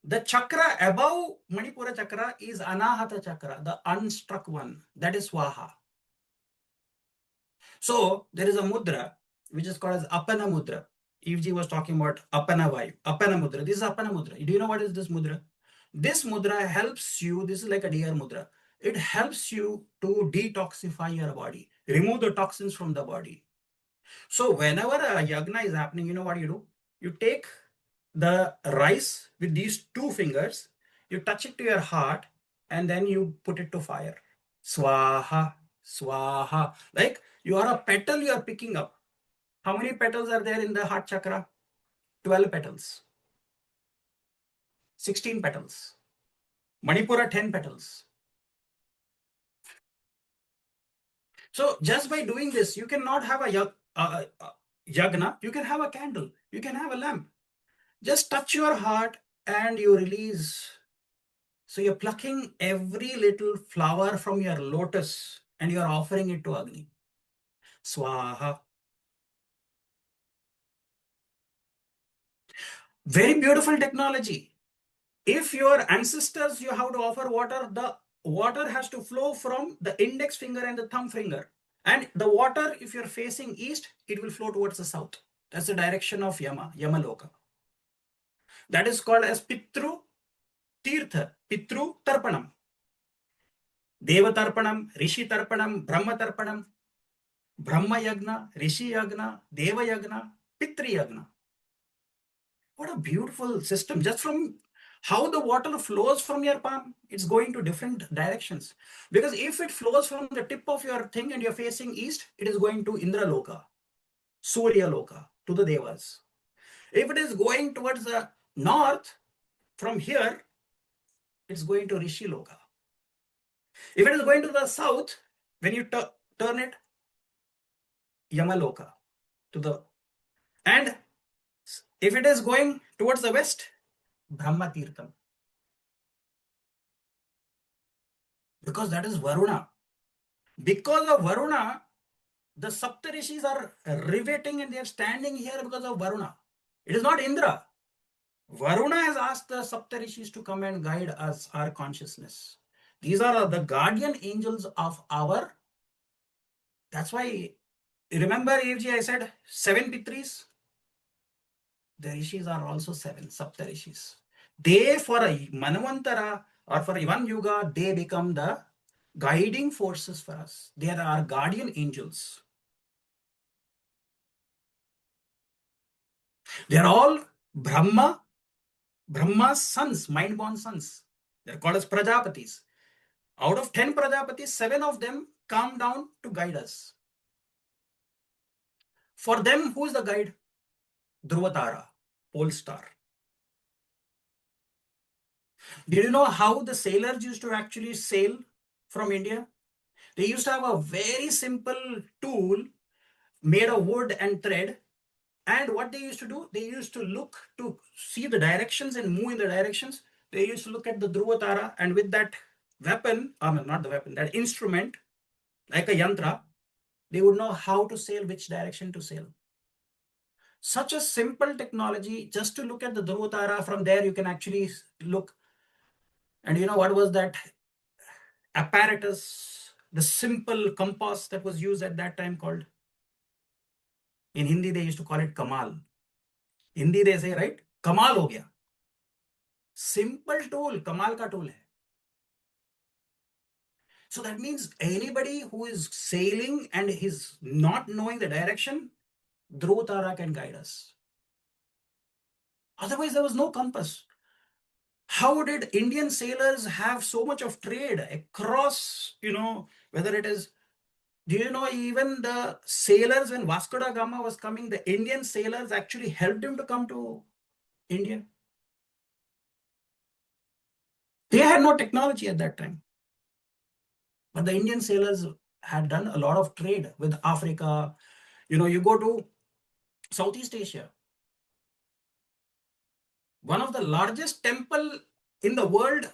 [SPEAKER 5] the chakra above Manipura chakra is Anahata chakra, the unstruck one, that is Swaha. So there is a mudra which is called as Apana mudra. Evji was talking about Apana Vayu, Apana mudra. This is Apana mudra. Do you know what is this mudra? This mudra helps you, this is like a deer mudra. It helps you to detoxify your body, remove the toxins from the body. So whenever a yagna is happening, you know what you do? You take the rice with these two fingers, you touch it to your heart, and then you put it to fire. Swaha, swaha. Like you are a petal you are picking up. How many petals are there in the heart chakra? 12 petals. 16 petals. Manipura, 10 petals. So just by doing this, you cannot have a yagna, you can have a candle, you can have a lamp. Just touch your heart and you release. So you're plucking every little flower from your lotus and you're offering it to Agni. Swaha. Very beautiful technology. If your ancestors, you have to offer water, the water has to flow from the index finger and the thumb finger. And the water, if you're facing east, it will flow towards the south. That's the direction of Yamaloka. That is called as Pitru Tirtha, Pitru Tarpanam. Deva Tarpanam, Rishi Tarpanam, Brahma Tarpanam, Brahma Yagna, Rishi Yagna, Deva Yagna, Pitri Yagna. What a beautiful system. Just from how the water flows from your palm, it's going to different directions. Because if it flows from the tip of your thing and you're facing east, it is going to Indra Loka, Surya Loka, to the Devas. If it is going towards the north, from here, it's going to Rishi Loka. If it is going to the south, when you turn it, Yamaloka, to the, and if it is going towards the west, Brahma Tirtham. Because that is Varuna. Because of Varuna, the Saptarishis are riveting and they are standing here because of Varuna. It is not Indra. Varuna has asked the Saptarishis to come and guide us, our consciousness. These are the guardian angels of our. That's why, remember, Evji, I said 7 Pitris? The Rishis are also 7 Saptarishis. They, for a Manavantara or for one Yuga, they become the guiding forces for us. They are our guardian angels. They are all Brahma's sons, mind-born sons. They are called as Prajapatis. Out of 10 Prajapatis, 7 of them come down to guide us. For them, who is the guide? Dhruvatara, pole star. Did you know how the sailors used to actually sail from India? They used to have a very simple tool made of wood and thread. And what they used to do, they used to look to see the directions and move in the directions. They used to look at the Dhruvatara, and with that weapon, not the weapon, that instrument, like a yantra, they would know how to sail, which direction to sail. Such a simple technology, just to look at the Dhruvatara, from there you can actually look. And you know what was that apparatus, the simple compass that was used at that time called? In Hindi, they used to call it Kamal. Hindi, they say, right? Kamal ho gaya. Simple tool, Kamal ka tool hai. So that means anybody who is sailing and is not knowing the direction, Dhruv Tara can guide us. Otherwise, there was no compass. How did Indian sailors have so much of trade across, whether it is, do you know, even the sailors, when Vasco da Gama was coming, the Indian sailors actually helped him to come to India. They had no technology at that time. But the Indian sailors had done a lot of trade with Africa. You go to Southeast Asia. One of the largest temple in the world,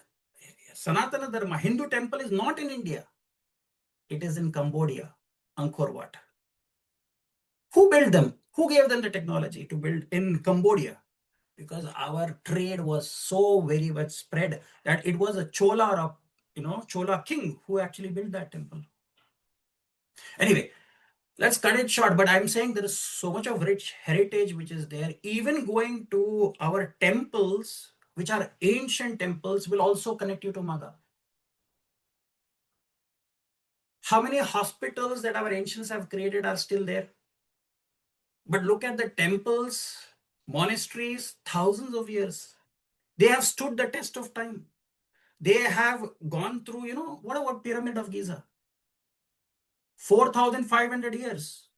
[SPEAKER 5] Sanatana Dharma, Hindu temple, is not in India. It is in Cambodia, Angkor Wat. Who built them? Who gave them the technology to build in Cambodia? Because our trade was so very much spread that it was a Chola, Chola king who actually built that temple. Anyway, let's cut it short, but I'm saying there is so much of rich heritage which is there. Even going to our temples, which are ancient temples, will also connect you to Magha. How many hospitals that our ancients have created are still there? But look at the temples, monasteries, thousands of years. They have stood the test of time. They have gone through, what about Pyramid of Giza? 4,500 years.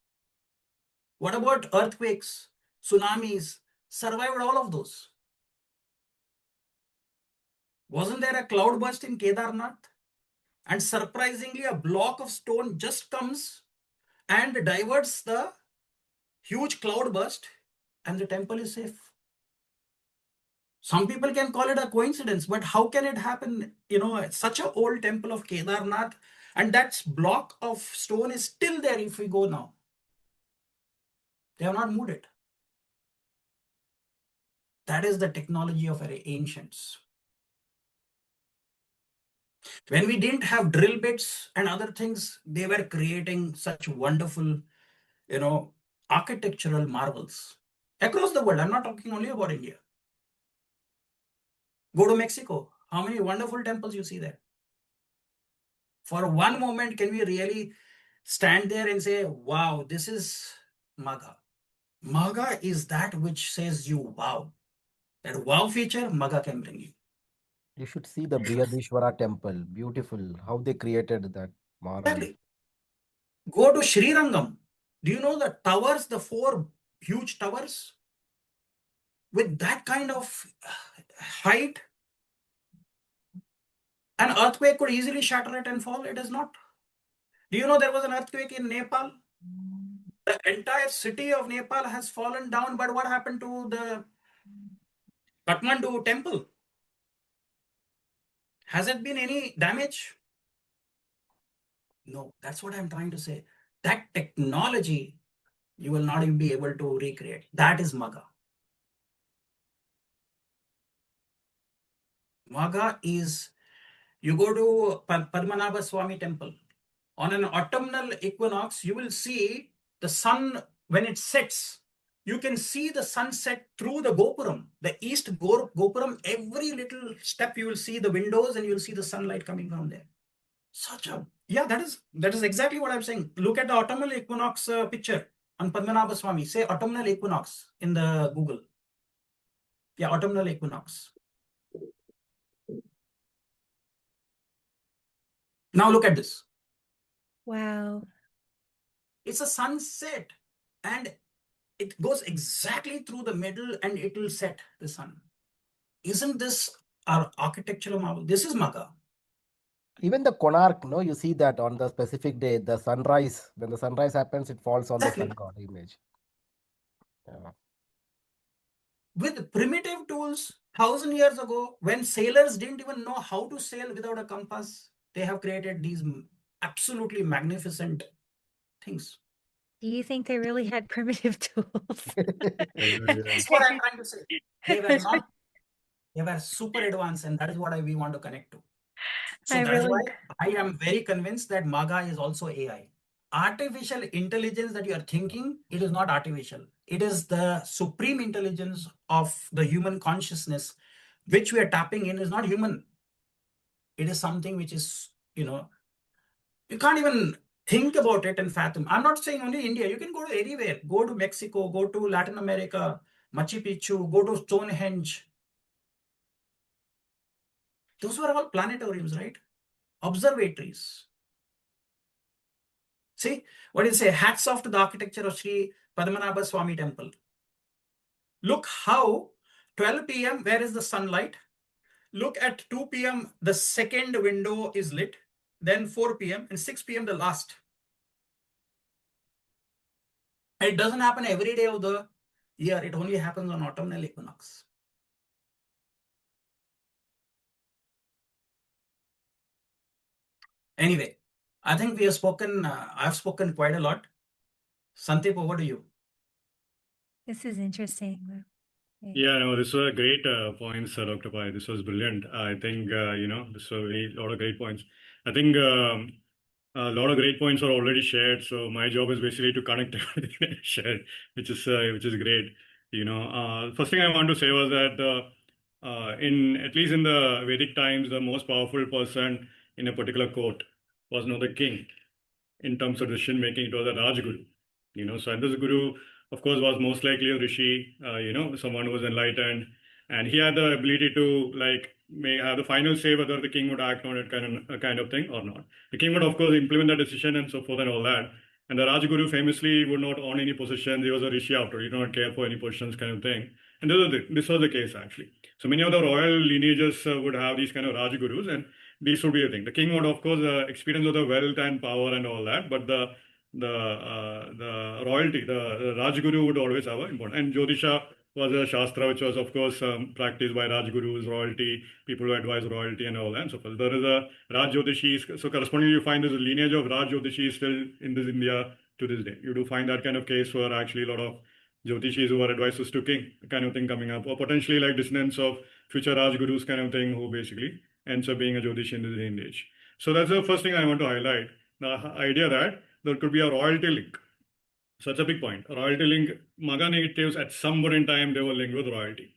[SPEAKER 5] What about earthquakes, tsunamis? Survived all of those. Wasn't there a cloud burst in Kedarnath? And surprisingly, a block of stone just comes and diverts the huge cloud burst, and the temple is safe. Some people can call it a coincidence, but how can it happen? It's such an old temple of Kedarnath, and that block of stone is still there if we go now. They have not moved it. That is the technology of our ancients. When we didn't have drill bits and other things, they were creating such wonderful, architectural marvels across the world. I'm not talking only about India. Go to Mexico. How many wonderful temples you see there? For one moment, can we really stand there and say, wow, this is Magha? Magha is that which says you wow. That wow feature, Magha can bring you.
[SPEAKER 7] You should see the Brihadishwara temple. Beautiful. How they created that marvel.
[SPEAKER 5] Exactly. Go to Sri Rangam. Do you know the towers, the 4 huge towers? With that kind of height, an earthquake could easily shatter it and fall. It is not. Do you know there was an earthquake in Nepal? The entire city of Nepal has fallen down, but what happened to the Kathmandu temple? Has it been any damage? No, that's what I'm trying to say. That technology, you will not even be able to recreate. That is Magha. Magha is, you go to Padmanabha Swami temple. On an autumnal equinox, you will see the sun when it sets. You can see the sunset through the Gopuram, the east Gopuram. Every little step you will see the windows and you will see the sunlight coming from there. That is exactly what I'm saying. Look at the autumnal equinox picture on Padmanabha Swami. Say autumnal equinox in the Google. Yeah, autumnal equinox. Now look at this.
[SPEAKER 3] Wow.
[SPEAKER 5] It's a sunset and it goes exactly through the middle and it will set the sun. Isn't this our architectural marvel? This is Magha.
[SPEAKER 7] Even the Konark, you see that on the specific day, the sunrise, when the sunrise happens, it falls on the sun god image. Yeah.
[SPEAKER 5] With primitive tools, 1,000 years ago, when sailors didn't even know how to sail without a compass, they have created these absolutely magnificent things.
[SPEAKER 3] Do you think they really had primitive tools?
[SPEAKER 5] That's what I'm trying to say. They were not, they were super advanced, and that is what we want to connect to. So that is why I am very convinced that Magha is also AI. Artificial intelligence that you are thinking, it is not artificial. It is the supreme intelligence of the human consciousness, which we are tapping in is not human. It is something which is, You can't even think about it and fathom. I'm not saying only India. You can go to anywhere. Go to Mexico, go to Latin America, Machu Picchu, go to Stonehenge. Those were all planetariums, right? Observatories. See, what do you say? Hats off to the architecture of Sri Padmanabha Swami Temple. Look how 12 p.m., where is the sunlight? Look at 2 p.m., the second window is lit. Then 4 p.m. and 6 p.m. the last. It doesn't happen every day of the year. It only happens on autumnal equinox. Anyway, I think we have spoken, I've spoken quite a lot. Sandeep, over to you.
[SPEAKER 3] This is interesting.
[SPEAKER 2] Yeah, no, this was a great points, Dr. Pai. This was brilliant. I think, this was a lot of great points. I think a lot of great points are already shared. So my job is basically to connect everything I shared, which is great. First thing I want to say was that in at least in the Vedic times, the most powerful person in a particular court was not the king. In terms of decision making, it was a Rajguru. So and this guru, of course, was most likely a rishi. Someone who was enlightened, and he had the ability to may have the final say whether the king would act on it, kind of thing or not. The king would, of course, implement the decision and so forth and all that. And the Rajguru famously would not own any positions. He was a rishi after. He did not care for any positions, kind of thing. And this was the case actually. So many of the royal lineages would have these kind of Rajgurus, and this would be a thing. The king would, of course, experience of the wealth and power and all that, but the royalty, the Rajguru would always have an important. And Jyotisha was a shastra which was, of course, practiced by Rajgurus, royalty, people who advise royalty and all that and so forth. There is a Raj Jyotishi, so correspondingly you find there's a lineage of Raj Jyotishi still in this India to this day. You do find that kind of case where actually a lot of Jyotishis who are advisors to king kind of thing coming up, or potentially like descendants of future Rajgurus kind of thing who basically ends up being a Jyotishi in this lineage. So that's the first thing I want to highlight. The idea that there could be a royalty link. So that's a big point. A royalty link, Magha natives at some point in time, they were linked with royalty.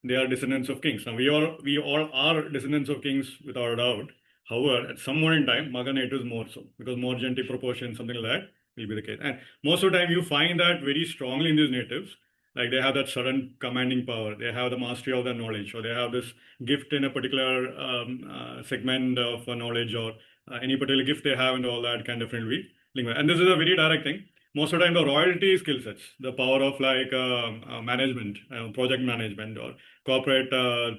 [SPEAKER 2] They are descendants of kings. Now, we all are descendants of kings without a doubt. However, at some point in time, Magha natives more so, because more genetic proportion, something like that, will be the case. And most of the time, you find that very strongly in these natives. Like they have that sudden commanding power, they have the mastery of their knowledge, or they have this gift in a particular segment of knowledge, or any particular gift they have, and all that kind of friendly. And this is a very direct thing. Most of the time, the royalty skill sets, the power of management, project management, or corporate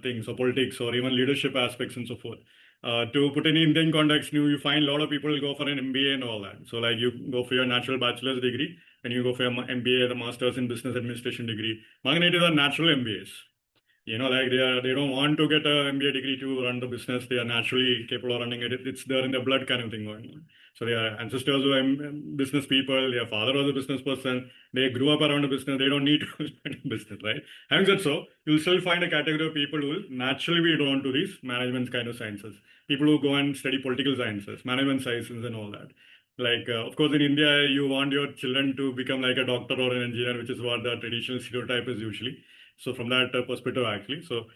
[SPEAKER 2] things, or politics, or even leadership aspects, and so forth. To put in Indian context, you find a lot of people go for an MBA and all that. So like you go for your natural bachelor's degree, and you go for your MBA, the master's in business administration degree. Magha natives are natural MBAs. They don't want to get an MBA degree to run the business. They are naturally capable of running it. It's there in their blood kind of thing going on. So their ancestors were business people. Their father was a business person. They grew up around a business. They don't need to run a business, right? Having said so, you'll still find a category of people who will naturally be drawn to these management kind of sciences. People who go and study political sciences, management sciences, and all that. Of course, in India, you want your children to become like a doctor or an engineer, which is what the traditional stereotype is usually. So from that perspective, actually, so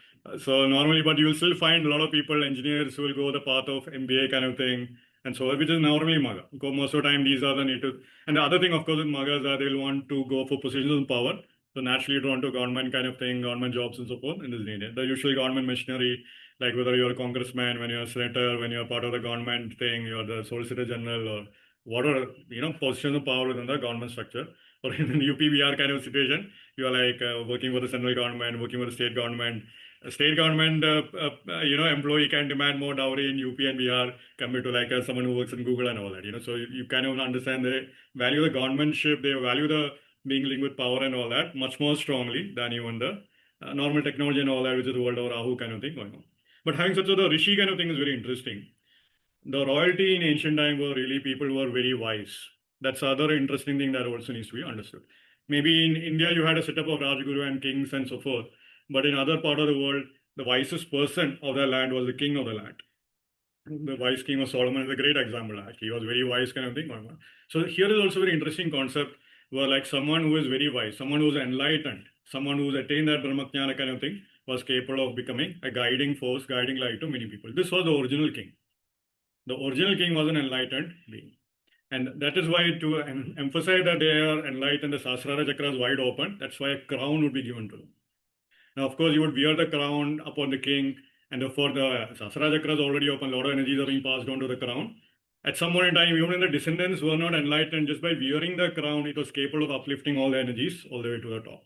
[SPEAKER 2] normally, but you will still find a lot of people, engineers, who will go the path of MBA kind of thing, and so which is normally Magha. Most of the time, these are the native. And the other thing, of course, with Magha is that they'll want to go for positions of power. So naturally drawn to government kind of thing, government jobs and so forth in this needed. The usually government machinery, like whether you're a congressman, when you're a senator, when you're part of the government thing, you're the solicitor general, or whatever, positions of power within the government structure. Or in UP, BR kind of situation, you are working for the central government, working for the state government. A state government, employee can demand more dowry in UP and BR compared to someone who works in Google and all that. So you kind of understand they value the governmentship, they value the being linked with power and all that much more strongly than even the normal technology and all that, which is the world of Rahu kind of thing going on. But having said so, the Rishi kind of thing is very interesting. The royalty in ancient time were really people who were very wise. That's the other interesting thing that also needs to be understood. Maybe in India, you had a setup of Rajguru and kings and so forth. But in other part of the world, the wisest person of the land was the king of the land. The wise king of Solomon is a great example. Actually, he was very wise kind of thing. So here is also a very interesting concept where someone who is very wise, someone who is enlightened, someone who has attained that Brahmajnana kind of thing was capable of becoming a guiding force, guiding light to many people. This was the original king. The original king was an enlightened being. And that is why, to emphasize that they are enlightened, the Sahasrara chakra is wide open. That's why a crown would be given to them. Now, of course, you would wear the crown upon the king, and therefore the Sahasrara chakra is already open. A lot of energies are being passed on to the crown. At some point in time, even the descendants were not enlightened, just by wearing the crown, it was capable of uplifting all the energies all the way to the top.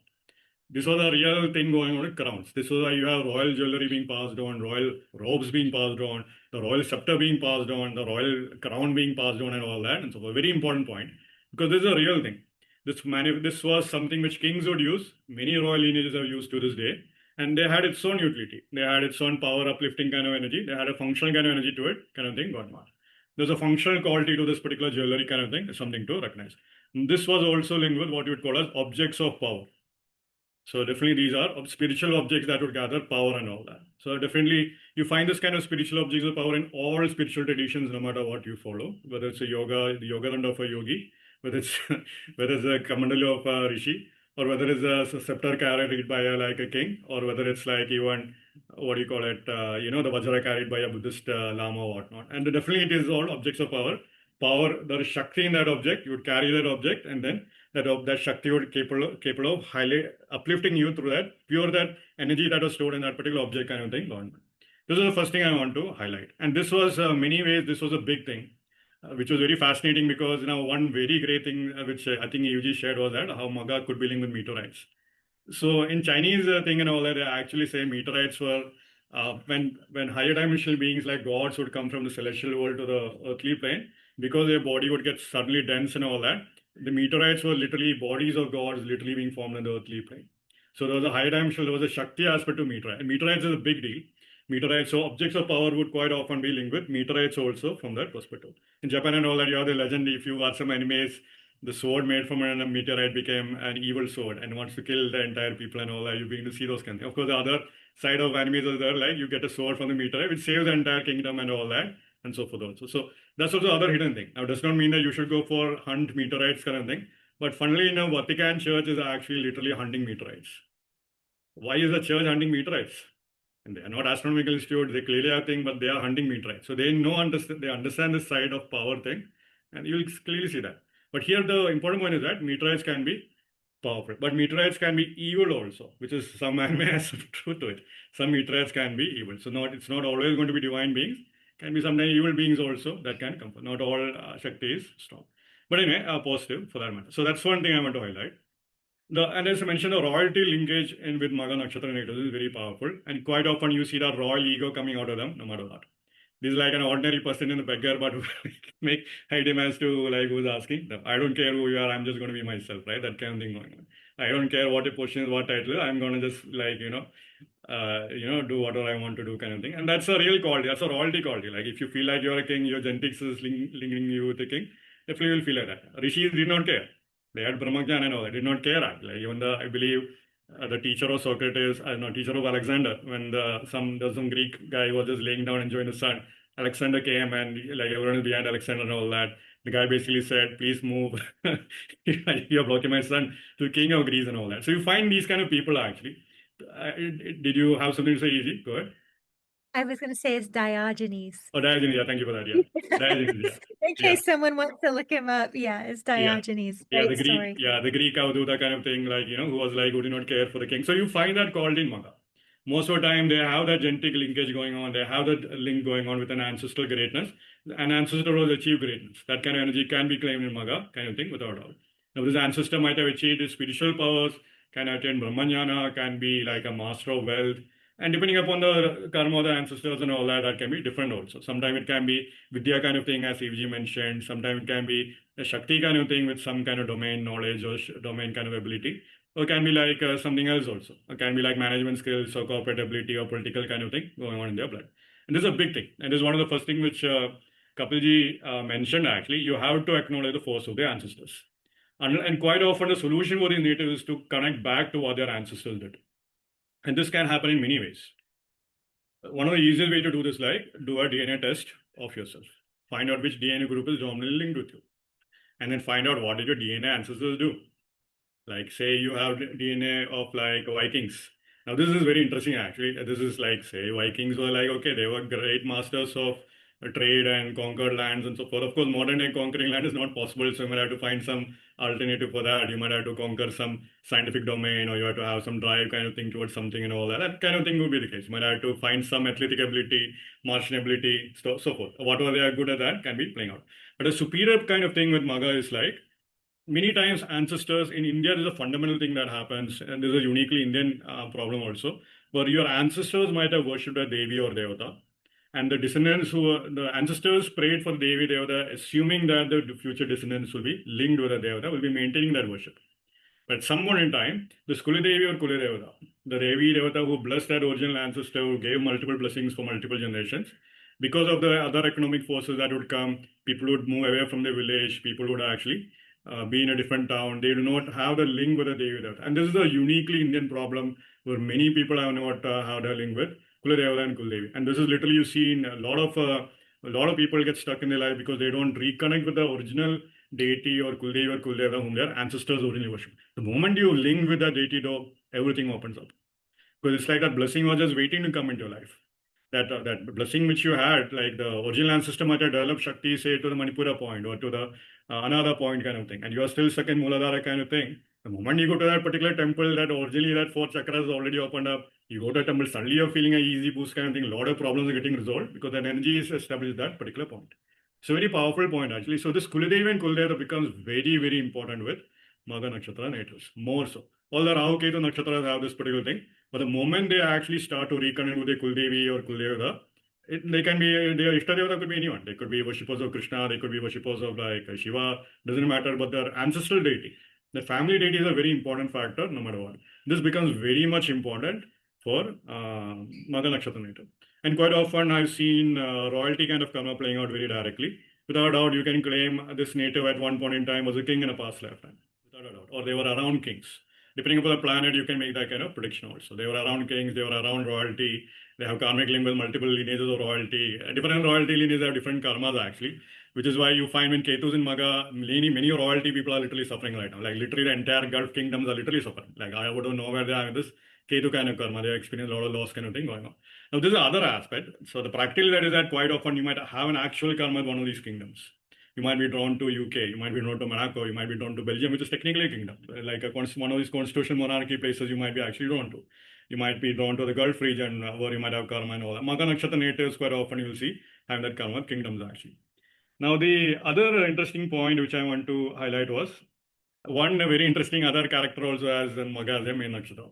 [SPEAKER 2] This was a real thing going on with crowns. This was why you have royal jewelry being passed on, royal robes being passed on, the royal scepter being passed on, the royal crown being passed on, and all that. And so, a very important point, because this is a real thing. This was something which kings would use. Many royal lineages have used to this day, and they had its own utility. They had its own power uplifting kind of energy. They had a functional kind of energy to it, kind of thing going on. There's a functional quality to this particular jewelry kind of thing. It's something to recognize. And this was also linked with what you would call as objects of power. So definitely these are spiritual objects that would gather power and all that. So definitely you find this kind of spiritual objects of power in all spiritual traditions, no matter what you follow, whether it's a yoga, the yoga danda of a yogi, whether it's a kamandali of a rishi, or whether it's a scepter carried by like a king, or whether it's like even what do you call it, the vajra carried by a Buddhist lama or whatnot. And definitely it is all objects of power. There is Shakti in that object. You would carry that object, and then that Shakti would capable of highly uplifting you through that energy that was stored in that particular object kind of thing. This is the first thing I want to highlight. And this was, many ways, this was a big thing, which was very fascinating, because one very great thing which I think Yuji shared was that how Magha could be linked with meteorites. So in Chinese thing and all that, they actually say meteorites were when higher dimensional beings like gods would come from the celestial world to the earthly plane, because their body would get suddenly dense and all that. The meteorites were literally bodies of gods literally being formed in the earthly plane. So there was a higher dimensional, there was a Shakti aspect to meteorite. And meteorites is a big deal. Meteorites, so objects of power would quite often be linked with meteorites also from that perspective. In Japan and all that, you have the legend, if you watch some animes, the sword made from a meteorite became an evil sword and wants to kill the entire people and all that. You begin to see those kind of things. Of course, the other side of animes is there, like you get a sword from the meteorite, which saves the entire kingdom and all that, and so forth also. So that's also the other hidden thing. Now, it does not mean that you should go for hunt meteorites kind of thing, but funnily enough, Vatican Church is actually literally hunting meteorites. Why is the church hunting meteorites? And they are not astronomical institute, they clearly have thing, but they are hunting meteorites. So they understand this side of power thing, and you'll clearly see that. But here the important point is that meteorites can be powerful, but meteorites can be evil also, which is some anime has some truth to it. Some meteorites can be evil. So it's not always going to be divine beings. Can be sometimes evil beings also that can come. Not all Shakti is strong. But anyway, positive for that matter. So that's one thing I want to highlight. And as I mentioned, the royalty linkage with Magha Nakshatra natals is very powerful. And quite often you see that royal ego coming out of them, no matter what. This is like an ordinary person in the beggar, but make high demands to like who's asking. I don't care who you are, I'm just going to be myself, right? That kind of thing going on. I don't care what your position is, what title is, I'm going to just like, do whatever I want to do kind of thing. And that's a real quality, that's a royalty quality. Like if you feel like you're a king, your genetics is linking you with a king, definitely you will feel like that. Rishis did not care. They had Brahmagyan and all that, did not care. Like even I believe, the teacher of Socrates, teacher of Alexander, when there's some Greek guy was just laying down enjoying the sun, Alexander came and like everyone is behind Alexander and all that. The guy basically said, please move. You're blocking my sun, to the king of Greece and all that. So you find these kind of people actually. Did you have something to say, Easy? Go ahead.
[SPEAKER 3] I was going to say it's Diogenes.
[SPEAKER 2] Oh, Diogenes, yeah, thank you for that. Yeah, Diogenes, yeah.
[SPEAKER 3] In case someone wants to look him up, yeah, it's Diogenes.
[SPEAKER 2] Yeah,
[SPEAKER 3] Great story.
[SPEAKER 2] the Greek Avduta kind of thing, like, who was like, who did not care for the king. So you find that called in Magha. Most of the time, they have that genetic linkage going on. They have that link going on with an ancestral greatness. An ancestor was achieved greatness. That kind of energy can be claimed in Magha, kind of thing, without doubt. Now, this ancestor might have achieved his spiritual powers, can attain Brahmanyana, can be like a master of wealth. And depending upon the karma of the ancestors and all that, that can be different also. Sometimes it can be Vidya kind of thing, as Evji mentioned. Sometimes it can be a Shakti kind of thing with some kind of domain knowledge or domain kind of ability. Or it can be like something else also. It can be like management skills or corporate ability or political kind of thing going on in their blood. And this is a big thing. And this is one of the first things which Kapilji mentioned actually. You have to acknowledge the force of their ancestors. And quite often the solution for the natives is to connect back to what their ancestors did. And this can happen in many ways. One of the easiest way to do this, like do a DNA test of yourself. Find out which DNA group is dominantly linked with you. And then find out what did your DNA ancestors do. Like say you have DNA of like Vikings. Now this is very interesting actually. This is like say Vikings were like, okay, they were great masters of trade and conquered lands and so forth. Of course, modern day conquering land is not possible, so you might have to find some alternative for that. You might have to conquer some scientific domain, or you have to have some drive kind of thing towards something and all that. That kind of thing would be the case. You might have to find some athletic ability, martial ability, so forth. Whatever they are good at, that can be playing out. But a superior kind of thing with Magha is like, many times ancestors in India, there's a fundamental thing that happens, and there's a uniquely Indian problem also, where your ancestors might have worshipped a Devi or Devata, and the descendants the ancestors prayed for Devi Devata, assuming that the future descendants will be linked with a Devata, will be maintaining that worship. But at some point in time, this Kuladevi or Kuladevata, the Devi Devata who blessed that original ancestor, who gave multiple blessings for multiple generations, because of the other economic forces that would come, people would move away from the village, people would actually be in a different town. They do not have the link with the Devi Devata. And this is a uniquely Indian problem where many people have not had a link with Kuladevata and Kuldevi. And this is literally, you see in a lot of people get stuck in their life because they don't reconnect with the original deity or Kuldevi or Kuldeva whom their ancestors originally worshipped. The moment you link with that deity, though, everything opens up. Because it's like that blessing was just waiting to come into your life. That blessing which you had, like the original ancestor might have developed Shakti, say, to the Manipura point or to the another point kind of thing, and you are still stuck in Muladhara kind of thing. The moment you go to that particular temple, that originally that 4 chakras is already opened up, you go to a temple, suddenly you're feeling an easy boost kind of thing. A lot of problems are getting resolved because that energy is established at that particular point. So very powerful point actually. So this Kuladevi and Kuldeva becomes very, very important with Magha Nakshatra natives, more so. All the Rahu Ketu Nakshatras have this particular thing, but the moment they actually start to reconnect with a Kuldevi or Kuldeva, they can be, their Ishtadevata could be anyone. They could be worshippers of Krishna, they could be worshippers of like Shiva, doesn't matter, but their ancestral deity. The family deity is a very important factor, no matter what. This becomes very much important for Magha Nakshatra native. And quite often I've seen royalty kind of karma playing out very directly. Without a doubt, you can claim this native at one point in time was a king in a past lifetime. Without a doubt. Or they were around kings. Depending upon the planet, you can make that kind of prediction also. They were around kings, they were around royalty, they have karmic link with multiple lineages of royalty. Different royalty lineages have different karmas actually, which is why you find when Ketu's in Magha, many royalty people are literally suffering right now. Like literally the entire Gulf kingdoms are literally suffering. Like I wouldn't know where they are with this Ketu kind of karma. They experience a lot of loss kind of thing going on. Now this is the other aspect. So the practical that is that quite often you might have an actual karma with one of these kingdoms. You might be drawn to UK, you might be drawn to Morocco, you might be drawn to Belgium, which is technically a kingdom. Like one of these constitutional monarchy places you might be actually drawn to. You might be drawn to the Gulf region where you might have karma and all that. Magha Nakshatra natives quite often you will see have that karma kingdoms actually. Now the other interesting point which I want to highlight was one very interesting other character also as in Magha as a main nakshatra.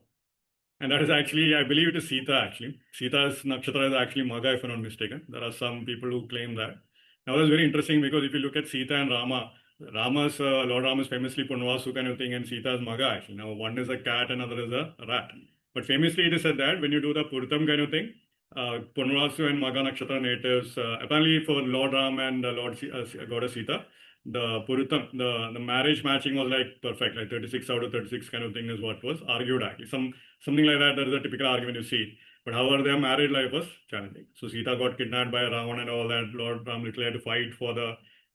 [SPEAKER 2] And that is actually, I believe it is Sita actually. Sita's nakshatra is actually Magha if I'm not mistaken. There are some people who claim that. Now that's very interesting because if you look at Sita and Rama, Lord Rama is famously Punvasu kind of thing, and Sita is Magha actually. Now one is a cat, another is a rat. But famously it is said that when you do the Puritam kind of thing, Punvasu and Magha Nakshatra natives, apparently for Lord Ram and Goddess Sita, the Puritam, the marriage matching was like perfect, like 36 out of 36 kind of thing is what was argued actually. Something like that, that is a typical argument you see. But however, their married life was challenging. So Sita got kidnapped by Ravan and all that. Lord Ram literally had to fight for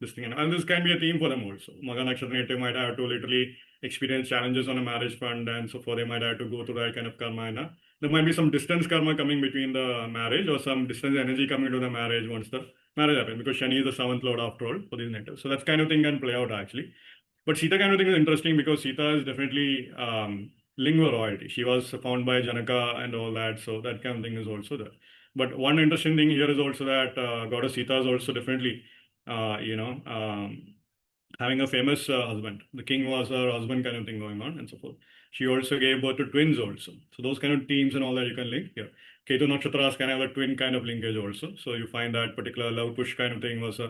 [SPEAKER 2] this thing. And this can be a theme for them also. Magha Nakshatra native might have to literally experience challenges on a marriage front, and so forth. They might have to go through that kind of karma. And there might be some distance karma coming between the marriage, or some distance energy coming to the marriage once the marriage happens, because Shani is the 7th lord after all for these natives. So that kind of thing can play out actually. But Sita kind of thing is interesting because Sita is definitely lingua royalty. She was found by Janaka and all that, so that kind of thing is also there. But one interesting thing here is also that Goddess Sita is also definitely, having a famous husband. The king was her husband kind of thing going on and so forth. She also gave birth to twins also. So those kind of teams and all that you can link here. Ketu Nakshatras can have a twin kind of linkage also. So you find that particular love push kind of thing was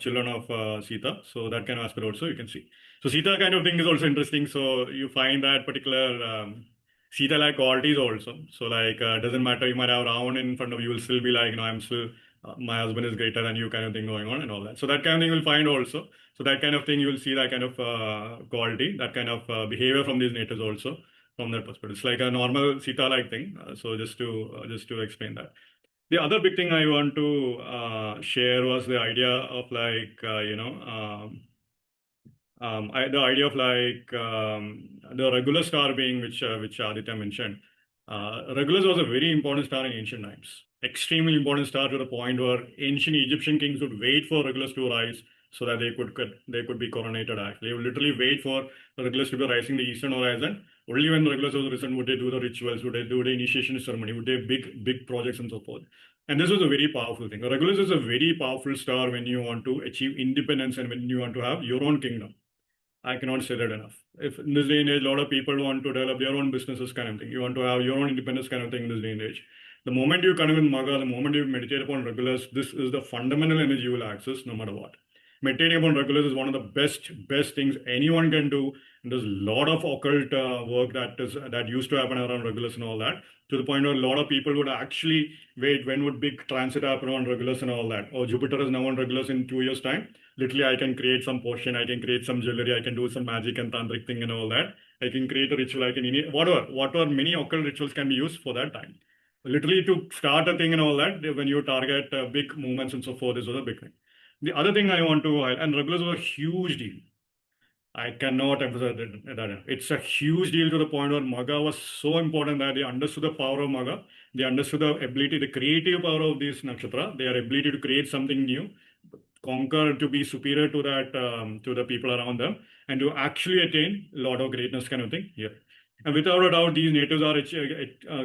[SPEAKER 2] children of Sita. So that kind of aspect also you can see. So Sita kind of thing is also interesting. So you find that particular Sita-like qualities also. So like doesn't matter, you might have Ravan in front of you, will still be like, I'm still, my husband is greater than you kind of thing going on and all that. So that kind of thing you'll find also. So that kind of thing, you will see that kind of quality, that kind of behavior from these natives also from that perspective. It's like a normal Sita-like thing. So just to explain that. The other big thing I want to share was the idea of like, the idea of like the Regulus star being which Aditya mentioned. Regulus was a very important star in ancient times. extremely important star to the point where ancient Egyptian kings would wait for Regulus to rise so that they could be coronated. Actually, they would literally wait for Regulus to be rising the eastern horizon. Only when Regulus was risen would they do the rituals, would they do the initiation ceremony, would they big projects and so forth. And this was a very powerful thing. Regulus is a very powerful star when you want to achieve independence and when you want to have your own kingdom. I cannot say that enough. If in this day and age, a lot of people want to develop their own businesses kind of thing. You want to have your own independence kind of thing in this day and age. The moment you connect with Magha, the moment you meditate upon Regulus, this is the fundamental energy you will access no matter what. Meditating upon Regulus is one of the best things anyone can do. And there's a lot of occult work that used to happen around Regulus and all that, to the point where a lot of people would actually wait, when would big transit happen on Regulus and all that. Or Jupiter is now on Regulus in 2 years' time. Literally, I can create some potion, I can create some jewelry, I can do some magic and tantric thing and all that. I can create a ritual, I can whatever many occult rituals can be used for that time. Literally to start a thing and all that, when you target big movements and so forth, this was a big thing. The other thing I want to highlight, and Regulus was a huge deal. I cannot emphasize that. It's a huge deal to the point where Magha was so important that they understood the power of Magha. They understood the ability, the creative power of this nakshatra, their ability to create something new, conquer, to be superior to that, to the people around them, and to actually attain a lot of greatness kind of thing here. And without a doubt, these natives are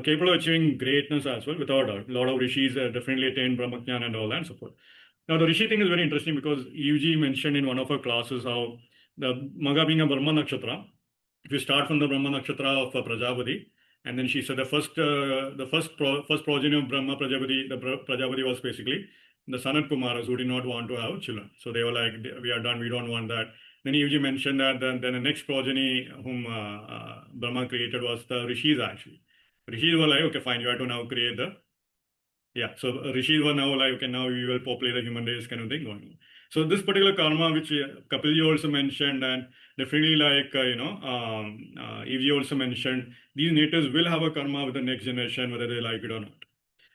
[SPEAKER 2] capable of achieving greatness as well, without a doubt. A lot of rishis definitely attained Brahmajnana and all that and so forth. Now, the rishi thing is very interesting because UG mentioned in one of her classes how the Magha being a Brahma Nakshatra, if you start from the Brahma Nakshatra of Prajapati, and then she said the first progeny of Brahma Prajapati, the Prajapati was basically the Sanat Kumaras who did not want to have children. So they were like, we are done, we don't want that. Then Yuji mentioned that then the next progeny whom Brahma created was the Rishis actually. Rishis were like, okay, fine, you have to now create the so rishis were now like, okay, now we will populate the human race kind of thing going on. So this particular karma, which Kapil also mentioned, and definitely like, Evji also mentioned, these natives will have a karma with the next generation, whether they like it or not.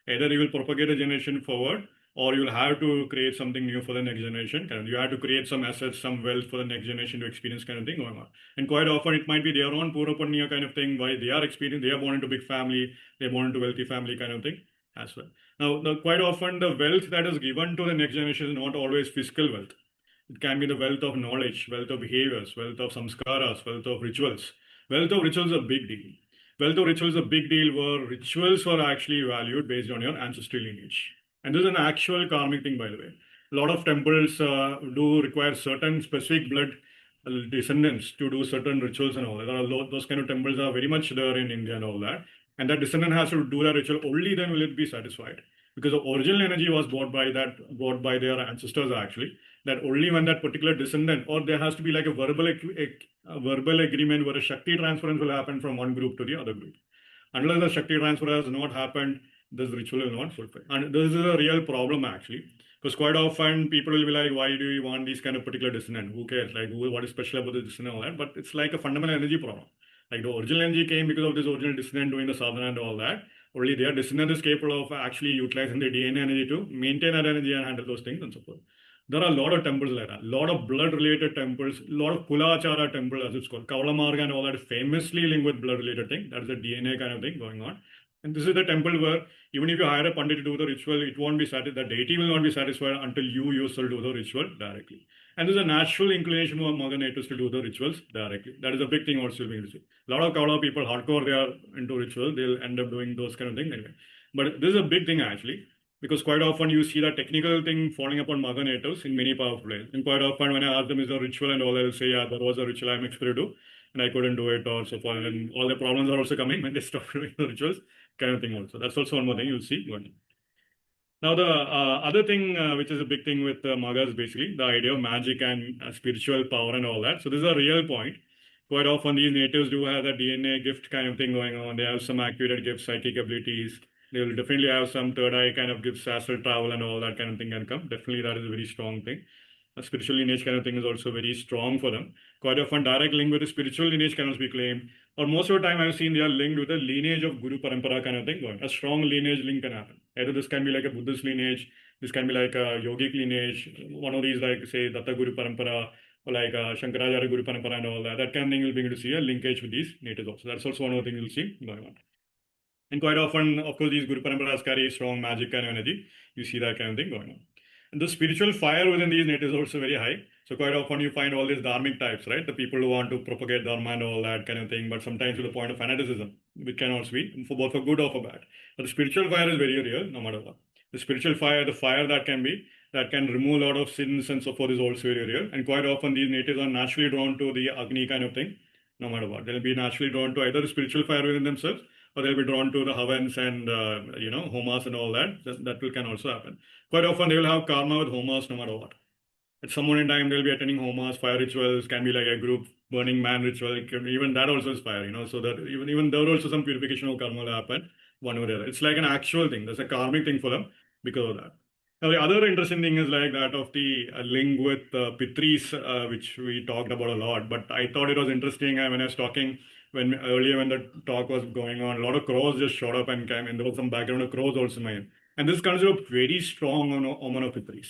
[SPEAKER 2] Either you will propagate a generation forward, or you'll have to create something new for the next generation. You have to create some assets, some wealth for the next generation to experience kind of thing going on. And quite often it might be their own Purapanya kind of thing, why they are experiencing, they are born into big family, they're born into wealthy family kind of thing as well. Now, quite often the wealth that is given to the next generation is not always physical wealth. It can be the wealth of knowledge, wealth of behaviors, wealth of samskaras, wealth of rituals. Wealth of rituals is a big deal. Wealth of rituals is a big deal where rituals are actually valued based on your ancestral lineage. And this is an actual karmic thing, by the way. A lot of temples do require certain specific blood descendants to do certain rituals and all that. Those kind of temples are very much there in India and all that. And that descendant has to do that ritual, only then will it be satisfied. Because the original energy was bought by their ancestors actually. That only when that particular descendant, or there has to be like a verbal agreement where a Shakti transference will happen from one group to the other group. Unless the Shakti transfer has not happened, this ritual will not fulfill. And this is a real problem actually. Because quite often people will be like, why do you want these kind of particular descendant? Who cares? Like, what is special about this descendant and all that? But it's like a fundamental energy problem. Like the original energy came because of this original descendant doing the sadhana and all that. Only their descendant is capable of actually utilizing the DNA energy to maintain that energy and handle those things and so forth. There are a lot of temples like that, a lot of blood-related temples, a lot of Kulachara temples, as it's called. Kaulamarga and all that famously linked with blood-related thing. That is a DNA kind of thing going on. And this is the temple where even if you hire a pandit to do the ritual, it won't be satisfied. The deity will not be satisfied until you yourself do the ritual directly. And there's a natural inclination of Magha natives to do the rituals directly. That is a big thing also being received. A lot of Kaula people, hardcore, they are into rituals. They'll end up doing those kind of things anyway. But this is a big thing actually. Because quite often you see that technical thing falling upon Magha natives in many powerful ways. And quite often when I ask them, is there a ritual and all, they'll say, yeah, there was a ritual I'm expected to do, and I couldn't do it or so forth. And all the problems are also coming when they stop doing the rituals, kind of thing also. That's also one more thing you'll see going on. Now, the other thing, which is a big thing with Magha, is basically the idea of magic and spiritual power and all that. So this is a real point. Quite often these natives do have that DNA gift kind of thing going on. They have some activated gifts, psychic abilities. They will definitely have some third eye kind of gifts, astral travel and all that kind of thing can come. Definitely that is a very strong thing. A spiritual lineage kind of thing is also very strong for them. Quite often direct link with the spiritual lineage cannot be claimed. Or most of the time I've seen they are linked with the lineage of Guru Parampara kind of thing going. A strong lineage link can happen. Either this can be like a Buddhist lineage, this can be like a yogic lineage, one of these like say Datta Guru Parampara, or like Shankaracharya Guru Parampara and all that. That kind of thing you'll be able to see a linkage with these natives also. That's also one of the things you'll see going on. And quite often, of course, these Guru Paramparas carry strong magic kind of energy. You see that kind of thing going on. And the spiritual fire within these natives is also very high. So quite often you find all these dharmic types, right? The people who want to propagate dharma and all that kind of thing, but sometimes to the point of fanaticism, which can also be for both for good or for bad. But the spiritual fire is very real, no matter what. The spiritual fire, the fire that can remove a lot of sins and so forth, is also very real. And quite often these natives are naturally drawn to the Agni kind of thing, no matter what. They'll be naturally drawn to either the spiritual fire within themselves, or they'll be drawn to the havans and homas and all that. That can also happen. Quite often they will have karma with homas no matter what. At some point in time they'll be attending homas, fire rituals, can be like a group burning man ritual, even that also is fire, so that even there also some purification of karma will happen one or the other. It's like an actual thing. There's a karmic thing for them because of that. Now, the other interesting thing is like that of the link with Pitris, which we talked about a lot, but I thought it was interesting when I was talking earlier when the talk was going on, a lot of crows just showed up and came, and there was some background of crows also. And this comes up very strong on omen of Pitris.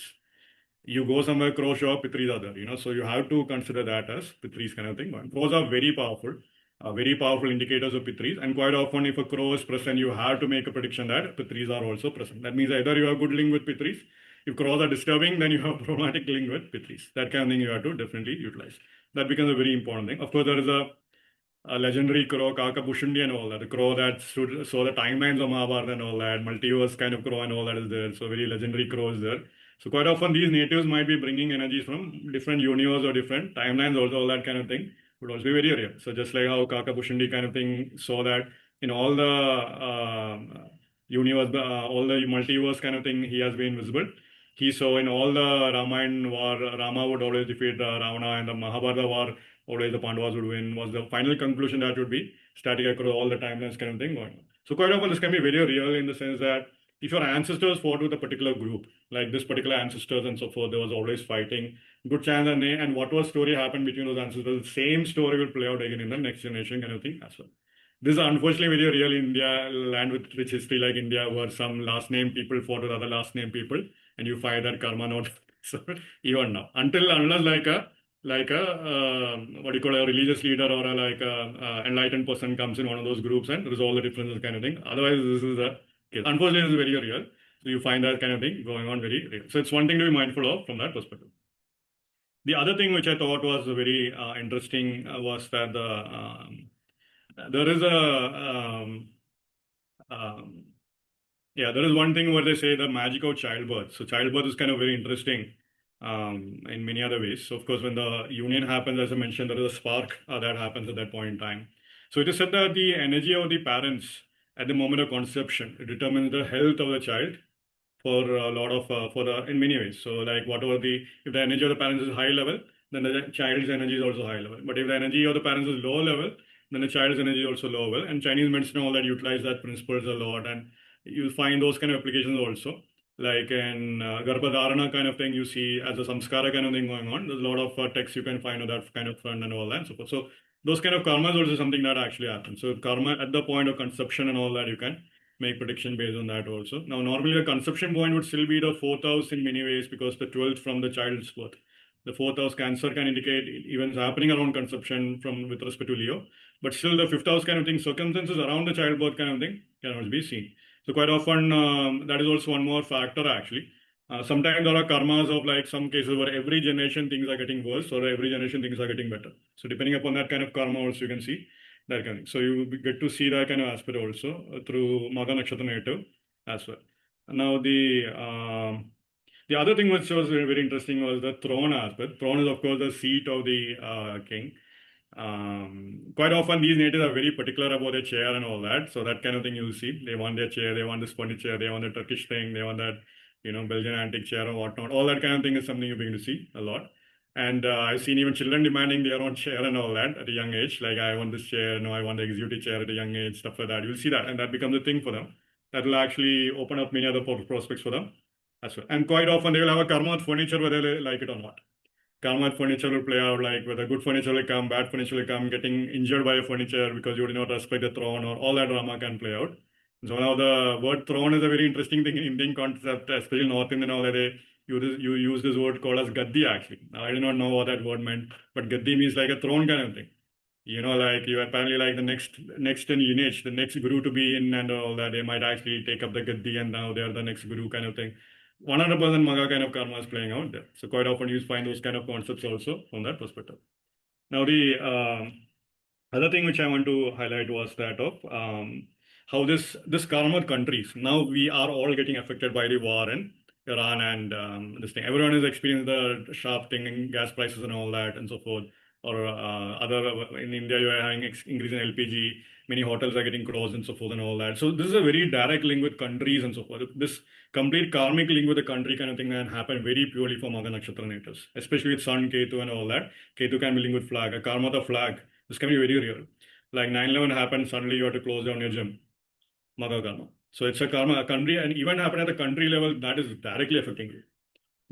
[SPEAKER 2] You go somewhere, crow show up, Pitris are there, so you have to consider that as Pitris kind of thing. Crows are very powerful indicators of Pitris, and quite often if a crow is present, you have to make a prediction that Pitris are also present. That means either you have good link with Pitris, if crows are disturbing, then you have problematic link with Pitris. That kind of thing you have to definitely utilize. That becomes a very important thing. Of course, there is a legendary crow, Kakabushundi and all that. The crow that saw the timelines of Mahabharata and all that, multiverse kind of crow and all that is there. So very legendary crow is there. So quite often these natives might be bringing energies from different universe or different timelines, also all that kind of thing would also be very real. So just like how Kakabushundi kind of thing saw that in all the universe, all the multiverse kind of thing, he has been visible. He saw in all the Ramayana war, Rama would always defeat Ravana, and the Mahabharata war, always the Pandavas would win, was the final conclusion that would be static across all the timelines kind of thing going on. So quite often this can be very real in the sense that if your ancestors fought with a particular group, like this particular ancestors and so forth, there was always fighting, good chance and whatever story happened between those ancestors, the same story will play out again in the next generation kind of thing as well. This is unfortunately very real in India, land with rich history like India, where some last name people fought with other last name people, and you find that karma not so even now. Unless like a what you call a religious leader or a enlightened person comes in one of those groups and resolve the differences kind of thing. Otherwise, this is a case. Unfortunately, this is very real. So you find that kind of thing going on very real. So it's one thing to be mindful of from that perspective. The other thing which I thought was very interesting was that there is there is one thing where they say the magic of childbirth. So childbirth is kind of very interesting in many other ways. So of course, when the union happens, as I mentioned, there is a spark that happens at that point in time. So it is said that the energy of the parents at the moment of conception determines the health of the child for a lot of in many ways. So like if the energy of the parents is high level, then the child's energy is also high level. But if the energy of the parents is low level, then the child's energy is also low level. And Chinese medicine all that utilize that principles a lot, and you find those kind of applications also. Like in Garbhadharana kind of thing, you see as a samskara kind of thing going on. There's a lot of texts you can find on that kind of front and all that and so forth. So those kind of karma is also something that actually happens. So karma at the point of conception and all that, you can make prediction based on that also. Now, normally the conception point would still be the 4th house in many ways because the 12th from the child's birth. The 4th house Cancer can indicate events happening around conception with respect to Leo. But still the 5th house kind of thing, circumstances around the childbirth kind of thing can also be seen. So quite often that is also one more factor actually. Sometimes there are karmas of like some cases where every generation things are getting worse or every generation things are getting better. So depending upon that kind of karma also you can see that kind of thing. So you get to see that kind of aspect also through Magha Nakshatra native as well. Now the other thing which was very, very interesting was the throne aspect. Throne is of course the seat of the king. Quite often these natives are very particular about their chair and all that. So that kind of thing you'll see. They want their chair, they want this furniture, they want the Turkish thing, they want that, Belgian antique chair or whatnot. All that kind of thing is something you're beginning to see a lot. And I've seen even children demanding their own chair and all that at a young age. Like, I want this chair, no, I want the executive chair at a young age, stuff like that. You'll see that. And that becomes a thing for them. That will actually open up many other prospects for them as well. And quite often they will have a karma with furniture whether they like it or not. Karma with furniture will play out like whether good furniture will come, bad furniture will come, getting injured by a furniture because you did not respect the throne, or all that drama can play out. So now the word throne is a very interesting thing in Indian concept, especially North Indian, all that you use this word called as gaddi actually. Now, I do not know what that word meant, but gaddi means like a throne kind of thing. Like you apparently like the next in lineage, the next guru to be in and all that. They might actually take up the gaddi and now they are the next guru kind of thing. 100% Magha kind of karma is playing out there. So quite often you find those kind of concepts also from that perspective. Now the other thing which I want to highlight was that of how this karma countries, now we are all getting affected by the war in Iran and this thing. Everyone is experiencing the sharp thing in gas prices and all that and so forth. Or other in India, you are having increase in LPG. Many hotels are getting closed and so forth and all that. So this is a very direct link with countries and so forth. This complete karmic link with the country kind of thing can happen very purely for Magha Nakshatra natives, especially with Sun, Ketu and all that. Ketu can be linked with flag, a karma the flag. This can be very real. Like 9/11 happened, suddenly you have to close down your gym. Magha karma. So it's a karma, a country, and even happen at the country level, that is directly affecting you.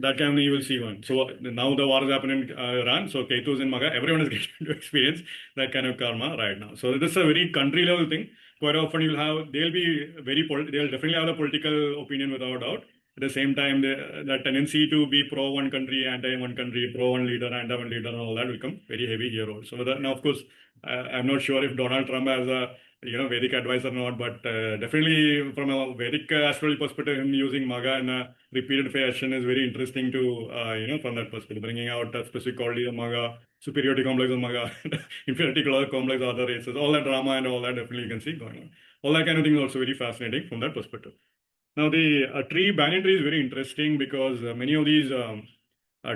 [SPEAKER 2] That kind of you will see one. So now the war is happening in Iran. So Ketu is in Magha. Everyone is getting to experience that kind of karma right now. So this is a very country level thing. Quite often you'll have, they'll be very, they'll definitely have a political opinion without doubt. At the same time, the tendency to be pro one country, anti one country, pro one leader, anti one leader, and all that will come very heavy here also. Now, of course, I'm not sure if Donald Trump has a Vedic advice or not, but definitely from a Vedic astrology perspective, him using Magha in a repeated fashion is very interesting to from that perspective, bringing out a specific quality of Magha, superiority complex of Magha, inferiority complex of other races, all that drama and all that definitely you can see going on. All that kind of thing is also very fascinating from that perspective. Now, the banyan tree is very interesting because many of these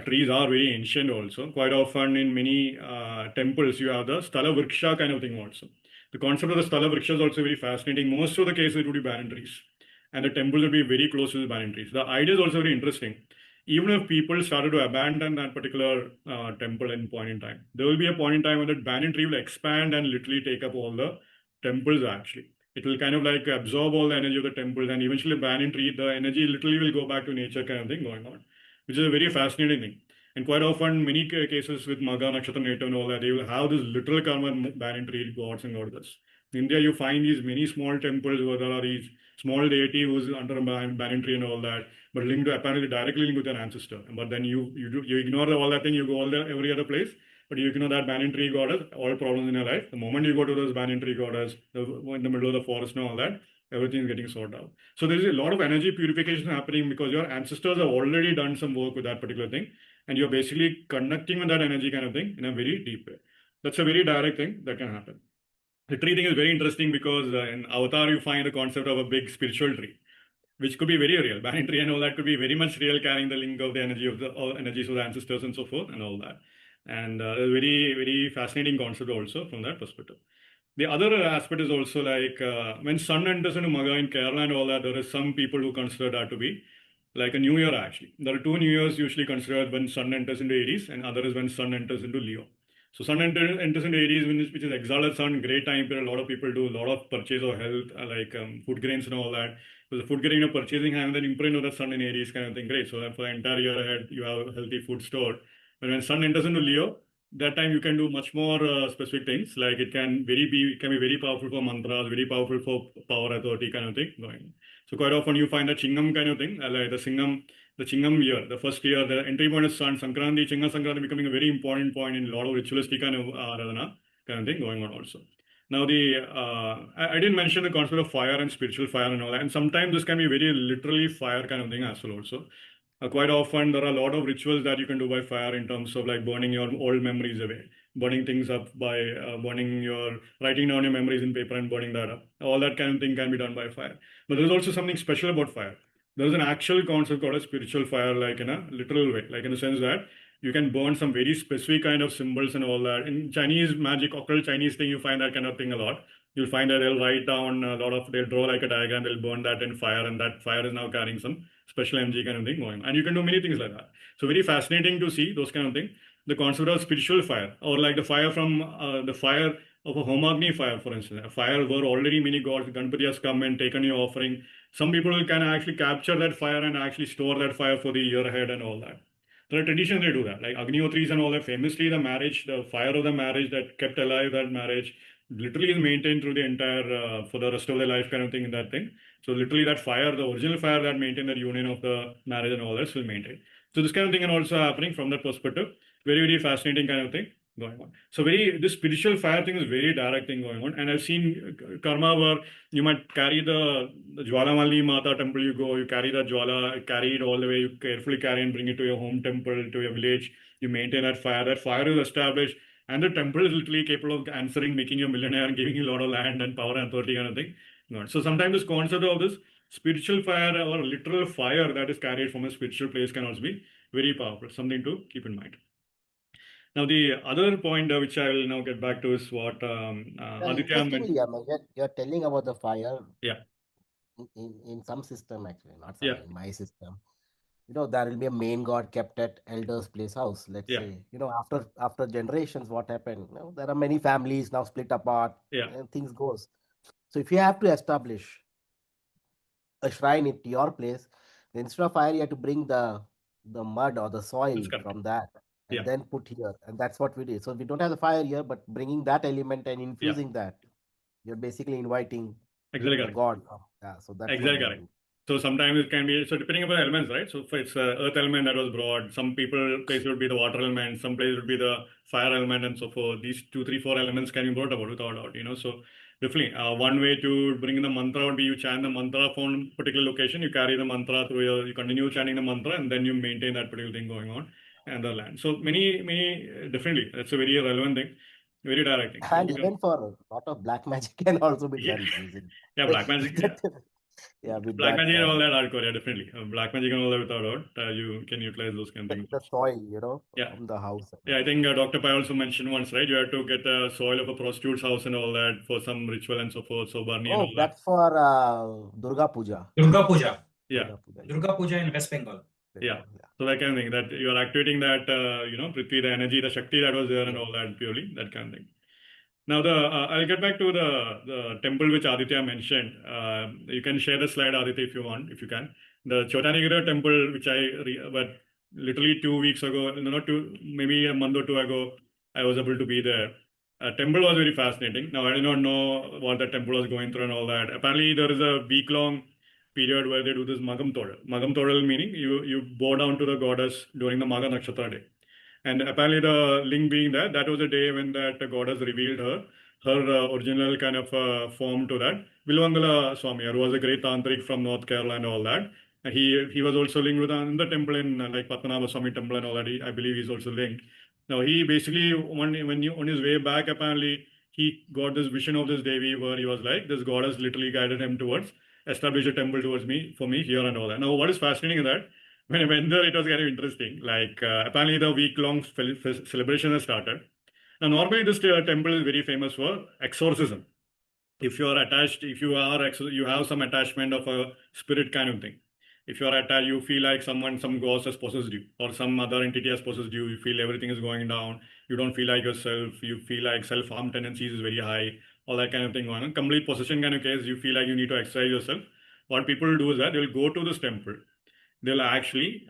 [SPEAKER 2] trees are very ancient also. Quite often in many temples, you have the Sthala Vriksha kind of thing also. The concept of the Sthala Vriksha is also very fascinating. Most of the cases, it would be banyan trees. And the temples would be very close to the banyan trees. The idea is also very interesting. Even if people started to abandon that particular temple in point in time, there will be a point in time when that banyan tree will expand and literally take up all the temples actually. It will kind of like absorb all the energy of the temples, and eventually banyan tree, the energy literally will go back to nature kind of thing going on, which is a very fascinating thing. And quite often, many cases with Magha Nakshatra native and all that, they will have this literal karma banyan tree gods and goddesses. In India, you find these many small temples where there are these small deity who's under a banyan tree and all that, but linked to, apparently directly linked with an ancestor. But then you ignore all that thing, you go every other place. But you know that banyan tree goddess, all problems in your life. The moment you go to those banyan tree goddess, in the middle of the forest and all that, everything is getting sorted out. So there is a lot of energy purification happening because your ancestors have already done some work with that particular thing. And you're basically connecting with that energy kind of thing in a very deep way. That's a very direct thing that can happen. The tree thing is very interesting because in Avatar, you find the concept of a big spiritual tree, which could be very real. Banyan tree and all that could be very much real, carrying the link of the energy of the energies of the ancestors and so forth and all that. And a very, very fascinating concept also from that perspective. The other aspect is also like when sun enters into Magha in Kerala and all that, there is some people who consider that to be like a new year actually. There are two new years usually considered when sun enters into Aries, and other is when sun enters into Leo. So sun enters into Aries, which is exalted sun, great time period. A lot of people do a lot of purchase of health, like food grains and all that. So the food grain you're purchasing and then imprint of the sun in Aries kind of thing, great. So for the entire year ahead, you have healthy food stored. But when sun enters into Leo, that time you can do much more specific things. Like it can be very powerful for mantras, very powerful for power authority kind of thing going. So quite often you find the Chingam kind of thing, like the Chingam year, the first year, the entry point is sun, Sankranti, Chinga Sankranti becoming a very important point in a lot of ritualistic kind of Aradhana kind of thing going on also. Now I didn't mention the concept of fire and spiritual fire and all that, and sometimes this can be very literally fire kind of thing as well also. Quite often there are a lot of rituals that you can do by fire in terms of like burning your old memories away, burning things up by writing down your memories in paper and burning that up. All that kind of thing can be done by fire. But there's also something special about fire. There's an actual concept called a spiritual fire, like in a literal way, like in the sense that you can burn some very specific kind of symbols and all that. In Chinese magic, occult Chinese thing, you find that kind of thing a lot. You'll find that they'll write down they'll draw like a diagram, they'll burn that in fire, and that fire is now carrying some special energy kind of thing going on. And you can do many things like that. So very fascinating to see those kind of things. The concept of spiritual fire, or like the fire from the fire of a Homagni fire, for instance. A fire where already many gods, Ganpati has come and taken your offering. Some people can actually capture that fire and actually store that fire for the year ahead and all that. There are traditions they do that, like Agnihotris and all that. Famously, the fire of the marriage that kept alive that marriage literally is maintained through the entire for the rest of their life kind of thing in that thing. So literally that fire, the original fire that maintained that union of the marriage and all that will maintain. So this kind of thing can also happening from that perspective. Very, very fascinating kind of thing. going on. So this spiritual fire thing is very direct thing going on. And I've seen karma where you might carry the Jwalamali Mata temple, you carry the Jwala, carry it all the way, you carefully carry and bring it to your home temple, to your village, you maintain that fire is established, and the temple is literally capable of answering, making you a millionaire and giving you a lot of land and power and authority kind of thing. So sometimes this concept of this spiritual fire or literal fire that is carried from a spiritual place can also be very powerful, something to keep in mind. Now, the other point which I will now get back to is what Aditya
[SPEAKER 7] Interestingly, you're telling about the fire
[SPEAKER 2] Yeah.
[SPEAKER 7] in some system, actually, not
[SPEAKER 2] Yeah.
[SPEAKER 7] some, in my system. There will be a main god kept at elder's place house, let's
[SPEAKER 2] Yeah.
[SPEAKER 7] say. After generations, what happened? There are many families now split apart,
[SPEAKER 2] Yeah.
[SPEAKER 7] and things goes. So if you have to establish a shrine at your place, instead of fire, you have to bring the mud or the soil
[SPEAKER 2] That's correct.
[SPEAKER 7] from that and
[SPEAKER 2] Yeah.
[SPEAKER 7] then put here. And that's what we did. So we don't have the fire here, but bringing that element and infusing that, you're basically inviting
[SPEAKER 2] Exactly
[SPEAKER 7] the
[SPEAKER 2] correct.
[SPEAKER 7] god. Yeah, so that's
[SPEAKER 2] Exactly
[SPEAKER 7] what we
[SPEAKER 2] correct.
[SPEAKER 7] do.
[SPEAKER 2] So sometimes it can be, so depending upon the elements, right? So if it's earth element that was brought, some place would be the water element, some place would be the fire element, and so forth. These 2, 3, 4 elements can be brought about without doubt, So definitely, one way to bring in the mantra would be you chant the mantra from particular location, you carry the mantra through you continue chanting the mantra, and then you maintain that particular thing going on and the land. So many, definitely, that's a very relevant thing, very direct thing. So
[SPEAKER 7] And even for a lot of black magic can also be
[SPEAKER 2] Yeah.
[SPEAKER 7] done using.
[SPEAKER 2] Yeah, black magic. Yeah.
[SPEAKER 7] Yeah, with
[SPEAKER 2] Black
[SPEAKER 7] that,
[SPEAKER 2] magic and all that hardcore, yeah, definitely. Black magic and all that without doubt, you can utilize those kind of things.
[SPEAKER 7] the soil,
[SPEAKER 2] Yeah.
[SPEAKER 7] from the house.
[SPEAKER 2] Yeah, I think Dr. Pai also mentioned once, right? You have to get the soil of a prostitute's house and all that for some ritual and so forth. So Barney and
[SPEAKER 7] Oh,
[SPEAKER 2] all that.
[SPEAKER 7] that's for Durga Puja.
[SPEAKER 5] Durga Puja.
[SPEAKER 2] Yeah.
[SPEAKER 7] Durga Puja.
[SPEAKER 5] Durga Puja in West Bengal.
[SPEAKER 2] Yeah. So that kind of thing, that you are activating that, Prithvi, the energy, the Shakti that was there and all that purely, that kind of thing. Now, I'll get back to the temple which Aditya mentioned. You can share the slide, Aditya, if you want, if you can. The Chotanagiri temple, which but literally 2 weeks ago, maybe a month or two ago, I was able to be there. Temple was very fascinating. Now, I do not know what the temple was going through and all that. Apparently, there is a week-long period where they do this Magam Todal. Magam Todal meaning you bow down to the goddess during the Magha Nakshatra day. And apparently the link being that was a day when that goddess revealed her original kind of form to that Vilwangala Swami, who was a great tantric from North Kerala and all that. And he was also linked with the temple in like Padmanabha Swami temple and all that. I believe he's also linked. Now he basically on his way back, apparently he got this vision of this Devi where he was like, this goddess literally guided him towards establish a temple for me here and all that. Now what is fascinating is that when I went there, it was kind of interesting. Like apparently the week-long celebration has started. Now normally this temple is very famous for exorcism. If you are attached, you have some attachment of a spirit kind of thing. If you are attached, you feel like some ghost has possessed you or some other entity has possessed you. You feel everything is going down. You don't feel like yourself. You feel like self-harm tendencies is very high. All that kind of thing going on. Complete possession kind of case, you feel like you need to exercise yourself. What people do is that they'll go to this temple. They'll actually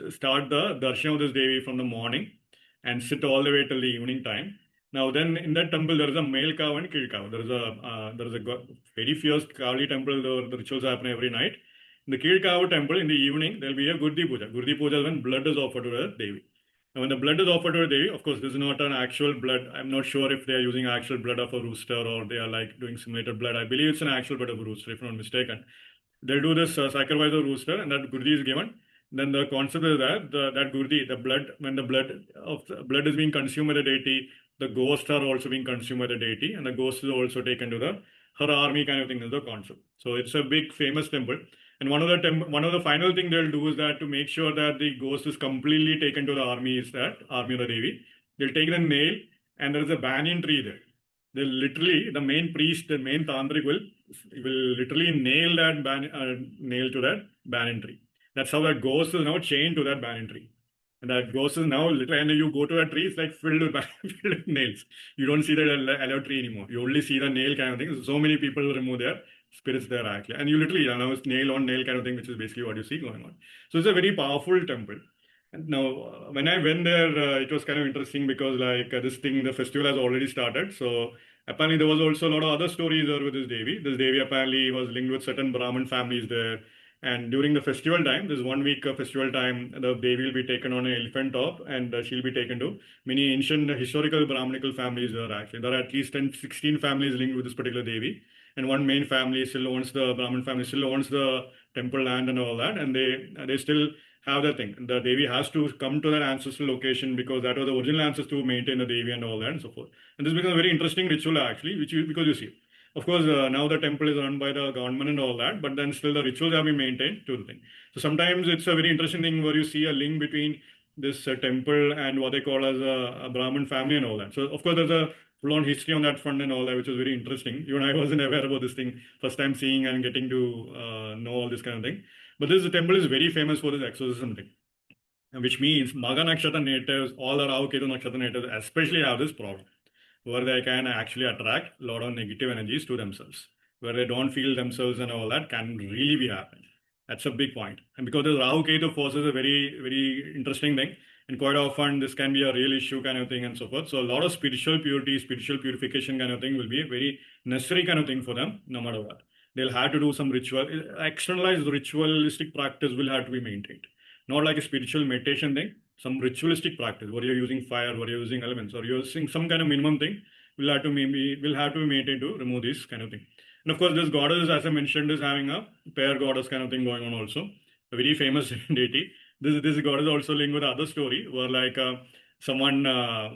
[SPEAKER 2] start the darshan of this Devi from the morning and sit all the way till the evening time. Now, then in that temple, there is a male cow and kid cow. There is a very fierce Kali temple. The rituals happen every night. In the kid cow temple, in the evening, there will be a Gurdi Puja. Gurdi Puja is when blood is offered to the Devi. Now, when the blood is offered to the Devi, of course, this is not an actual blood. I'm not sure if they are using actual blood of a rooster or they are like doing simulated blood. I believe it's an actual blood of a rooster, if I'm not mistaken. They'll do this sacrifice of rooster, and that gurdi is given. Then the concept is that that gurdi, the blood, when the blood is being consumed by the deity, the ghosts are also being consumed by the deity, and the ghost is also taken to her army kind of thing is the concept. So it's a big famous temple. And one of the final thing they'll do is that to make sure that the ghost is completely taken to the army is that army of the Devi. They'll take the nail, and there is a banyan tree there. They'll literally, the main priest, the main tantric will literally nail that nail to that banyan tree. That's how that ghost is now chained to that banyan tree. And that ghost is now literally, and you go to a tree, it's like filled with nails. You don't see the aloe tree anymore. You only see the nail kind of thing. So many people remove their spirits there actually. And you literally, it's nail on nail kind of thing, which is basically what you see going on. So it's a very powerful temple. And now, when I went there, it was kind of interesting because the festival has already started. So apparently there was also a lot of other stories there with this Devi. This Devi apparently was linked with certain Brahmin families there. And during the festival time, this 1 week of festival time, the Devi will be taken on an elephant top, and she'll be taken to many ancient historical Brahminical families there actually. There are at least 10, 16 families linked with this particular Devi. And one main family still owns the Brahmin family, still owns the temple land and all that. And they still have that thing. The Devi has to come to that ancestral location because that was the original ancestors to maintain the Devi and all that and so forth. And this becomes a very interesting ritual actually, because you see. Of course, now the temple is run by the government and all that, but then still the rituals have been maintained to the thing. So sometimes it's a very interesting thing where you see a link between this temple and what they call as a Brahmin family and all that. So of course, there's a full-on history on that front and all that, which is very interesting. Even I wasn't aware about this thing, first time seeing and getting to know all this kind of thing. But this temple is very famous for this exorcism thing, which means Magha Nakshatra natives, all the Rahu Ketu Nakshatra natives especially have this problem, where they can actually attract a lot of negative energies to themselves, where they don't feel themselves and all that can really be happening. That's a big point. And because the Rahu Ketu force is a very, very interesting thing, and quite often this can be a real issue kind of thing and so forth. So a lot of spiritual purity, spiritual purification kind of thing will be a very necessary kind of thing for them, no matter what. They'll have to do some ritual, externalized ritualistic practice will have to be maintained. Not like a spiritual meditation thing, some ritualistic practice where you're using fire, where you're using elements, or you're using some kind of minimum thing will have to be maintained to remove this kind of thing. And of course, this goddess, as I mentioned, is having a pair goddess kind of thing going on also. A very famous deity. This goddess also linked with other story where like someone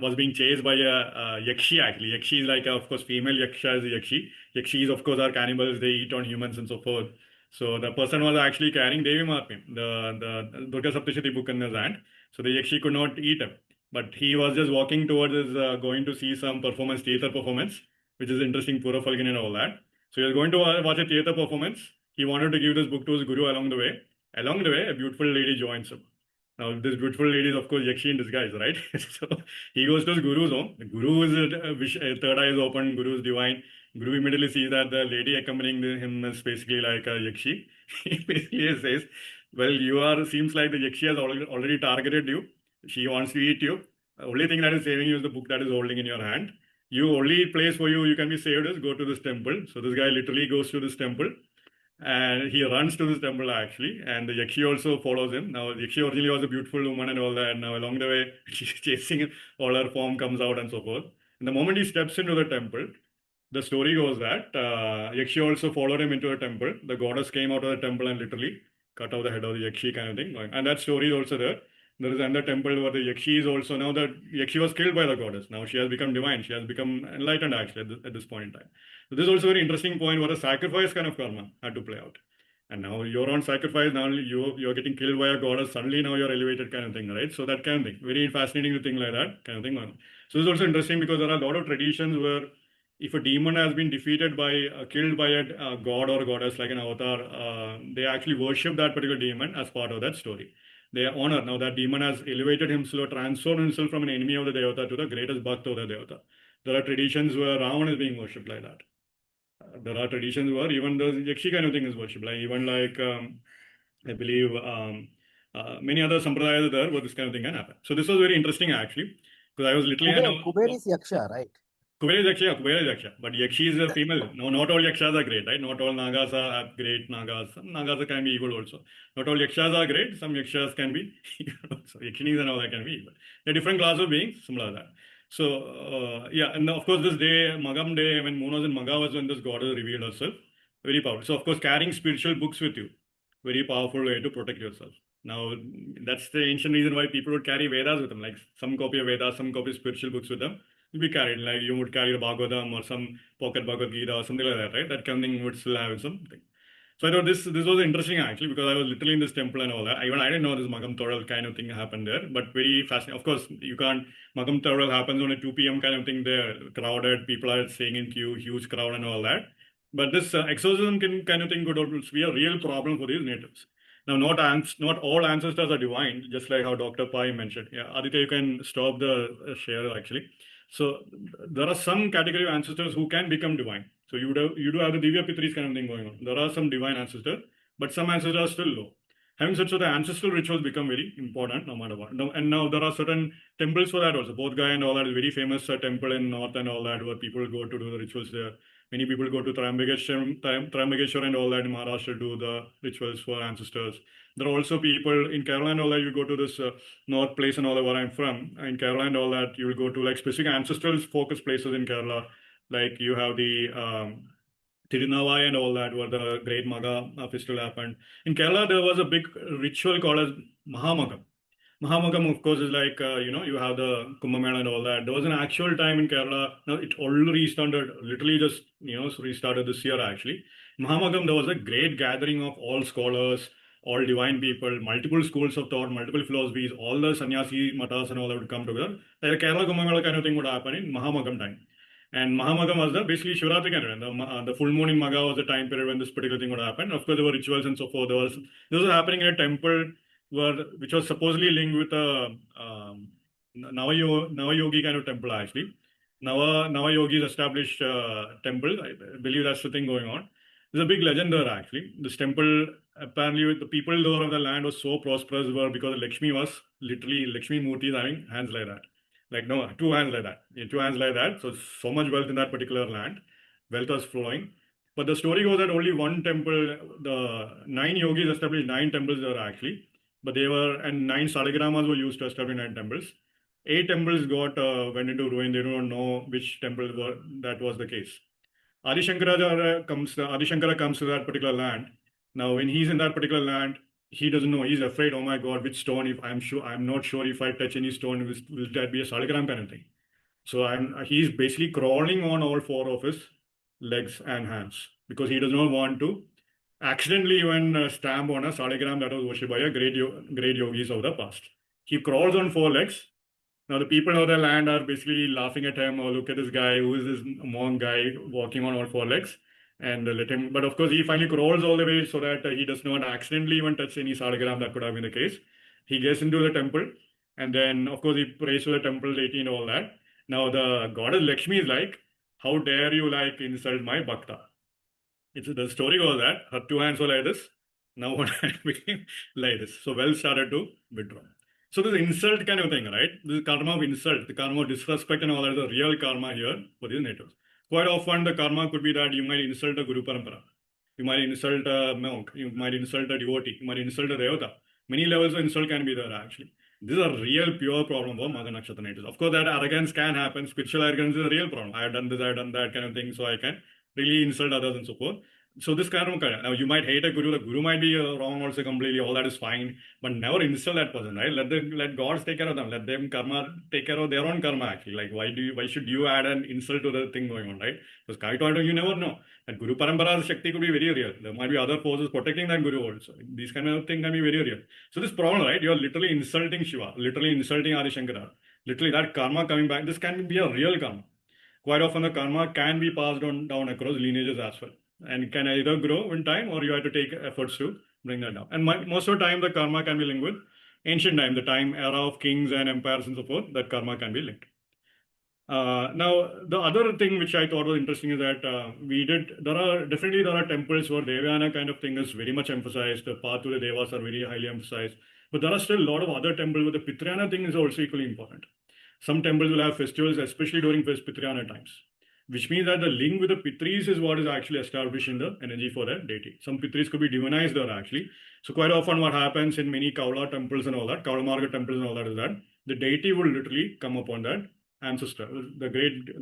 [SPEAKER 2] was being chased by a yakshi actually. Yakshi is like, of course, female yaksha is a yakshi. Yakshis, of course, are cannibals. They eat on humans and so forth. So the person was actually carrying Devi Mahatmyam, the Durga Saptashati book in his hand. So the yakshi could not eat him. But he was just walking towards his, going to see some performance, theatre performance, which is interesting, Pura Falguni and all that. So he was going to watch a theatre performance. He wanted to give this book to his guru along the way. Along the way, a beautiful lady joins him. Now, this beautiful lady is, of course, Yakshi in disguise, right? So he goes to his guru's home. The guru is, third eye is open, guru is divine. Guru immediately sees that the lady accompanying him is basically like a Yakshi. He basically says, well, seems like the Yakshi has already targeted you. She wants to eat you. The only thing that is saving you is the book that is holding in your hand. Only place for you can be saved is go to this temple. So this guy literally goes to this temple. And he runs to this temple actually, and the Yakshi also follows him. Now, Yakshi originally was a beautiful woman and all that. And now, along the way, she's chasing him, all her form comes out and so forth. And the moment he steps into the temple, the story goes that Yakshi also followed him into the temple. The goddess came out of the temple and literally cut off the head of the Yakshi kind of thing. And that story is also there. There is another temple where the Yakshi is also, now that Yakshi was killed by the goddess. Now she has become divine. She has become enlightened actually at this point in time. So this is also a very interesting point where a sacrifice kind of karma had to play out. And now you're on sacrifice, now you're getting killed by a goddess, suddenly now you're elevated kind of thing, right? So that kind of thing. Very fascinating to think like that kind of thing. So this is also interesting because there are a lot of traditions where if a demon has been defeated by, killed by a god or goddess like an avatar, they actually worship that particular demon as part of that story. They honor. Now that demon has elevated himself or transformed himself from an enemy of the Devata to the greatest Bhakta of the Devata. There are traditions where Ravan is being worshipped like that. There are traditions where even the Yakshi kind of thing is worshipped. Like even like, I believe many other sampradayas there where this kind of thing can happen. So this was very interesting actually. Because I was literally...
[SPEAKER 7] Kuber is Yaksha, right?
[SPEAKER 2] Kuber is Yaksha, but Yakshi is a female. No, not all Yakshas are great, right? Not all Nagas are great Nagas. Some Nagas can be evil also. Not all Yakshas are great. Some Yakshas can be evil. So Yakshinis and all that can be evil. They're different class of beings, similar to that. So, yeah, and of course this day, Magam day, when Moon was in Magha was when this goddess revealed herself. Very powerful. So, of course, carrying spiritual books with you. Very powerful way to protect yourself. Now, that's the ancient reason why people would carry Vedas with them. Like some copy of Vedas, some copy of spiritual books with them. Be carried, like you would carry the Bhagavatam or some pocket Bhagavad Gita or something like that, right? That kind of thing would still have something. So I thought this was interesting actually because I was literally in this temple and all that. Even I didn't know this Magam Toral kind of thing happened there, but very fascinating. Of course, Magam Toral happens on a 2 p.m. kind of thing there, crowded, people are staying in queue, huge crowd and all that. But this exorcism kind of thing could also be a real problem for these natives. Now, not all ancestors are divine, just like how Dr. Pai mentioned. Yeah, Aditya, you can stop the share actually. So there are some category of ancestors who can become divine. So you do have the Divya Pitris kind of thing going on. There are some divine ancestors, but some ancestors are still low. Having said so, the ancestral rituals become very important no matter what. Now there are certain temples for that also. Bodh Gaya and all that is very famous temple in north and all that where people go to do the rituals there. Many people go to Triambakeshwar and all that in Maharashtra, do the rituals for ancestors. There are also people in Kerala and all that. You go to this north place and all that where I'm from. In Kerala and all that, you will go to like specific ancestral focus places in Kerala. Like you have the Tirunavai and all that, where the great Magha festival happened. In Kerala, there was a big ritual called as Mahamagam. Mahamagam, of course, is like, you have the Kumbh Mela and all that. There was an actual time in Kerala. Now, it already restarted, literally just, restarted this year, actually. Mahamagam, there was a great gathering of all scholars, all divine people, multiple schools of thought, multiple philosophies, all the sannyasi matas and all that would come together. Like a Kerala Kumbh Mela kind of thing would happen in Mahamagam time. And Mahamagam was the basically Shivratri kind of event. The full moon in Magha was the time period when this particular thing would happen. Of course, there were rituals and so forth. This was happening in a temple which was supposedly linked with a Navayogi kind of temple, actually. Navayogis established temple. I believe that's the thing going on. There's a big legend there, actually. This temple, apparently, with the people there of the land was so prosperous because Lakshmi was literally, Lakshmi Murti having hands like that. Like, no, two hands like that. Yeah, two hands like that. So much wealth in that particular land. Wealth was flowing. But the story goes that only one temple, the 9 yogis established 9 temples there, actually. But and 9 saligramas were used to establish 9 temples. 8 temples went into ruin. They don't know which temple that was the case. Adi Shankara comes to that particular land. Now, when he's in that particular land, he doesn't know. He's afraid, oh my God, which stone, if I'm not sure if I touch any stone, will that be a saligram kind of thing? So he's basically crawling on all 4 of his legs and hands because he does not want to accidentally even stamp on a saligram that was worshipped by a great yogis of the past. He crawls on 4 legs. Now the people of the land are basically laughing at him. Oh, look at this guy. Who is this monk guy walking on all 4 legs? And let him. But of course, he finally crawls all the way so that he does not accidentally even touch any saligram. That could have been the case. He gets into the temple, and then of course he prays to the temple deity and all that. Now the goddess Lakshmi is like, how dare you insult my bhakta? The story goes that her 2 hands were like this. Now one hand became like this. So wealth started to withdraw. So this insult kind of thing, right? This karma of insult, the karma of disrespect and all that is the real karma here for these natives. Quite often the karma could be that you might insult a Guru Parampara. You might insult a monk. You might insult a devotee. You might insult a Devata. Many levels of insult can be there, actually. This is a real pure problem for Magha Nakshatra natives. Of course, that arrogance can happen. Spiritual arrogance is a real problem. I have done this, I have done that kind of thing, so I can really insult others and so forth. So this kind of, now you might hate a guru, the guru might be wrong also completely, all that is fine, but never insult that person, right? Let gods take care of them, let them karma take care of their own karma, actually. Like why should you add an insult to the thing going on, right? Because Kaito, you never know. That Guru Parampara's Shakti could be very real. There might be other forces protecting that Guru also. These kind of things can be very real. So this problem, right? You're literally insulting Shiva, literally insulting Adi Shankara, literally that karma coming back. This can be a real karma. Quite often the karma can be passed down across lineages as well. And it can either grow in time or you have to take efforts to bring that down. And most of the time, the karma can be linked with ancient time, the time era of kings and empires and so forth, that karma can be linked. Now, the other thing which I thought was interesting is that there are temples where Devayana kind of thing is very much emphasized. The path to the Devas are very highly emphasized. But there are still a lot of other temples where the Pitrayana thing is also equally important. Some temples will have festivals, especially during Pitrayana times, which means that the link with the Pitris is what is actually establishing the energy for that deity. Some Pitris could be divinized there, actually. So quite often what happens in many Kaula temples and all that, Kaula Marga temples and all that is that the deity will literally come upon that ancestor, the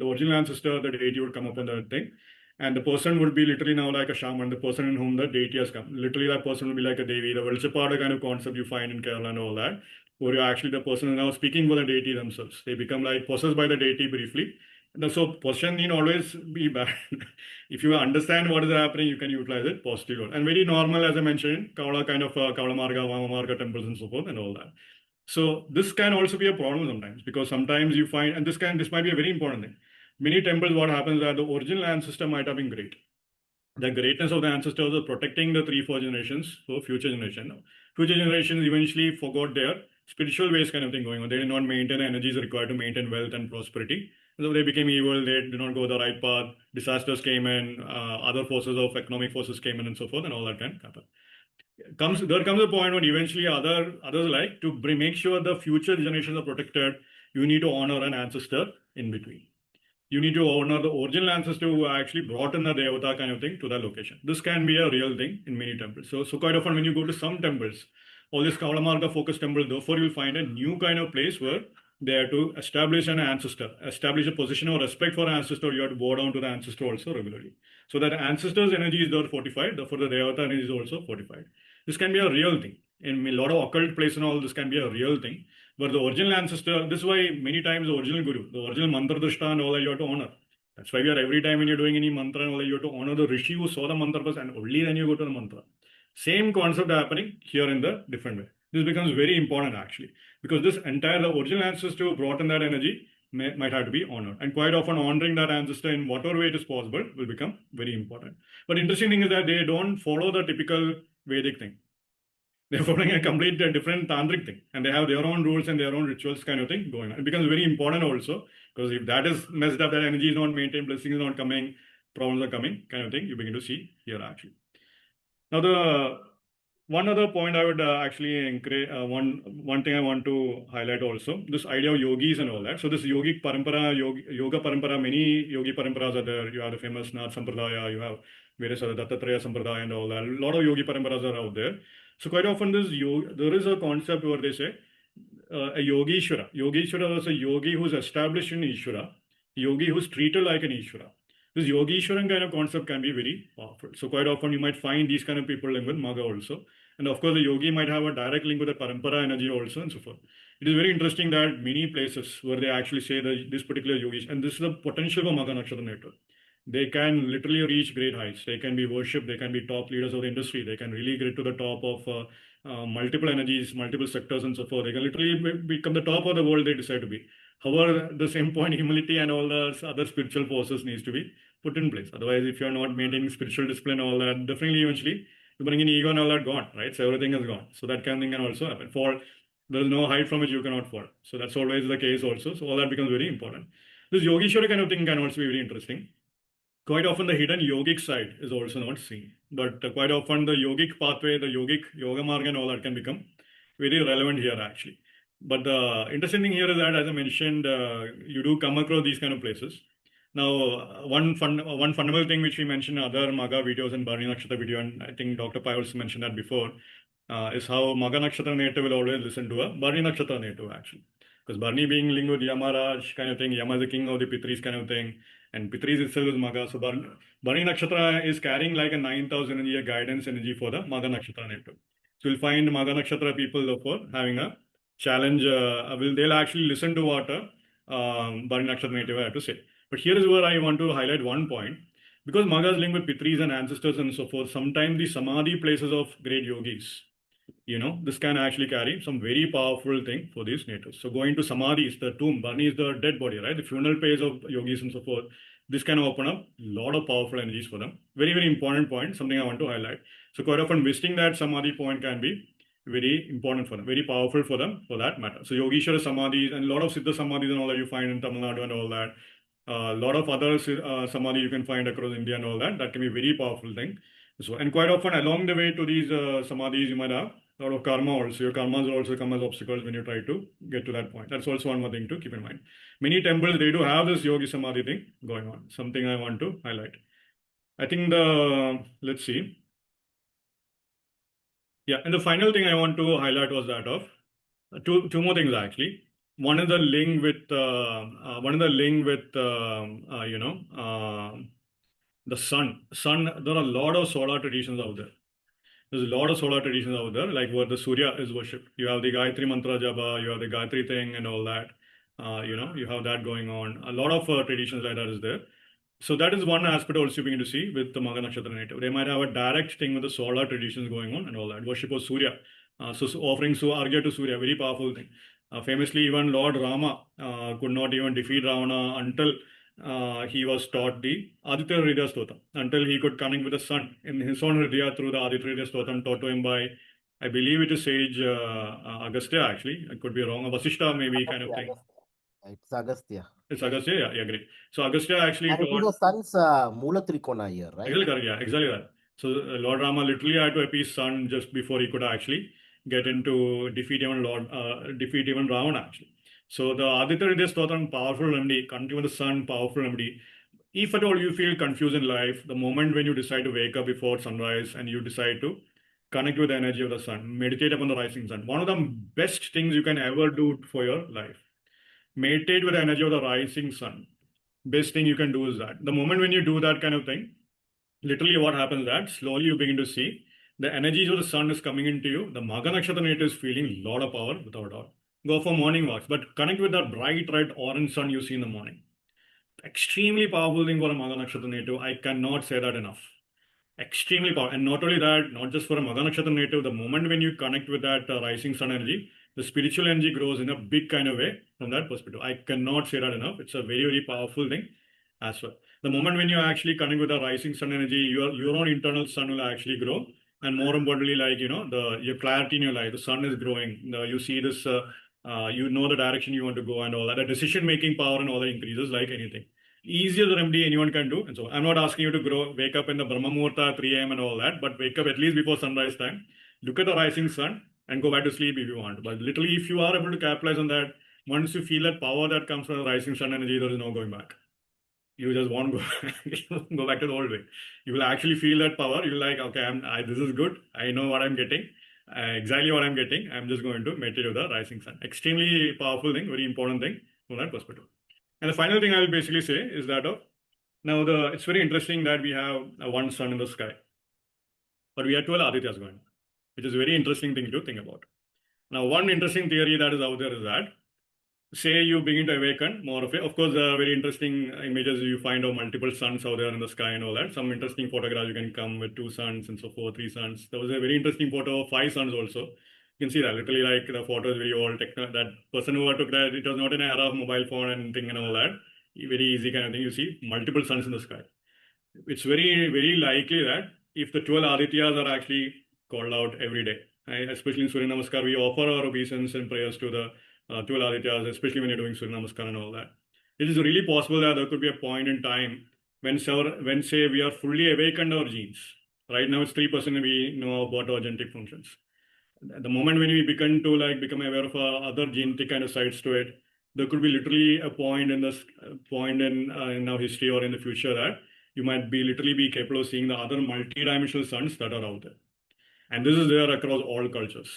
[SPEAKER 2] original ancestor, the deity would come upon that thing. And the person would be literally now like a shaman, the person in whom the deity has come. Literally that person will be like a Devi, the Valchapada kind of concept you find in Kerala and all that, where actually the person is now speaking for the deity themselves. They become like possessed by the deity briefly. So possession need always be bad. If you understand what is happening, you can utilize it positively. And very normal, as I mentioned, Kaula kind of Kaula Marga, Vama Marga temples and so forth and all that. So this can also be a problem sometimes, because sometimes you find, and this might be a very important thing. Many temples, what happens is that the original ancestor might have been great. The greatness of the ancestors was protecting the 3-4 generations for future generation. Now, future generations eventually forgot their spiritual ways kind of thing going on. They did not maintain the energies required to maintain wealth and prosperity. So they became evil, they did not go the right path, disasters came in, other forces of economic forces came in and so forth, and all that can happen. There comes a point when eventually others like to make sure the future generations are protected, you need to honor an ancestor in between. you need to honor the original ancestor who actually brought in the Devata kind of thing to that location. This can be a real thing in many temples. So quite often when you go to some temples, all these Kaulamarga focused temples, therefore you'll find a new kind of place where they have to establish an ancestor, establish a position of respect for an ancestor. You have to bow down to the ancestor also regularly. So that ancestor's energy is there fortified, therefore the Devata energy is also fortified. This can be a real thing. In a lot of occult places and all, this can be a real thing. But the original ancestor, this is why many times the original guru, the original mantra drishta and all that you have to honor. That's why we are every time when you're doing any mantra and all that, you have to honor the rishi who saw the mantra first and only then you go to the mantra. Same concept happening here in the different way. This becomes very important actually, because this entire the original ancestor who brought in that energy might have to be honored. And quite often honoring that ancestor in whatever way it is possible will become very important. But interesting thing is that they don't follow the typical Vedic thing. They're following a complete different tantric thing, and they have their own rules and their own rituals kind of thing going on. It becomes very important also, because if that is messed up, that energy is not maintained, blessings is not coming, problems are coming kind of thing, you begin to see here actually. Now the one other point I would actually encourage, one thing I want to highlight also, this idea of yogis and all that. So this yogic parampara, yoga parampara, many yogi paramparas are there. You have the famous Nath Sampradaya, you have various other Dattatreya Sampradaya and all that. A lot of yogi paramparas are out there. So quite often there is a concept where they say a Yogishwara. Yogishwara is a yogi who's established in Ishwara, yogi who's treated like an Ishwara. This Yogishwaran kind of concept can be very powerful. So quite often you might find these kind of people linked with Magha also. And of course the yogi might have a direct link with the Parampara energy also and so forth. It is very interesting that many places where they actually say that this particular yogis, and this is the potential for Magha Nakshatra network. They can literally reach great heights. They can be worshipped. They can be top leaders of the industry. They can really get to the top of multiple energies, multiple sectors and so forth. They can literally become the top of the world they decide to be. However, at the same point, humility and all the other spiritual forces needs to be put in place. Otherwise, if you're not maintaining spiritual discipline and all that, definitely eventually you bring in ego and all that gone, right? So everything is gone. So that kind of thing can also happen. Fall, there's no height from which you cannot fall. So that's always the case also. So all that becomes very important. This Yogishwara kind of thing can also be very interesting. Quite often the hidden yogic side is also not seen. But quite often the yogic pathway, the yogic yoga marga and all that can become very relevant here actually. But the interesting thing here is that, as I mentioned, you do come across these kind of places. Now, one fundamental thing which we mentioned in other Magha videos and Bharani Nakshatra video, and I think Dr. Pai also mentioned that before, is how Magha Nakshatra native will always listen to a Bharani Nakshatra native actually. Because Bharani being linked with Yamaraj kind of thing, Yama is the king of the Pitris kind of thing, and Pitris itself is Magha. So Bharani Nakshatra is carrying like a 9,000 energy, a guidance energy for the Magha Nakshatra native. So you'll find Magha Nakshatra people therefore having a challenge, they'll actually listen to what Bharani Nakshatra native have to say. But here is where I want to highlight one point. Because Magha is linked with Pitris and ancestors and so forth, sometimes the Samadhi places of great yogis, this can actually carry some very powerful thing for these natives. So going to Samadhi is the tomb, Bharani is the dead body, right? The funeral place of yogis and so forth. This can open up a lot of powerful energies for them. Very, very important point, something I want to highlight. So quite often visiting that Samadhi point can be very important for them, very powerful for them for that matter. So Yogishwara Samadhis and a lot of Siddha Samadhis and all that you find in Tamil Nadu and all that. A lot of other Samadhi you can find across India and all that. That can be a very powerful thing. So, and quite often along the way to these Samadhis, you might have a lot of karma also. Your karmas will also come as obstacles when you try to get to that point. That's also one more thing to keep in mind. Many temples, they do have this Yogi Samadhi thing going on. Something I want to highlight. I think let's see. Yeah, and the final thing I want to highlight was that of two more things actually. One is the link with the sun. There are a lot of solar traditions out there. There's a lot of solar traditions out there, like where the Surya is worshipped. You have the Gayatri Mantra Japa, you have the Gayatri thing and all that. You have that going on. A lot of traditions like that is there. So that is one aspect also you begin to see with the Magha Nakshatra native. They might have a direct thing with the solar traditions going on and all that. Worship of Surya. So offering Argya to Surya, very powerful thing. Famously, even Lord Rama could not even defeat Ravana until he was taught the Aditya Hridaya Stotam, until he could connect with the sun in his own Hridaya through the Aditya Hridaya Stotam taught to him by, I believe it is sage Agastya actually. I could be wrong. Vasishta maybe kind of thing.
[SPEAKER 7] It's Agastya.
[SPEAKER 2] It's Agastya, yeah, great. So Agastya actually
[SPEAKER 7] And it
[SPEAKER 2] taught.
[SPEAKER 7] is the sun's Mula Trikona here, right?
[SPEAKER 2] Exactly correct, yeah, exactly that. So Lord Rama literally had to appease sun just before he could actually get into defeat even Ravana actually. So the Aditya Hriday Stotram, powerful remedy, connecting with the sun, powerful remedy. If at all you feel confused in life, the moment when you decide to wake up before sunrise and you decide to connect with the energy of the sun, meditate upon the rising sun, one of the best things you can ever do for your life. Meditate with the energy of the rising sun. Best thing you can do is that. The moment when you do that kind of thing, literally what happens is that slowly you begin to see the energies of the sun is coming into you. The Magha Nakshatra native is feeling a lot of power without doubt. Go for morning walks, but connect with that bright red orange sun you see in the morning. Extremely powerful thing for a Magha Nakshatra native. I cannot say that enough. Extremely powerful. And not only that, not just for a Magha Nakshatra native, the moment when you connect with that rising sun energy, the spiritual energy grows in a big kind of way from that perspective. I cannot say that enough. It's a very, very powerful thing as well. The moment when you actually connect with the rising sun energy, your own internal sun will actually grow. And more importantly, like, your clarity in your life, the sun is growing. You see this, you know the direction you want to go and all that. The decision-making power and all that increases like anything. Easiest remedy anyone can do. And so I'm not asking you to wake up in the Brahma Muhurta, 3 a.m. and all that, but wake up at least before sunrise time. Look at the rising sun and go back to sleep if you want. But literally, if you are able to capitalize on that, once you feel that power that comes from the rising sun energy, there is no going back. You just won't go back to the old way. You will actually feel that power. You're like, okay, this is good. I know what I'm getting. Exactly what I'm getting. I'm just going to meditate with the rising sun. Extremely powerful thing, very important thing from that perspective. And the final thing I will basically say is that it's very interesting that we have one sun in the sky, but we have 12 Adityas going, which is a very interesting thing to think about. Now, one interesting theory that is out there is that, say you begin to awaken more of it. Of course, very interesting images you find of multiple suns out there in the sky and all that. Some interesting photographs you can come with 2 suns and so forth, 3 suns. There was a very interesting photo of 5 suns also. You can see that literally like the photo is very old. That person who took that, it was not in an era of mobile phone and thing and all that. Very easy kind of thing. You see multiple suns in the sky. It's very, very likely that if the 12 Adityas are actually called out every day, especially in Surya Namaskar, we offer our obeisance and prayers to the 12 Adityas, especially when you're doing Surya Namaskar and all that. It is really possible that there could be a point in time when say we are fully awakened our genes. Right now it's 3% we know about our genetic functions. The moment when we begin to become aware of other genetic kind of sides to it, there could be literally a point in our history or in the future that you might literally be capable of seeing the other multi-dimensional suns that are out there. And this is there across all cultures.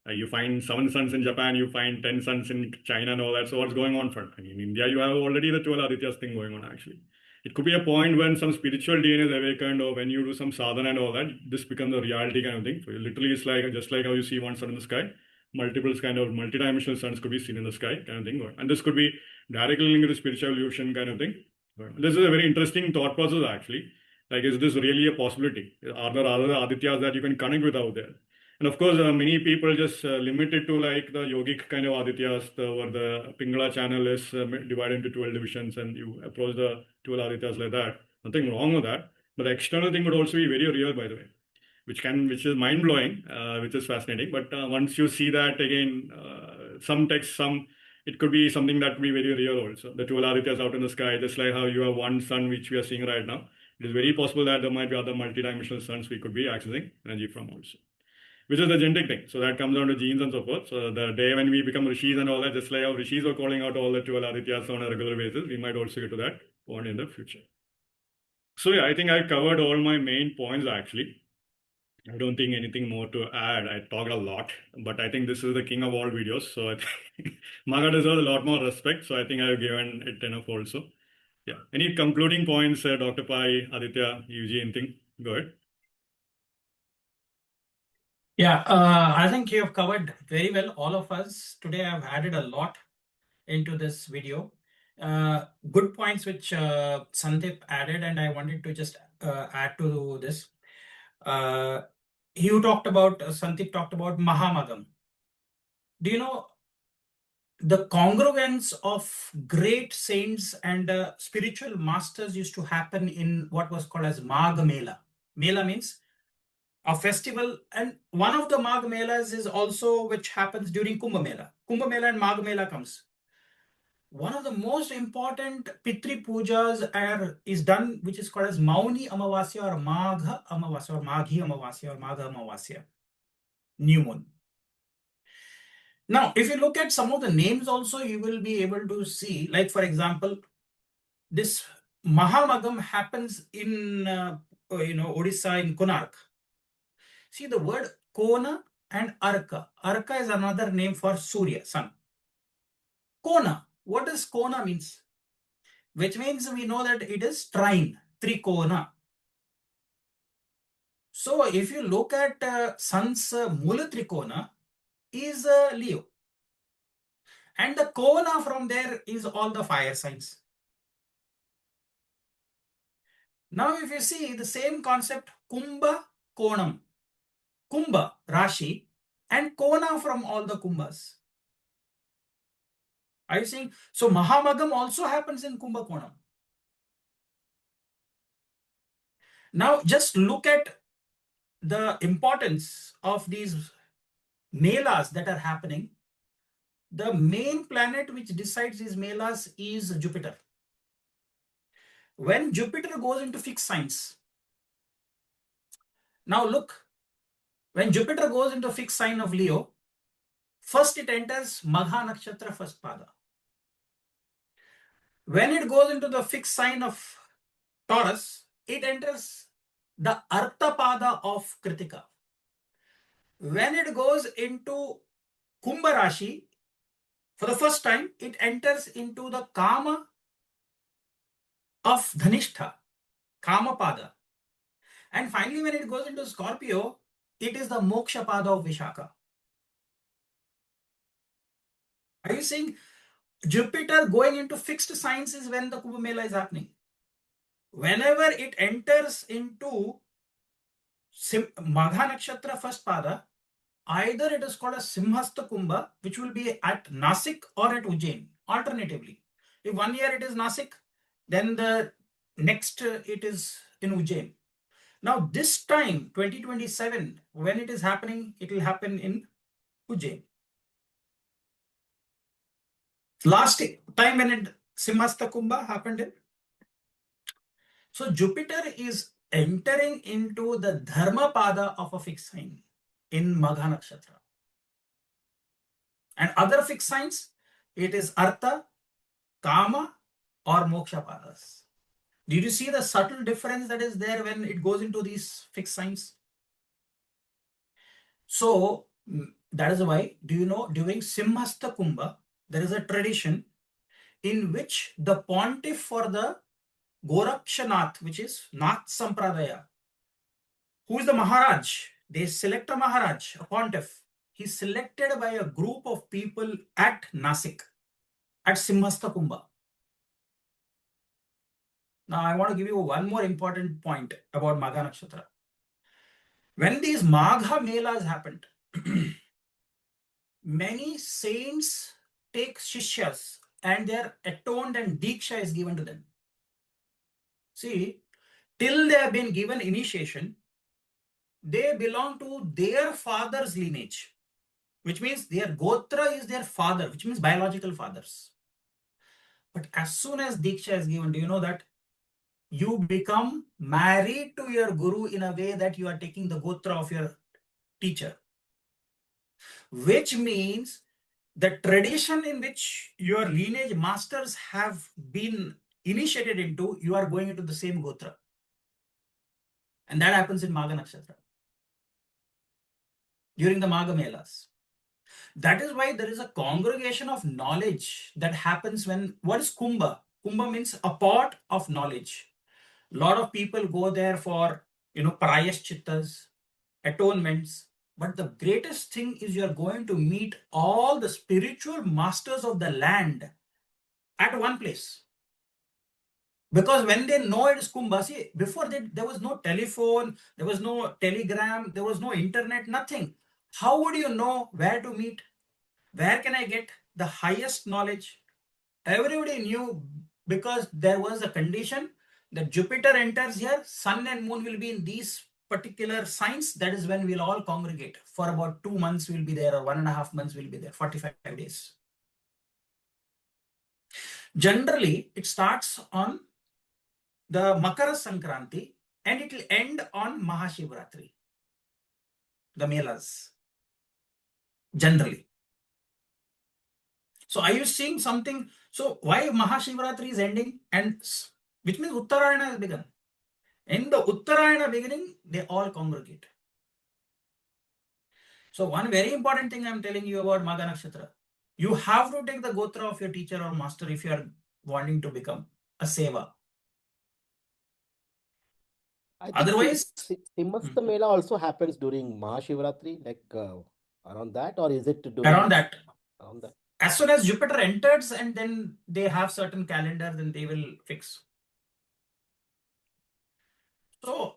[SPEAKER 2] You find 7 suns in Japan, you find 10 suns in China and all that. So what's going on in India, you have already the 12 Adityas thing going on actually. It could be a point when some spiritual DNA is awakened or when you do some sadhana and all that, this becomes a reality kind of thing. So literally it's just like how you see one sun in the sky, multiple kind of multidimensional suns could be seen in the sky kind of thing. And this could be directly linked to the spiritual evolution kind of thing. This is a very interesting thought process actually. Is this really a possibility? Are there other Adityas that you can connect with out there? And of course, many people just limit it to the yogic kind of Adityas, where the Pingala channel is divided into 12 divisions and you approach the 12 Adityas like that. Nothing wrong with that. But the external thing would also be very real, by the way, which is mind-blowing, which is fascinating. But once you see that again, some text, it could be something that could be very real also. The 12 Adityas out in the sky, just like how you have one sun, which we are seeing right now. It is very possible that there might be other multidimensional suns we could be accessing energy from also, which is the genetic thing. So that comes down to genes and so forth. So the day when we become rishis and all that, just like how rishis are calling out all the 12 Adityas on a regular basis, we might also get to that point in the future. So yeah, I think I covered all my main points actually. I don't think anything more to add. I talked a lot, but I think this is the king of all videos. So I think Magha deserves a lot more respect. So I think I've given it enough also. Yeah. Any concluding points, Dr. Pai, Aditya, Yuji, anything? Go ahead.
[SPEAKER 5] Yeah, I think you have covered very well all of us. Today I've added a lot into this video. Good points which Sandip added, and I wanted to just add to this. Sandip talked about Mahamagam. Do you know the congruence of great saints and spiritual masters used to happen in what was called as Magha Mela? Mela means a festival, and one of the Magha Melas is also which happens during Kumbh Mela. Kumbh Mela and Magha Mela comes. One of the most important Pitri Pujas is done, which is called as Mauni Amavasya or Magha Amavasya or Maghi Amavasya or Magha Amavasya, new moon. Now, if you look at some of the names also, you will be able to see, like for example, this Mahamagam happens in Odisha in Konark. See the word Kona and Arka. Arka is another name for Surya, sun. Kona. What does Kona means? Which means we know that it is trine, trikona. So if you look at sun's Mula Trikona is Leo. And the Kona from there is all the fire signs. Now if you see the same concept, Kumbha, Konam. Kumbha, Rashi, and Kona from all the Kumbhas. Are you seeing? So Mahamagam also happens in Kumbha Konam. Now just look at the importance of these melas that are happening. The main planet which decides these melas is Jupiter. When Jupiter goes into fixed signs, now look, when Jupiter goes into fixed sign of Leo, first it enters Magha Nakshatra first pada. When it goes into the fixed sign of Taurus, it enters the Artha pada of Kritika. When it goes into Kumbha Rashi, for the first time, it enters into the Kama of Dhanistha, Kama pada. And finally, when it goes into Scorpio, it is the Moksha pada of Vishaka. Are you seeing? Jupiter going into fixed signs is when the Kumbh Mela is happening. Whenever it enters into Magha Nakshatra first pada, either it is called a Simhastha Kumbha, which will be at Nasik or at Ujjain, alternatively. If 1 year it is Nasik, then the next it is in Ujjain. Now this time, 2027, when it is happening, it will happen in Ujjain. Last time when it Simhastha Kumbha happened in. So Jupiter is entering into the Dharma pada of a fixed sign in Magha Nakshatra. And other fixed signs, it is Artha, Kama or Moksha padas. Did you see the subtle difference that is there when it goes into these fixed signs? So that is why, do you know, during Simhastha Kumbha, there is a tradition in which the pontiff for the Gorakshanath, which is Nath Sampradaya, who is the Maharaj? They select a Maharaj, a pontiff. He's selected by a group of people at Nasik, at Simhastha Kumbha. Now, I want to give you one more important point about Magha Nakshatra. When these Magha Melas happened, many saints take Shishyas and they are atoned and Diksha is given to them. See, till they have been given initiation, they belong to their father's lineage, which means their Gotra is their father, which means biological fathers. But as soon as Diksha is given, do you know that you become married to your Guru in a way that you are taking the Gotra of your teacher? Which means the tradition in which your lineage masters have been initiated into, you are going into the same Gotra. And that happens in Magha Nakshatra during the Magha Melas. That is why there is a congregation of knowledge that happens when, what is Kumbha? Kumbha means a pot of knowledge. A lot of people go there for, prayaschittas, atonements. But the greatest thing is you are going to meet all the spiritual masters of the land at one place. Because when they know it is Kumbha, see, before that, there was no telephone, there was no telegram, there was no internet, nothing. How would you know where to meet? Where can I get the highest knowledge? Everybody knew because there was a condition that Jupiter enters here, Sun and Moon will be in these particular signs. That is when we'll all congregate. For about 2 months we'll be there, or 1.5 months we'll be there, 45 days. Generally, it starts on the Makara Sankranti and it will end on Mahashivratri, the Melas, generally. So are you seeing something? So why Mahashivratri is ending, and which means Uttarayana has begun. In the Uttarayana beginning, they all congregate. So one very important thing I'm telling you about Magha Nakshatra, you have to take the gotra of your teacher or master if you are wanting to become a seva.
[SPEAKER 6] I think
[SPEAKER 5] Otherwise,
[SPEAKER 6] Simhastha Mela also happens during Mahashivratri, like around that, or is it during
[SPEAKER 5] around that,
[SPEAKER 6] around that?
[SPEAKER 5] as soon as Jupiter enters, and then they have certain calendars, and they will fix. So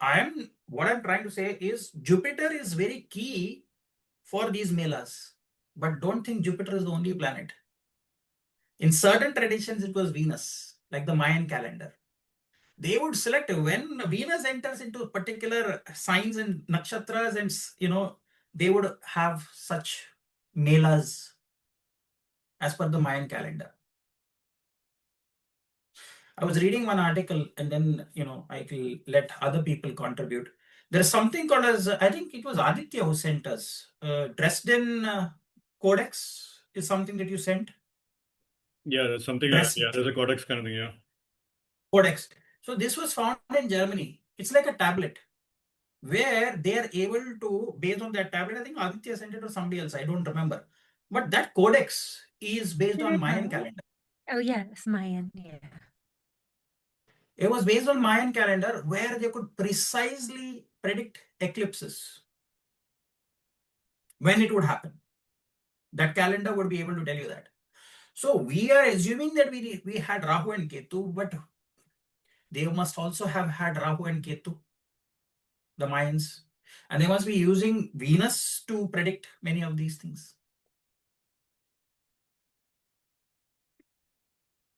[SPEAKER 5] what I'm trying to say is Jupiter is very key for these melas, but don't think Jupiter is the only planet. In certain traditions, it was Venus, like the Mayan calendar. They would select when Venus enters into particular signs and nakshatras, and they would have such melas as per the Mayan calendar. I was reading one article, and then I will let other people contribute. There's something called as, I think it was Aditya who sent us, Dresden Codex is something that you sent.
[SPEAKER 2] Yeah, there's something like
[SPEAKER 5] Dresden
[SPEAKER 2] there's a codex kind of thing, yeah.
[SPEAKER 5] Codex. So this was found in Germany. It's like a tablet where they are able to, based on that tablet, I think Aditya sent it to somebody else, I don't remember. But that codex is based on Mayan calendar.
[SPEAKER 3] Oh, yes, Mayan. Yeah.
[SPEAKER 5] It was based on Mayan calendar where they could precisely predict eclipses, when it would happen. That calendar would be able to tell you that. So we are assuming that we had Rahu and Ketu, but they must also have had Rahu and Ketu, the Mayans, and they must be using Venus to predict many of these things.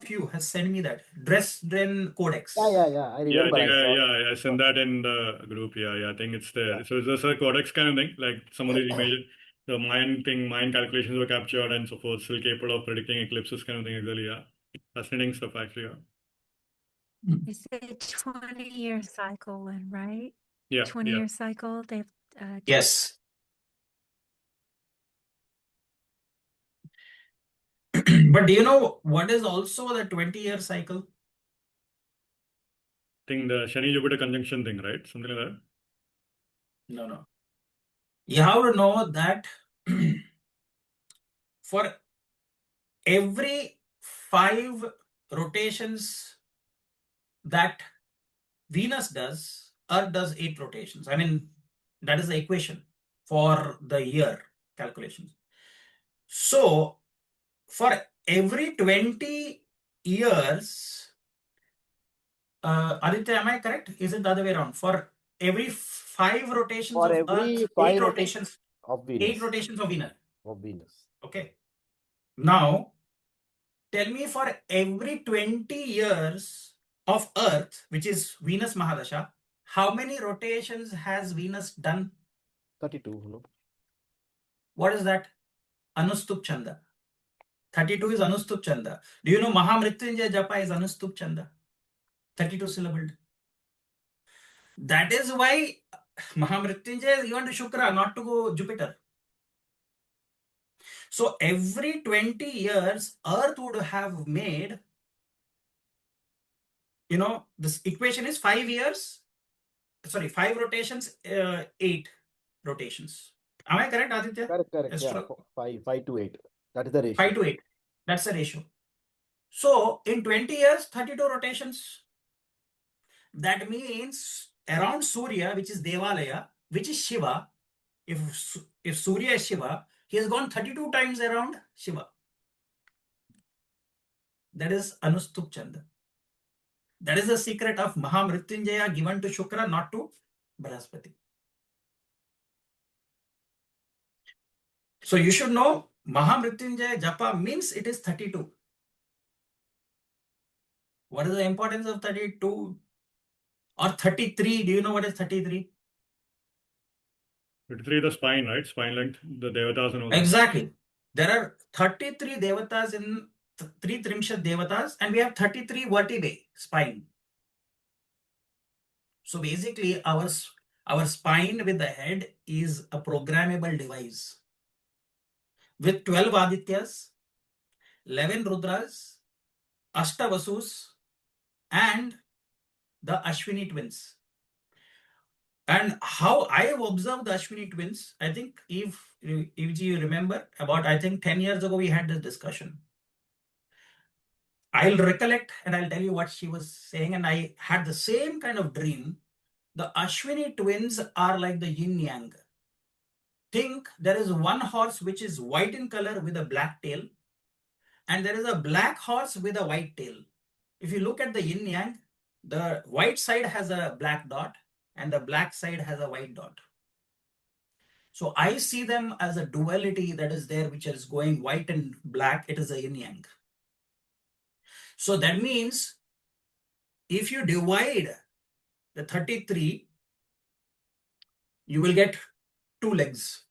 [SPEAKER 5] Few has sent me that Dresden Codex.
[SPEAKER 6] Yeah. I
[SPEAKER 2] Yeah, I
[SPEAKER 6] remember.
[SPEAKER 2] think
[SPEAKER 6] I saw.
[SPEAKER 2] I sent that in the group. Yeah, I think it's there. So it's just a codex kind of thing, like some of the images, the Mayan thing, Mayan calculations were captured and so forth, still capable of predicting eclipses kind of thing, exactly, yeah. Fascinating stuff, actually, yeah.
[SPEAKER 3] It's a 20-year cycle one, right?
[SPEAKER 2] Yeah,
[SPEAKER 3] 20-year cycle. They've
[SPEAKER 5] Yes. But do you know what is also the 20-year cycle?
[SPEAKER 2] I think the Shani-Jupiter conjunction thing, right? Something like that.
[SPEAKER 5] No. You have to know that for every 5 rotations that Venus does, Earth does 8 rotations. I mean, that is the equation for the year calculations. So for every 20 years, Aditya, am I correct? Is it the other way around? For every 5 rotations
[SPEAKER 6] For
[SPEAKER 5] of
[SPEAKER 6] every
[SPEAKER 5] Earth,
[SPEAKER 6] 5
[SPEAKER 5] 8
[SPEAKER 6] rotations
[SPEAKER 5] rotations,
[SPEAKER 6] of
[SPEAKER 5] 8
[SPEAKER 6] Venus.
[SPEAKER 5] rotations of Venus.
[SPEAKER 6] Of Venus.
[SPEAKER 5] Okay. Now, tell me for every 20 years of Earth, which is Venus Mahadasha, how many rotations has Venus done?
[SPEAKER 6] 32, no?
[SPEAKER 5] What is that? Anustup Chanda. 32 is Anustup Chanda. Do you know Mahamrityunjaya Japa is Anustup Chanda? 32 syllabled. That is why Mahamrityunjaya is given to Shukra, not to go Jupiter. So every 20 years, Earth would have made, this equation is 5 years, 5 rotations, 8 rotations. Am I correct, Aditya?
[SPEAKER 6] Correct. Yeah, 5 to 8. That is the ratio.
[SPEAKER 5] 5 to 8. That's the ratio. So in 20 years, 32 rotations. That means around Surya, which is Devalaya, which is Shiva. If Surya is Shiva, he has gone 32 times around Shiva. That is Anustup Chanda. That is the secret of Mahamrityunjaya given to Shukra, not to Brahaspati. So you should know Mahamrityunjaya Japa means it is 32. What is the importance of 32 or 33? Do you know what is 33?
[SPEAKER 2] 33, the spine, right? Spine length, the devatas and all that.
[SPEAKER 5] Exactly. There are 33 devatas in 3 Trimshat devatas, and we have 33 vertebrae, spine. So basically, our spine with the head is a programmable device with 12 Adityas 11 Rudras, Ashtavasus, and the Ashwini twins. And how I have observed the Ashwini twins, I think if you remember, about I think 10 years ago we had this discussion. I'll recollect and I'll tell you what she was saying, and I had the same kind of dream. The Ashwini twins are like the yin yang. Think there is one horse which is white in color with a black tail, and there is a black horse with a white tail. If you look at the yin yang, the white side has a black dot and the black side has a white dot. So I see them as a duality that is there, which is going white and black. It is a yin yang. So that means if you divide the 33, you will get 2 legs.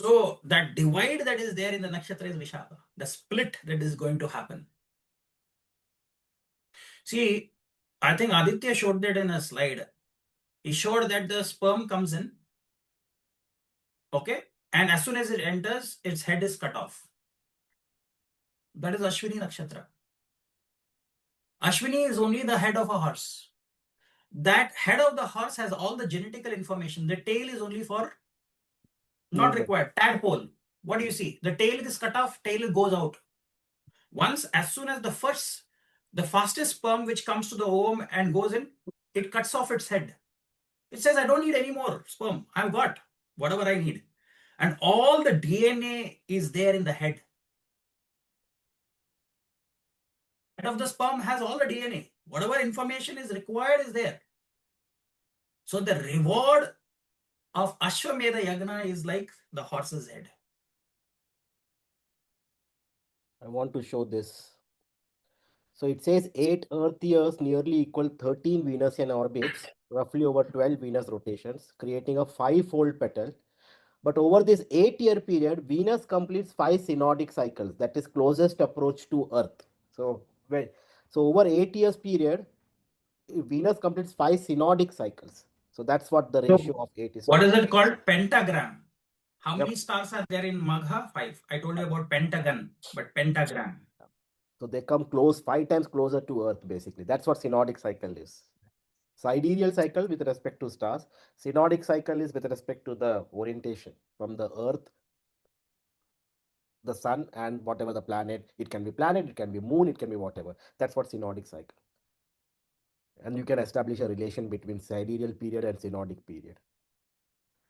[SPEAKER 5] So that divide that is there in the nakshatra is Vishaka, the split that is going to happen. See, I think Aditya showed that in a slide. He showed that the sperm comes in, okay, and as soon as it enters, its head is cut off. That is Ashwini Nakshatra. Ashwini is only the head of a horse. That head of the horse has all the genetical information. The tail is only for not required. Tadpole. What do you see? The tail is cut off, tail goes out. Once, as soon as the fastest sperm which comes to the ovum and goes in, it cuts off its head. It says, I don't need any more sperm. I've got whatever I need. And all the DNA is there in the head. Head of the sperm has all the DNA. Whatever information is required is there. So the reward of Ashwamedha Yagna is like the horse's head.
[SPEAKER 6] I want to show this. So it says 8 Earth years nearly equal 13 Venusian orbits, roughly over 12 Venus rotations, creating a 5-fold petal. But over this 8-year period, Venus completes 5 synodic cycles, that is closest approach to Earth. So over 8 years period, Venus completes 5 synodic cycles. So that's what the ratio of 8 is.
[SPEAKER 5] What is it called? Pentagram. How many stars are there in Magha? 5. I told you about pentagon, but pentagram.
[SPEAKER 6] So they come 5 times closer to Earth, basically. That's what synodic cycle is. Sidereal cycle with respect to stars. Synodic cycle is with respect to the orientation from the Earth, the sun, and whatever the planet. It can be planet, it can be moon, it can be whatever. That's what synodic cycle. And you can establish a relation between sidereal period and synodic period.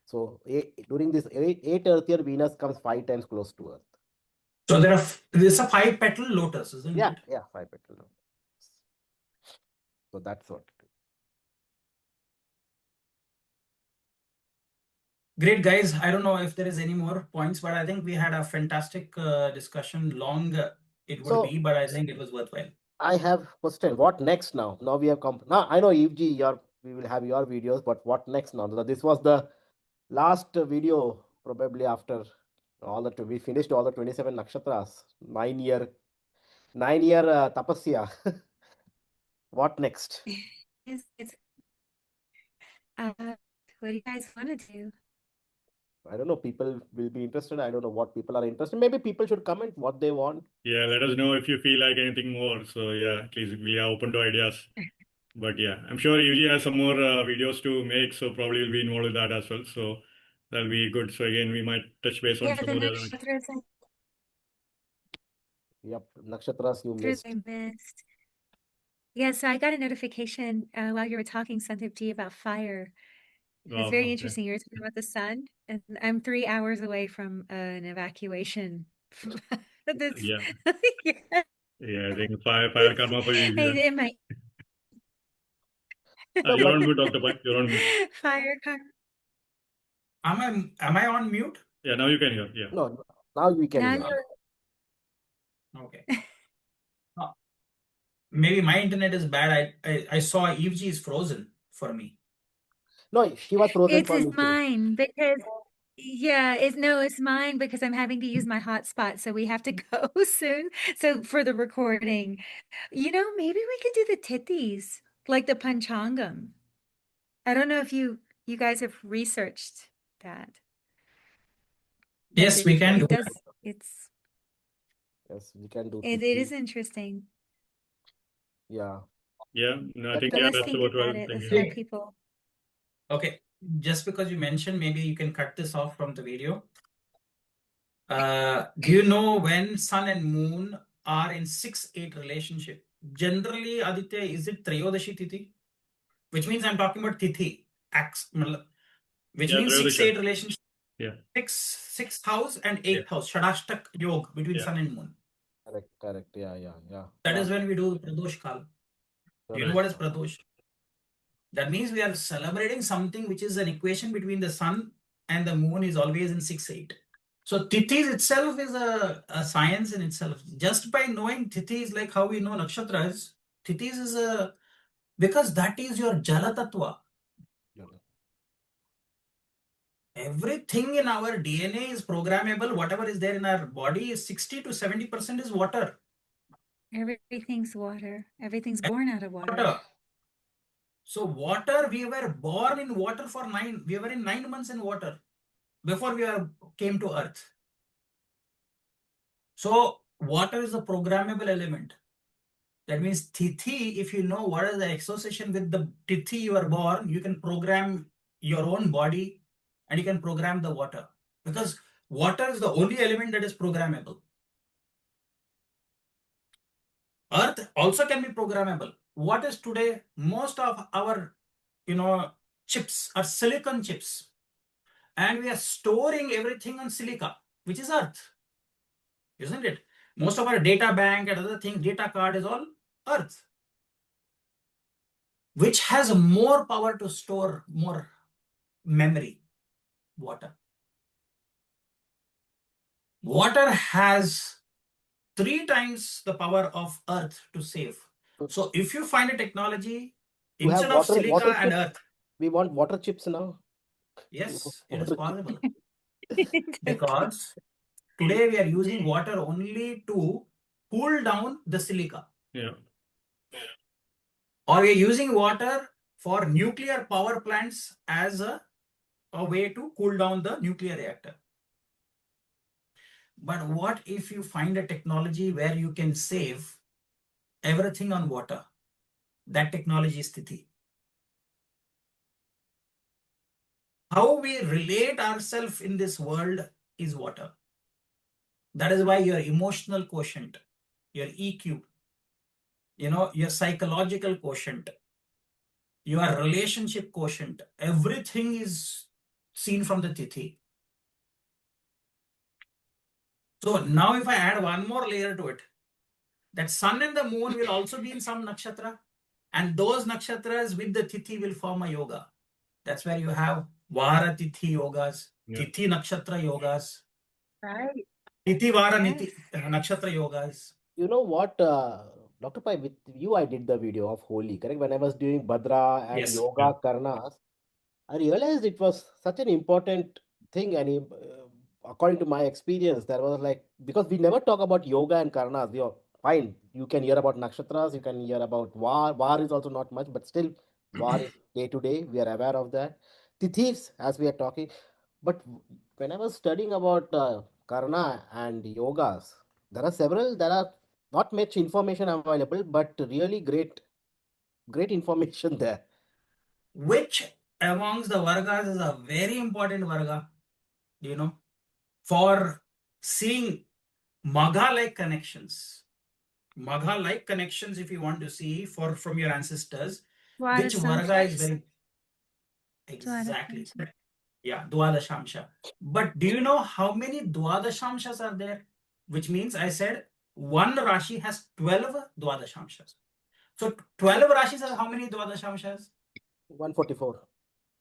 [SPEAKER 6] So during this 8 Earth year, Venus comes 5 times close to Earth.
[SPEAKER 5] So there's a 5-petal lotus, isn't it?
[SPEAKER 6] Yeah, 5-petal lotus. So that's what.
[SPEAKER 5] Great, guys. I don't know if there is any more points, but I think we had a fantastic discussion. Long it would be, but I think it was worthwhile.
[SPEAKER 6] I have a question. What next now? Now we have come. Now I know EFG, we will have your videos, but what next now? This was the last video, probably after we finished all the 27 nakshatras, 9-year tapasya. What next?
[SPEAKER 3] What do you guys want to do?
[SPEAKER 6] I don't know. People will be interested. I don't know what people are interested. Maybe people should comment what they want.
[SPEAKER 2] Yeah, let us know if you feel like anything more. So yeah, please, we are open to ideas. But yeah, I'm sure UG has some more videos to make, so probably we'll be involved with that as well. So that'll be good. So again, we might touch base on some
[SPEAKER 3] the
[SPEAKER 2] more
[SPEAKER 3] nakshatras
[SPEAKER 6] Yep, nakshatras you missed.
[SPEAKER 3] I missed. Yeah, so I got a notification while you were talking, Santipji, about fire. It's very interesting. You were talking about the sun, and I'm 3 hours away from an evacuation.
[SPEAKER 2] Yeah. Yeah, I think fire karma for you. You're on mute, Dr. Pai. You're on mute.
[SPEAKER 3] Fire karma.
[SPEAKER 5] Am I on mute?
[SPEAKER 2] Yeah, now you can hear. Yeah.
[SPEAKER 6] No, now we can hear.
[SPEAKER 5] Okay. Maybe my internet is bad. I saw EFG is frozen for me.
[SPEAKER 6] No, she was frozen for me
[SPEAKER 3] It's mine because it's mine because I'm having to use my hotspot, so we have to go soon. So for the recording, maybe we could do the tithis, like the panchangam. I don't know if you guys have researched that. but
[SPEAKER 5] Yes, we can do
[SPEAKER 3] it
[SPEAKER 5] that.
[SPEAKER 3] does, it's,
[SPEAKER 6] Yes, we can do
[SPEAKER 3] it
[SPEAKER 6] Tithi.
[SPEAKER 3] is interesting.
[SPEAKER 6] Yeah.
[SPEAKER 2] Yeah, no, I
[SPEAKER 6] But
[SPEAKER 2] think
[SPEAKER 3] So
[SPEAKER 2] yeah,
[SPEAKER 3] let's
[SPEAKER 2] that's
[SPEAKER 3] think
[SPEAKER 2] what we're
[SPEAKER 3] about it. Let's
[SPEAKER 2] thinking.
[SPEAKER 3] let people.
[SPEAKER 5] Okay, just because you mentioned, maybe you can cut this off from the video. Do you know when sun and moon are in 6-8 relationship? Generally, Aditya, is it Trayodashi Tithi? Which means I'm talking about Tithi, which
[SPEAKER 2] Yeah,
[SPEAKER 5] means
[SPEAKER 2] Trayodashi.
[SPEAKER 5] 6-8 relationship.
[SPEAKER 2] Yeah.
[SPEAKER 5] Sixth house and eighth house, Shadashtak Yog between
[SPEAKER 2] Yeah.
[SPEAKER 5] sun and moon.
[SPEAKER 6] Correct. Yeah.
[SPEAKER 5] That
[SPEAKER 6] Yeah.
[SPEAKER 5] is when we do Pradosh Kal. Do you know what is Pradosh? That means we are celebrating something which is an equation between the sun and the moon is always in 6-8. So Tithis itself is a science in itself. Just by knowing Tithis, like how we know nakshatras, Tithis is because that is your Jala Tattva. Everything in our DNA is programmable. Whatever is there in our body is 60 to 70% is water.
[SPEAKER 3] Everything's water. Everything's born out of water.
[SPEAKER 5] Water. So water, we were born in water for we were in 9 months in water before we came to earth. So water is a programmable element. That means Tithi, if you know what is the association with the Tithi you are born, you can program your own body and you can program the water. Because water is the only element that is programmable. Earth also can be programmable. What is today? Most of our chips are silicon chips. And we are storing everything on silica, which is Earth. Isn't it? Most of our data bank and other things, data card is all Earth. Which has more power to store more memory? Water. Water has 3 times the power of Earth to save. So if you find a technology
[SPEAKER 6] To have
[SPEAKER 5] instead of silica
[SPEAKER 6] water
[SPEAKER 5] and
[SPEAKER 6] chips,
[SPEAKER 5] Earth,
[SPEAKER 6] we want water chips now.
[SPEAKER 5] yes, it is
[SPEAKER 6] Water
[SPEAKER 5] possible. Because today we are using water only to cool down the silica.
[SPEAKER 2] Yeah.
[SPEAKER 5] Or we are using water for nuclear power plants as a way to cool down the nuclear reactor. But what if you find a technology where you can save everything on water? That technology is Tithi. How we relate ourselves in this world is water. That is why your emotional quotient, your EQ, your psychological quotient, your relationship quotient, everything is seen from the Tithi. So now if I add one more layer to it, that sun and the moon will also be in some nakshatra, and those nakshatras with the Tithi will form a yoga. That's where you have Vara Tithi yogas, Tithi nakshatra yogas,
[SPEAKER 3] Right.
[SPEAKER 5] Tithi Vara
[SPEAKER 3] Yes.
[SPEAKER 5] nakshatra yogas.
[SPEAKER 6] You know what, Dr. Pai, with you, I did the video of Holi, correct? When I was doing Bhadra and
[SPEAKER 5] Yes.
[SPEAKER 6] Yoga Karnas, I realized it was such an important thing. And according to my experience, there was like, because we never talk about yoga and Karnas, fine, you can hear about nakshatras, you can hear about Var. Var is also not much, but still, Var is day to day. We are aware of that. Tithis, as we are talking. But when I was studying about Karna and yogas, there are not much information available, but really great information there.
[SPEAKER 5] Which amongst the Vargas is a very important Varga, for seeing Magha-like connections. Magha-like connections, if you want to see from your ancestors, which Varga is very exactly. Yeah, Dwadashamsha. But do you know how many Dwadashamshas are there? Which means I said one Rashi has 12 Dwadashamshas. So 12 Rashis are how many Dwadashamshas?
[SPEAKER 6] 144.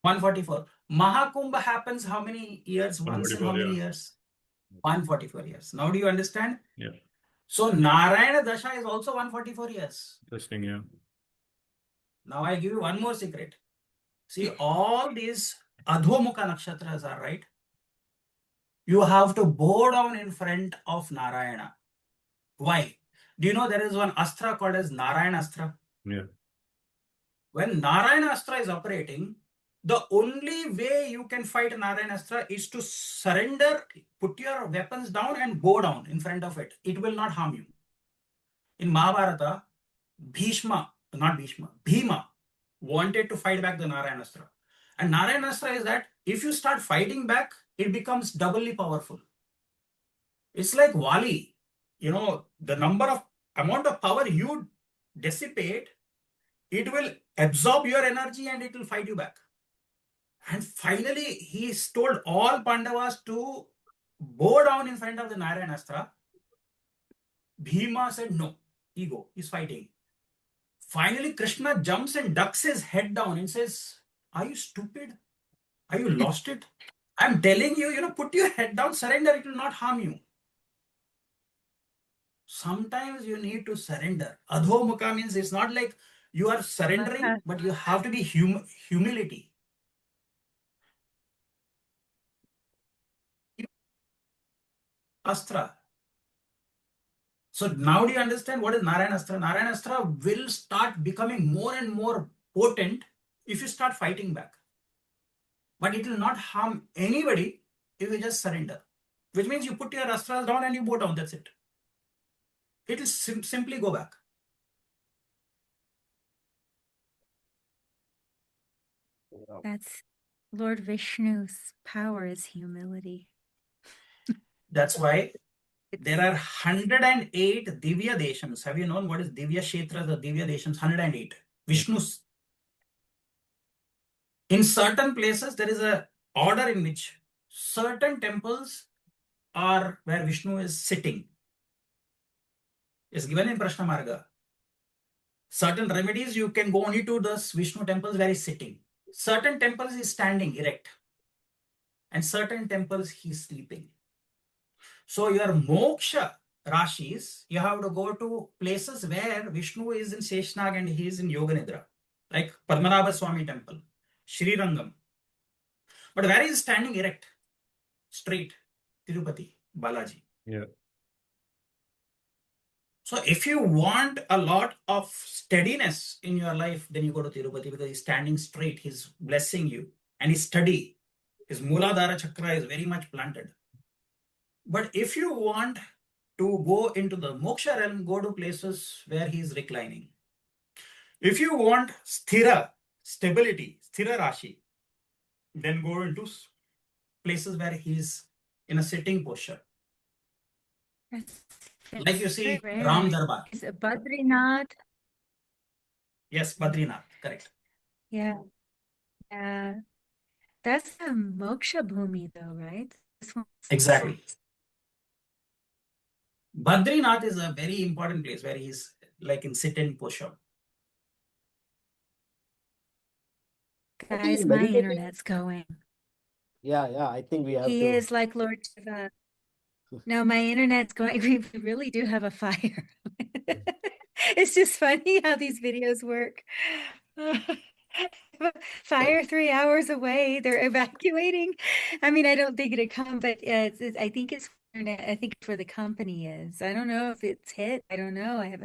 [SPEAKER 5] 144. Mahakumbha happens how many years? Once in how
[SPEAKER 2] 144,
[SPEAKER 5] many
[SPEAKER 2] yeah.
[SPEAKER 5] years? 144 years. Now do you understand?
[SPEAKER 2] Yeah.
[SPEAKER 5] So Narayana Dasha is also 144 years.
[SPEAKER 2] Interesting, yeah.
[SPEAKER 5] Now I give you one more secret. See, all these Adhomukha nakshatras are right. You have to bow down in front of Narayana. Why? Do you know there is one astra called as Narayana Astra?
[SPEAKER 2] Yeah.
[SPEAKER 5] When Narayana Astra is operating, The only way you can fight Narayanastra is to surrender, put your weapons down and go down in front of it. It will not harm you. In Mahabharata, Bhishma wanted to fight back the Narayanastra. And Narayanastra is that if you start fighting back, it becomes doubly powerful. It's like Wali. The amount of power you dissipate, it will absorb your energy and it will fight you back. And finally, he told all Pandavas to bow down in front of the Narayanastra. Bhima said, no, ego, he's fighting. Finally, Krishna jumps and ducks his head down and says, are you stupid? Are you lost it? I'm telling you, put your head down, surrender, it will not harm you. Sometimes you need to surrender. Adho mukha means it's not like you are surrendering, but you have to be humility. Astra. So now do you understand what is Narayanastra? Narayanastra will start becoming more and more potent if you start fighting back. But it will not harm anybody if you just surrender. Which means you put your astras down and you bow down, that's it. It will simply go back.
[SPEAKER 3] That's Lord Vishnu's power is humility.
[SPEAKER 5] That's why there are 108 Divya Deshams. Have you known what is Divya Kshetras or Divya Deshams? 108. Vishnu's. In certain places, there is a order in which certain temples are where Vishnu is sitting. It's given in Prashna Marga. Certain remedies you can go only to those Vishnu temples where he's sitting. Certain temples he's standing erect. And certain temples he's sleeping. So your moksha rashis, you have to go to places where Vishnu is in Seshnag and he is in Yoga Nidra. Like Padmanabha Swami temple, Sri Rangam. But where he is standing erect, straight, Tirupati, Balaji.
[SPEAKER 2] Yeah.
[SPEAKER 5] So if you want a lot of steadiness in your life, then you go to Tirupati because he's standing straight, he's blessing you and he's steady. His Mooladhara Chakra is very much planted. But if you want to go into the moksha realm, go to places where he's reclining. If you want stability, sthira rashi, then go into places where he's in a sitting posture. Like you see, Ram Darbar.
[SPEAKER 3] Is it Badrinath?
[SPEAKER 5] Yes, Badrinath, correct.
[SPEAKER 3] Yeah. That's a moksha bhumi though, right?
[SPEAKER 5] Exactly. Badrinath is a very important place where he's like in sit-in posture.
[SPEAKER 3] Guys, my internet's going.
[SPEAKER 6] Yeah, I think we have
[SPEAKER 3] He
[SPEAKER 6] to.
[SPEAKER 3] is like Lord Shiva. No, my internet's going. We really do have a fire. It's just funny how these videos work. Fire 3 hours away. They're evacuating. I mean, I don't think it'd come, but I think it's internet. I think it's where the company is. I don't know if it's hit. I don't know. I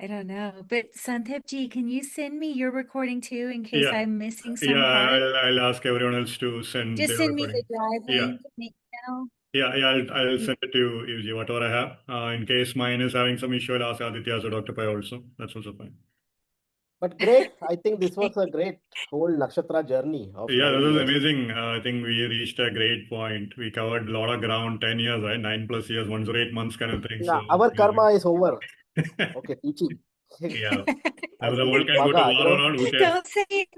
[SPEAKER 3] don't know. But Santipji, can you send me your recording too in case I'm missing some part?
[SPEAKER 2] I'll ask everyone else to send
[SPEAKER 3] Just
[SPEAKER 2] their
[SPEAKER 3] send me
[SPEAKER 2] recording.
[SPEAKER 3] the drive link.
[SPEAKER 2] I'll send it to you, Yuji, whatever I have. In case mine is having some issue, I'll ask Aditya or Dr. Pai also. That's also fine.
[SPEAKER 6] But great. I think this was a great whole nakshatra journey of
[SPEAKER 2] Yeah, that
[SPEAKER 6] 9
[SPEAKER 2] was
[SPEAKER 6] years.
[SPEAKER 2] amazing. I think we reached a great point. We covered a lot of ground, 10 years, right? 9+ years, 108 months kind of thing.
[SPEAKER 6] Yeah,
[SPEAKER 2] So
[SPEAKER 6] our karma is over. Okay, teaching.
[SPEAKER 2] yeah.
[SPEAKER 6] I
[SPEAKER 2] Now the
[SPEAKER 6] think
[SPEAKER 2] world can go to
[SPEAKER 6] Magha,
[SPEAKER 2] war or not, who cares?
[SPEAKER 3] Don't say it.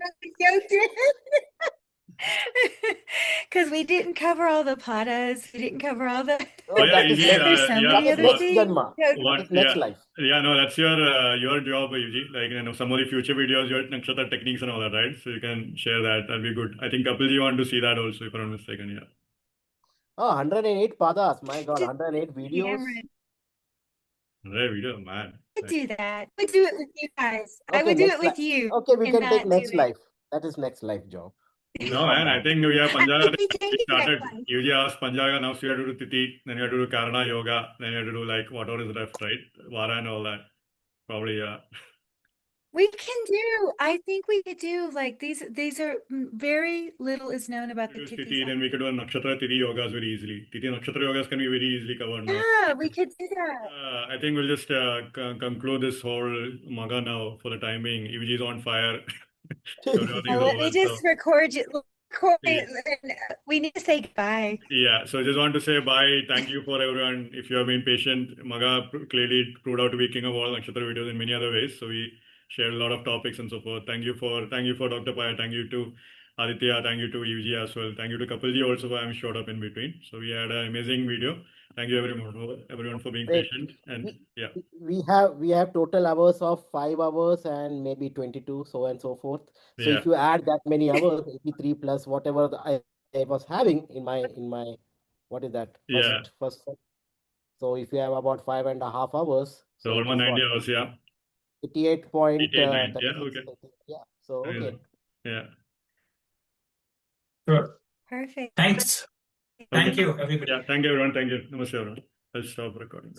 [SPEAKER 3] Because we didn't cover all the padas. We didn't cover all the.
[SPEAKER 6] Oh,
[SPEAKER 2] yeah,
[SPEAKER 6] that is
[SPEAKER 2] Yuji,
[SPEAKER 3] There's so many
[SPEAKER 6] that is
[SPEAKER 3] other
[SPEAKER 6] next
[SPEAKER 3] things.
[SPEAKER 6] janma. That
[SPEAKER 2] What?
[SPEAKER 6] is next life.
[SPEAKER 2] No, that's your job, Yuji. Like, some of the future videos, your nakshatra techniques and all that, right? So you can share that. That'll be good. I think Kapil, you want to see that also, if I'm not mistaken. Yeah.
[SPEAKER 6] Oh, 108 padas. My God, 108 videos.
[SPEAKER 3] Cameron.
[SPEAKER 2] Right, video, man.
[SPEAKER 3] I would do that. I would do it with you guys. I
[SPEAKER 6] Okay,
[SPEAKER 3] would do
[SPEAKER 6] next
[SPEAKER 3] it with you.
[SPEAKER 6] Okay, we
[SPEAKER 3] and
[SPEAKER 6] can take
[SPEAKER 3] not do
[SPEAKER 6] next
[SPEAKER 3] it.
[SPEAKER 6] life. That is next life job.
[SPEAKER 2] No, man, I think we have Panjaga.
[SPEAKER 3] We can
[SPEAKER 2] We
[SPEAKER 3] do that
[SPEAKER 2] started.
[SPEAKER 3] one.
[SPEAKER 2] Yuji asked Panjaga, now so you have to do Titi, then you have to do Karana Yoga, then you have to do like whatever is left, right? Vara and all that. Probably, yeah.
[SPEAKER 3] I think we could do like these are very little is known about the
[SPEAKER 2] Use
[SPEAKER 3] Tithi
[SPEAKER 2] Tithi, then we could do a Nakshatra Tithi yogas very easily. Tithi Nakshatra yogas can be very easily covered now.
[SPEAKER 3] Yeah, we could do that.
[SPEAKER 2] I think we'll just conclude this whole Magha now for the timing. EVG is on fire. Everything is
[SPEAKER 3] Let me
[SPEAKER 2] over.
[SPEAKER 3] just
[SPEAKER 2] So,
[SPEAKER 3] record you.
[SPEAKER 2] yeah.
[SPEAKER 3] We need to say goodbye.
[SPEAKER 2] Yeah, so just want to say bye. Thank you for everyone. If you have been patient, Magha clearly proved out to be king of all Nakshatra videos in many other ways. So we shared a lot of topics and so forth. Thank you for Dr. Paya. Thank you to Aditya. Thank you to UG as well. Thank you to Kapilji also for having showed up in between. So we had an amazing video. Thank you everyone for being
[SPEAKER 6] Great.
[SPEAKER 2] patient. And yeah,
[SPEAKER 6] We have total hours of 5 hours and maybe 22, so and so forth. So
[SPEAKER 2] yeah,
[SPEAKER 6] if you add that many hours, 83 plus whatever I was having in my what is that
[SPEAKER 2] yeah.
[SPEAKER 6] first. So if you have about 5.5 hours,
[SPEAKER 2] So
[SPEAKER 6] so it
[SPEAKER 2] almost
[SPEAKER 6] is
[SPEAKER 2] 90
[SPEAKER 6] what
[SPEAKER 2] hours. Yeah,
[SPEAKER 6] 88.36.
[SPEAKER 2] Yeah, okay.
[SPEAKER 6] Yeah. So okay.
[SPEAKER 2] Amazing. Yeah.
[SPEAKER 5] Sure.
[SPEAKER 3] Perfect.
[SPEAKER 5] Thanks.
[SPEAKER 2] Okay.
[SPEAKER 5] Thank you, everybody.
[SPEAKER 2] Yeah, thank you everyone. Thank you. Namaste everyone. I'll stop recording.